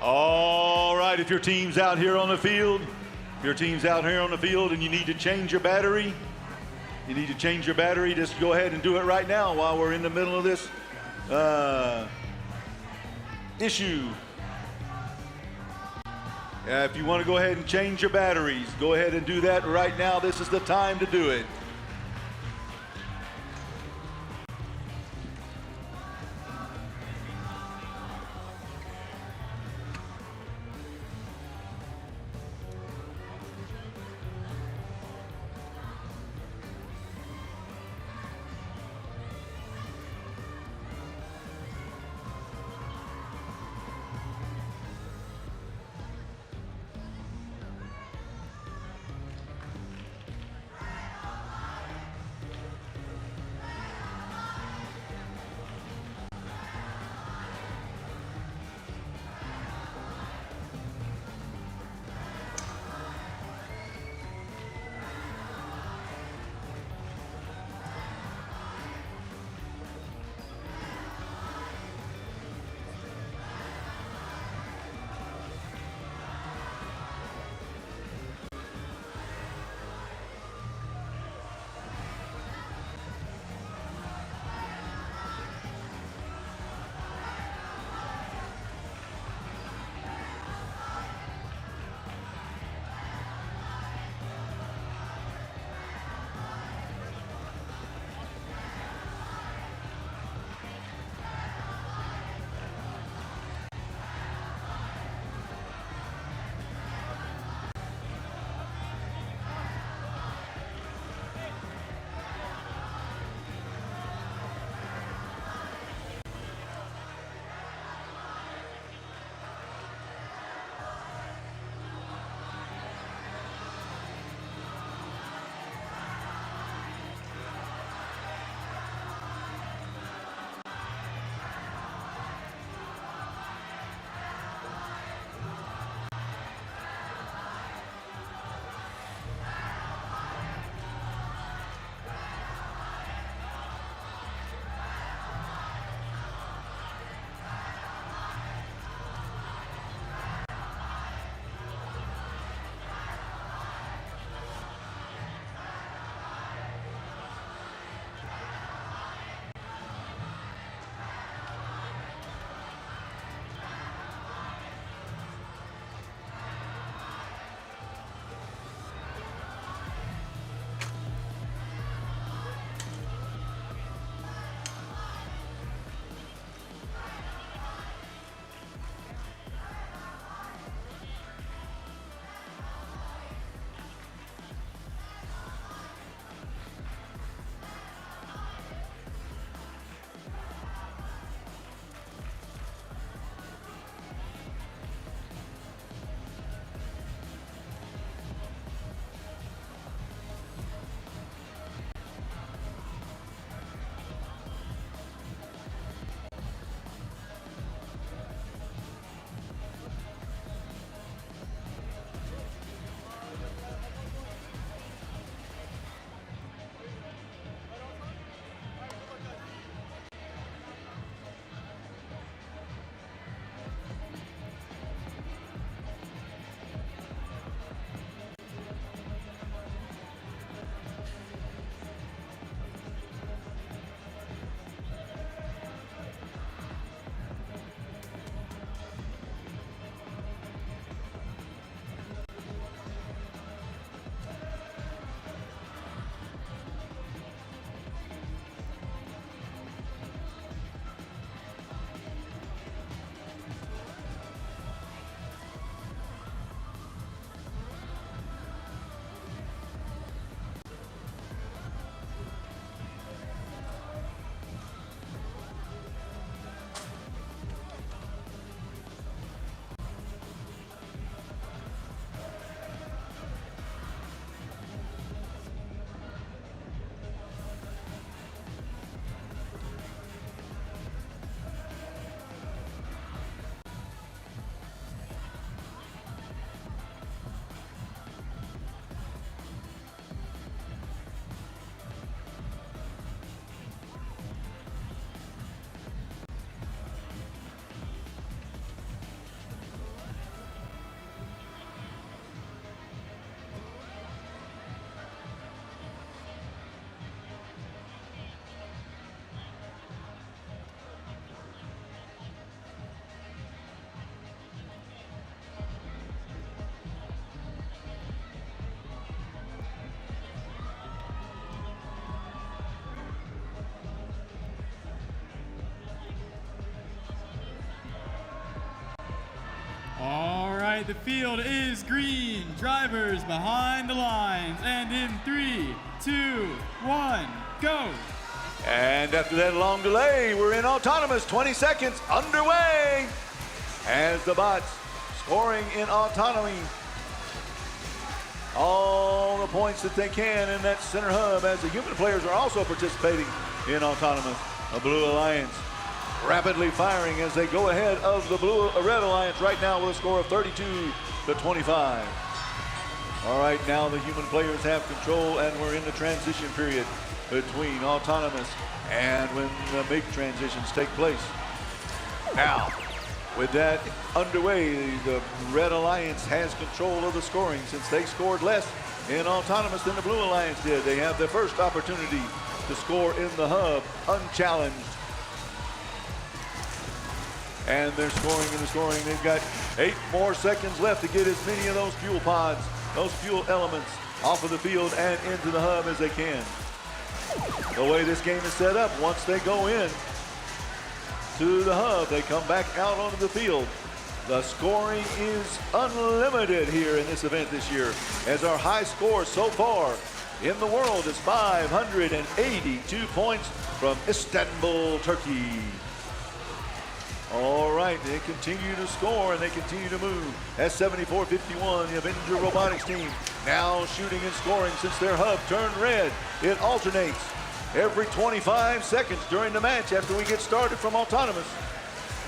Speaker 1: All right, if your team's out here on the field, and you need to change your battery, just go ahead and do it right now while we're in the middle of this issue. If you want to go ahead and change your batteries, go ahead and do that right now. This is the time to do it.
Speaker 14: right, the field is green. Drivers behind the lines. And in 3, 2, 1, go.
Speaker 1: And after that long delay, we're in autonomous. 20 seconds underway as the bots scoring in autonomy. All the points that they can in that center hub, as the human players are also participating in autonomous. The Blue Alliance rapidly firing as they go ahead of the Red Alliance right now with a score of 32-25. All right, now the human players have control, and we're in the transition period between autonomous and when the big transitions take place. Now, with that underway, the Red Alliance has control of the scoring since they scored less in autonomous than the Blue Alliance did. They have their first opportunity to score in the hub unchallenged. And they're scoring and scoring. They've got 8 more seconds left to get as many of those fuel pods, those fuel elements off of the field and into the hub as they can. The way this game is set up, once they go in to the hub, they come back out onto the field. The scoring is unlimited here in this event this year, as our high score so far in the world is 582 points from Istanbul, Turkey. All right, they continue to score and they continue to move. At 74-51, the Avenger Robotics team now shooting and scoring since their hub turned red. It alternates every 25 seconds during the match after we get started from autonomous.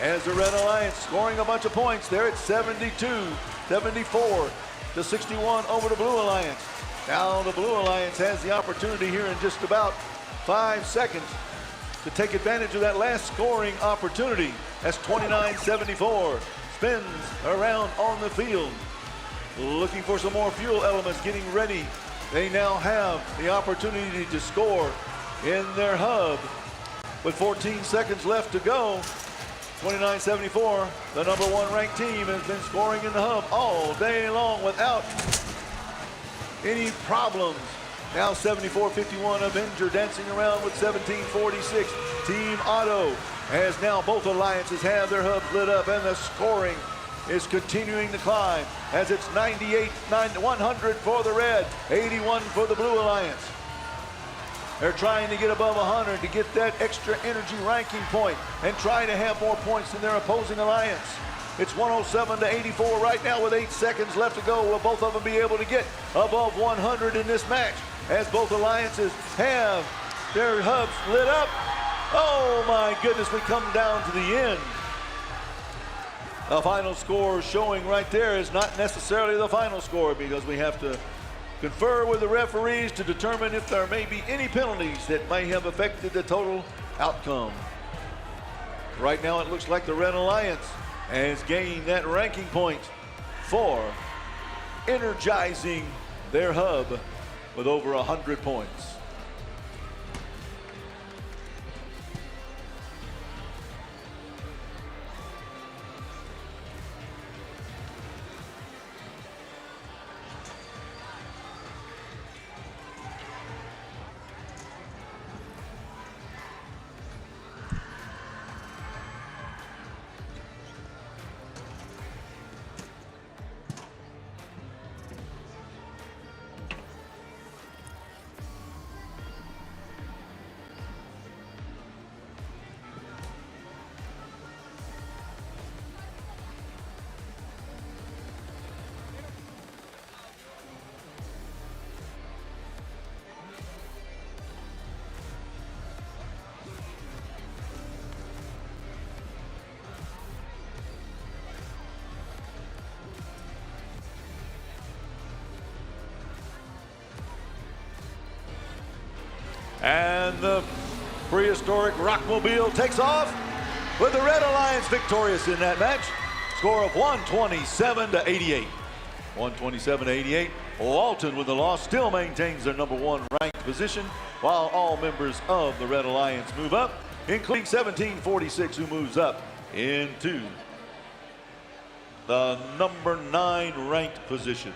Speaker 1: As the Red Alliance scoring a bunch of points, they're at 72-74-61 over the Blue Alliance. Now the Blue Alliance has the opportunity here in just about 5 seconds to take advantage of that last scoring opportunity. As 29-74 spins around on the field, looking for some more fuel elements, getting ready. They now have the opportunity to score in their hub with 14 seconds left to go. 29-74, the #1 ranked team has been scoring in the hub all day long without any problems. Now 74-51, Avenger dancing around with 17-46. Team Auto, as now both alliances have their hubs lit up, and the scoring is continuing to climb as it's 100 for the Red, 81 for the Blue Alliance. They're trying to get above 100 to get that extra energy ranking point and try to have more points than their opposing alliance. It's 107-84 right now with 8 seconds left to go. Will both of them be able to get above 100 in this match as both alliances have their hubs lit up? Oh my goodness, we come down to the end. The final score showing right there is not necessarily the final score, because we have to confer with the referees to determine if there may be any penalties that may have affected the total outcome. Right now it looks like the Red Alliance has gained that ranking point for energizing their hub with over 100 points. And the prehistoric Rockmobile takes off with the Red Alliance victorious in that match. Score of 127-88. 127-88. Walton with the loss still maintains their #1 ranked position, while all members of the Red Alliance move up, including 1746, who moves up into the #9 ranked position.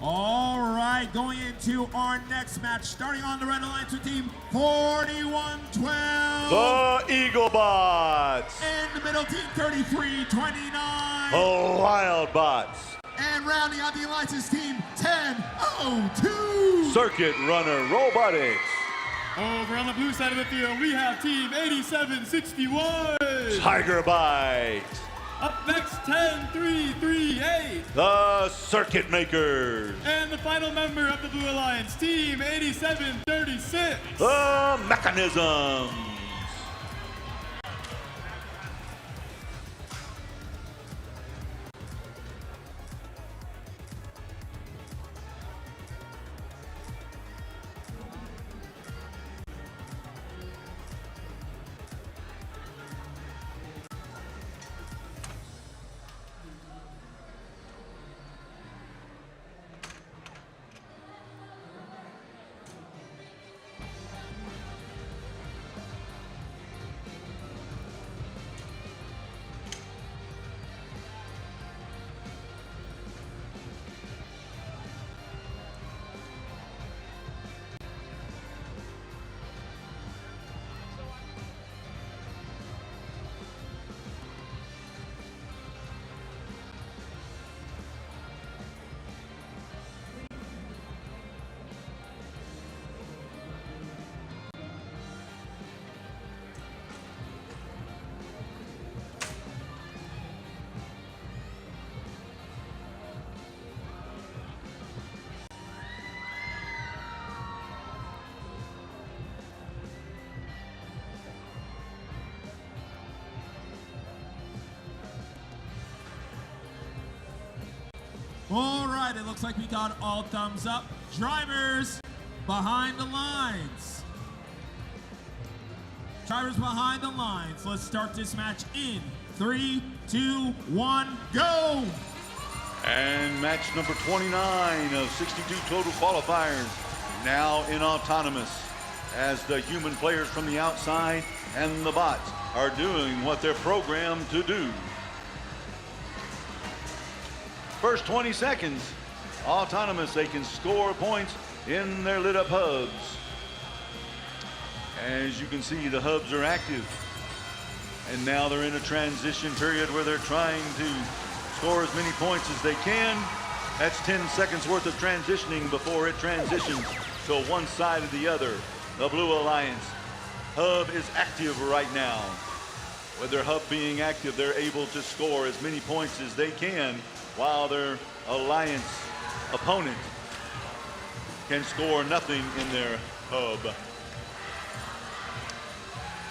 Speaker 11: All right, going into our next match, starting on the Red Alliance with team 4112.
Speaker 1: The Eaglebots.
Speaker 11: In the middle, team 3329.
Speaker 1: The Wildbots.
Speaker 11: And rounding out the Alliance's team 1002.
Speaker 1: Circuit Runner Robotics.
Speaker 14: Over on the blue side of the field, we have team 8761.
Speaker 1: Tiger Bite.
Speaker 14: Up next, 10338.
Speaker 1: The Circuit Makers.
Speaker 14: And the final member of the Blue Alliance, team 8736.
Speaker 1: The Mechanisms.
Speaker 11: All right, it looks like we got all thumbs up. Drivers behind the lines. Drivers behind the lines. Let's start this match in 3, 2, 1, go!
Speaker 1: And match number 29 of 62 total qualifiers now in autonomous as the human players from the outside and the bots are doing what they're programmed to do. First 20 seconds, autonomous, they can score points in their lit up hubs. As you can see, the hubs are active. And now they're in a transition period where they're trying to score as many points as they can. That's 10 seconds worth of transitioning before it transitions to one side or the other. The Blue Alliance hub is active right now. With their hub being active, they're able to score as many points as they can, while their Alliance opponent can score nothing in their hub.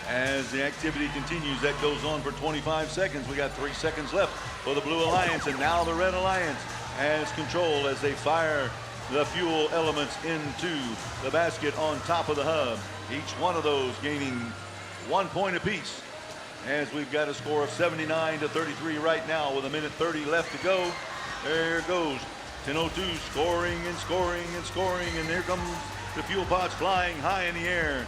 Speaker 1: As the activity continues, that goes on for 25 seconds. We got 3 seconds left for the Blue Alliance, and now the Red Alliance has control as they fire the fuel elements into the basket on top of the hub. Each one of those gaining 1 point apiece. As we've got a score of 79-33 right now with 1:30 left to go. There goes 10:02 scoring and scoring and scoring, and there comes the fuel pods flying high in the air.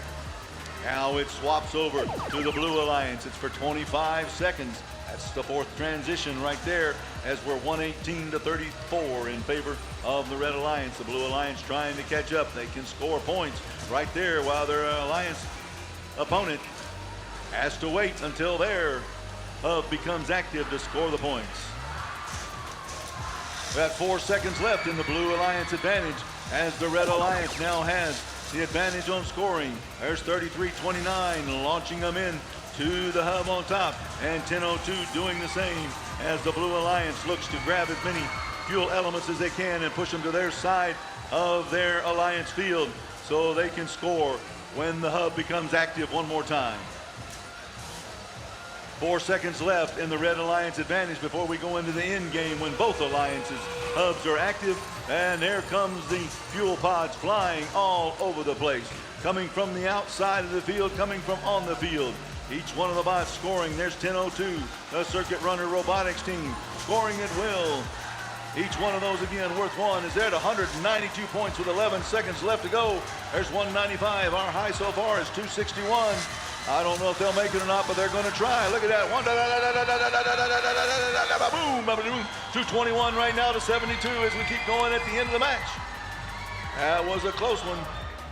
Speaker 1: Now it swaps over to the Blue Alliance. It's for 25 seconds. That's the fourth transition right there as we're 118-34 in favor of the Red Alliance. The Blue Alliance trying to catch up. They can score points right there while their Alliance opponent has to wait until their hub becomes active to score the points. We got 4 seconds left in the Blue Alliance advantage as the Red Alliance now has the advantage on scoring. There's 33-29 launching them in to the hub on top, and 10:02 doing the same as the Blue Alliance looks to grab as many fuel elements as they can and push them to their side of their Alliance field so they can score when the hub becomes active one more time. 4 seconds left in the Red Alliance advantage before we go into the end game when both Alliances hubs are active. And there comes the fuel pods flying all over the place. Coming from the outside of the field, coming from on the field. Each one of the bots scoring. There's 10:02, the Circuit Runner Robotics team, scoring at will. Each one of those again worth one is there at 192 points with 11 seconds left to go. There's 195. Our high so far is 261. I don't know if they'll make it or not, but they're going to try. Look at that. Boom, boom. 221 right now to 72 as we keep going at the end of the match. That was a close one.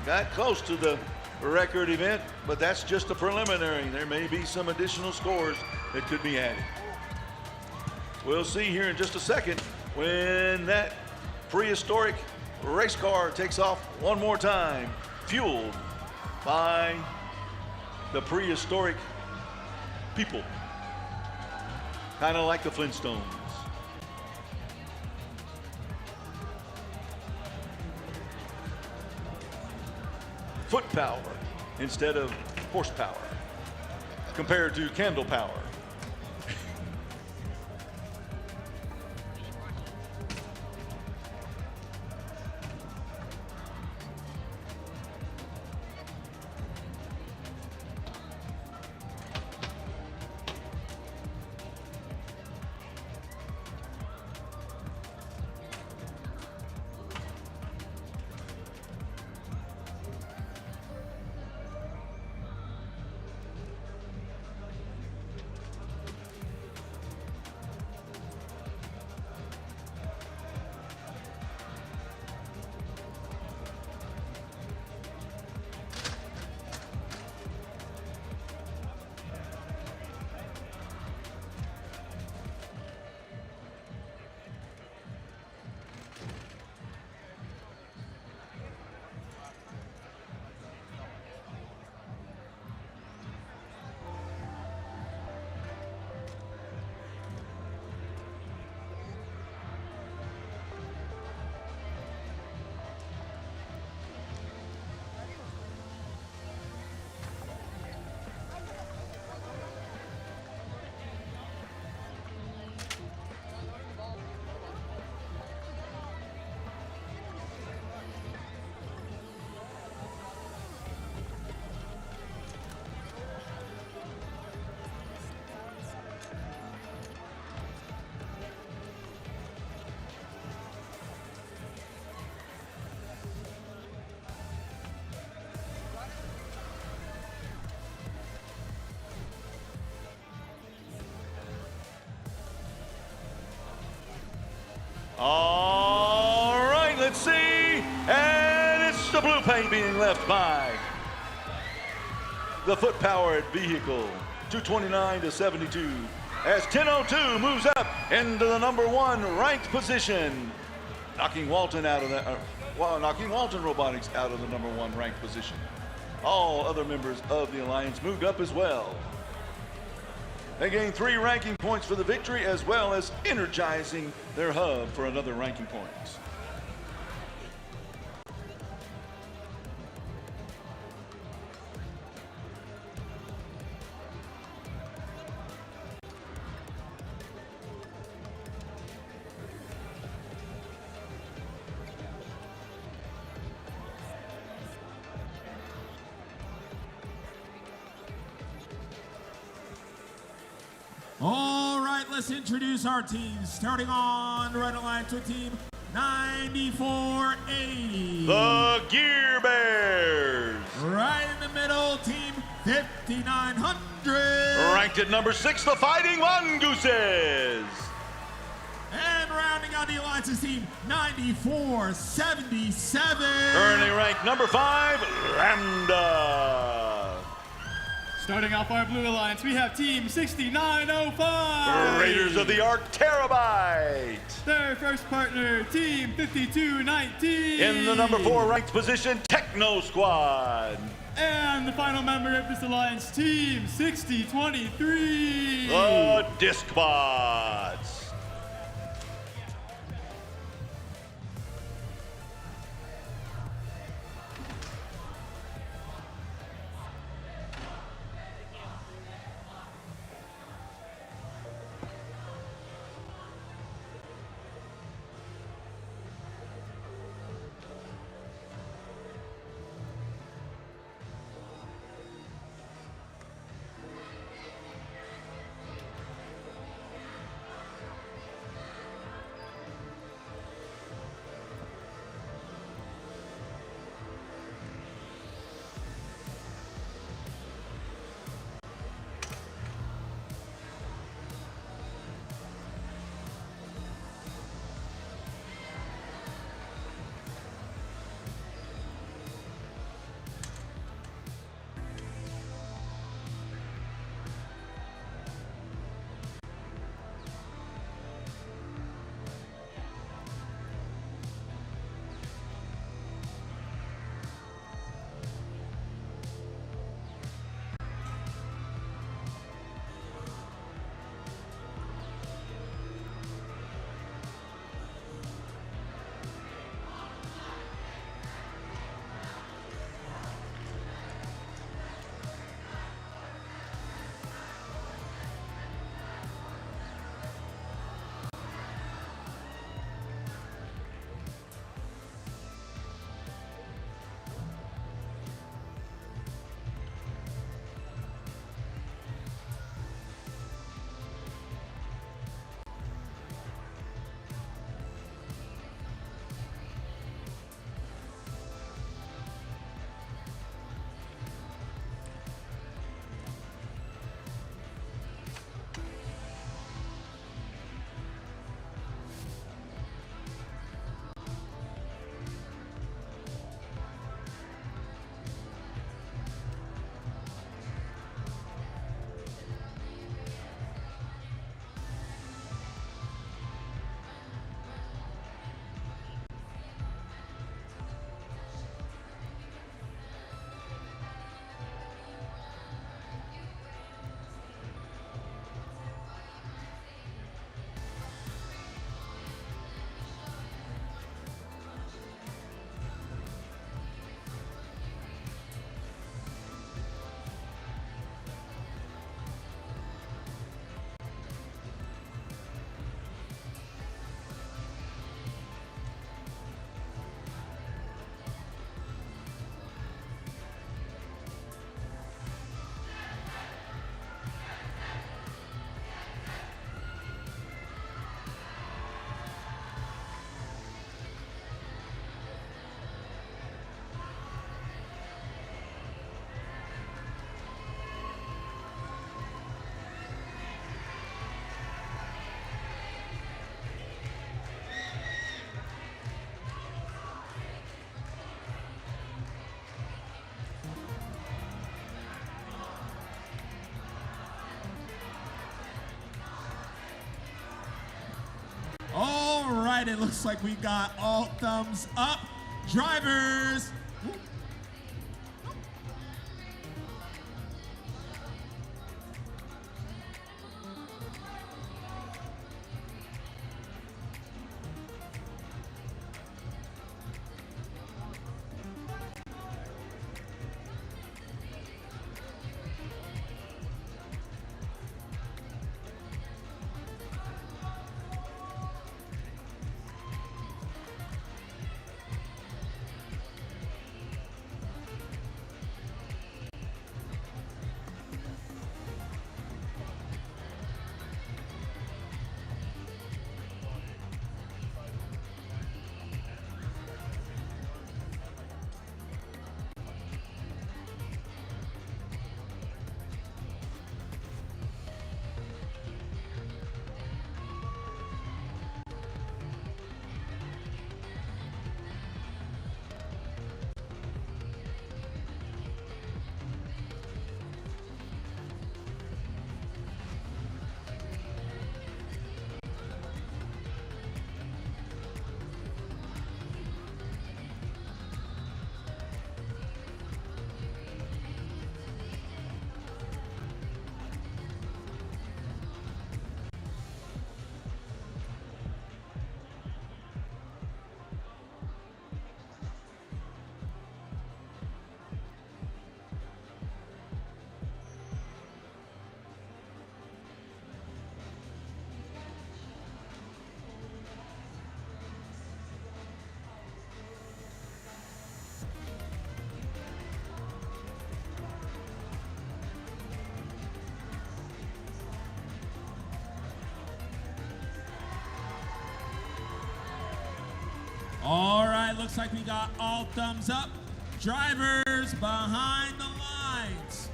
Speaker 1: Got close to the record event, but that's just a preliminary. There may be some additional scores that could be added. We'll see here in just a second when that prehistoric race car takes off one more time, fueled by the prehistoric people, kind of like the Flintstones. Foot power instead of horsepower compared to candle power. All right, let's see. And it's the blue paint being left by the foot-powered vehicle, 229 to 72, as 1002 moves up into the number 1 ranked position, knocking Walton out of that, knocking Walton Robotics out of the number 1 ranked position. All other members of the Alliance moved up as well. They gained 3 ranking points for the victory, as well as energizing their hub for another ranking points.
Speaker 11: All right, let's introduce our teams. Starting on Red Alliance with team 9480.
Speaker 1: The Gear Bears.
Speaker 11: Right in the middle, team 5900.
Speaker 1: Ranked at number 6, the Fighting Mongooses.
Speaker 11: And rounding out the Alliance's team 9477.
Speaker 1: Currently ranked number 5, Lambda.
Speaker 14: Starting off our Blue Alliance, we have Team 6905.
Speaker 1: Raiders of the Ark Terabyte.
Speaker 14: Their first partner, Team 5219.
Speaker 1: In the number 4 ranked position, Techno Squad.
Speaker 14: And the final member of this alliance, Team 6023.
Speaker 1: The Discbots.
Speaker 11: right, it looks like we got all thumbs up. Drivers. All right, looks like we got all thumbs up. Drivers behind the lines.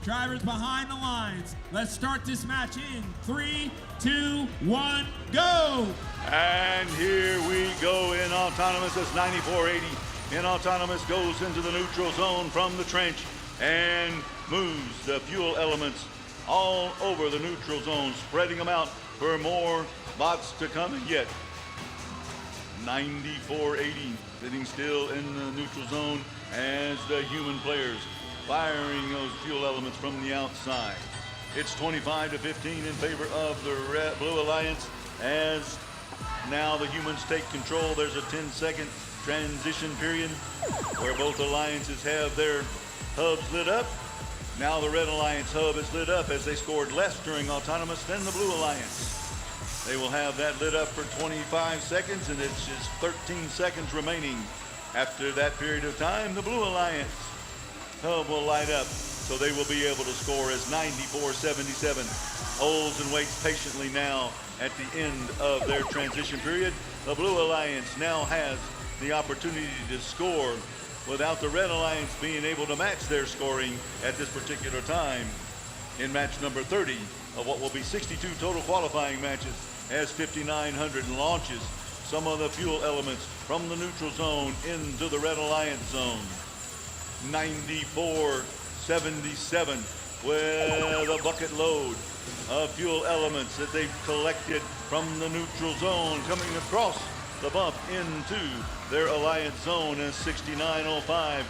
Speaker 11: Drivers behind the lines. Let's start this match in 3, 2, 1, go!
Speaker 1: And here we go in autonomous. It's 9480. In autonomous goes into the neutral zone from the trench and moves the fuel elements all over the neutral zone, spreading them out for more bots to come and get. 9480 sitting still in the neutral zone as the human players firing those fuel elements from the outside. It's 25-15 in favor of the Blue Alliance as now the humans take control. There's a 10-second transition period where both alliances have their hubs lit up. Now the Red Alliance hub is lit up as they scored less during autonomous than the Blue Alliance. They will have that lit up for 25 seconds, and it's just 13 seconds remaining. After that period of time, the Blue Alliance hub will light up, so they will be able to score as 94-77. Holds and waits patiently now at the end of their transition period. The Blue Alliance now has the opportunity to score without the Red Alliance being able to match their scoring at this particular time in match number 30 of what will be 62 total qualifying matches as 5900 launches some of the fuel elements from the neutral zone into the Red Alliance zone. 94-77 with a bucket load of fuel elements that they've collected from the neutral zone coming across the bump into their Alliance zone as 6905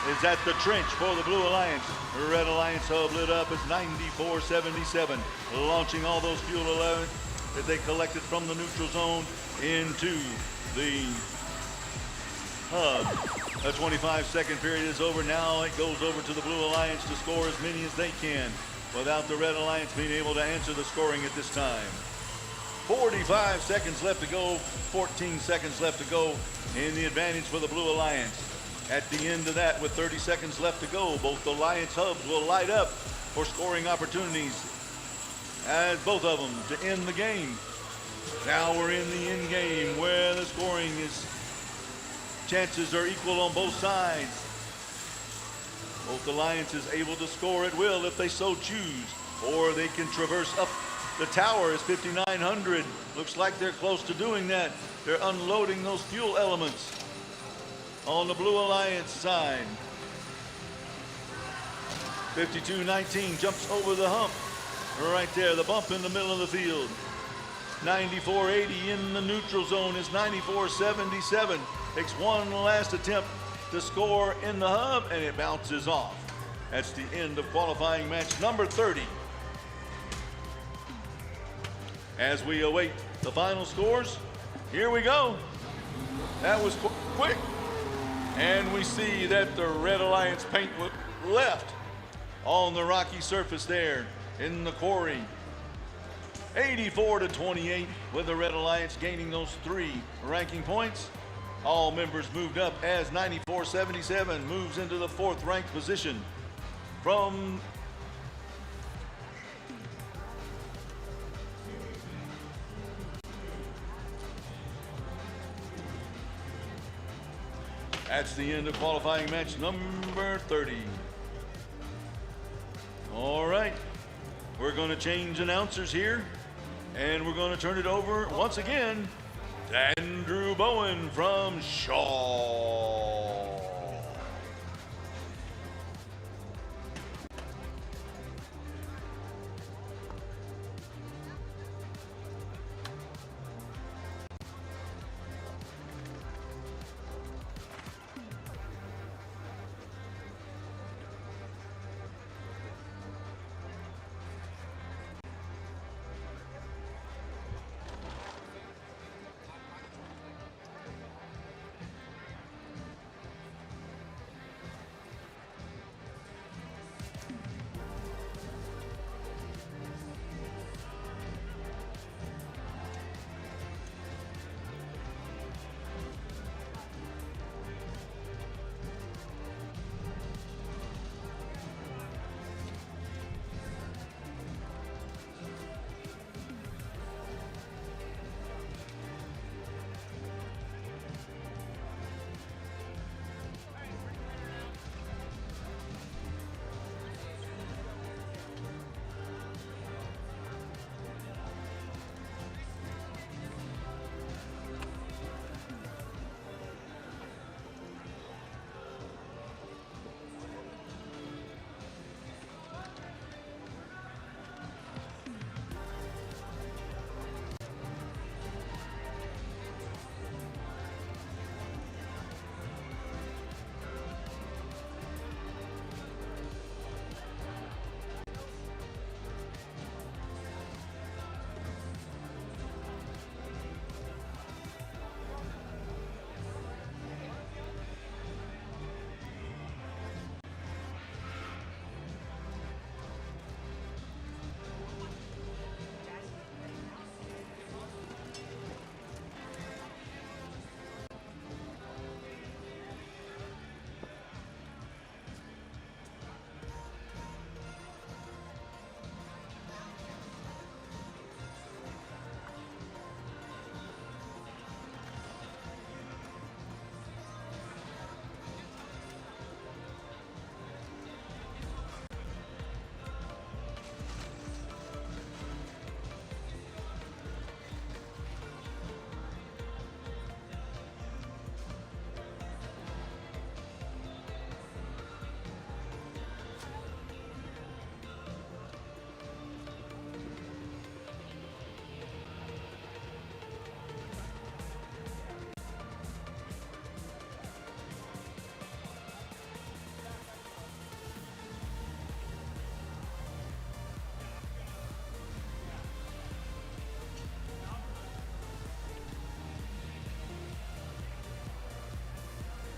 Speaker 1: is at the trench for the Blue Alliance. The Red Alliance hub lit up as 94-77, launching all those fuel elements that they collected from the neutral zone into the hub. A 25-second period is over. Now it goes over to the Blue Alliance to score as many as they can without the Red Alliance being able to answer the scoring at this time. 45 seconds left to go, 14 seconds left to go in the advantage for the Blue Alliance. At the end of that, with 30 seconds left to go, both Alliance hubs will light up for scoring opportunities as both of them to end the game. Now we're in the end game where the scoring is, chances are equal on both sides. Both alliances able to score at will if they so choose, or they can traverse up the tower as 5900. Looks like they're close to doing that. They're unloading those fuel elements on the Blue Alliance side. 5219 jumps over the hump right there, the bump in the middle of the field. 94-80 in the neutral zone is 94-77. Takes one last attempt to score in the hub, and it bounces off. That's the end of qualifying match number 30. As we await the final scores, here we go. That was quick. And we see that the Red Alliance paint left on the rocky surface there in the quarry. 84-28 with the Red Alliance gaining those 3 ranking points. All members moved up as 94-77 moves into the 4th ranked position. From That's the end of qualifying match number 30. All right, we're going to change announcers here, and we're going to turn it over once again to Andrew Bowen from Shaw.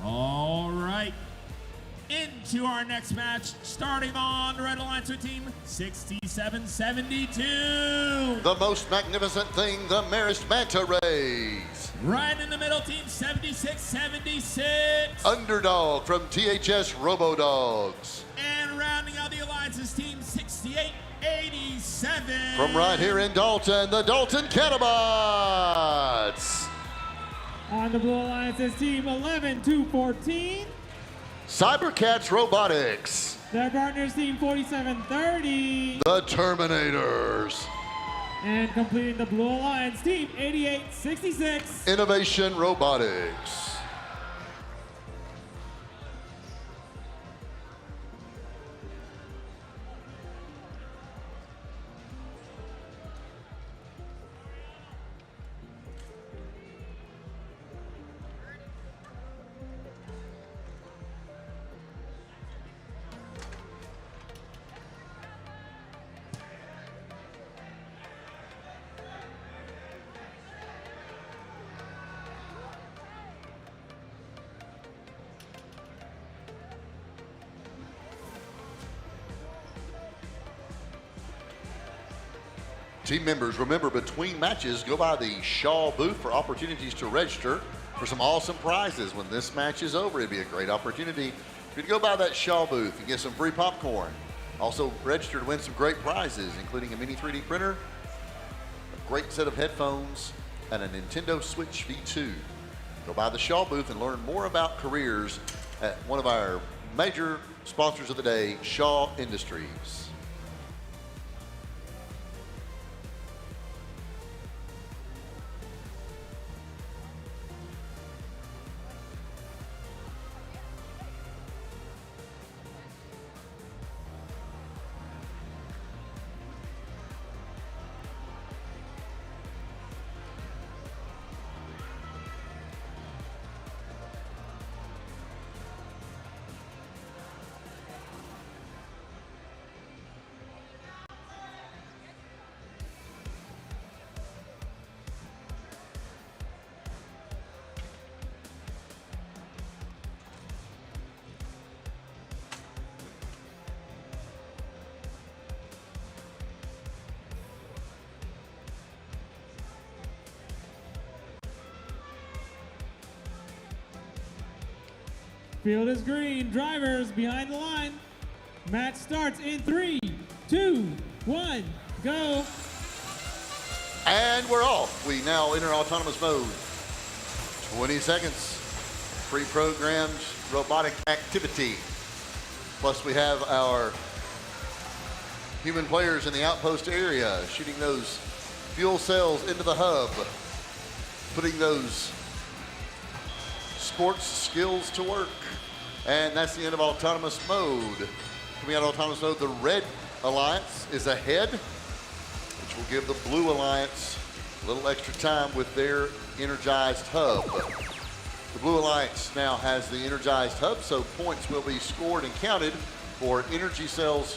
Speaker 11: All right, into our next match, starting on the Red Alliance with team 67-72.
Speaker 10: The most magnificent thing, the Marist Manta Rays.
Speaker 11: Right in the middle, team 76-76.
Speaker 10: Underdog from THS Robodogs.
Speaker 11: And rounding out the Alliance's team 68-87.
Speaker 10: From right here in Dalton, the Dalton Catabots.
Speaker 15: On the Blue Alliance's team 11-14.
Speaker 10: Cybercats Robotics.
Speaker 15: Their partners team 47-30.
Speaker 10: The Terminators.
Speaker 15: And completing the Blue Alliance team 88-66.
Speaker 10: Innovation Robotics. Team members, remember, between matches, go by the Shaw booth for opportunities to register for some awesome prizes. When this match is over, it'd be a great opportunity for you to go by that Shaw booth and get some free popcorn. Also register to win some great prizes, including a mini 3D printer, a great set of headphones, and a Nintendo Switch V2. Go by the Shaw booth and learn more about careers at one of our major sponsors of the day, Shaw Industries.
Speaker 15: Field is green. Drivers behind the line. Match starts in 3, 2, 1, go.
Speaker 10: And we're off. We now enter autonomous mode. 20 seconds. Pre-programmed robotic activity. Plus we have our human players in the outpost area shooting those fuel cells into the hub, putting those sports skills to work. And that's the end of autonomous mode. Coming out of autonomous mode, the Red Alliance is ahead, which will give the Blue Alliance a little extra time with their energized hub. The Blue Alliance now has the energized hub, so points will be scored and counted for energy cells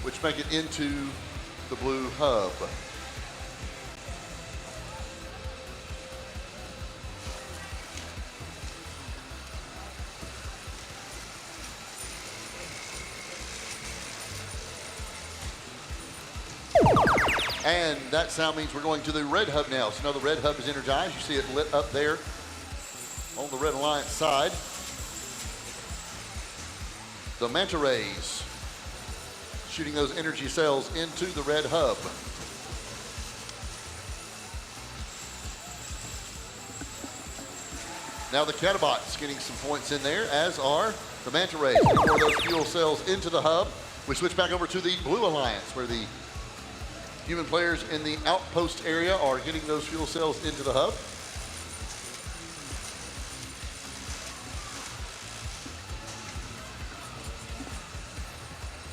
Speaker 10: which make it into the blue hub. And that sound means we're going to the red hub now. So now the red hub is energized. You see it lit up there on the Red Alliance side. The manta rays shooting those energy cells into the red hub. Now the Catabots getting some points in there, as are the manta rays. Pour those fuel cells into the hub. We switch back over to the Blue Alliance, where the human players in the outpost area are getting those fuel cells into the hub.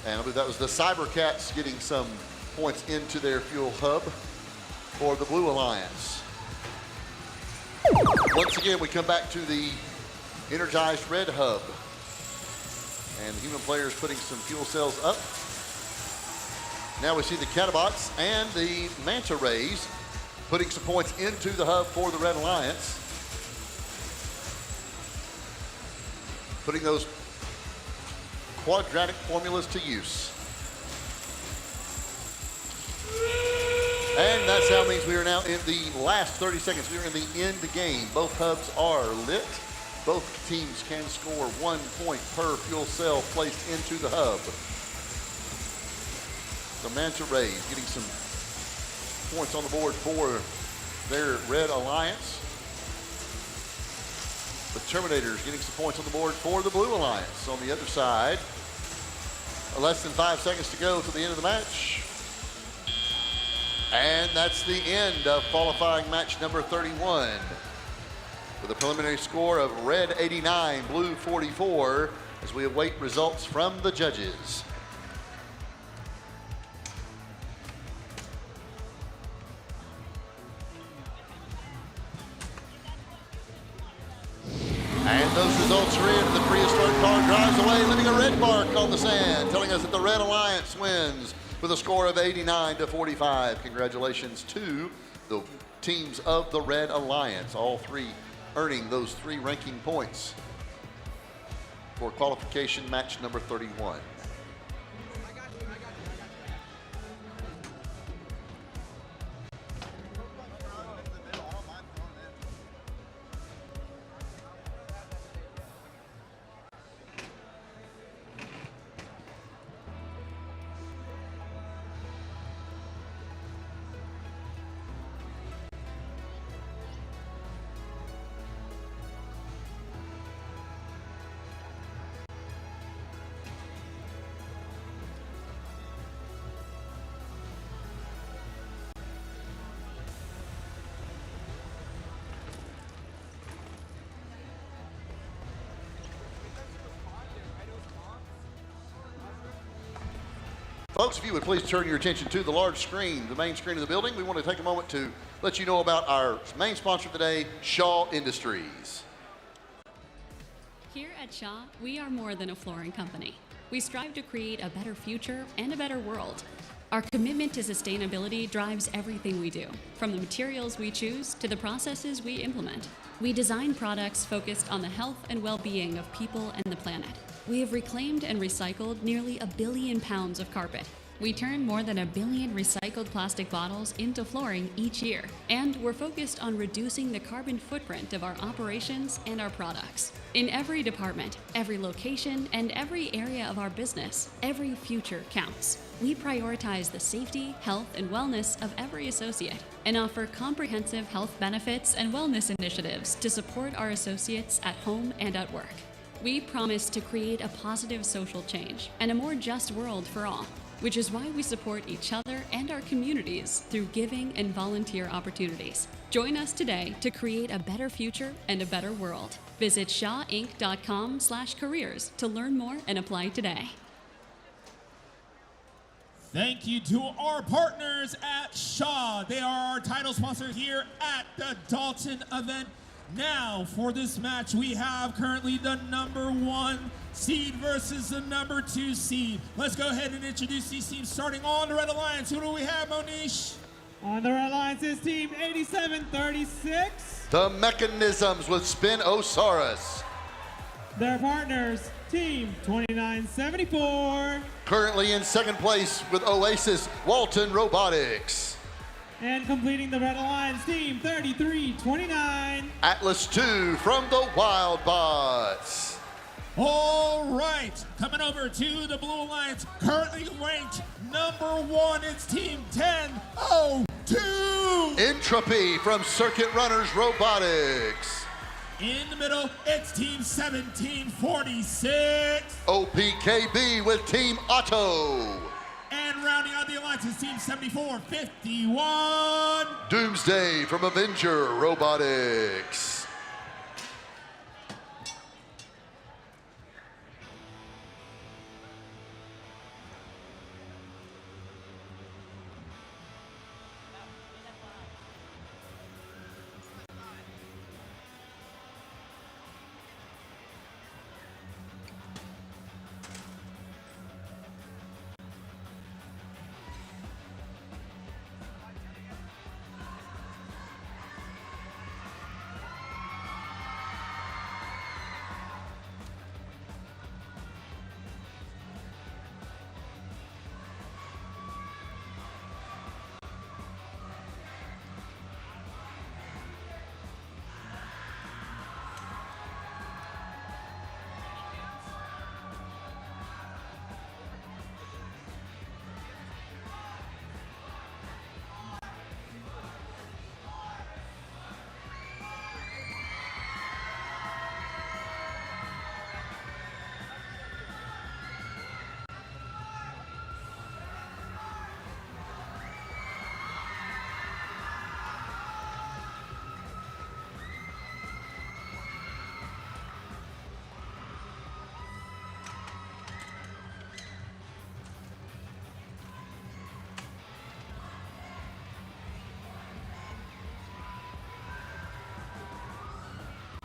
Speaker 10: And I believe that was the Cybercats getting some points into their fuel hub for the Blue Alliance. Once again, we come back to the energized red hub. And the human players putting some fuel cells up. Now we see the Catabots and the Manta Rays putting some points into the hub for the Red Alliance. Putting those quadratic formulas to use. And that sound means we are now in the last 30 seconds. We are in the end game. Both hubs are lit. Both teams can score 1 point per fuel cell placed into the hub. The Manta Rays getting some points on the board for their Red Alliance. The Terminators getting some points on the board for the Blue Alliance. On the other side, less than 5 seconds to go to the end of the match. And that's the end of qualifying match number 31. With a preliminary score of Red 89, Blue 44, as we await results from the judges. And those results are in. The prehistoric car drives away, leaving a red mark on the sand, telling us that the Red Alliance wins with a score of 89-45. Congratulations to the teams of the Red Alliance, all three earning those 3 ranking points for qualification match number 31. Folks, if you would please turn your attention to the large screen, the main screen of the building, we want to take a moment to let you know about our main sponsor today, Shaw Industries.
Speaker 16: Here at Shaw, we are more than a flooring company. We strive to create a better future and a better world. Our commitment to sustainability drives everything we do, from the materials we choose to the processes we implement. We design products focused on the health and well-being of people and the planet. We have reclaimed and recycled nearly 1 billion pounds of carpet. We turn more than 1 billion recycled plastic bottles into flooring each year. And we're focused on reducing the carbon footprint of our operations and our products. In every department, every location, and every area of our business, every future counts. We prioritize the safety, health, and wellness of every associate and offer comprehensive health benefits and wellness initiatives to support our associates at home and at work. We promise to create a positive social change and a more just world for all, which is why we support each other and our communities through giving and volunteer opportunities. Join us today to create a better future and a better world. Visit shawinc.com/careers to learn more and apply today.
Speaker 11: Thank you to our partners at Shaw. They are our title sponsor here at the Dalton event. Now, for this match, we have currently the #1 seed versus the #2 seed. Let's go ahead and introduce these teams, starting on the Red Alliance. Who do we have, Monish?
Speaker 15: On the Red Alliance is Team 8736.
Speaker 10: The Mechanisms with Spinosaurus.
Speaker 15: Their partners, Team 2974.
Speaker 10: Currently in second place with Oasis, Walton Robotics.
Speaker 15: And completing the Red Alliance, Team 3329.
Speaker 10: Atlas 2 from the Wild Bots.
Speaker 11: All right, coming over to the Blue Alliance, currently ranked #1, it's Team 1002.
Speaker 10: Entropy from Circuit Runners Robotics.
Speaker 11: In the middle, it's Team 1746.
Speaker 10: OPKB with Team Otto.
Speaker 11: And rounding out the alliance is Team 7451.
Speaker 10: Doomsday from Avenger Robotics.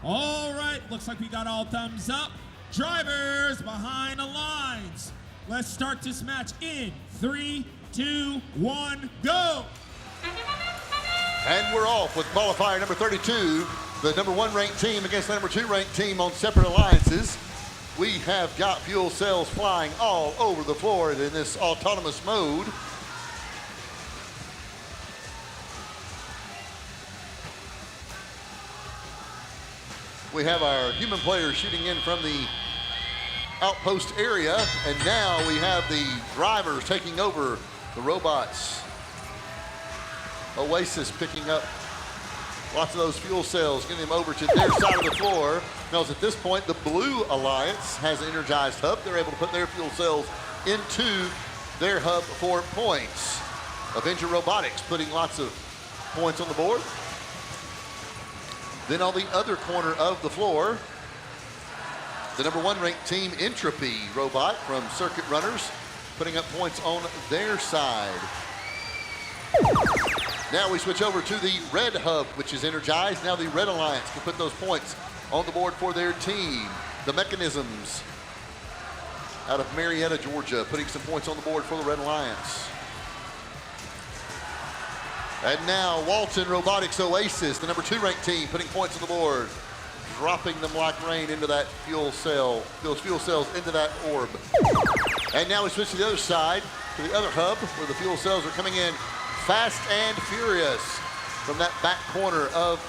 Speaker 11: All right, looks like we got all thumbs up. Drivers behind the lines. Let's start this match in 3, 2, 1, go.
Speaker 10: And we're off with qualifier number 32, the #1 ranked team against the #2 ranked team on separate alliances. We have got fuel cells flying all over the floor in this autonomous mode. We have our human players shooting in from the outpost area, and now we have the drivers taking over the robots. Oasis picking up lots of those fuel cells, getting them over to their side of the floor. Because at this point, the Blue Alliance has an energized hub. They're able to put their fuel cells into their hub for points. Avenger Robotics putting lots of points on the board. Then on the other corner of the floor, the #1 ranked team, Entropy Robot from Circuit Runners, putting up points on their side. Now we switch over to the red hub, which is energized. Now the Red Alliance can put those points on the board for their team. The Mechanisms out of Marietta, Georgia, putting some points on the board for the Red Alliance. And now Walton Robotics Oasis, the number 2 ranked team, putting points on the board, dropping them like rain into that fuel cell, those fuel cells into that orb. And now we switch to the other side, to the other hub, where the fuel cells are coming in fast and furious from that back corner of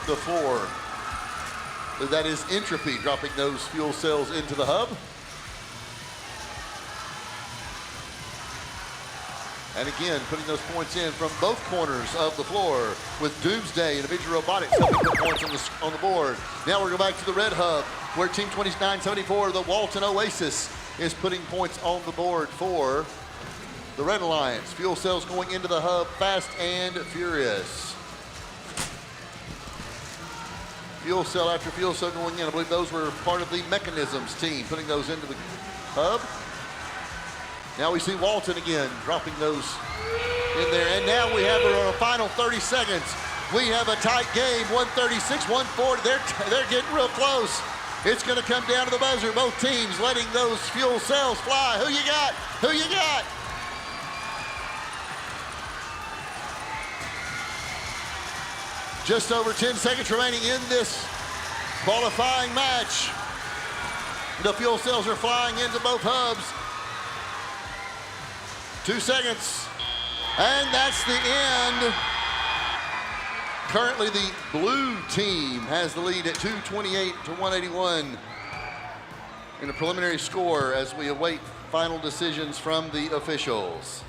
Speaker 10: the floor. That is Entropy dropping those fuel cells into the hub. And again, putting those points in from both corners of the floor with Doomsday and Avenger Robotics helping put points on the board. Now we're going back to the red hub where Team 2974, the Walton Oasis, is putting points on the board for the Red Alliance. Fuel cells going into the hub fast and furious. Fuel cell after fuel cell going in. I believe those were part of the Mechanisms team, putting those into the hub. Now we see Walton again, dropping those in there. And now we have our final 30 seconds. We have a tight game, 136, 140. They're getting real close. It's going to come down to the buzzer. Both teams letting those fuel cells fly. Who you got? Who you got? Just over 10 seconds remaining in this qualifying match. The fuel cells are flying into both hubs. 2 seconds, and that's the end. Currently, the blue team has the lead at 228 to 181 in a preliminary score as we await final decisions from the officials.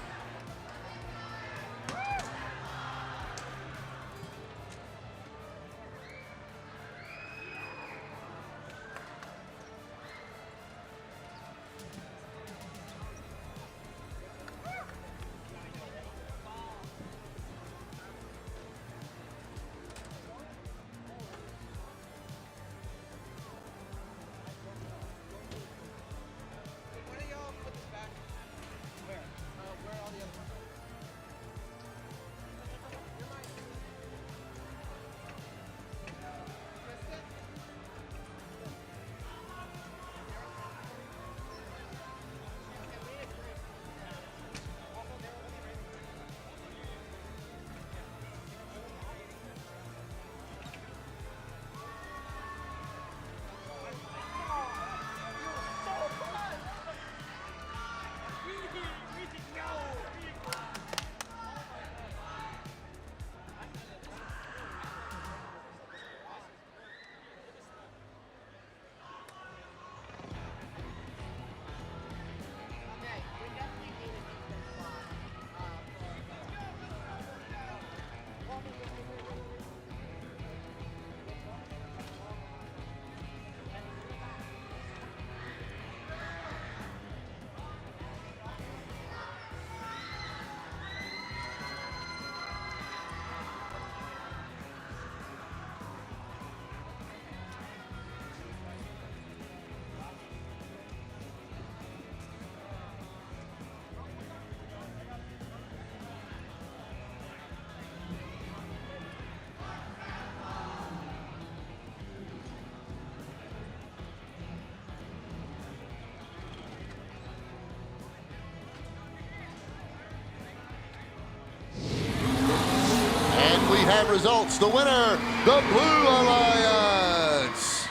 Speaker 10: Have results. The winner, the Blue Alliance,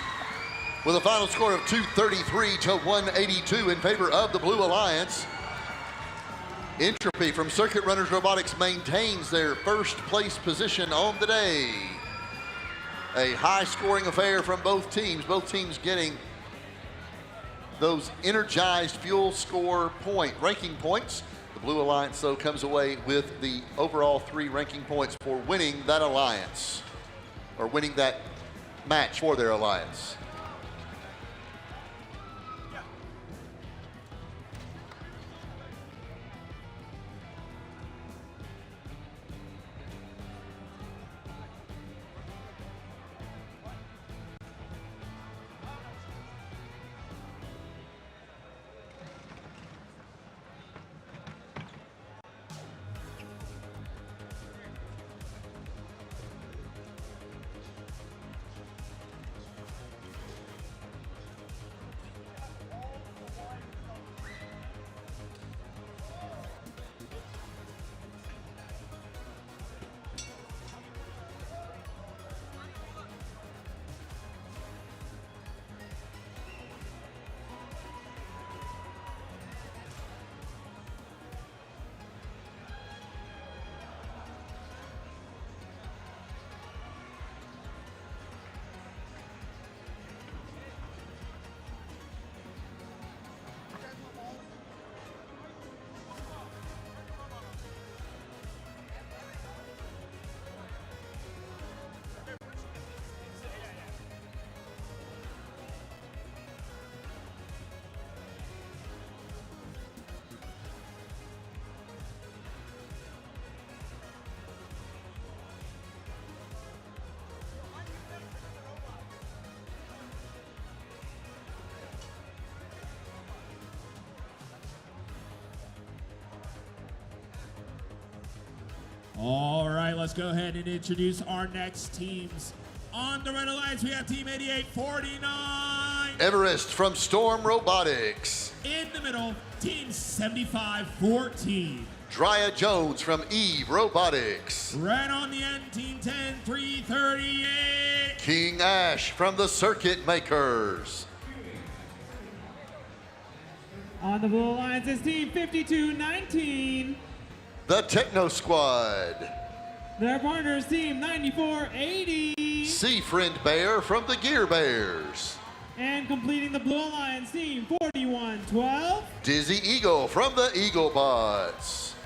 Speaker 10: with a final score of 233 to 182 in favor of the Blue Alliance. Entropy from Circuit Runners Robotics maintains their first place position on the day. A high scoring affair from both teams getting those energized fuel score ranking points. The Blue Alliance, though, comes away with the overall 3 ranking points for winning that alliance, or winning that match for their alliance.
Speaker 11: All right, let's go ahead and introduce our next teams. On the Red Alliance, we have Team 8849.
Speaker 10: Everest from Storm Robotics.
Speaker 11: In the middle, Team 7514.
Speaker 10: Drya Jones from Eve Robotics.
Speaker 11: Right on the end, Team 10338.
Speaker 10: King Ash from the Circuit Makers.
Speaker 15: On the Blue Alliance is Team 5219.
Speaker 10: The Techno Squad.
Speaker 15: Their partners, Team 9480.
Speaker 10: Sea Friend Bear from the Gear Bears.
Speaker 15: And completing the Blue Alliance, Team 4112.
Speaker 10: Dizzy Eagle from the Eagle Bots.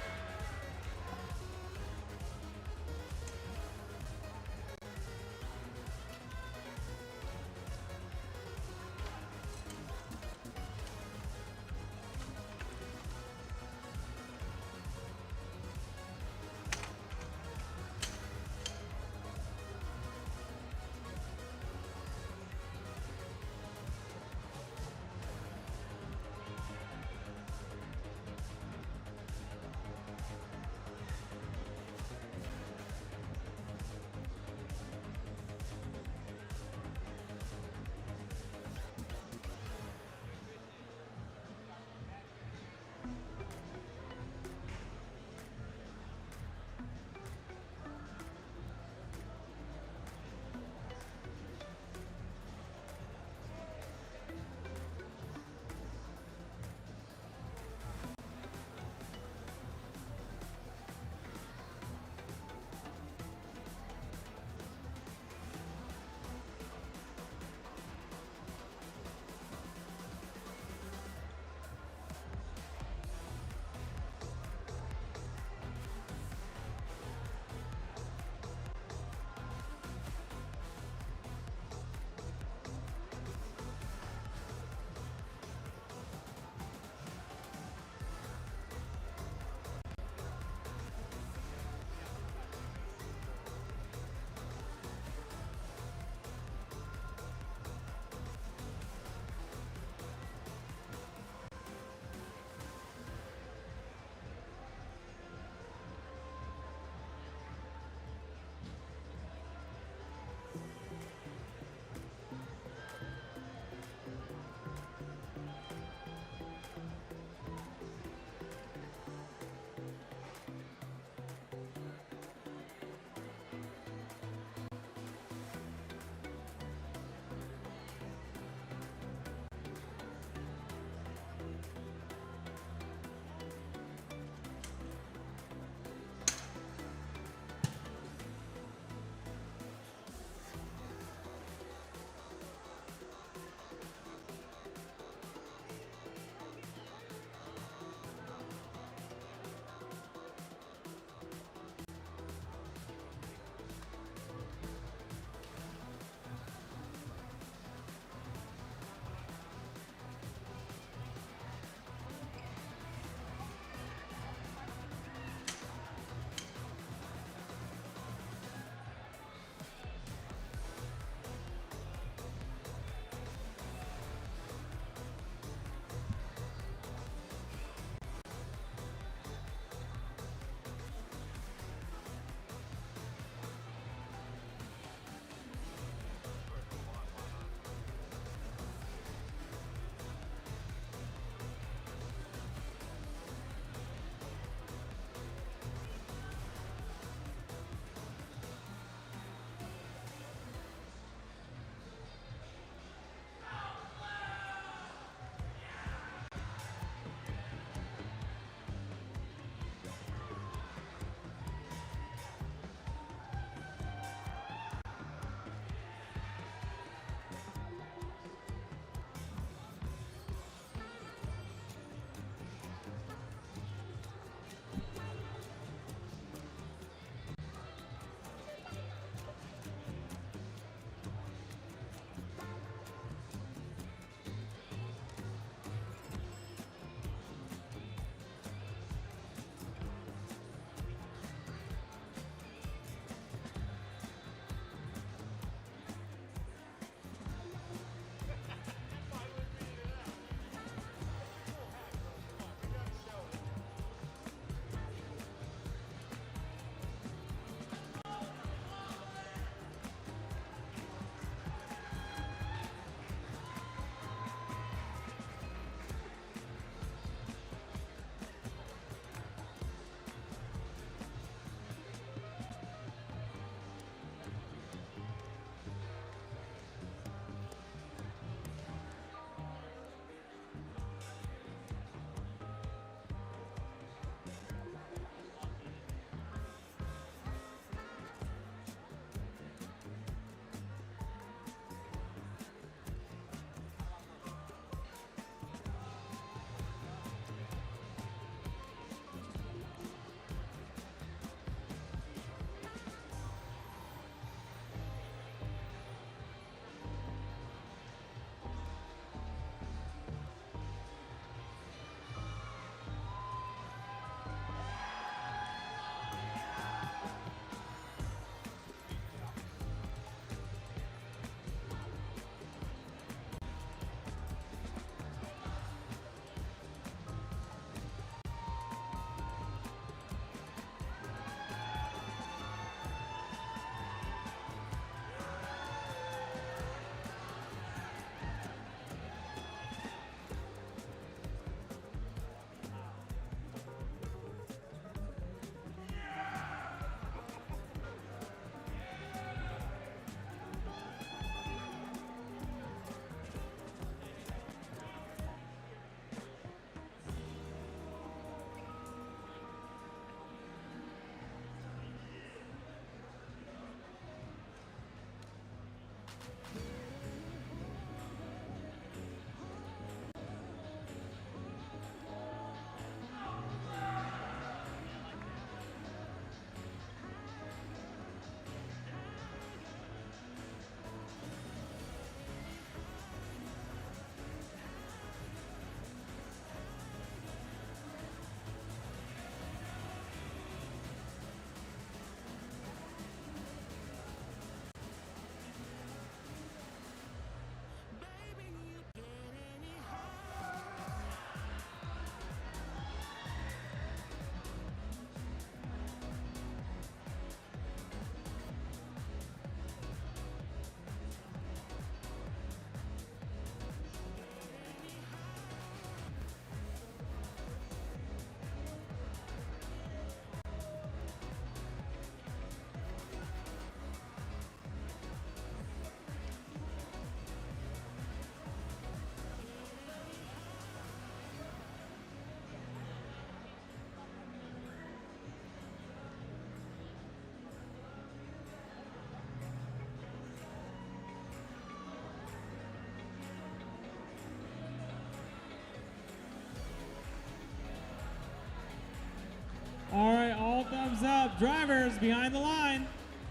Speaker 15: thumbs up. Drivers behind the line.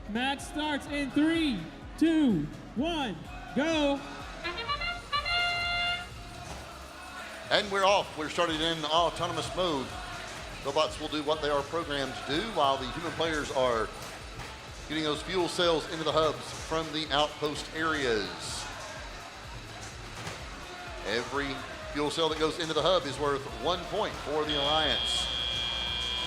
Speaker 15: Match starts in 3, 2, 1, go.
Speaker 10: And we're off. We're started in autonomous mode. Robots will do what they are programmed to do while the human players are getting those fuel cells into the hubs from the outpost areas. Every fuel cell that goes into the hub is worth 1 point for the Alliance.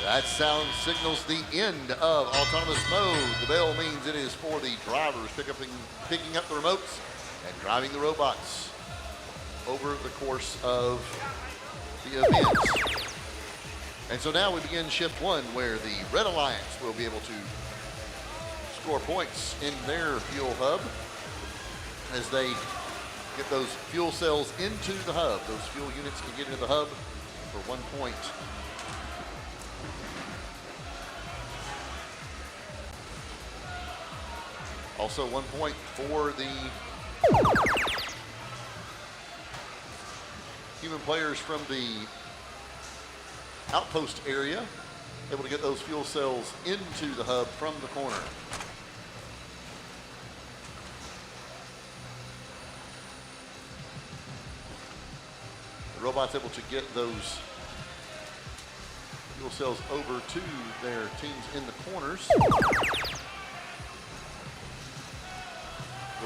Speaker 10: That sound signals the end of autonomous mode. The bell means it is for the drivers picking up the remotes and driving the robots over the course of the events. And so now we begin shift 1, where the Red Alliance will be able to score points in their fuel hub as they get those fuel cells into the hub. Those fuel units can get into the hub for 1 point. Also 1 point for the human players from the outpost area, able to get those fuel cells into the hub from the corner. The robots able to get those fuel cells over to their teams in the corners.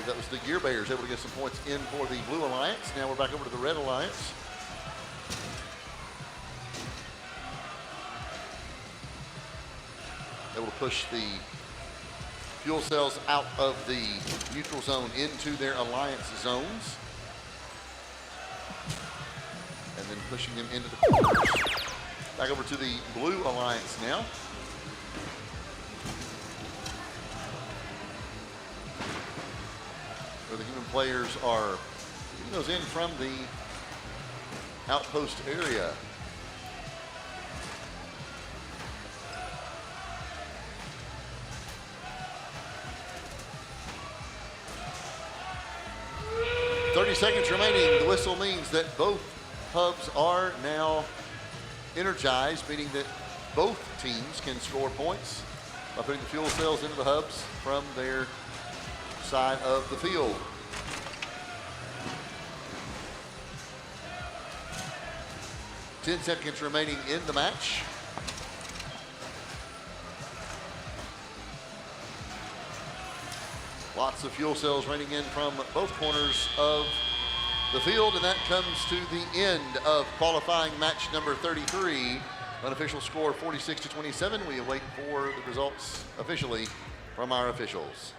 Speaker 10: That was the Gear Bears able to get some points in for the Blue Alliance. Now we're back over to the Red Alliance. Able to push the fuel cells out of the neutral zone into their Alliance zones. And then pushing them into the corners. Back over to the Blue Alliance now. Where the human players are getting those in from the outpost area. Seconds remaining. The whistle means that both hubs are now energized, meaning that both teams can score points by putting the fuel cells into the hubs from their side of the field. Ten seconds remaining in the match. Lots of fuel cells raining in from both corners of the field, and that comes to the end of qualifying match number 33. Unofficial score 46-27. We await for the results officially from our officials.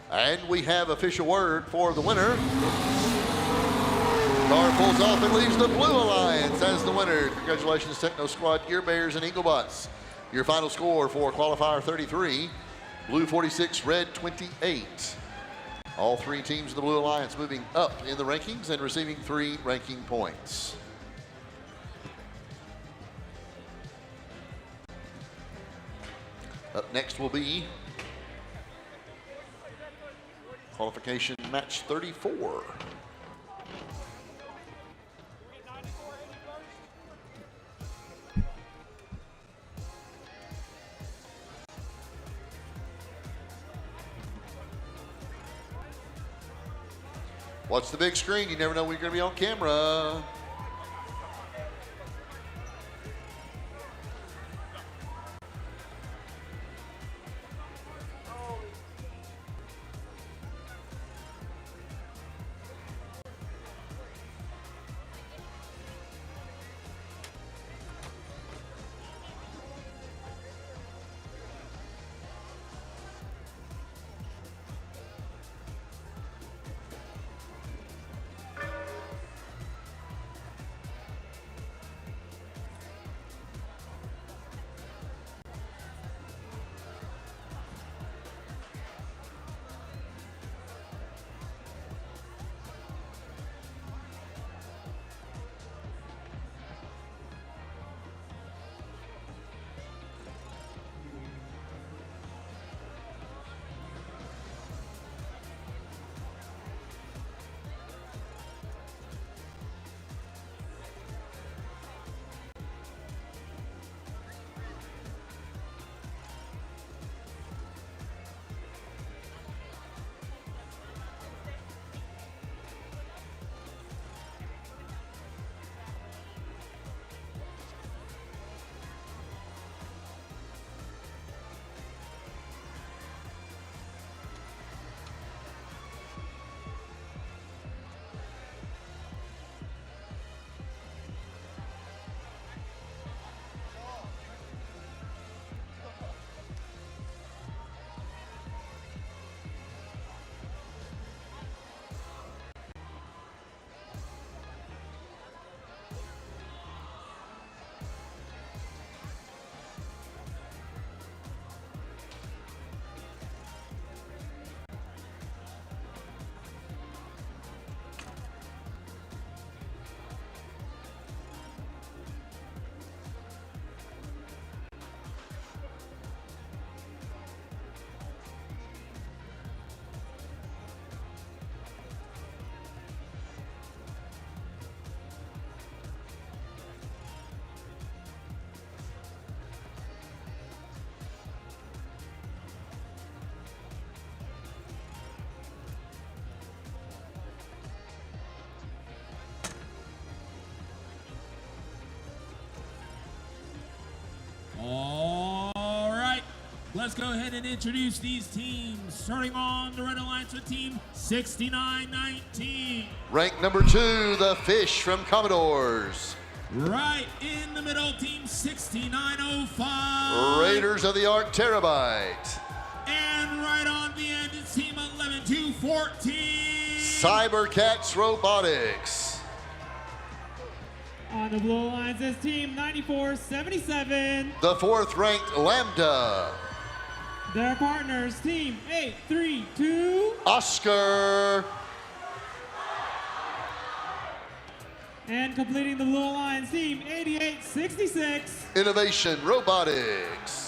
Speaker 10: And we have official word for the winner. Car pulls off and leaves the Blue Alliance as the winner. Congratulations, Techno Squad, Gear Bears, and Eaglebots. Your final score for qualifier 33, Blue 46, Red 28. All three teams of the Blue Alliance moving up in the rankings and receiving 3 ranking points. Up next will be qualification match 34. Watch the big screen. You never know when you're going to be on camera.
Speaker 11: let's go ahead and introduce these teams. Starting on the Red Alliance with team 6919.
Speaker 10: Rank number 2, the Fish from Commodores.
Speaker 11: Right in the middle, team 6905.
Speaker 10: Raiders of the Ark Terabyte.
Speaker 11: And right on the end is team 11214.
Speaker 10: Cybercats Robotics.
Speaker 15: On the Blue Alliance is team 9477.
Speaker 10: The 4th ranked Lambda.
Speaker 15: Their partners, team 832.
Speaker 10: Oscar.
Speaker 15: And completing the Blue Alliance, team 8866.
Speaker 10: Innovation Robotics.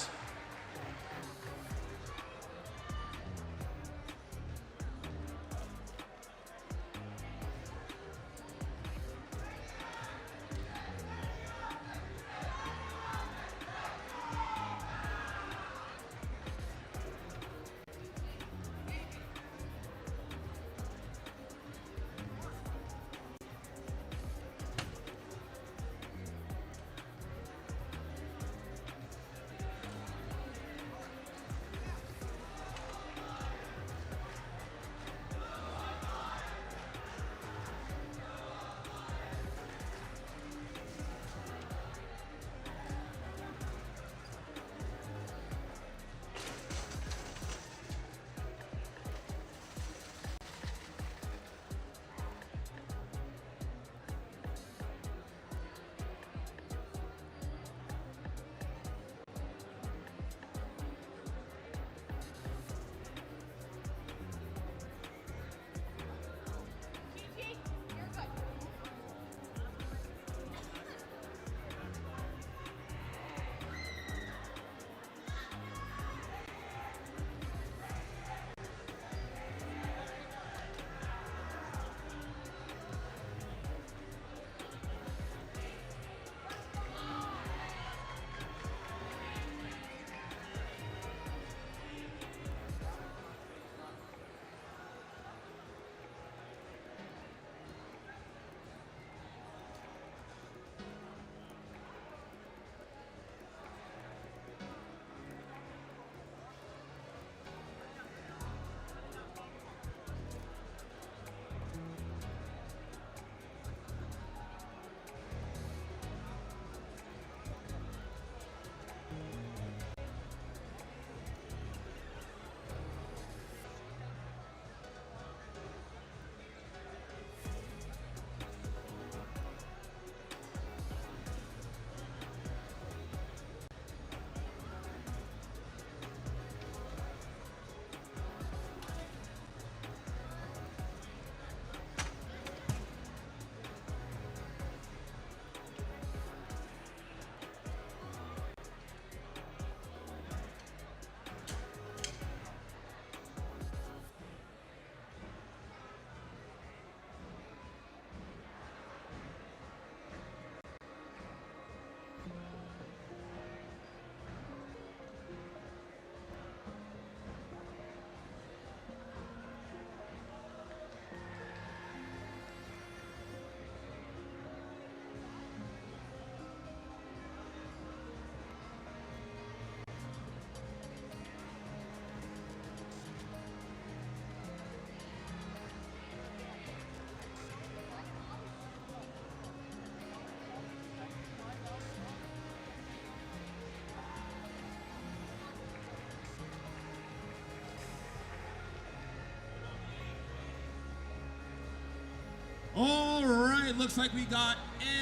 Speaker 11: All right, looks like we got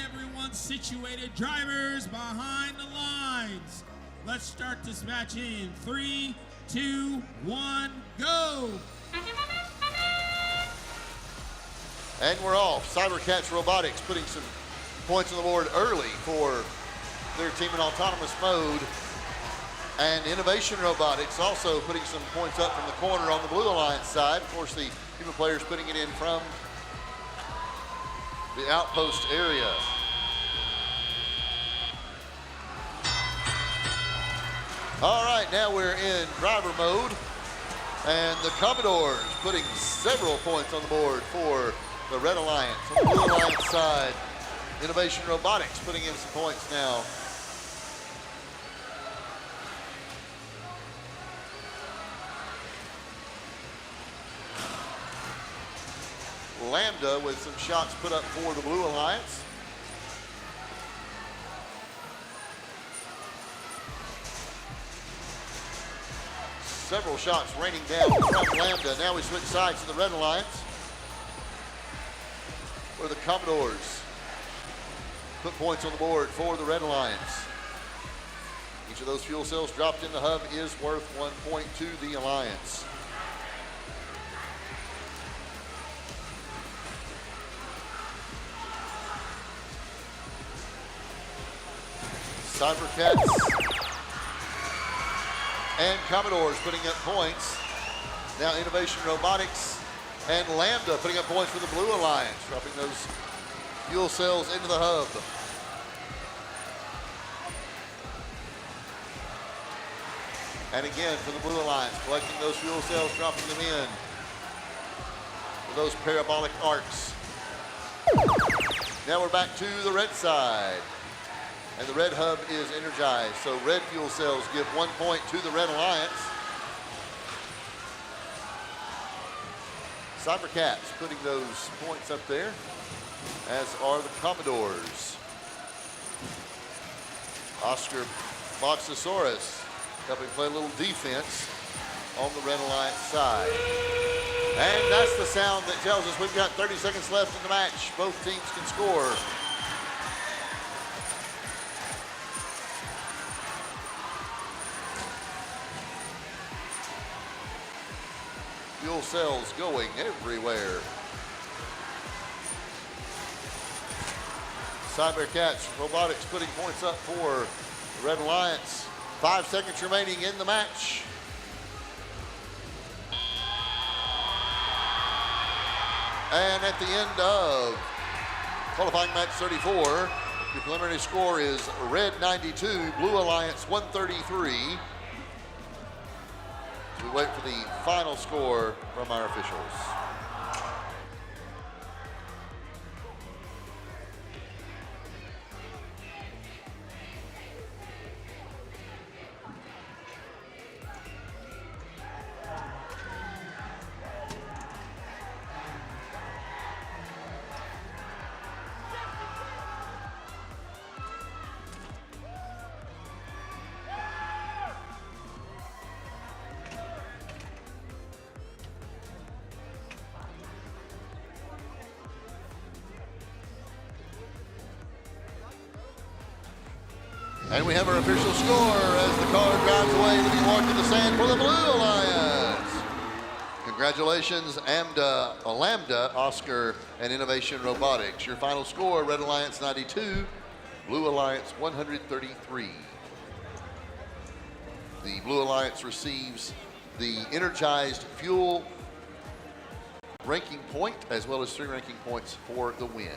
Speaker 11: everyone situated. Drivers behind the lines. Let's start this match in 3, 2, 1, go.
Speaker 10: And we're off. Cybercats Robotics putting some points on the board early for their team in autonomous mode. And Innovation Robotics also putting some points up from the corner on the Blue Alliance side. Of course, the people players putting it in from the outpost area. All right, now we're in driver mode. And the Commodores putting several points on the board for the Red Alliance. On the Blue Alliance side, Innovation Robotics putting in some points now. Lambda with some shots put up for the Blue Alliance. Several shots raining down from Lambda. Now we switch sides to the Red Alliance, where the Commodores put points on the board for the Red Alliance. Each of those fuel cells dropped in the hub is worth 1 point to the Alliance. Cybercats and Commodores putting up points. Now Innovation Robotics and Lambda putting up points for the Blue Alliance, dropping those fuel cells into the hub. And again for the Blue Alliance, collecting those fuel cells, dropping them in for those parabolic arcs. Now we're back to the red side. And the red hub is energized. So red fuel cells give 1 point to the Red Alliance. Cybercats putting those points up there, as are the Commodores. Oscar Boxosaurus helping play a little defense on the Red Alliance side. And that's the sound that tells us we've got 30 seconds left in the match. Both teams can score. Fuel cells going everywhere. Cybercats Robotics putting points up for the Red Alliance. 5 seconds remaining in the match. And at the end of qualifying match 34, your preliminary score is Red 92, Blue Alliance 133. We wait for the final score from our officials. And we have our official score as the car drives away to be marked in the sand for the Blue Alliance. Congratulations, Lambda, Oscar, and Innovation Robotics. Your final score, Red Alliance 92, Blue Alliance 133. The Blue Alliance receives the energized fuel ranking point as well as 3 ranking points for the win.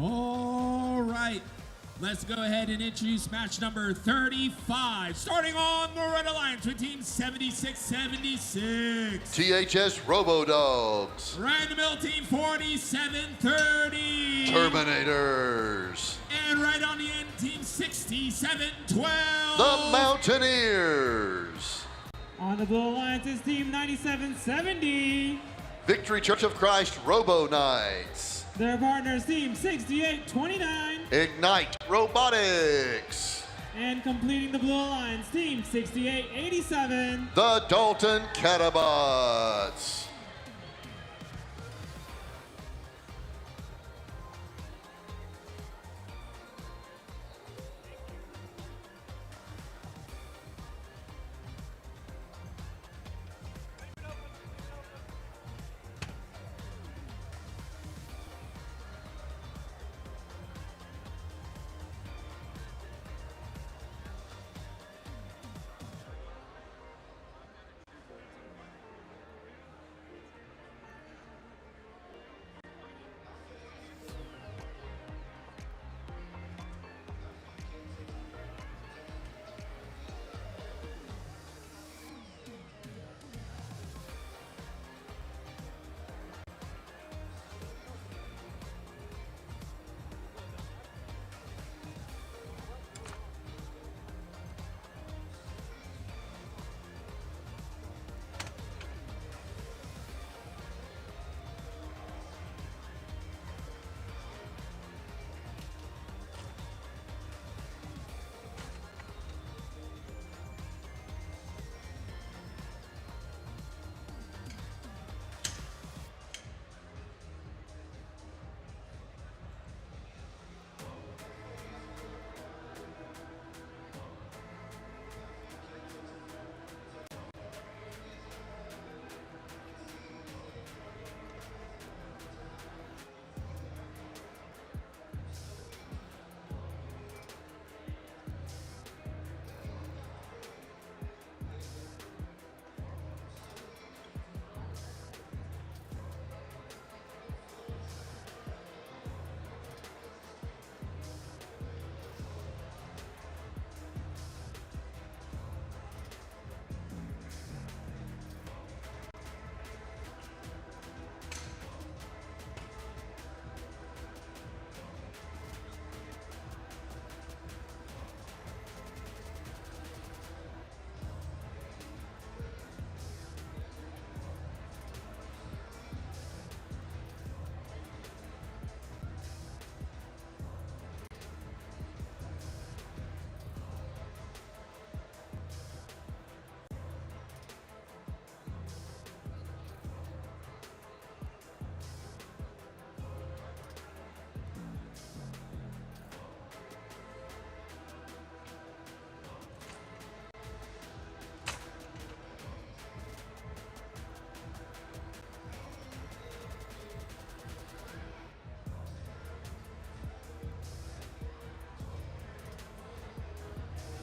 Speaker 11: All right, let's go ahead and introduce match number 35. Starting on the Red Alliance with Team 7676.
Speaker 10: THS Robo-Dogs.
Speaker 11: Right in the middle, Team 4730.
Speaker 10: Terminators.
Speaker 11: And right on the end, Team 6712.
Speaker 10: The Mountaineers.
Speaker 15: On the Blue Alliance is Team 9770.
Speaker 10: Victory Church of Christ Robo-Knights.
Speaker 15: Their partners, Team 6829.
Speaker 10: Ignite Robotics.
Speaker 15: And completing the Blue Alliance, Team 6887.
Speaker 10: The Dalton Catabots.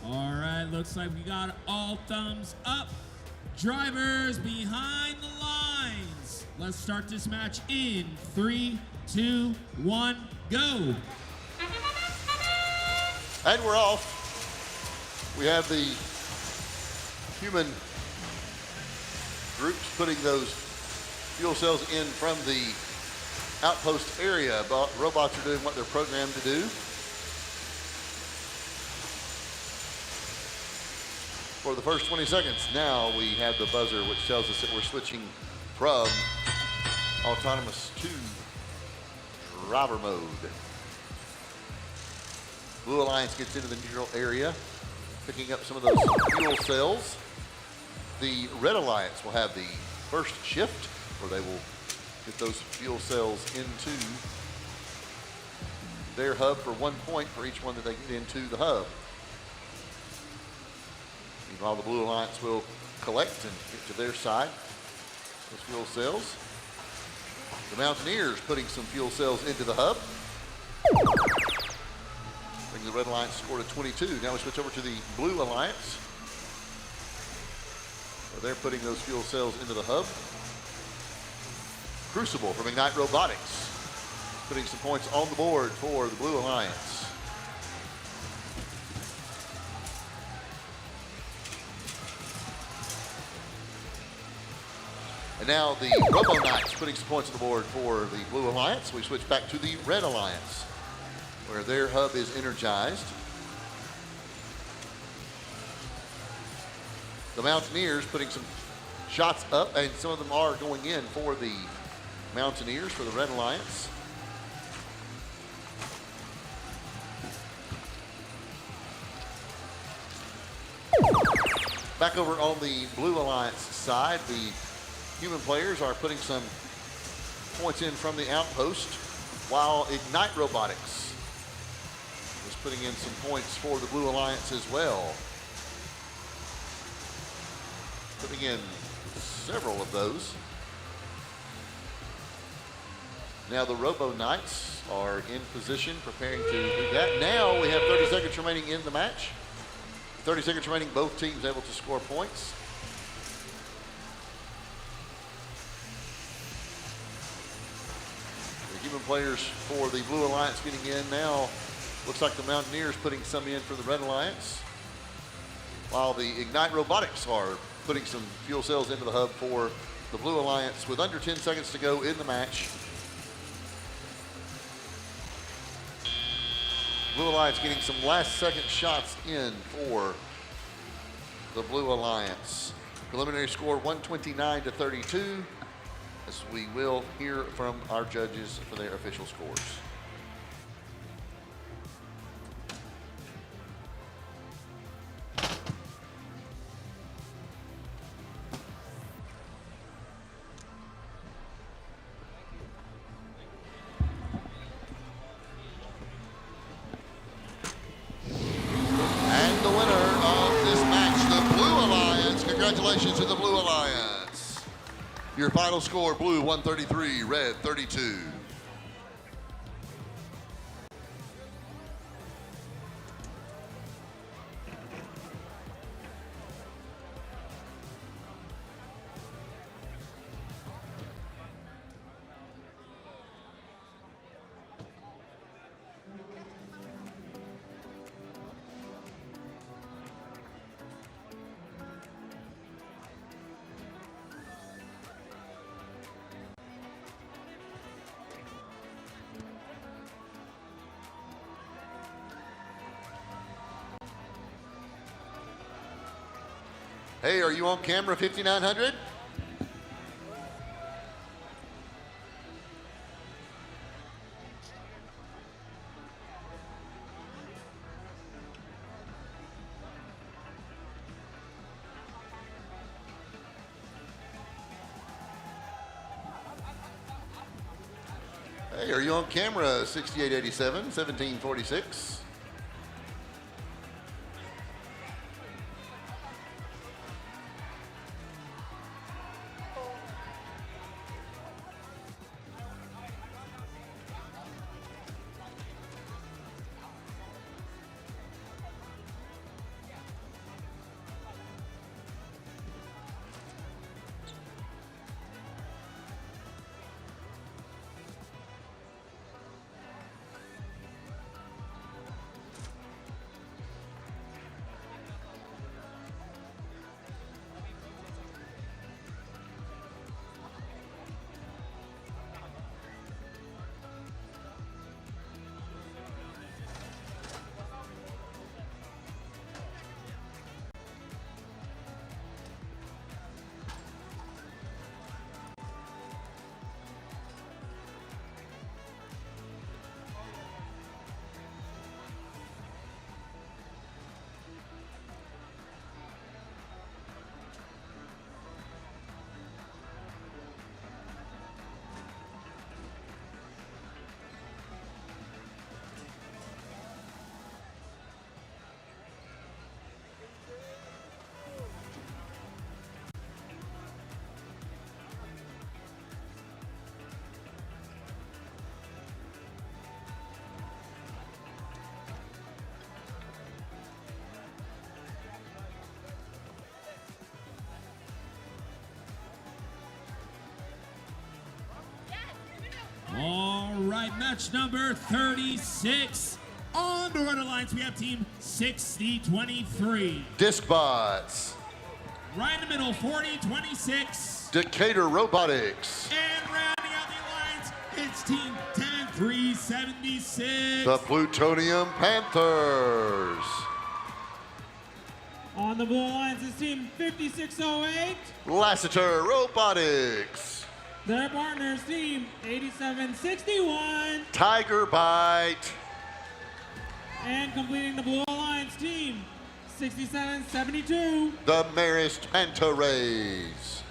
Speaker 11: All right, looks like we got all thumbs up. Drivers behind the lines. Let's start this match in 3, 2, 1, go.
Speaker 10: And we're off. We have the human groups putting those fuel cells in from the outpost area. Robots are doing what they're programmed to do. For the first 20 seconds, now we have the buzzer which tells us that we're switching from autonomous to driver mode. Blue Alliance gets into the neutral area, picking up some of those fuel cells. The Red Alliance will have the first shift, where they will get those fuel cells into their hub for 1 point for each one that they get into the hub. Meanwhile, the Blue Alliance will collect and get to their side those fuel cells. The Mountaineers putting some fuel cells into the hub. Brings the Red Alliance score to 22. Now we switch over to the Blue Alliance, where they're putting those fuel cells into the hub. Crucible from Ignite Robotics putting some points on the board for the Blue Alliance. And now the Robo Knights putting some points on the board for the Blue Alliance. We switch back to the Red Alliance, where their hub is energized. The Mountaineers putting some shots up, and some of them are going in for the Mountaineers for the Red Alliance. Back over on the Blue Alliance side, the human players are putting some points in from the outpost, while Ignite Robotics is putting in some points for the Blue Alliance as well. Putting in several of those. Now the Robo Knights are in position, preparing to do that. Now we have 30 seconds remaining in the match. 30 seconds remaining, both teams able to score points. The human players for the Blue Alliance getting in now. Looks like the Mountaineers putting some in for the Red Alliance, while the Ignite Robotics are putting some fuel cells into the hub for the Blue Alliance with under 10 seconds to go in the match. Blue Alliance getting some last second shots in for the Blue Alliance. Preliminary score 129-32, as we will hear from our judges for their official scores. And the winner of this match, the Blue Alliance. Congratulations to the Blue Alliance. Your final score, Blue 133, Red 32. Hey, are you on camera 5900? Hey, are you on camera 6887, 1746?
Speaker 11: match number 36. On the Red Alliance, we have team 6023.
Speaker 10: Discbots.
Speaker 11: Right in the middle, 4026.
Speaker 10: Decatur Robotics.
Speaker 11: And rounding out the alliance, it's team 10376.
Speaker 10: The Plutonium Panthers.
Speaker 15: On the Blue Alliance is team 5608.
Speaker 10: Lassiter Robotics.
Speaker 15: Their partners, team 8761.
Speaker 10: Tiger Bite.
Speaker 15: And completing the Blue Alliance, team 6772.
Speaker 10: The Marist Manta Rays.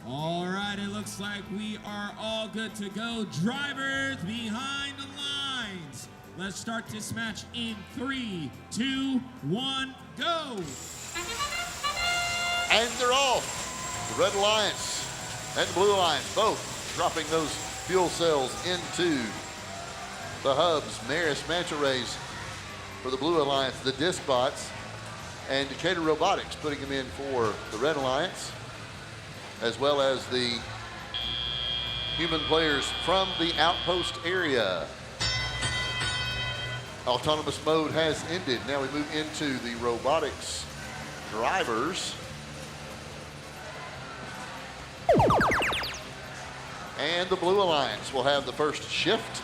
Speaker 11: All right, it looks like we are all good to go. Drivers behind the lines. Let's start this match in 3, 2, 1, go.
Speaker 10: And they're off. The Red Alliance and the Blue Alliance both dropping those fuel cells into the hubs. Marist Manta Rays for the Blue Alliance, the Discbots, and Decatur Robotics putting them in for the Red Alliance, as well as the human players from the outpost area. Autonomous mode has ended. Now we move into the robotics drivers. And the Blue Alliance will have the first shift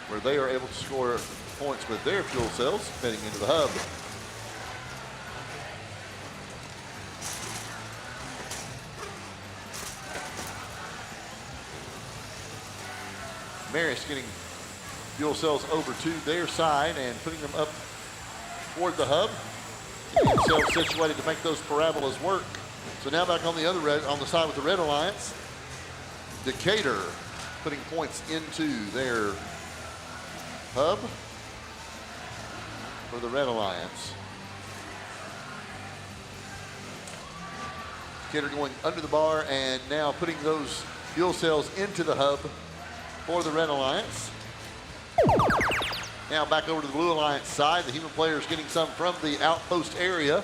Speaker 10: where they are able to score points with their fuel cells heading into the hub. Marist getting fuel cells over to their side and putting them up toward the hub. Getting themselves situated to make those parabolas work. So now back on the other on the side with the Red Alliance, Decatur putting points into their hub for the Red Alliance. Decatur going under the bar and now putting those fuel cells into the hub for the Red Alliance. Now back over to the Blue Alliance side. The human players getting some from the outpost area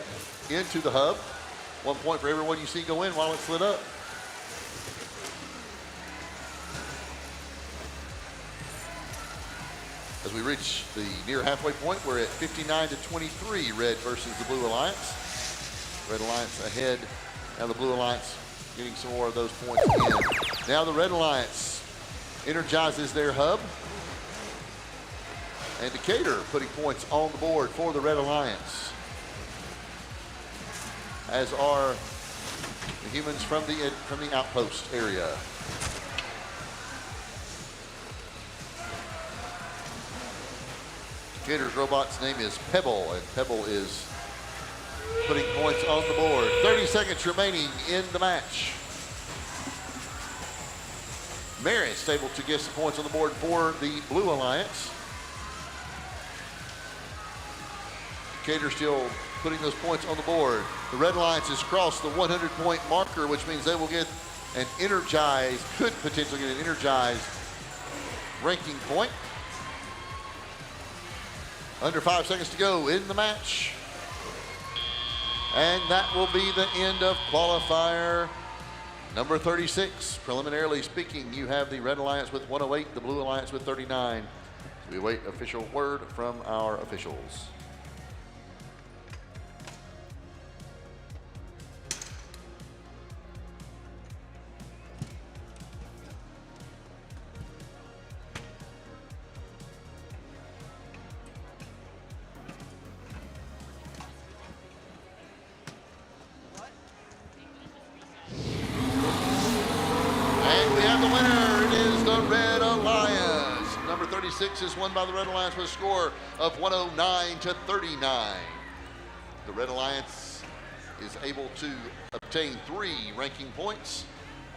Speaker 10: into the hub. 1 point for everyone you see go in while it's lit up. As we reach the near halfway point, we're at 59-23, Red versus the Blue Alliance. Red Alliance ahead. Now the Blue Alliance getting some more of those points in. Now the Red Alliance energizes their hub. And Decatur putting points on the board for the Red Alliance. As are the humans from the outpost area. Decatur's robot's name is Pebble, and Pebble is putting points on the board. 30 seconds remaining in the match. Marist able to get some points on the board for the Blue Alliance. Decatur still putting those points on the board. The Red Alliance has crossed the 100-point marker, which means they will get an energized, could potentially get an energized ranking point. Under 5 seconds to go in the match. And that will be the end of qualifier number 36. Preliminarily speaking, you have the Red Alliance with 108, the Blue Alliance with 39. We await official word from our officials. Is won by the Red Alliance with a score of 109-39. The Red Alliance is able to obtain 3 ranking points,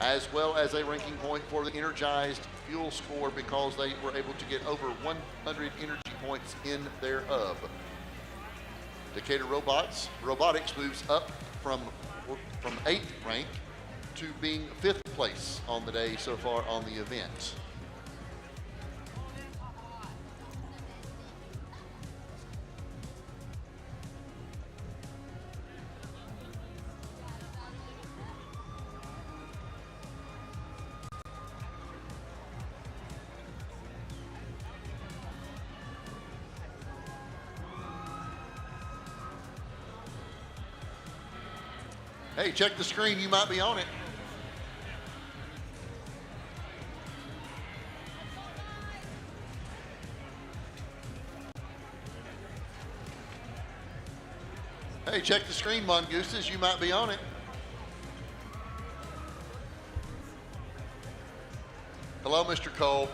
Speaker 10: as well as a ranking point for the energized fuel score because they were able to get over 100 energy points in their hub. Decatur Robotics moves up from 8th rank to being 5th place on the day so far on the event. Hey, check the screen, you might be on it. Hey, check the screen, Mongooses, you might be on it. Hello, Mr. Cole.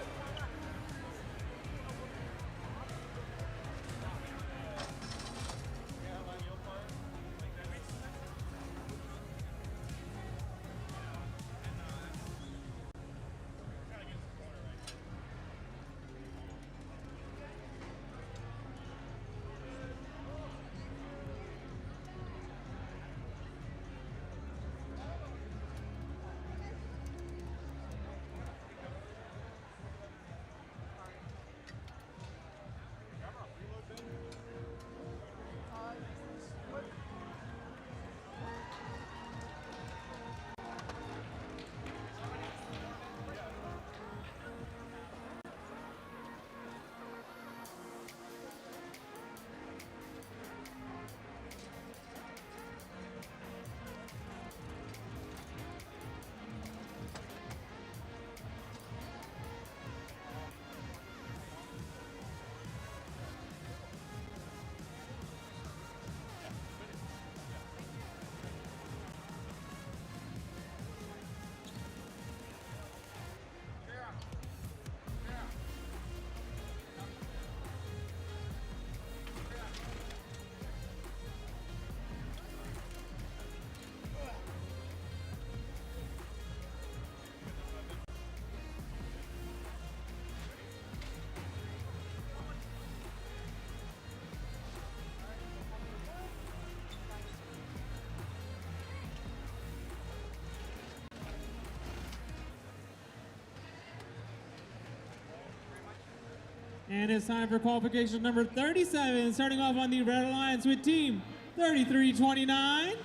Speaker 15: And it's time for qualification number 37, starting off on the Red Alliance with team 3329.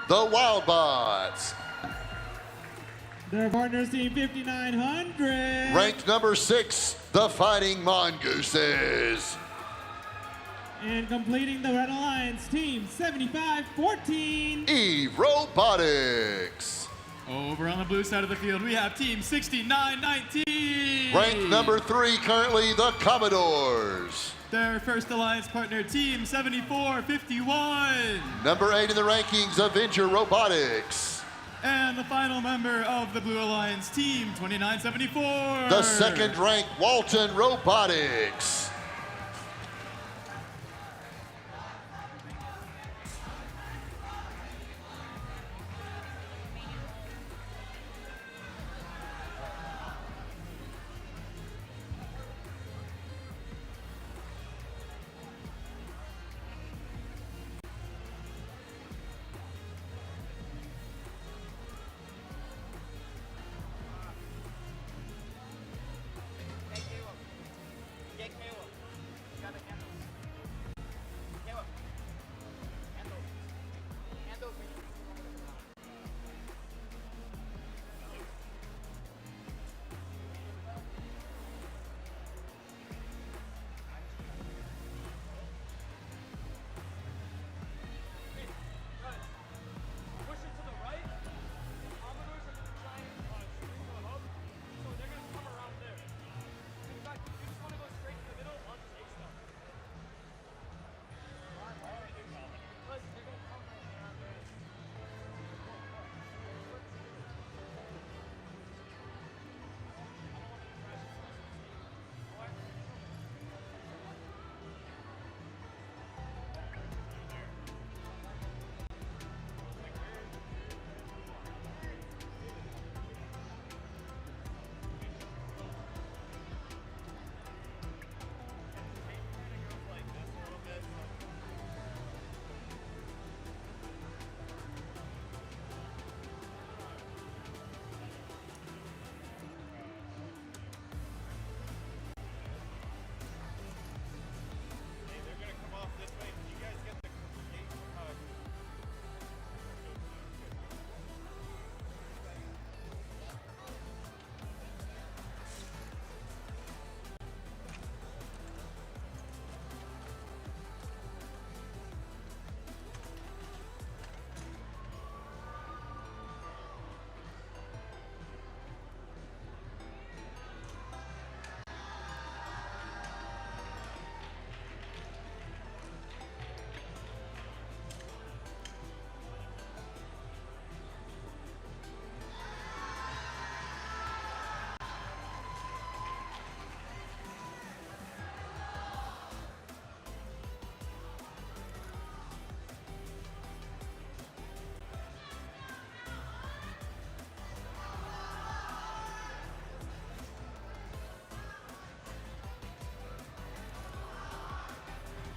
Speaker 10: The Wildbots.
Speaker 15: Their partners, team 5900.
Speaker 10: Ranked number 6, the Fighting Mongooses.
Speaker 15: And completing the Red Alliance, team 7514.
Speaker 10: Eve Robotics.
Speaker 14: Over on the blue side of the field, we have team 6919.
Speaker 10: Ranked number 3 currently, the Commodores.
Speaker 14: Their first alliance partner, team 7451.
Speaker 10: Number 8 in the rankings, Avenger Robotics.
Speaker 14: And the final member of the Blue Alliance, team 2974.
Speaker 10: The second ranked Walton Robotics.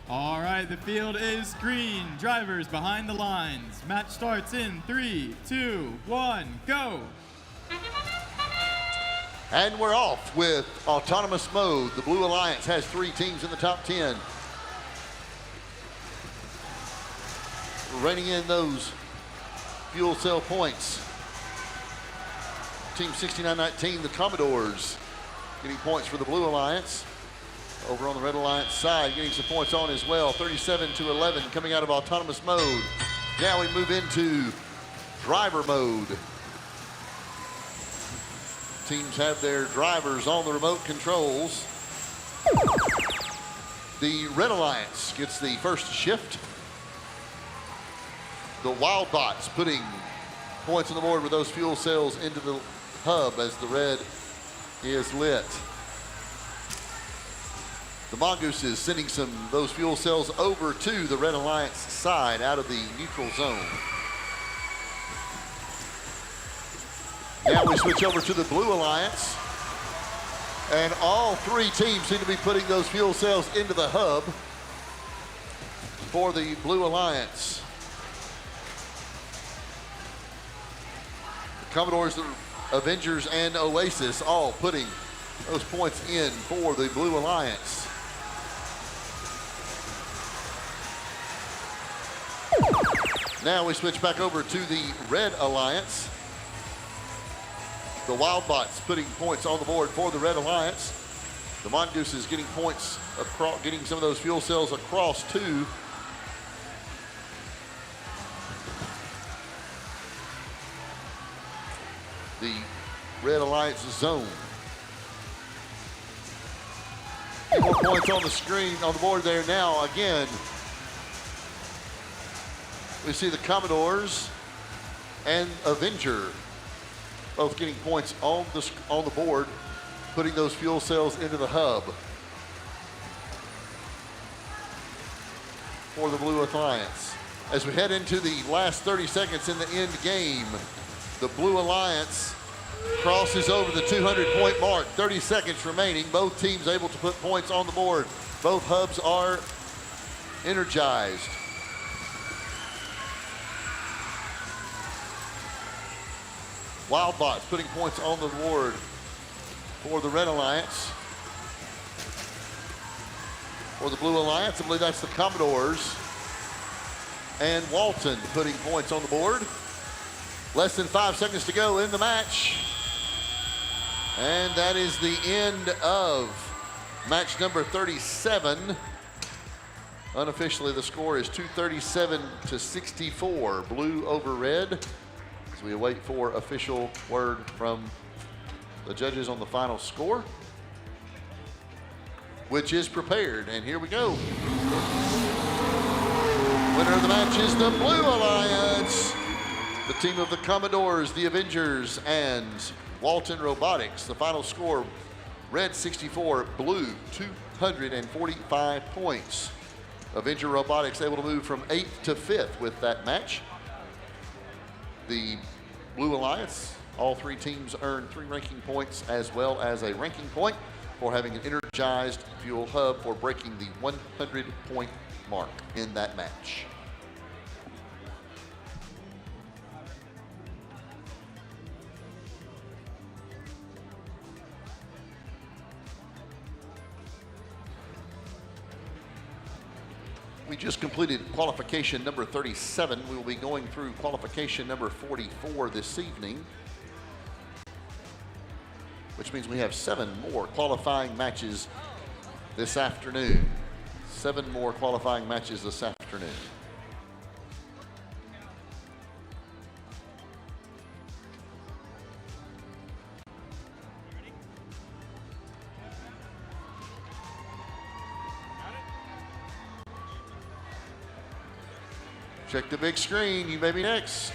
Speaker 14: All right, the field is green. Drivers behind the lines. Match starts in 3, 2, 1, go.
Speaker 10: And we're off with autonomous mode. The Blue Alliance has 3 teams in the top 10. Reining in those fuel cell points. Team 6919, the Commodores, getting points for the Blue Alliance. Over on the Red Alliance side, getting some points on as well. 37-11 coming out of autonomous mode. Now we move into driver mode. Teams have their drivers on the remote controls. The Red Alliance gets the first shift. The Wildbots putting points on the board with those fuel cells into the hub as the red is lit. The Mongooses sending those fuel cells over to the Red Alliance side out of the neutral zone. Now we switch over to the Blue Alliance. And all 3 teams seem to be putting those fuel cells into the hub for the Blue Alliance. The Commodores, the Avengers, and Oasis all putting those points in for the Blue Alliance. Now we switch back over to the Red Alliance. The Wildbots putting points on the board for the Red Alliance. The Mongooses getting points across, getting some of those fuel cells across to the Red Alliance zone. More points on the screen, on the board there now. Again, we see the Commodores and Avenger both getting points on the board, putting those fuel cells into the hub for the Blue Alliance. As we head into the last 30 seconds in the end game, the Blue Alliance crosses over the 200-point mark. 30 seconds remaining. Both teams able to put points on the board. Both hubs are energized. Wildbots putting points on the board for the Red Alliance. For the Blue Alliance, I believe that's the Commodores. And Walton putting points on the board. Less than 5 seconds to go in the match. And that is the end of match number 37. Unofficially, the score is 237-64, Blue over Red. As we await for official word from the judges on the final score, which is prepared. And here we go. Winner of the match is the Blue Alliance. The team of the Commodores, the Avengers, and Walton Robotics. The final score, Red 64, Blue 245 points. Avenger Robotics able to move from 8th to 5th with that match. The Blue Alliance, all three teams earned 3 ranking points as well as a ranking point for having an energized fuel hub for breaking the 100-point mark in that match. We just completed qualification number 37. We will be going through qualification number 44 this evening, which means we have 7 more qualifying matches this afternoon. 7 more qualifying matches this afternoon. Check the big screen, you may be next.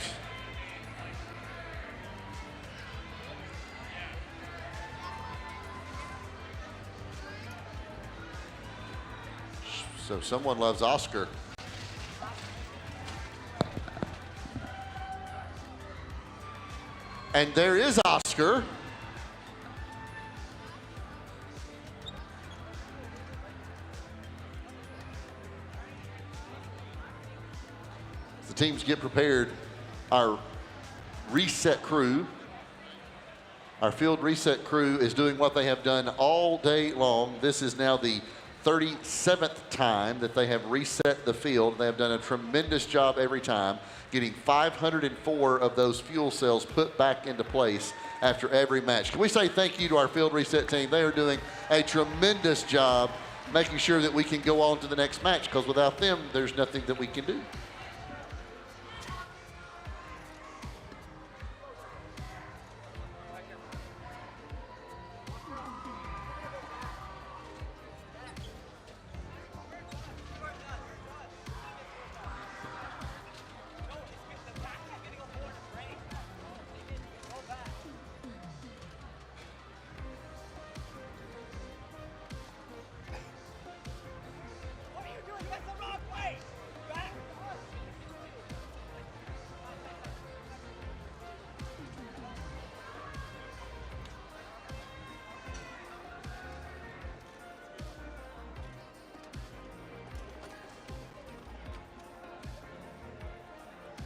Speaker 10: So someone loves Oscar. And there is Oscar. Teams get prepared. Our reset crew, our field reset crew is doing what they have done all day long. This is now the 37th time that they have reset the field. They have done a tremendous job every time, getting 504 of those fuel cells put back into place after every match. Can we say thank you to our field reset team? They are doing a tremendous job making sure that we can go on to the next match, because without them, there's nothing that we can do.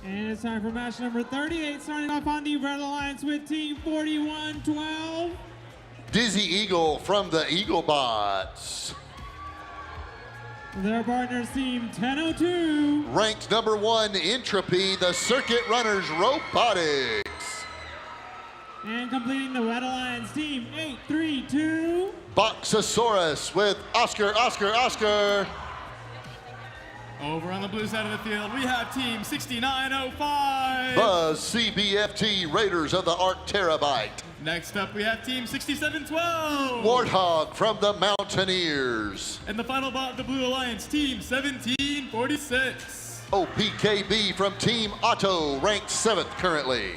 Speaker 15: And it's time for match number 38, starting off on the Red Alliance with Team 4112.
Speaker 10: Dizzy Eagle from the Eaglebots.
Speaker 15: Their partners team 1002.
Speaker 10: Ranked number 1, Entropy, the Circuit Runners Robotics.
Speaker 15: And completing the Red Alliance team 832.
Speaker 10: Boxosaurus with Oscar.
Speaker 14: Over on the blue side of the field, we have team 6905.
Speaker 10: Buzz CBFT Raiders of the Arc Terabyte.
Speaker 14: Next up, we have team 6712.
Speaker 10: Warthog from the Mountaineers.
Speaker 14: And the final bot of the Blue Alliance, team 1746.
Speaker 10: OPKB from Team Otto, ranked 7th currently.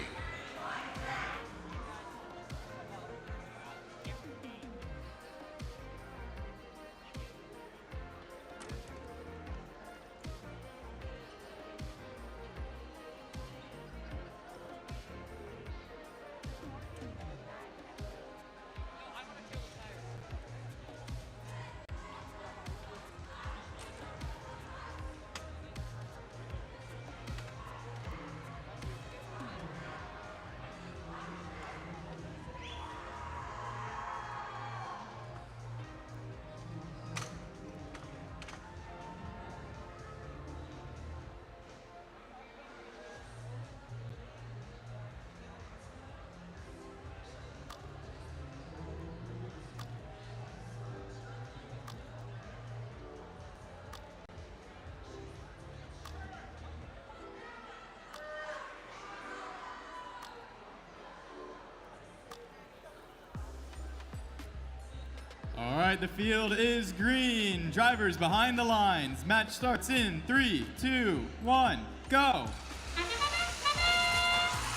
Speaker 14: All right, the field is green. Drivers behind the lines. Match starts in 3, 2, 1, go.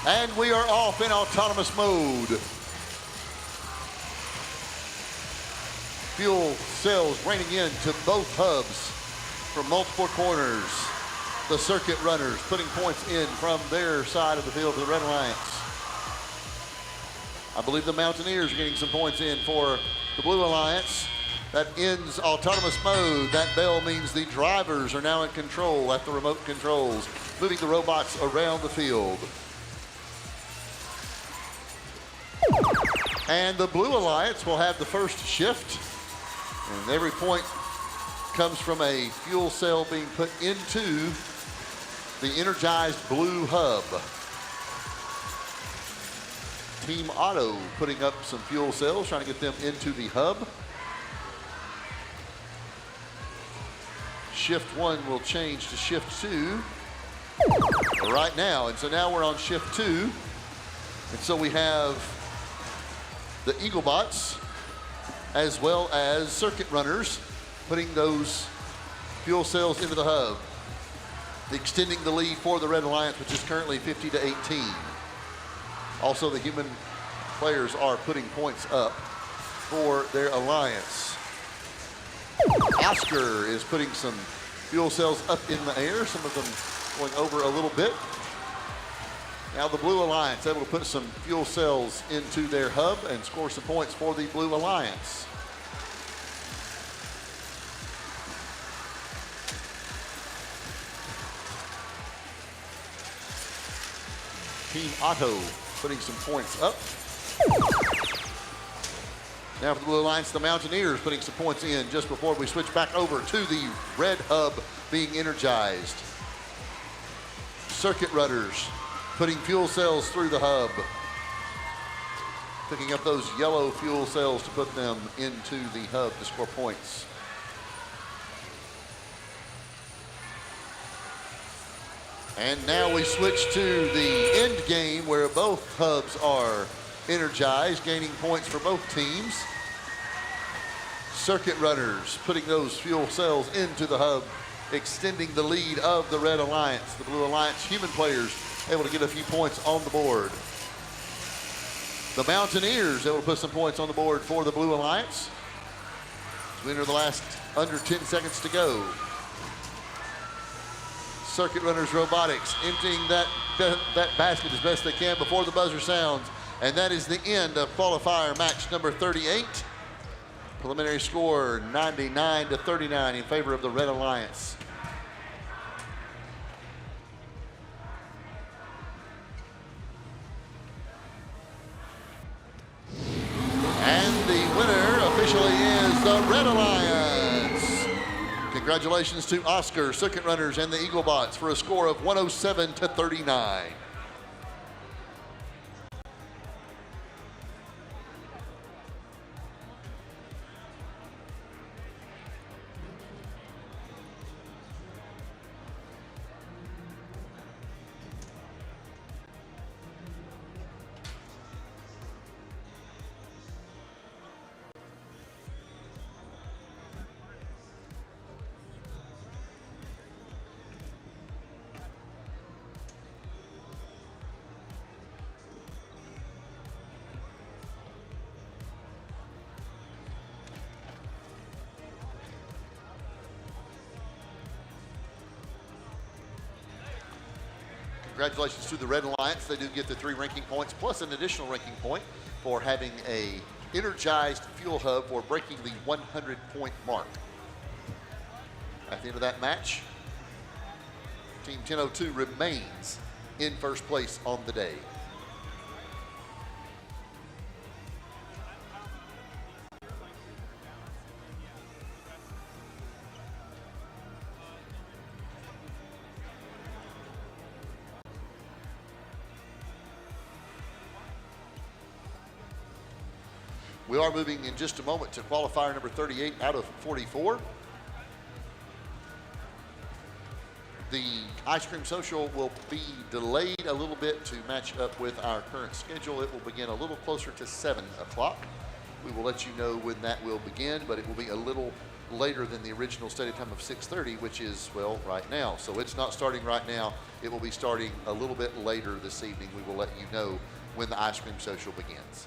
Speaker 10: And we are off in autonomous mode. Fuel cells raining into both hubs from multiple corners. The Circuit Runners putting points in from their side of the field to the Red Alliance. I believe the Mountaineers are getting some points in for the Blue Alliance. That ends autonomous mode. That bell means the drivers are now in control at the remote controls, moving the robots around the field. And the Blue Alliance will have the first shift. And every point comes from a fuel cell being put into the energized blue hub. Team Otto putting up some fuel cells, trying to get them into the hub. Shift 1 will change to shift 2 right now. And so now we're on shift 2. And so we have the Eaglebots as well as Circuit Runners putting those fuel cells into the hub, extending the lead for the Red Alliance, which is currently 50-18. Also, the human players are putting points up for their alliance. Oscar is putting some fuel cells up in the air, some of them going over a little bit. Now the Blue Alliance able to put some fuel cells into their hub and score some points for the Blue Alliance. Team Otto putting some points up. Now for the Blue Alliance, the Mountaineers putting some points in just before we switch back over to the red hub being energized. Circuit Runners putting fuel cells through the hub. Picking up those yellow fuel cells to put them into the hub to score points. And now we switch to the end game where both hubs are energized, gaining points for both teams. Circuit Runners putting those fuel cells into the hub, extending the lead of the Red Alliance. The Blue Alliance human players able to get a few points on the board. The Mountaineers able to put some points on the board for the Blue Alliance. As we enter the last under 10 seconds to go. Circuit Runners Robotics emptying that basket as best they can before the buzzer sounds. And that is the end of qualifier match number 38. Preliminary score 99-39 in favor of the Red Alliance. And the the Red Alliance. Congratulations to Oscar, Circuit Runners, and the Eaglebots for a score of 107-39. Congratulations to the Red Alliance. They do get the 3 ranking points plus an additional ranking point for having a energized fuel hub for breaking the 100-point mark. At the end of that match, Team 1002 remains in first place on the day. We are moving in just a moment to qualifier number 38 out of 44. The ice cream social will be delayed a little bit to match up with our current schedule. It will begin a little closer to 7 o'clock. We will let you know when that will begin, but it will be a little later than the original stated time of 6:30, which is, well, right now. So it's not starting right now. It will be starting a little bit later this evening. We will let you know when the ice cream social begins.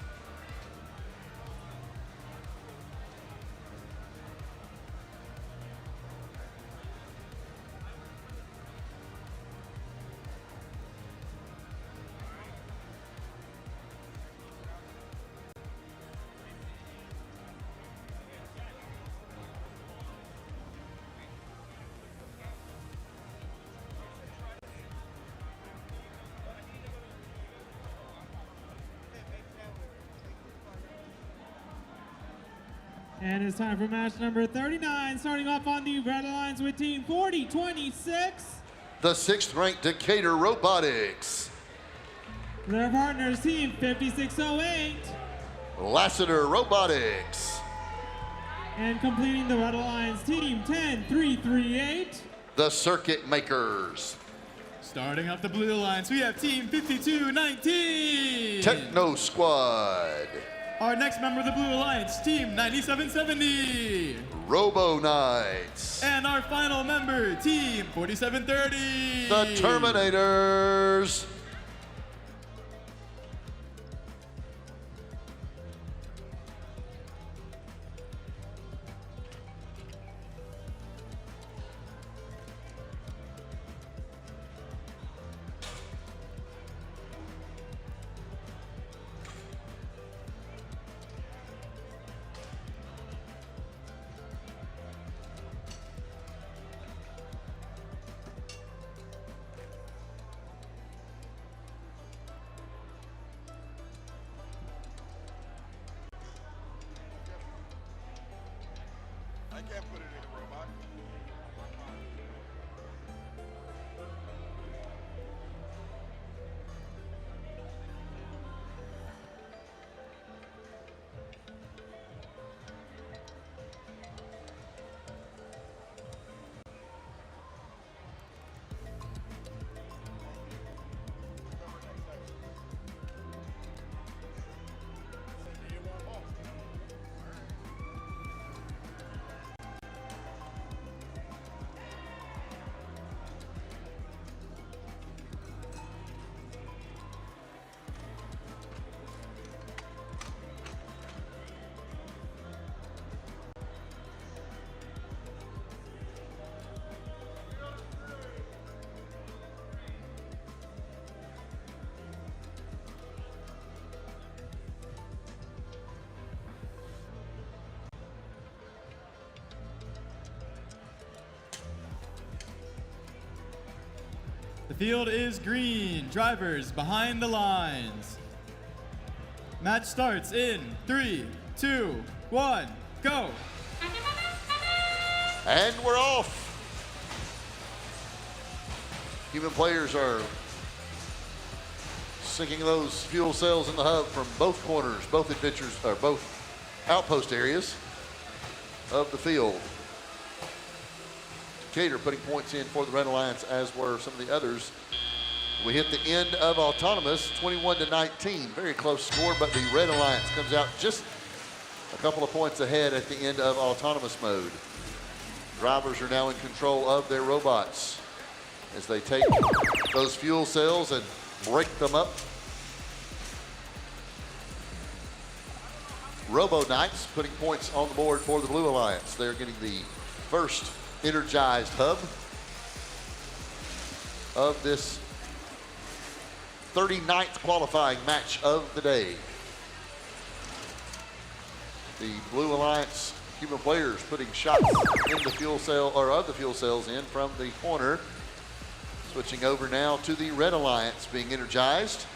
Speaker 15: And it's time for match number 39, starting off on the Red Alliance with Team 4026.
Speaker 10: The 6th ranked Decatur Robotics.
Speaker 15: Their partners, Team 5608.
Speaker 10: Lassiter Robotics.
Speaker 15: And completing the Red Alliance, Team 10338.
Speaker 10: The Circuit Makers.
Speaker 14: Starting off the Blue Alliance, we have Team 5219.
Speaker 10: Techno Squad.
Speaker 14: Our next member of the Blue Alliance, Team 9770.
Speaker 10: Robo Knights.
Speaker 14: And our final member, Team 4730.
Speaker 10: The Terminators.
Speaker 8: I can't put it in a robot.
Speaker 14: The field is green. Drivers behind the lines. Match starts in 3, 2, 1, go.
Speaker 10: And we're off. Human players are sinking those fuel cells in the hub from both corners, both adventures, or both outpost areas of the field. Decatur putting points in for the Red Alliance, as were some of the others. We hit the end of Autonomous, 21-19. Very close score, but the Red Alliance comes out just a couple of points ahead at the end of Autonomous mode. Drivers are now in control of their robots as they take those fuel cells and break them up. Robo Knights putting points on the board for the Blue Alliance. They're getting the first energized hub of this 39th qualifying match of the day. The Blue Alliance human players putting shots in the fuel cell, or of the fuel cells in from the corner. Switching over now to the Red Alliance being energized.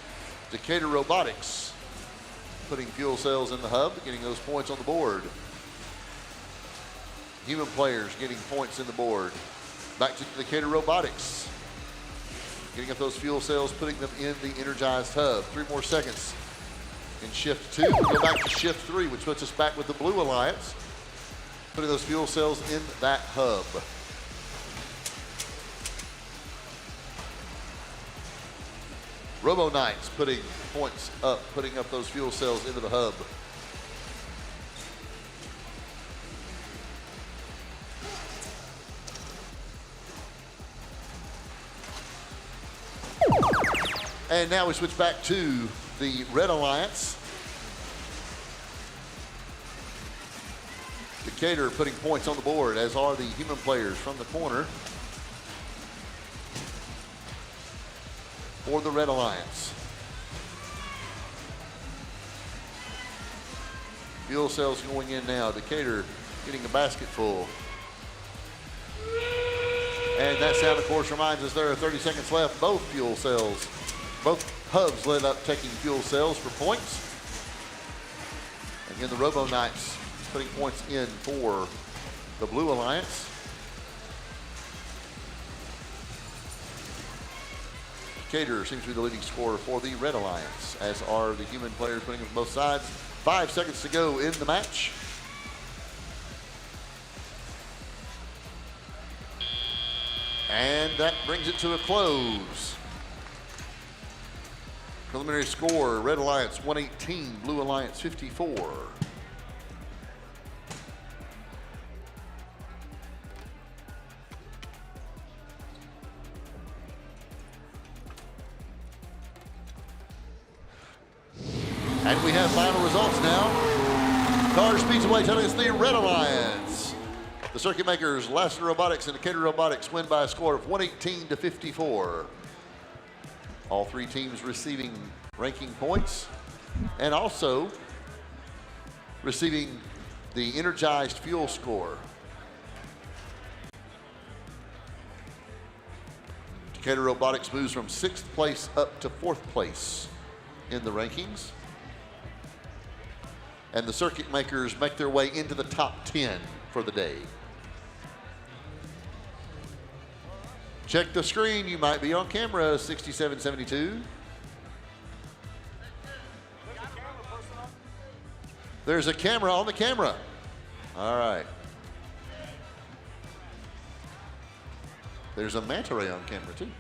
Speaker 10: Decatur Robotics putting fuel cells in the hub, getting those points on the board. Human players getting points in the board. Back to Decatur Robotics. Getting up those fuel cells, putting them in the energized hub. 3 more seconds in shift 2. We go back to shift 3, which puts us back with the Blue Alliance, putting those fuel cells in that hub. Robo Knights putting points up, putting up those fuel cells into the hub. And now we switch back to the Red Alliance. Decatur putting points on the board, as are the human players from the corner for the Red Alliance. Fuel cells going in now. Decatur getting a basket full. And that sound, of course, reminds us there are 30 seconds left. Both fuel cells, both hubs lit up taking fuel cells for points. Again, the Robo Knights putting points in for the Blue Alliance. Decatur seems to be the leading scorer for the Red Alliance, as are the human players putting them both sides. 5 seconds to go in the match. And that brings it to a close. Preliminary score, Red Alliance 118, Blue Alliance 54. And we have final results now. Car Speeds Away telling us the Red Alliance. The circuit makers, Lassiter Robotics and Decatur Robotics, win by a score of 118-54. All 3 teams receiving ranking points and also receiving the energized fuel score. Decatur Robotics moves from 6th place up to 4th place in the rankings. And the circuit makers make their way into the top 10 for the day. Check the screen, you might be on camera, 6772. There's a camera on the camera. All right. There's a manta ray on camera too.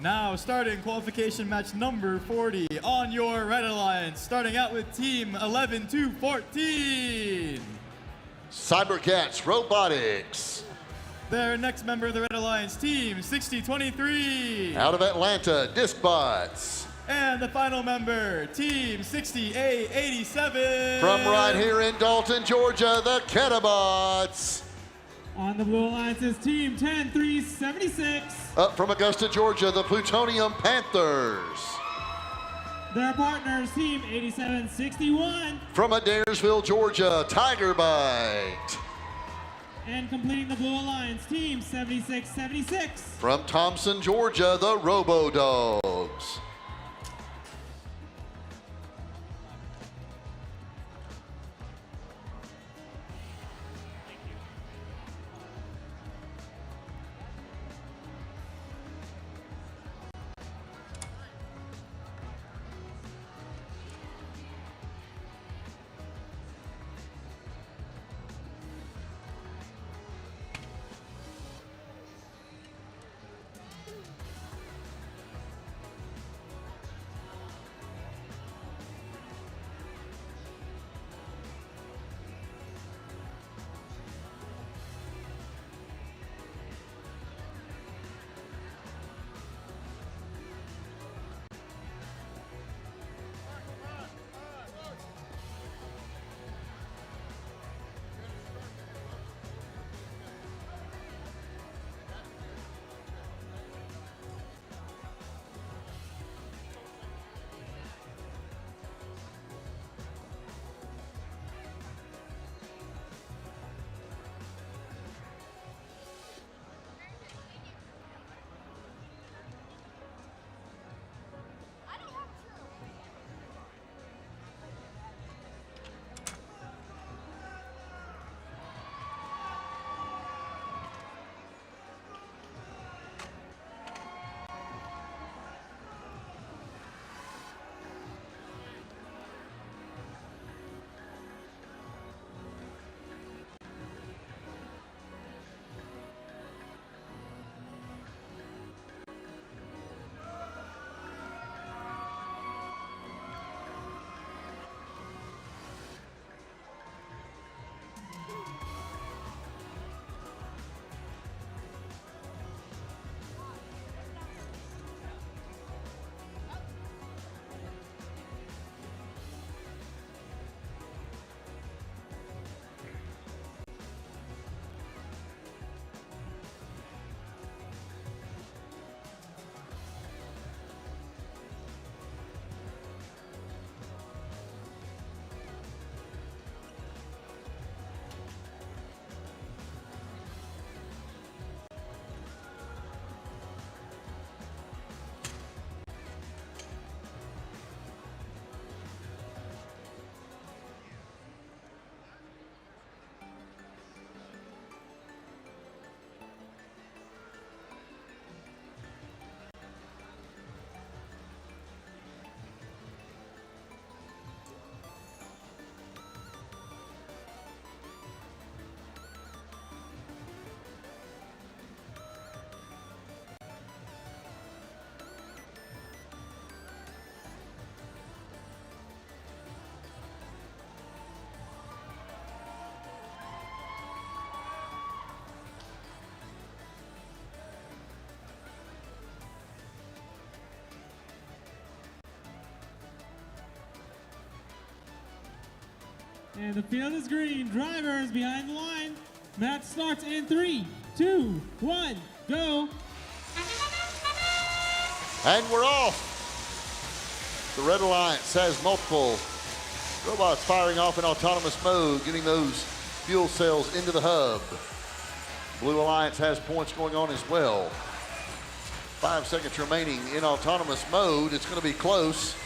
Speaker 14: Now starting qualification match number 40 on your Red Alliance, starting out with team 11-14.
Speaker 10: Cybercats Robotics.
Speaker 14: Their next member of the Red Alliance, team 6023.
Speaker 10: Out of Atlanta, Discbots.
Speaker 14: And the final member, team 60A87.
Speaker 10: From right here in Dalton, Georgia, the Catabots.
Speaker 15: On the Blue Alliance's team 10376.
Speaker 10: Up from Augusta, Georgia, the Plutonium Panthers.
Speaker 15: Their partners, team 8761.
Speaker 10: From Adairsville, Georgia, Tiger Bite.
Speaker 15: And completing the Blue Alliance, team 7676.
Speaker 10: From Thompson, Georgia, the Robo Dogs.
Speaker 15: And the field is green. Drivers behind the line. Match starts in 3, 2, 1, go.
Speaker 10: And we're off. The Red Alliance has multiple robots firing off in autonomous mode, getting those fuel cells into the hub. Blue Alliance has points going on as well. 5 seconds remaining in autonomous mode. It's going to be close.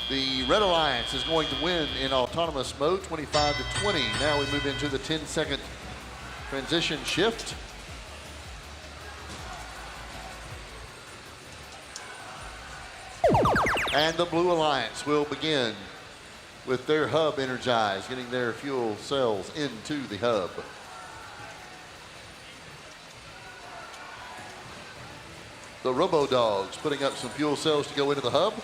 Speaker 10: The Red Alliance is going to win in autonomous mode, 25-20. Now we move into the 10-second transition shift. And the Blue Alliance will begin with their hub energized, getting their fuel cells into the hub. the Robo Dogs putting up some fuel cells to go into the hub.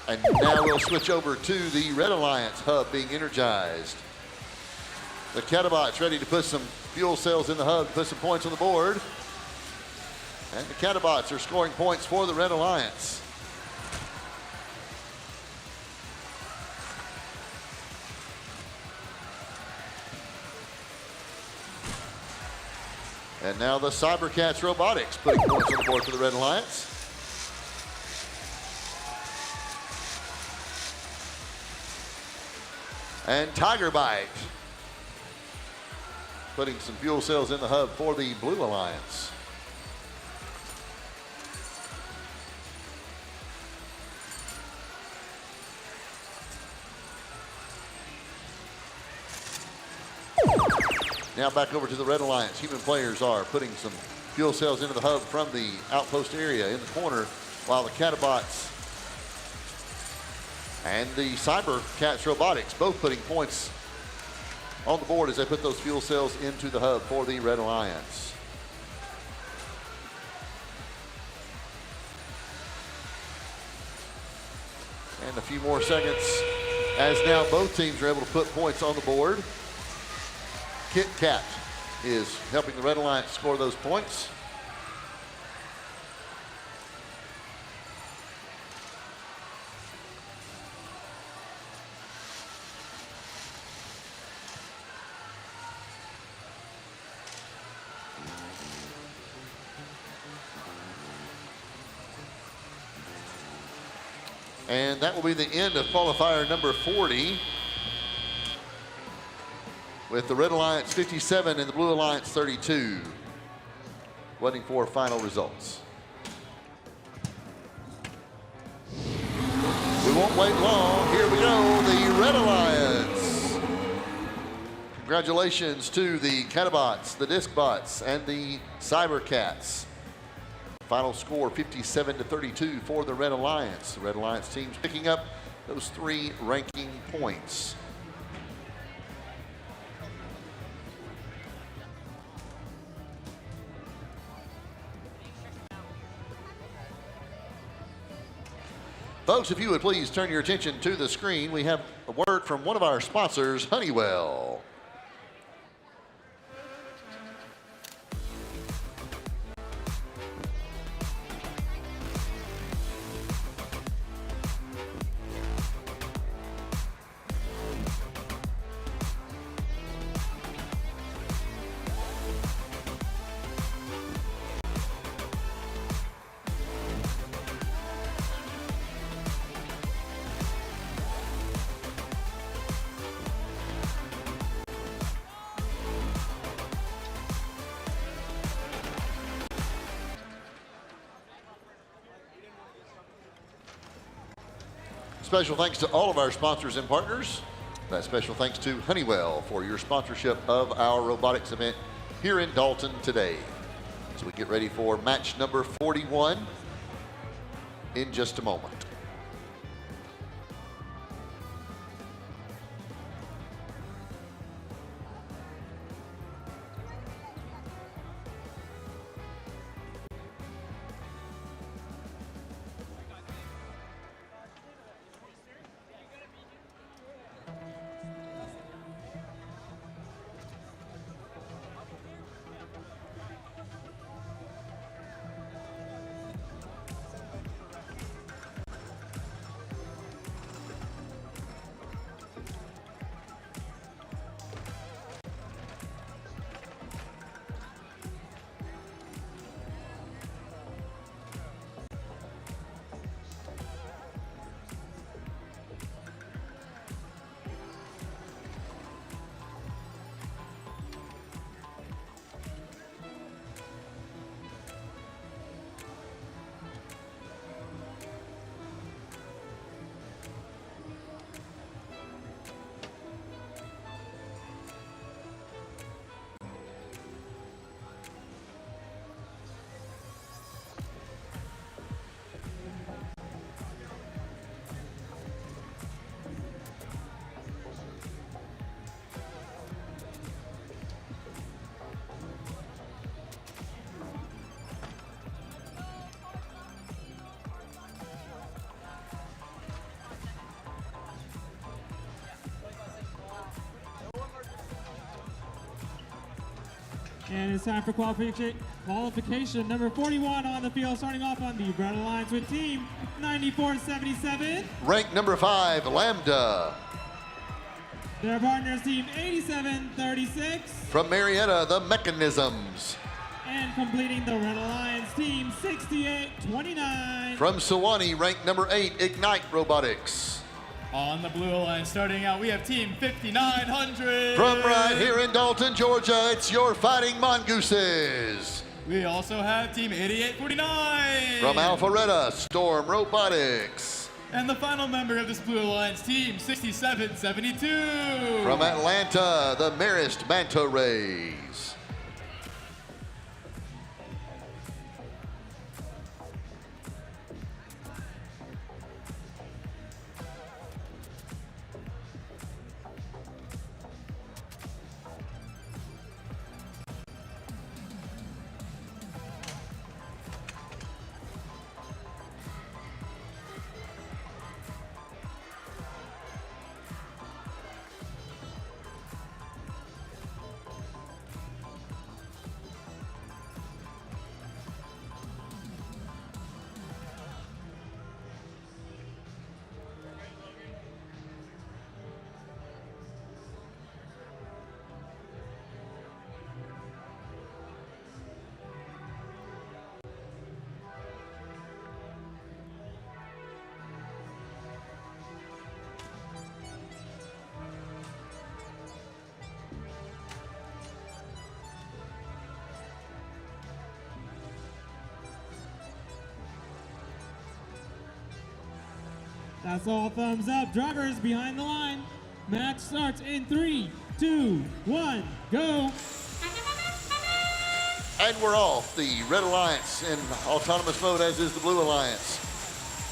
Speaker 10: And now we'll switch over to the Red Alliance hub being energized. The Catabots ready to put some fuel cells in the hub to put some points on the board. And the Catabots are scoring points for the Red Alliance. And now the Cybercats Robotics putting points on the board for the Red Alliance. And Tiger Bite putting some fuel cells in the hub for the Blue Alliance. Now back over to the Red Alliance. Human players are putting some fuel cells into the hub from the outpost area in the corner, while the Catabots and the Cybercats Robotics both putting points on the board as they put those fuel cells into the hub for the Red Alliance. And a few more seconds as now both teams are able to put points on the board. Kit Kat is helping the Red Alliance score those points. And that will be the end of qualifier number 40, with the Red Alliance 57 and the Blue Alliance 32. Waiting for final results. We won't wait long. Here we go, the Red Alliance. Congratulations to the Catabots, the Discbots, and the Cybercats. Final score 57-32 for the Red Alliance. The Red Alliance team's picking up those 3 ranking points. Folks, if you would please turn your attention to the screen, we have a word from one of our sponsors, Honeywell. Special thanks to all of our sponsors and partners. That special thanks to Honeywell for your sponsorship of our robotics event here in Dalton today. So we get ready for match number 41 in just a moment.
Speaker 15: And it's time for qualification number 41 on the field, starting off on the Red Alliance with team 9477.
Speaker 10: Rank number 5, Lambda.
Speaker 15: Their partners, team 8736.
Speaker 10: From Marietta, the Mechanisms.
Speaker 15: And completing the Red Alliance, team 6829.
Speaker 10: From Sewanee, rank number 8, Ignite Robotics.
Speaker 14: On the Blue Alliance, starting out, we have team 5900.
Speaker 10: From right here in Dalton, Georgia, it's your Fighting Mongooses.
Speaker 14: We also have team 8849.
Speaker 10: From Alpharetta, Storm Robotics.
Speaker 14: And the final member of this Blue Alliance, team 6772.
Speaker 10: From Atlanta, the Marist Manta Rays.
Speaker 15: That's all thumbs up. Drivers behind the line. Match starts in 3, 2, 1, go.
Speaker 10: And we're off. The Red Alliance in autonomous mode, as is the Blue Alliance.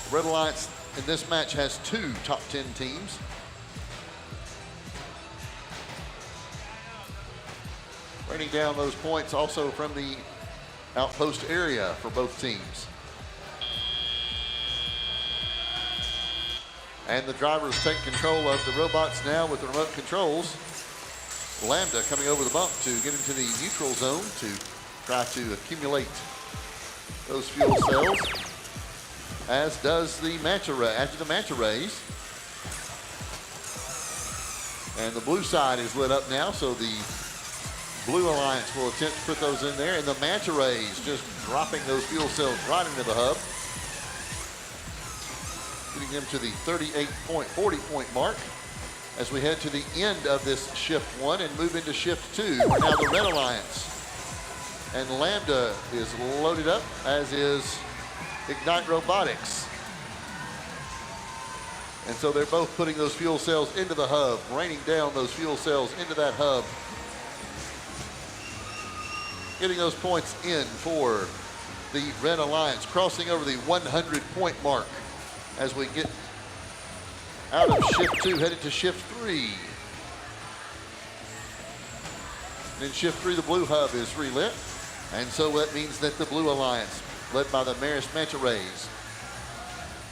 Speaker 10: The Red Alliance in this match has 2 top 10 teams. Raining down those points also from the outpost area for both teams. And the drivers take control of the robots now with the remote controls. Lambda coming over the bump to get into the neutral zone to try to accumulate those fuel cells, as does the manta rays. And the blue side is lit up now, so the Blue Alliance will attempt to put those in there, and the manta rays just dropping those fuel cells right into the hub, getting them to the 40 point mark as we head to the end of this shift 1 and move into shift 2. Now the Red Alliance and Lambda is loaded up, as is Ignite Robotics. And so they're both putting those fuel cells into the hub, raining down those fuel cells into that hub, getting those points in for the Red Alliance, crossing over the 100 point mark as we get out of shift 2, headed to shift 3. In shift 3, the blue hub is relit, and so that means that the Blue Alliance, led by the Marist Manta Rays,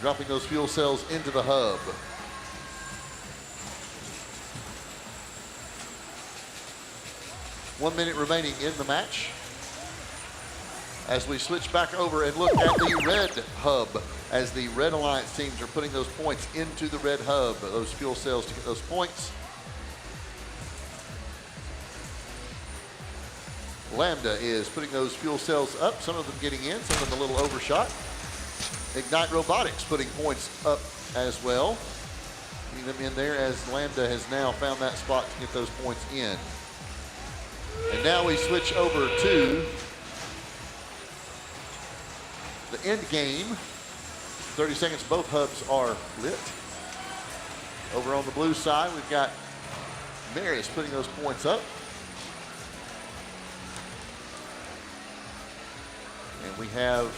Speaker 10: dropping those fuel cells into the hub. One minute remaining in the match as we switch back over and look at the red hub, as the Red Alliance teams are putting those points into the red hub, those fuel cells to get those points. Lambda is putting those fuel cells up, some of them getting in, some of them a little overshot. Ignite Robotics putting points up as well, getting them in there, as Lambda has now found that spot to get those points in. And now we switch over to the end game. 30 seconds, both hubs are lit. Over on the blue side, we've got Marist putting those points up. And we have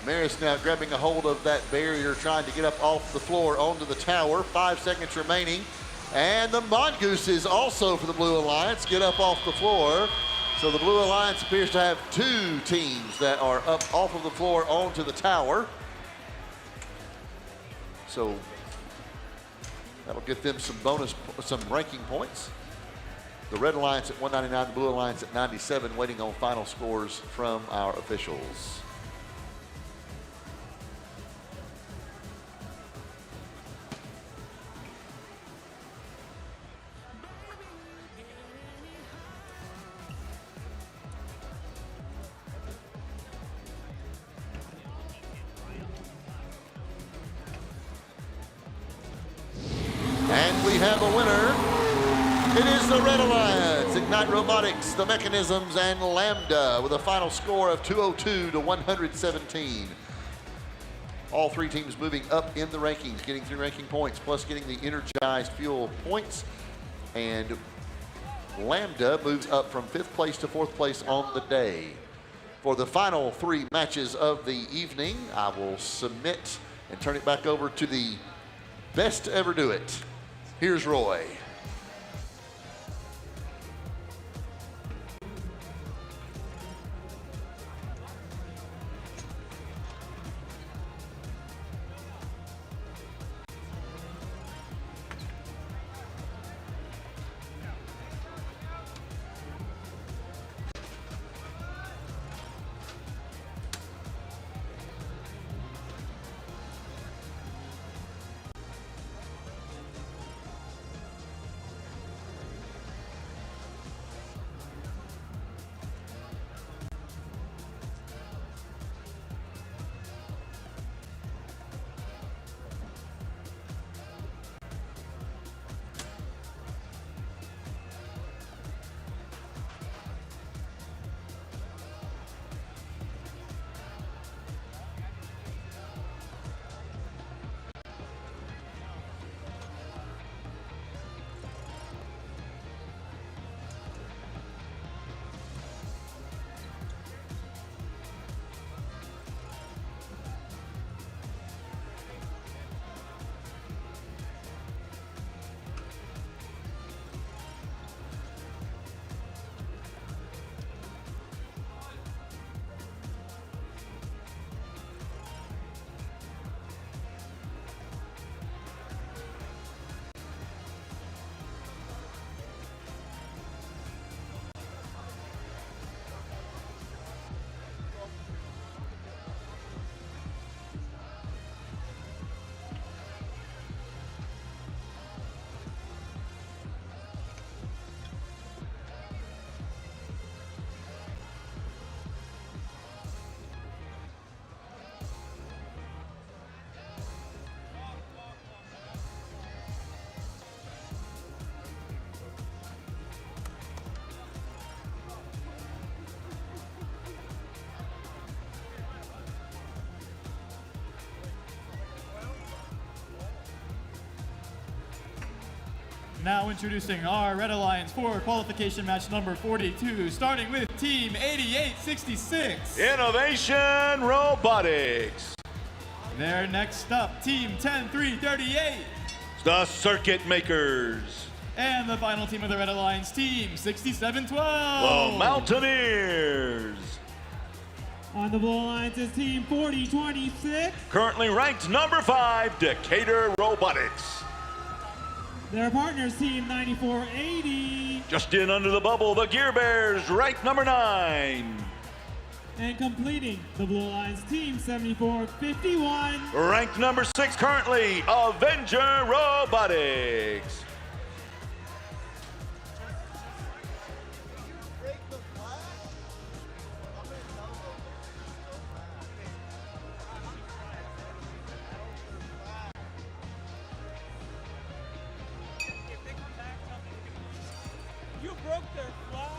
Speaker 10: Marist now grabbing a hold of that barrier, trying to get up off the floor onto the tower. 5 seconds remaining. And the Mongooses also for the Blue Alliance get up off the floor. So the Blue Alliance appears to have 2 teams that are up off of the floor onto the tower. So that'll get them some ranking points. The Red Alliance at 199, the Blue Alliance at 97, waiting on final scores from our officials. And we have a winner. It is the Red Alliance, Ignite Robotics, the Mechanisms, and Lambda with a final score of 202 to 117. All three teams moving up in the rankings, getting 3 ranking points, plus getting the Energized Fuel points. And Lambda moves up from 5th place to 4th place on the day. For the final 3 matches of the evening, I will submit and turn it back over to the best to ever do it. Here's Roy.
Speaker 14: Now introducing our Red Alliance for qualification match number 42, starting with Team 8866.
Speaker 1: Innovation Robotics.
Speaker 14: They're next up, Team 10338.
Speaker 1: The Circuit Makers.
Speaker 14: And the final team of the Red Alliance, Team 6712.
Speaker 1: The Mountaineers.
Speaker 15: On the Blue Alliance is Team 4026.
Speaker 1: Currently ranked number 5, Decatur Robotics.
Speaker 15: Their partners, Team 9480.
Speaker 1: Just in under the bubble, the Gear Bears, ranked number 9.
Speaker 15: And completing the Blue Alliance, Team 7451.
Speaker 1: Ranked number 6 currently, Avenger Robotics.
Speaker 15: You broke their flag.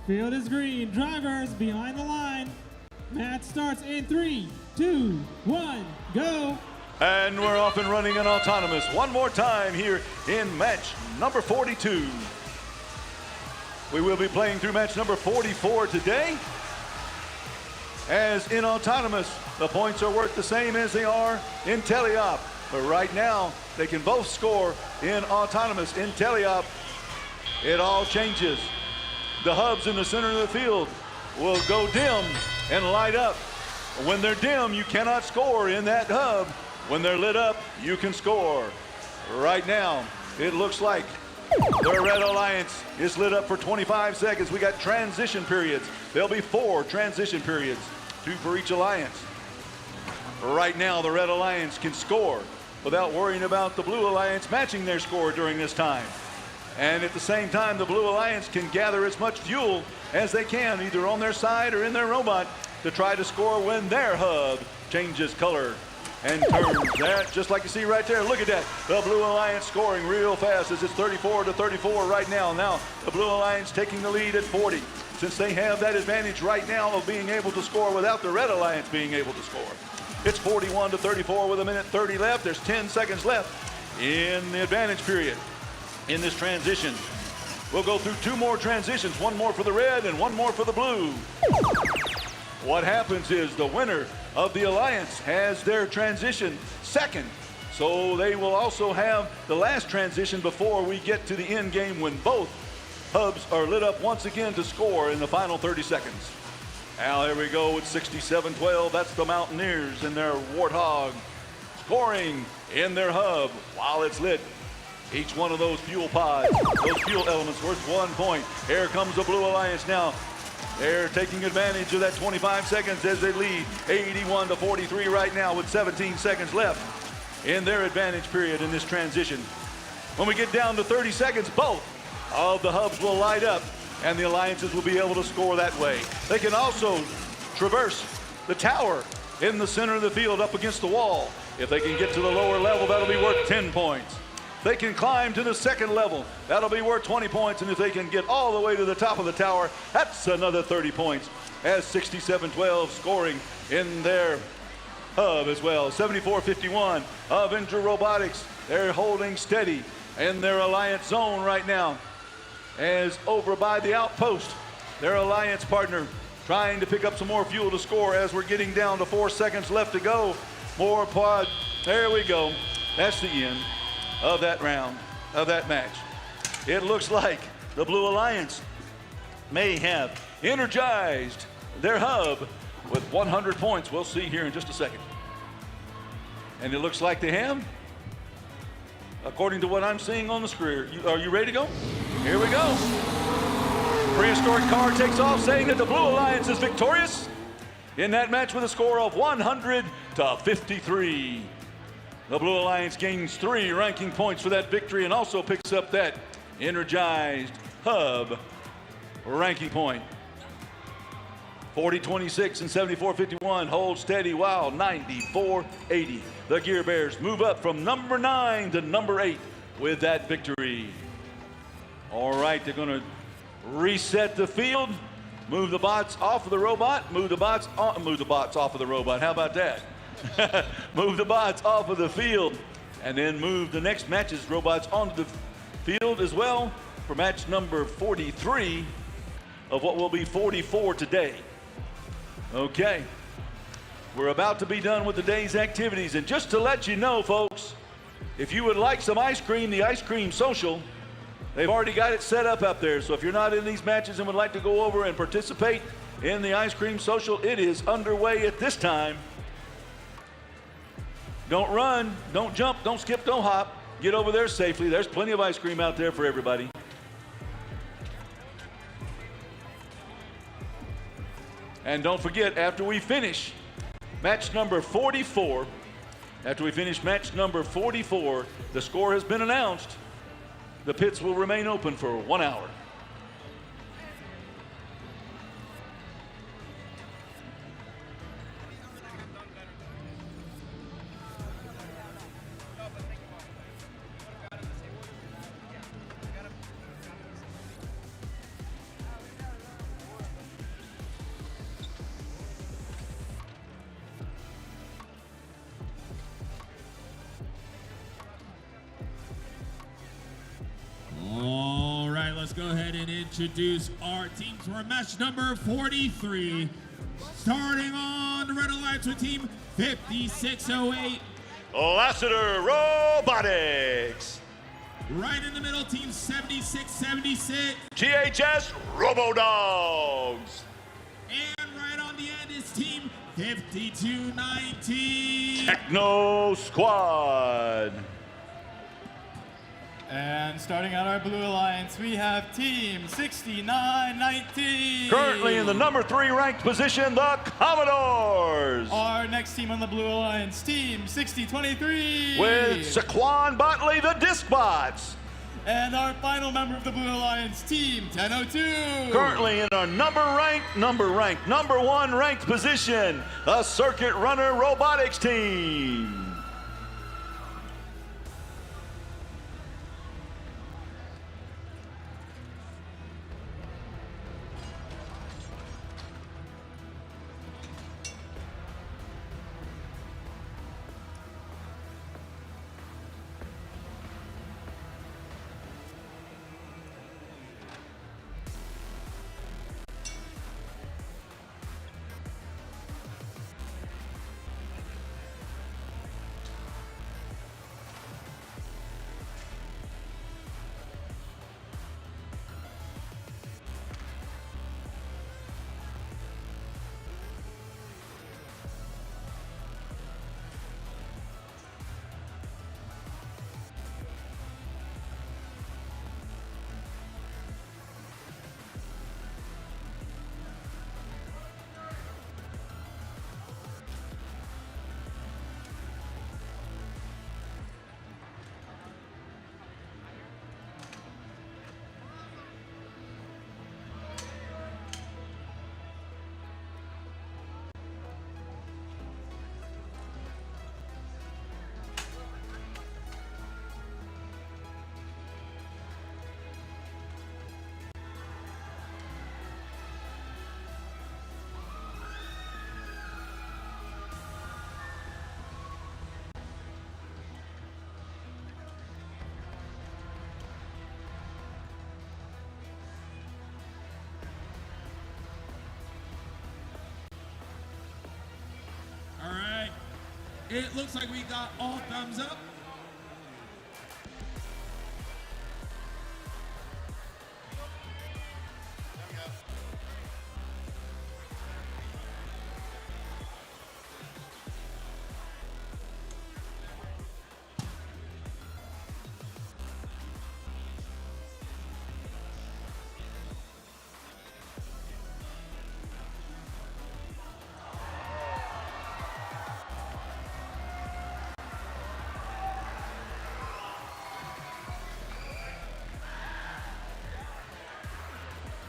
Speaker 15: Field is green. Drivers behind the line. Match starts in 3, 2, 1, go.
Speaker 1: And we're off and running in autonomous one more time here in match number 42. We will be playing through match number 44 today. As in autonomous, the points are worth the same as they are in teleop. But right now, they can both score in autonomous. In teleop, it all changes. The hubs in the center of the field will go dim and light up. When they're dim, you cannot score in that hub. When they're lit up, you can score. Right now, it looks like the Red Alliance is lit up for 25 seconds. We got transition periods. There'll be 4 transition periods, 2 for each alliance. Right now, the Red Alliance can score without worrying about the Blue Alliance matching their score during this time. And at the same time, the Blue Alliance can gather as much fuel as they can, either on their side or in their robot, to try to score when their hub changes color and turns. That, just like you see right there, look at that. The Blue Alliance scoring real fast as it's 34-34 right now. Now, the Blue Alliance taking the lead at 40, since they have that advantage right now of being able to score without the Red Alliance being able to score. It's 41-34 with 1:30 left. There's 10 seconds left in the advantage period in this transition. We'll go through 2 more transitions, 1 more for the red and 1 more for the blue. What happens is the winner of the alliance has their transition second. So they will also have the last transition before we get to the end game, when both hubs are lit up once again to score in the final 30 seconds. Now here we go with 67-12. That's the Mountaineers and their Warthog scoring in their hub while it's lit. Each one of those fuel pods, those fuel elements worth 1 point. Here comes the Blue Alliance now. They're taking advantage of that 25 seconds as they lead 81-43 right now with 17 seconds left in their advantage period in this transition. When we get down to 30 seconds, both of the hubs will light up and the alliances will be able to score that way. They can also traverse the tower in the center of the field up against the wall. If they can get to the lower level, that'll be worth 10 points. They can climb to the second level. That'll be worth 20 points. And if they can get all the way to the top of the tower, that's another 30 points. As 67-12 scoring in their hub as well. 74-51 Avenger Robotics. They're holding steady in their alliance zone right now. As over by the outpost, their alliance partner trying to pick up some more fuel to score as we're getting down to 4 seconds left to go. More pod. There we go. That's the end of that round, of that match. It looks like the Blue Alliance may have energized their hub with 100 points. We'll see here in just a second. And it looks like they have, according to what I'm seeing on the screen. Are you ready to go? Here we go. Prehistoric car takes off, saying that the Blue Alliance is victorious in that match with a score of 100-53. The Blue Alliance gains 3 ranking points for that victory and also picks up that energized hub ranking point. 40-26 and 74-51 hold steady while 94-80. The Gear Bears move up from number 9 to number 8 with that victory. All right, they're going to reset the field, move the bots off of the robot, move the bots off of the robot. How about that? Move the bots off of the field, and then move the next match's robots onto the field as well for match number 43 of what will be 44 today. Okay, we're about to be done with the day's activities, and just to let you know, folks, if you would like some ice cream, the Ice Cream Social, they've already got it set up there. So if you're not in these matches and would like to go over and participate in the Ice Cream Social, it is underway at this time. Don't run, don't jump, don't skip, don't hop. Get over there safely. There's plenty of ice cream out there for everybody. And don't forget, after we finish match number 44, the score has been announced. The pits will remain open for 1 hour.
Speaker 11: ahead and introduce our teams for match number 43. Starting on the Red Alliance with team 5608.
Speaker 1: Lassiter Robotics.
Speaker 11: Right in the middle, team 7676.
Speaker 1: GHS Robodogs.
Speaker 11: And right on the end is team 5219.
Speaker 1: Techno Squad.
Speaker 14: And starting out our Blue Alliance, we have Team 6919.
Speaker 1: Currently in the number 3 ranked position, the Commodores.
Speaker 14: Our next team on the Blue Alliance, Team 6023.
Speaker 1: With Saquon Botley, the Discbots.
Speaker 14: And our final member of the Blue Alliance, Team 1002.
Speaker 1: Currently in our number 1 ranked position, the Circuit Runner Robotics team.
Speaker 11: It looks like we got all thumbs up.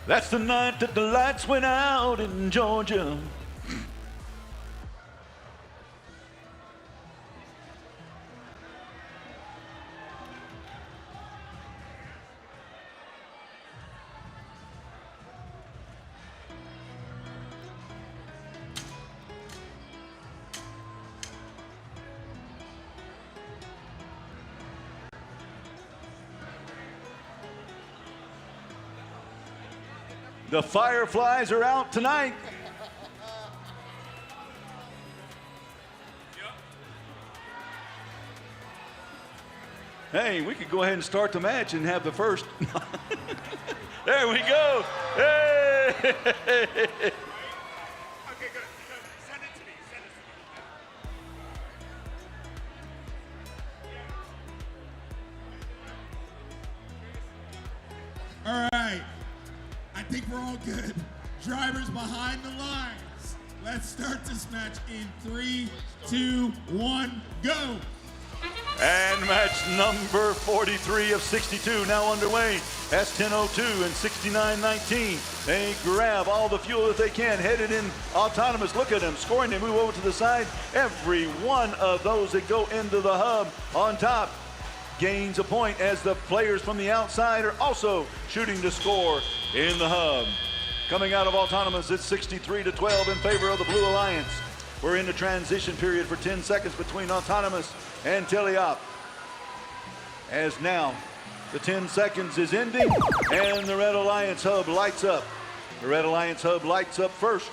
Speaker 1: That's the night that the lights went out in Georgia. The Fireflies are out tonight. Hey, we could go ahead and start the match and have the first. There we go. Hey!
Speaker 17: Okay, good. Send it to me.
Speaker 11: All right. I think we're all good. Drivers behind the lines. Let's start this match in 3, 2, 1, go.
Speaker 1: And match number 43 of 62 now underway. That's 10:02 and 69:19. They grab all the fuel that they can, headed in autonomous. Look at them scoring. They move over to the side. Every one of those that go into the hub on top gains a point, as the players from the outside are also shooting to score in the hub. Coming out of autonomous, it's 63-12 in favor of the Blue Alliance. We're in the transition period for 10 seconds between autonomous and Teleop. As now The 10 seconds is ending, and the Red Alliance hub lights up. The Red Alliance hub lights up first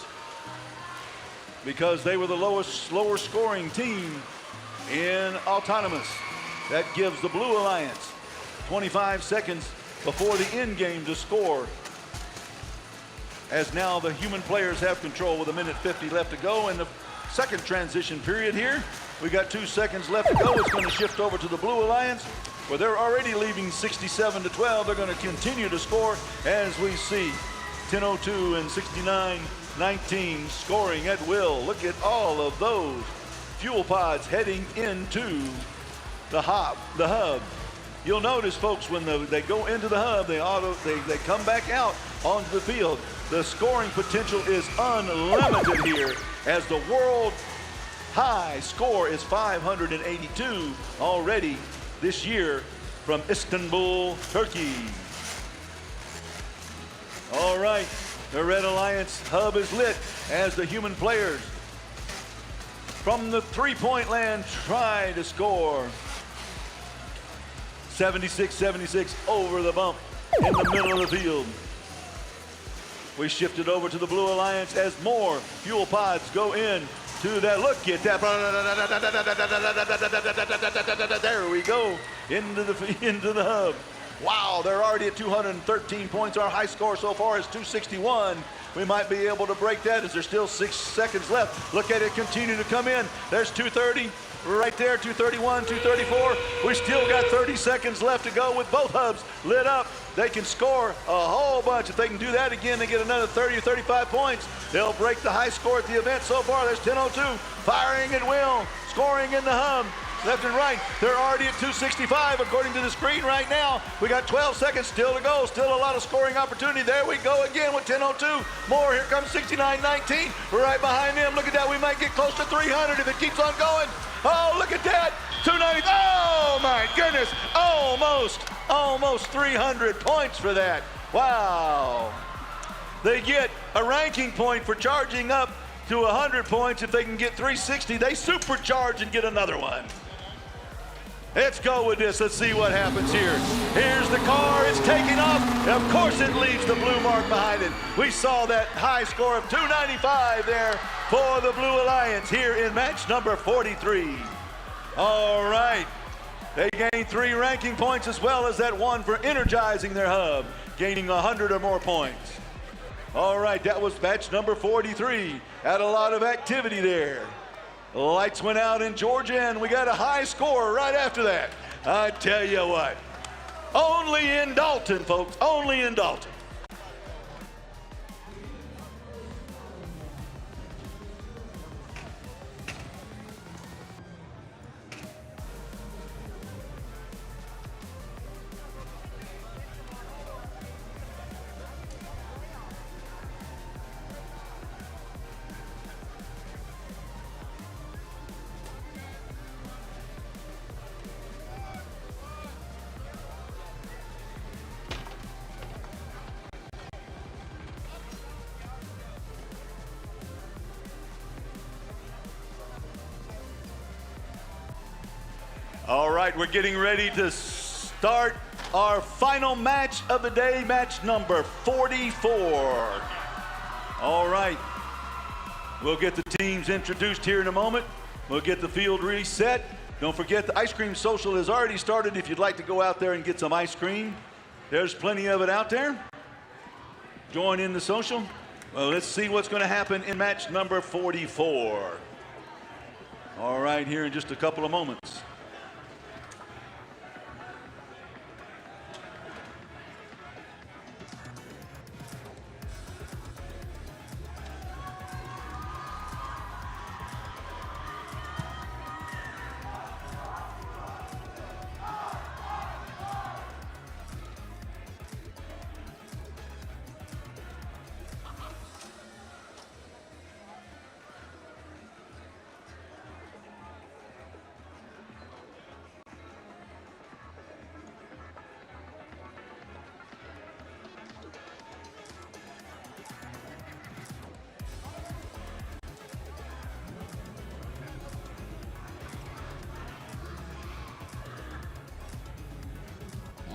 Speaker 1: because they were the lower scoring team in autonomous. That gives the Blue Alliance 25 seconds before the end game to score, as now the human players have control with 1:50 left to go in the second transition period here. We got 2 seconds left to go. It's going to shift over to the Blue Alliance, where they're already leaving 67-12. They're going to continue to score as we see 10:02 and 69-19 scoring at will. Look at all of those fuel pods heading into the hub. You'll notice, folks, when they go into the hub, they come back out onto the field. The scoring potential is unlimited here, as the world high score is 582 already this year from Istanbul, Turkey. All right, the Red Alliance hub is lit as the human players from the three-point land try to score. 76-76 over the bump in the middle of the field. We shifted over to the Blue Alliance as more fuel pods go in to that. Look at that. There we go into the hub. Wow, they're already at 213 points. Our high score so far is 261. We might be able to break that as there's still 6 seconds left. Look at it continue to come in. There's 230 right there, 231, 234. We still got 30 seconds left to go with both hubs lit up. They can score a whole bunch. If they can do that again, they get another 30 or 35 points. They'll break the high score at the event so far. There's 10:02, firing at will, scoring in the hub. Left and right, they're already at 265 according to the screen right now. We got 12 seconds still to go. Still a lot of scoring opportunity. There we go again with 10:02. More, here comes 69-19. We're right behind them. Look at that, we might get close to 300 if it keeps on going. Oh, look at that, 290. Oh my goodness, almost 300 points for that. Wow. They get a ranking point for charging up to 100 points. If they can get 360, they supercharge and get another one. Let's go with this. Let's see what happens here. Here's the car. It's taking off. Of course it leaves the blue mark behind it. We saw that high score of 295 there for the Blue Alliance here in match number 43. All right. They gained 3 ranking points as well as that one for energizing their hub, gaining 100 or more points. All right, that was match number 43. Had a lot of activity there. Lights went out in Georgia, and we got a high score right after that. I tell you what, only in Dalton, folks, only in Dalton. All right, we're getting ready to start our final match of the day, match number 44. All right, we'll get the teams introduced here in a moment. We'll get the field reset. Don't forget the ice cream social has already started if you'd like to go out there and get some ice cream. There's plenty of it out there. Join in the social. Well, let's see what's going to happen in match number 44. All right, here in just a couple of moments.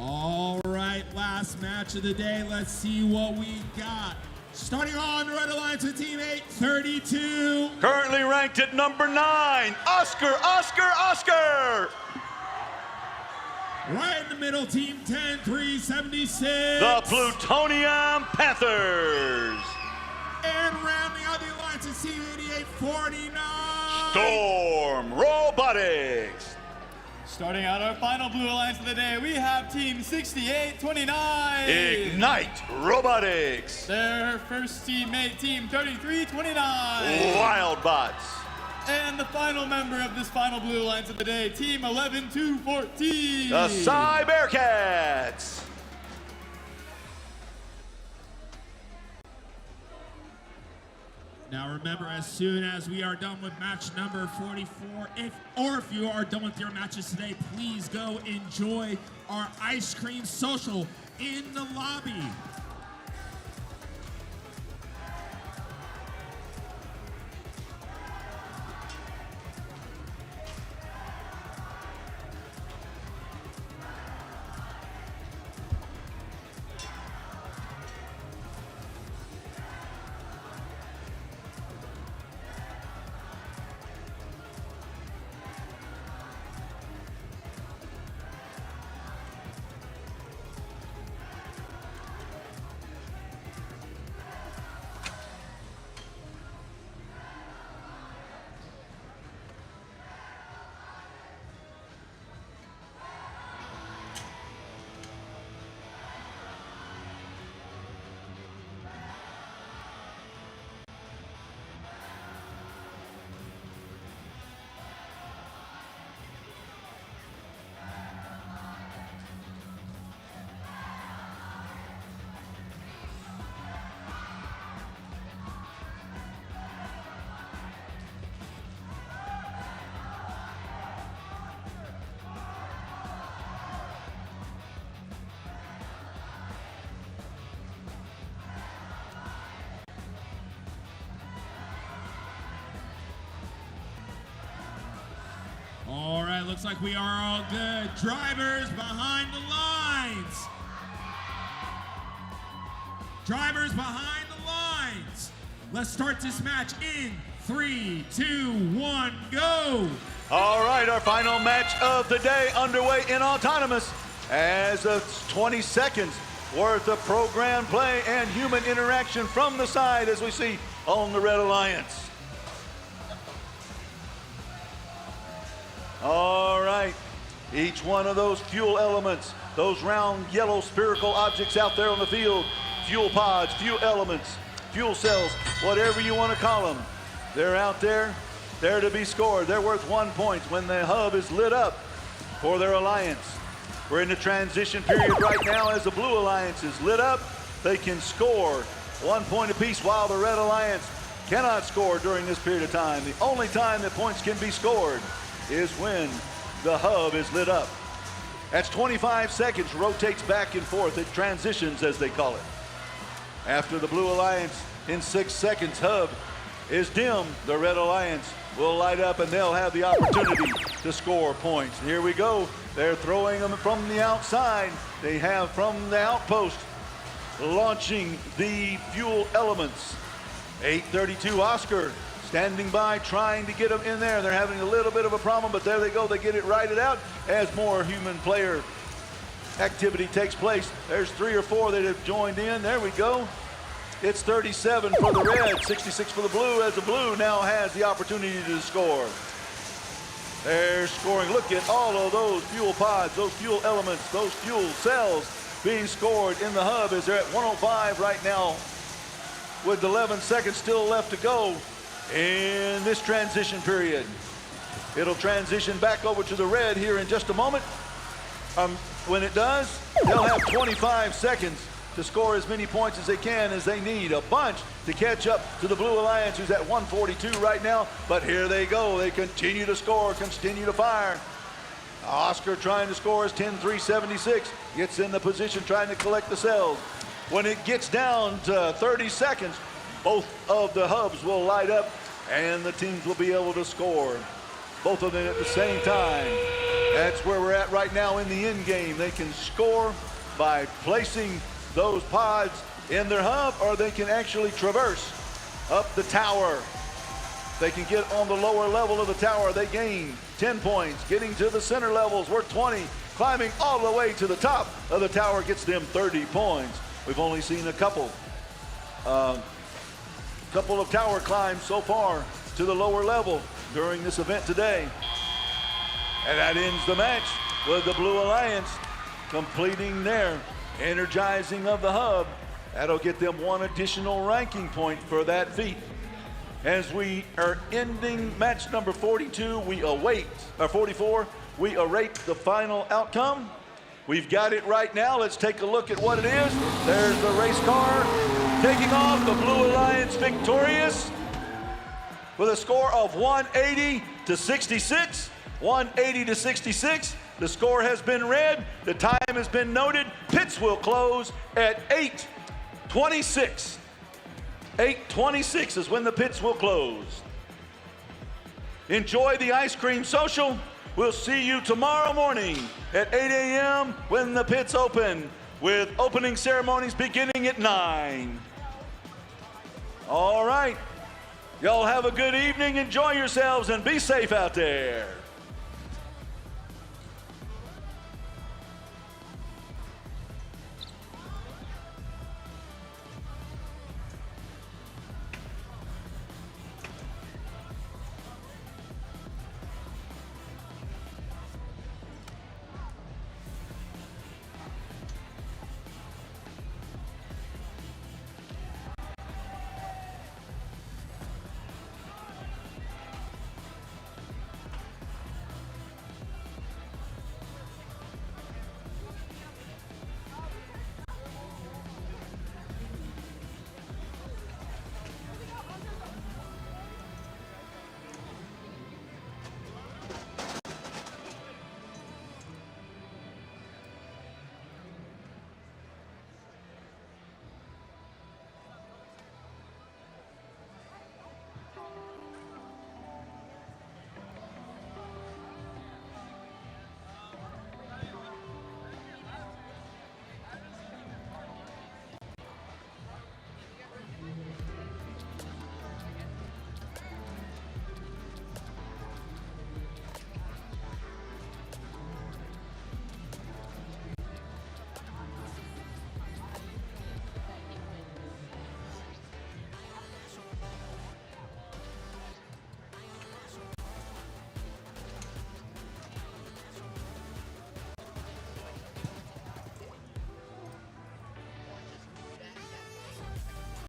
Speaker 11: All right, last match of the day. Let's see what we got. Starting on Red Alliance with Team 832.
Speaker 1: Currently ranked at number 9, Oscar.
Speaker 11: Right in the middle, Team 10, 376.
Speaker 1: The Plutonium Panthers.
Speaker 11: And rounding out the alliance is Team 8849.
Speaker 1: Storm Robotics.
Speaker 14: Starting out our final blue alliance of the day, we have Team 6829.
Speaker 1: Ignite Robotics.
Speaker 14: Their first teammate, Team 3329.
Speaker 1: Wildbots.
Speaker 14: And the final member of this final blue alliance of the day, Team 11214.
Speaker 1: The Cybercats.
Speaker 11: Now remember, as soon as we are done with match number 44, if you are done with your matches today, please go enjoy our ice cream social in the lobby. All right, looks like we are all good. Drivers behind the lines. Drivers behind the lines. Let's start this match in 3, 2, 1, go.
Speaker 1: All right, our final match of the day underway in autonomous as of 20 seconds worth of program play and human interaction from the side as we see on the Red Alliance. All right, each one of those fuel elements, those round yellow spherical objects out there on the field, fuel pods, fuel elements, fuel cells, whatever you want to call them, they're out there, there to be scored. They're worth 1 point when the hub is lit up for their alliance. We're in the transition period right now as the Blue Alliance is lit up. They can score 1 point apiece while the Red Alliance cannot score during this period of time. The only time that points can be scored is when the hub is lit up. That's 25 seconds, rotates back and forth. It transitions, as they call it. After the Blue Alliance, in 6 seconds, hub is dim. The Red Alliance will light up and they'll have the opportunity to score points. Here we go. They're throwing them from the outside. They have from the outpost, launching the fuel elements. 832 Oscar standing by, trying to get them in there. They're having a little bit of a problem, but there they go. They get it righted out as more human player activity takes place. There's 3 or 4 that have joined in. There we go. It's 37 for the red, 66 for the blue, as the blue now has the opportunity to score. They're scoring. Look at all of those fuel pods, those fuel elements, those fuel cells being scored in the hub as they're at 105 right now with 11 seconds still left to go in this transition period. It'll transition back over to the red here in just a moment. When it does, they'll have 25 seconds to score as many points as they can as they need. A bunch to catch up to the Blue Alliance, who's at 142 right now. But here they go. They continue to score, continue to fire. Oscar trying to score is 10-3-76. Gets in the position trying to collect the cells. When it gets down to 30 seconds, both of the hubs will light up and the teams will be able to score. Both of them at the same time. That's where we're at right now in the end game. They can score by placing those pods in their hub, or they can actually traverse up the tower. They can get on the lower level of the tower. They gain 10 points. Getting to the center levels worth 20. Climbing all the way to the top of the tower gets them 30 points. We've only seen a couple of tower climbs so far to the lower level during this event today. And that ends the match with the Blue Alliance completing their energizing of the hub. That'll get them one additional ranking point for that feat. As we are ending match number 42, we await, or 44, we await the final outcome. We've got it right now. Let's take a look at what it is. There's the race car taking off. The Blue Alliance victorious with a score of 180 to 66. 180 to 66. The score has been read. The time has been noted. Pits will close at 8:26. 8:26 is when the pits will close. Enjoy the ice cream social. We'll see you tomorrow morning at 8 a.m. when the pits open, with opening ceremonies beginning at 9. All right. Y'all have a good evening. Enjoy yourselves and be safe out there.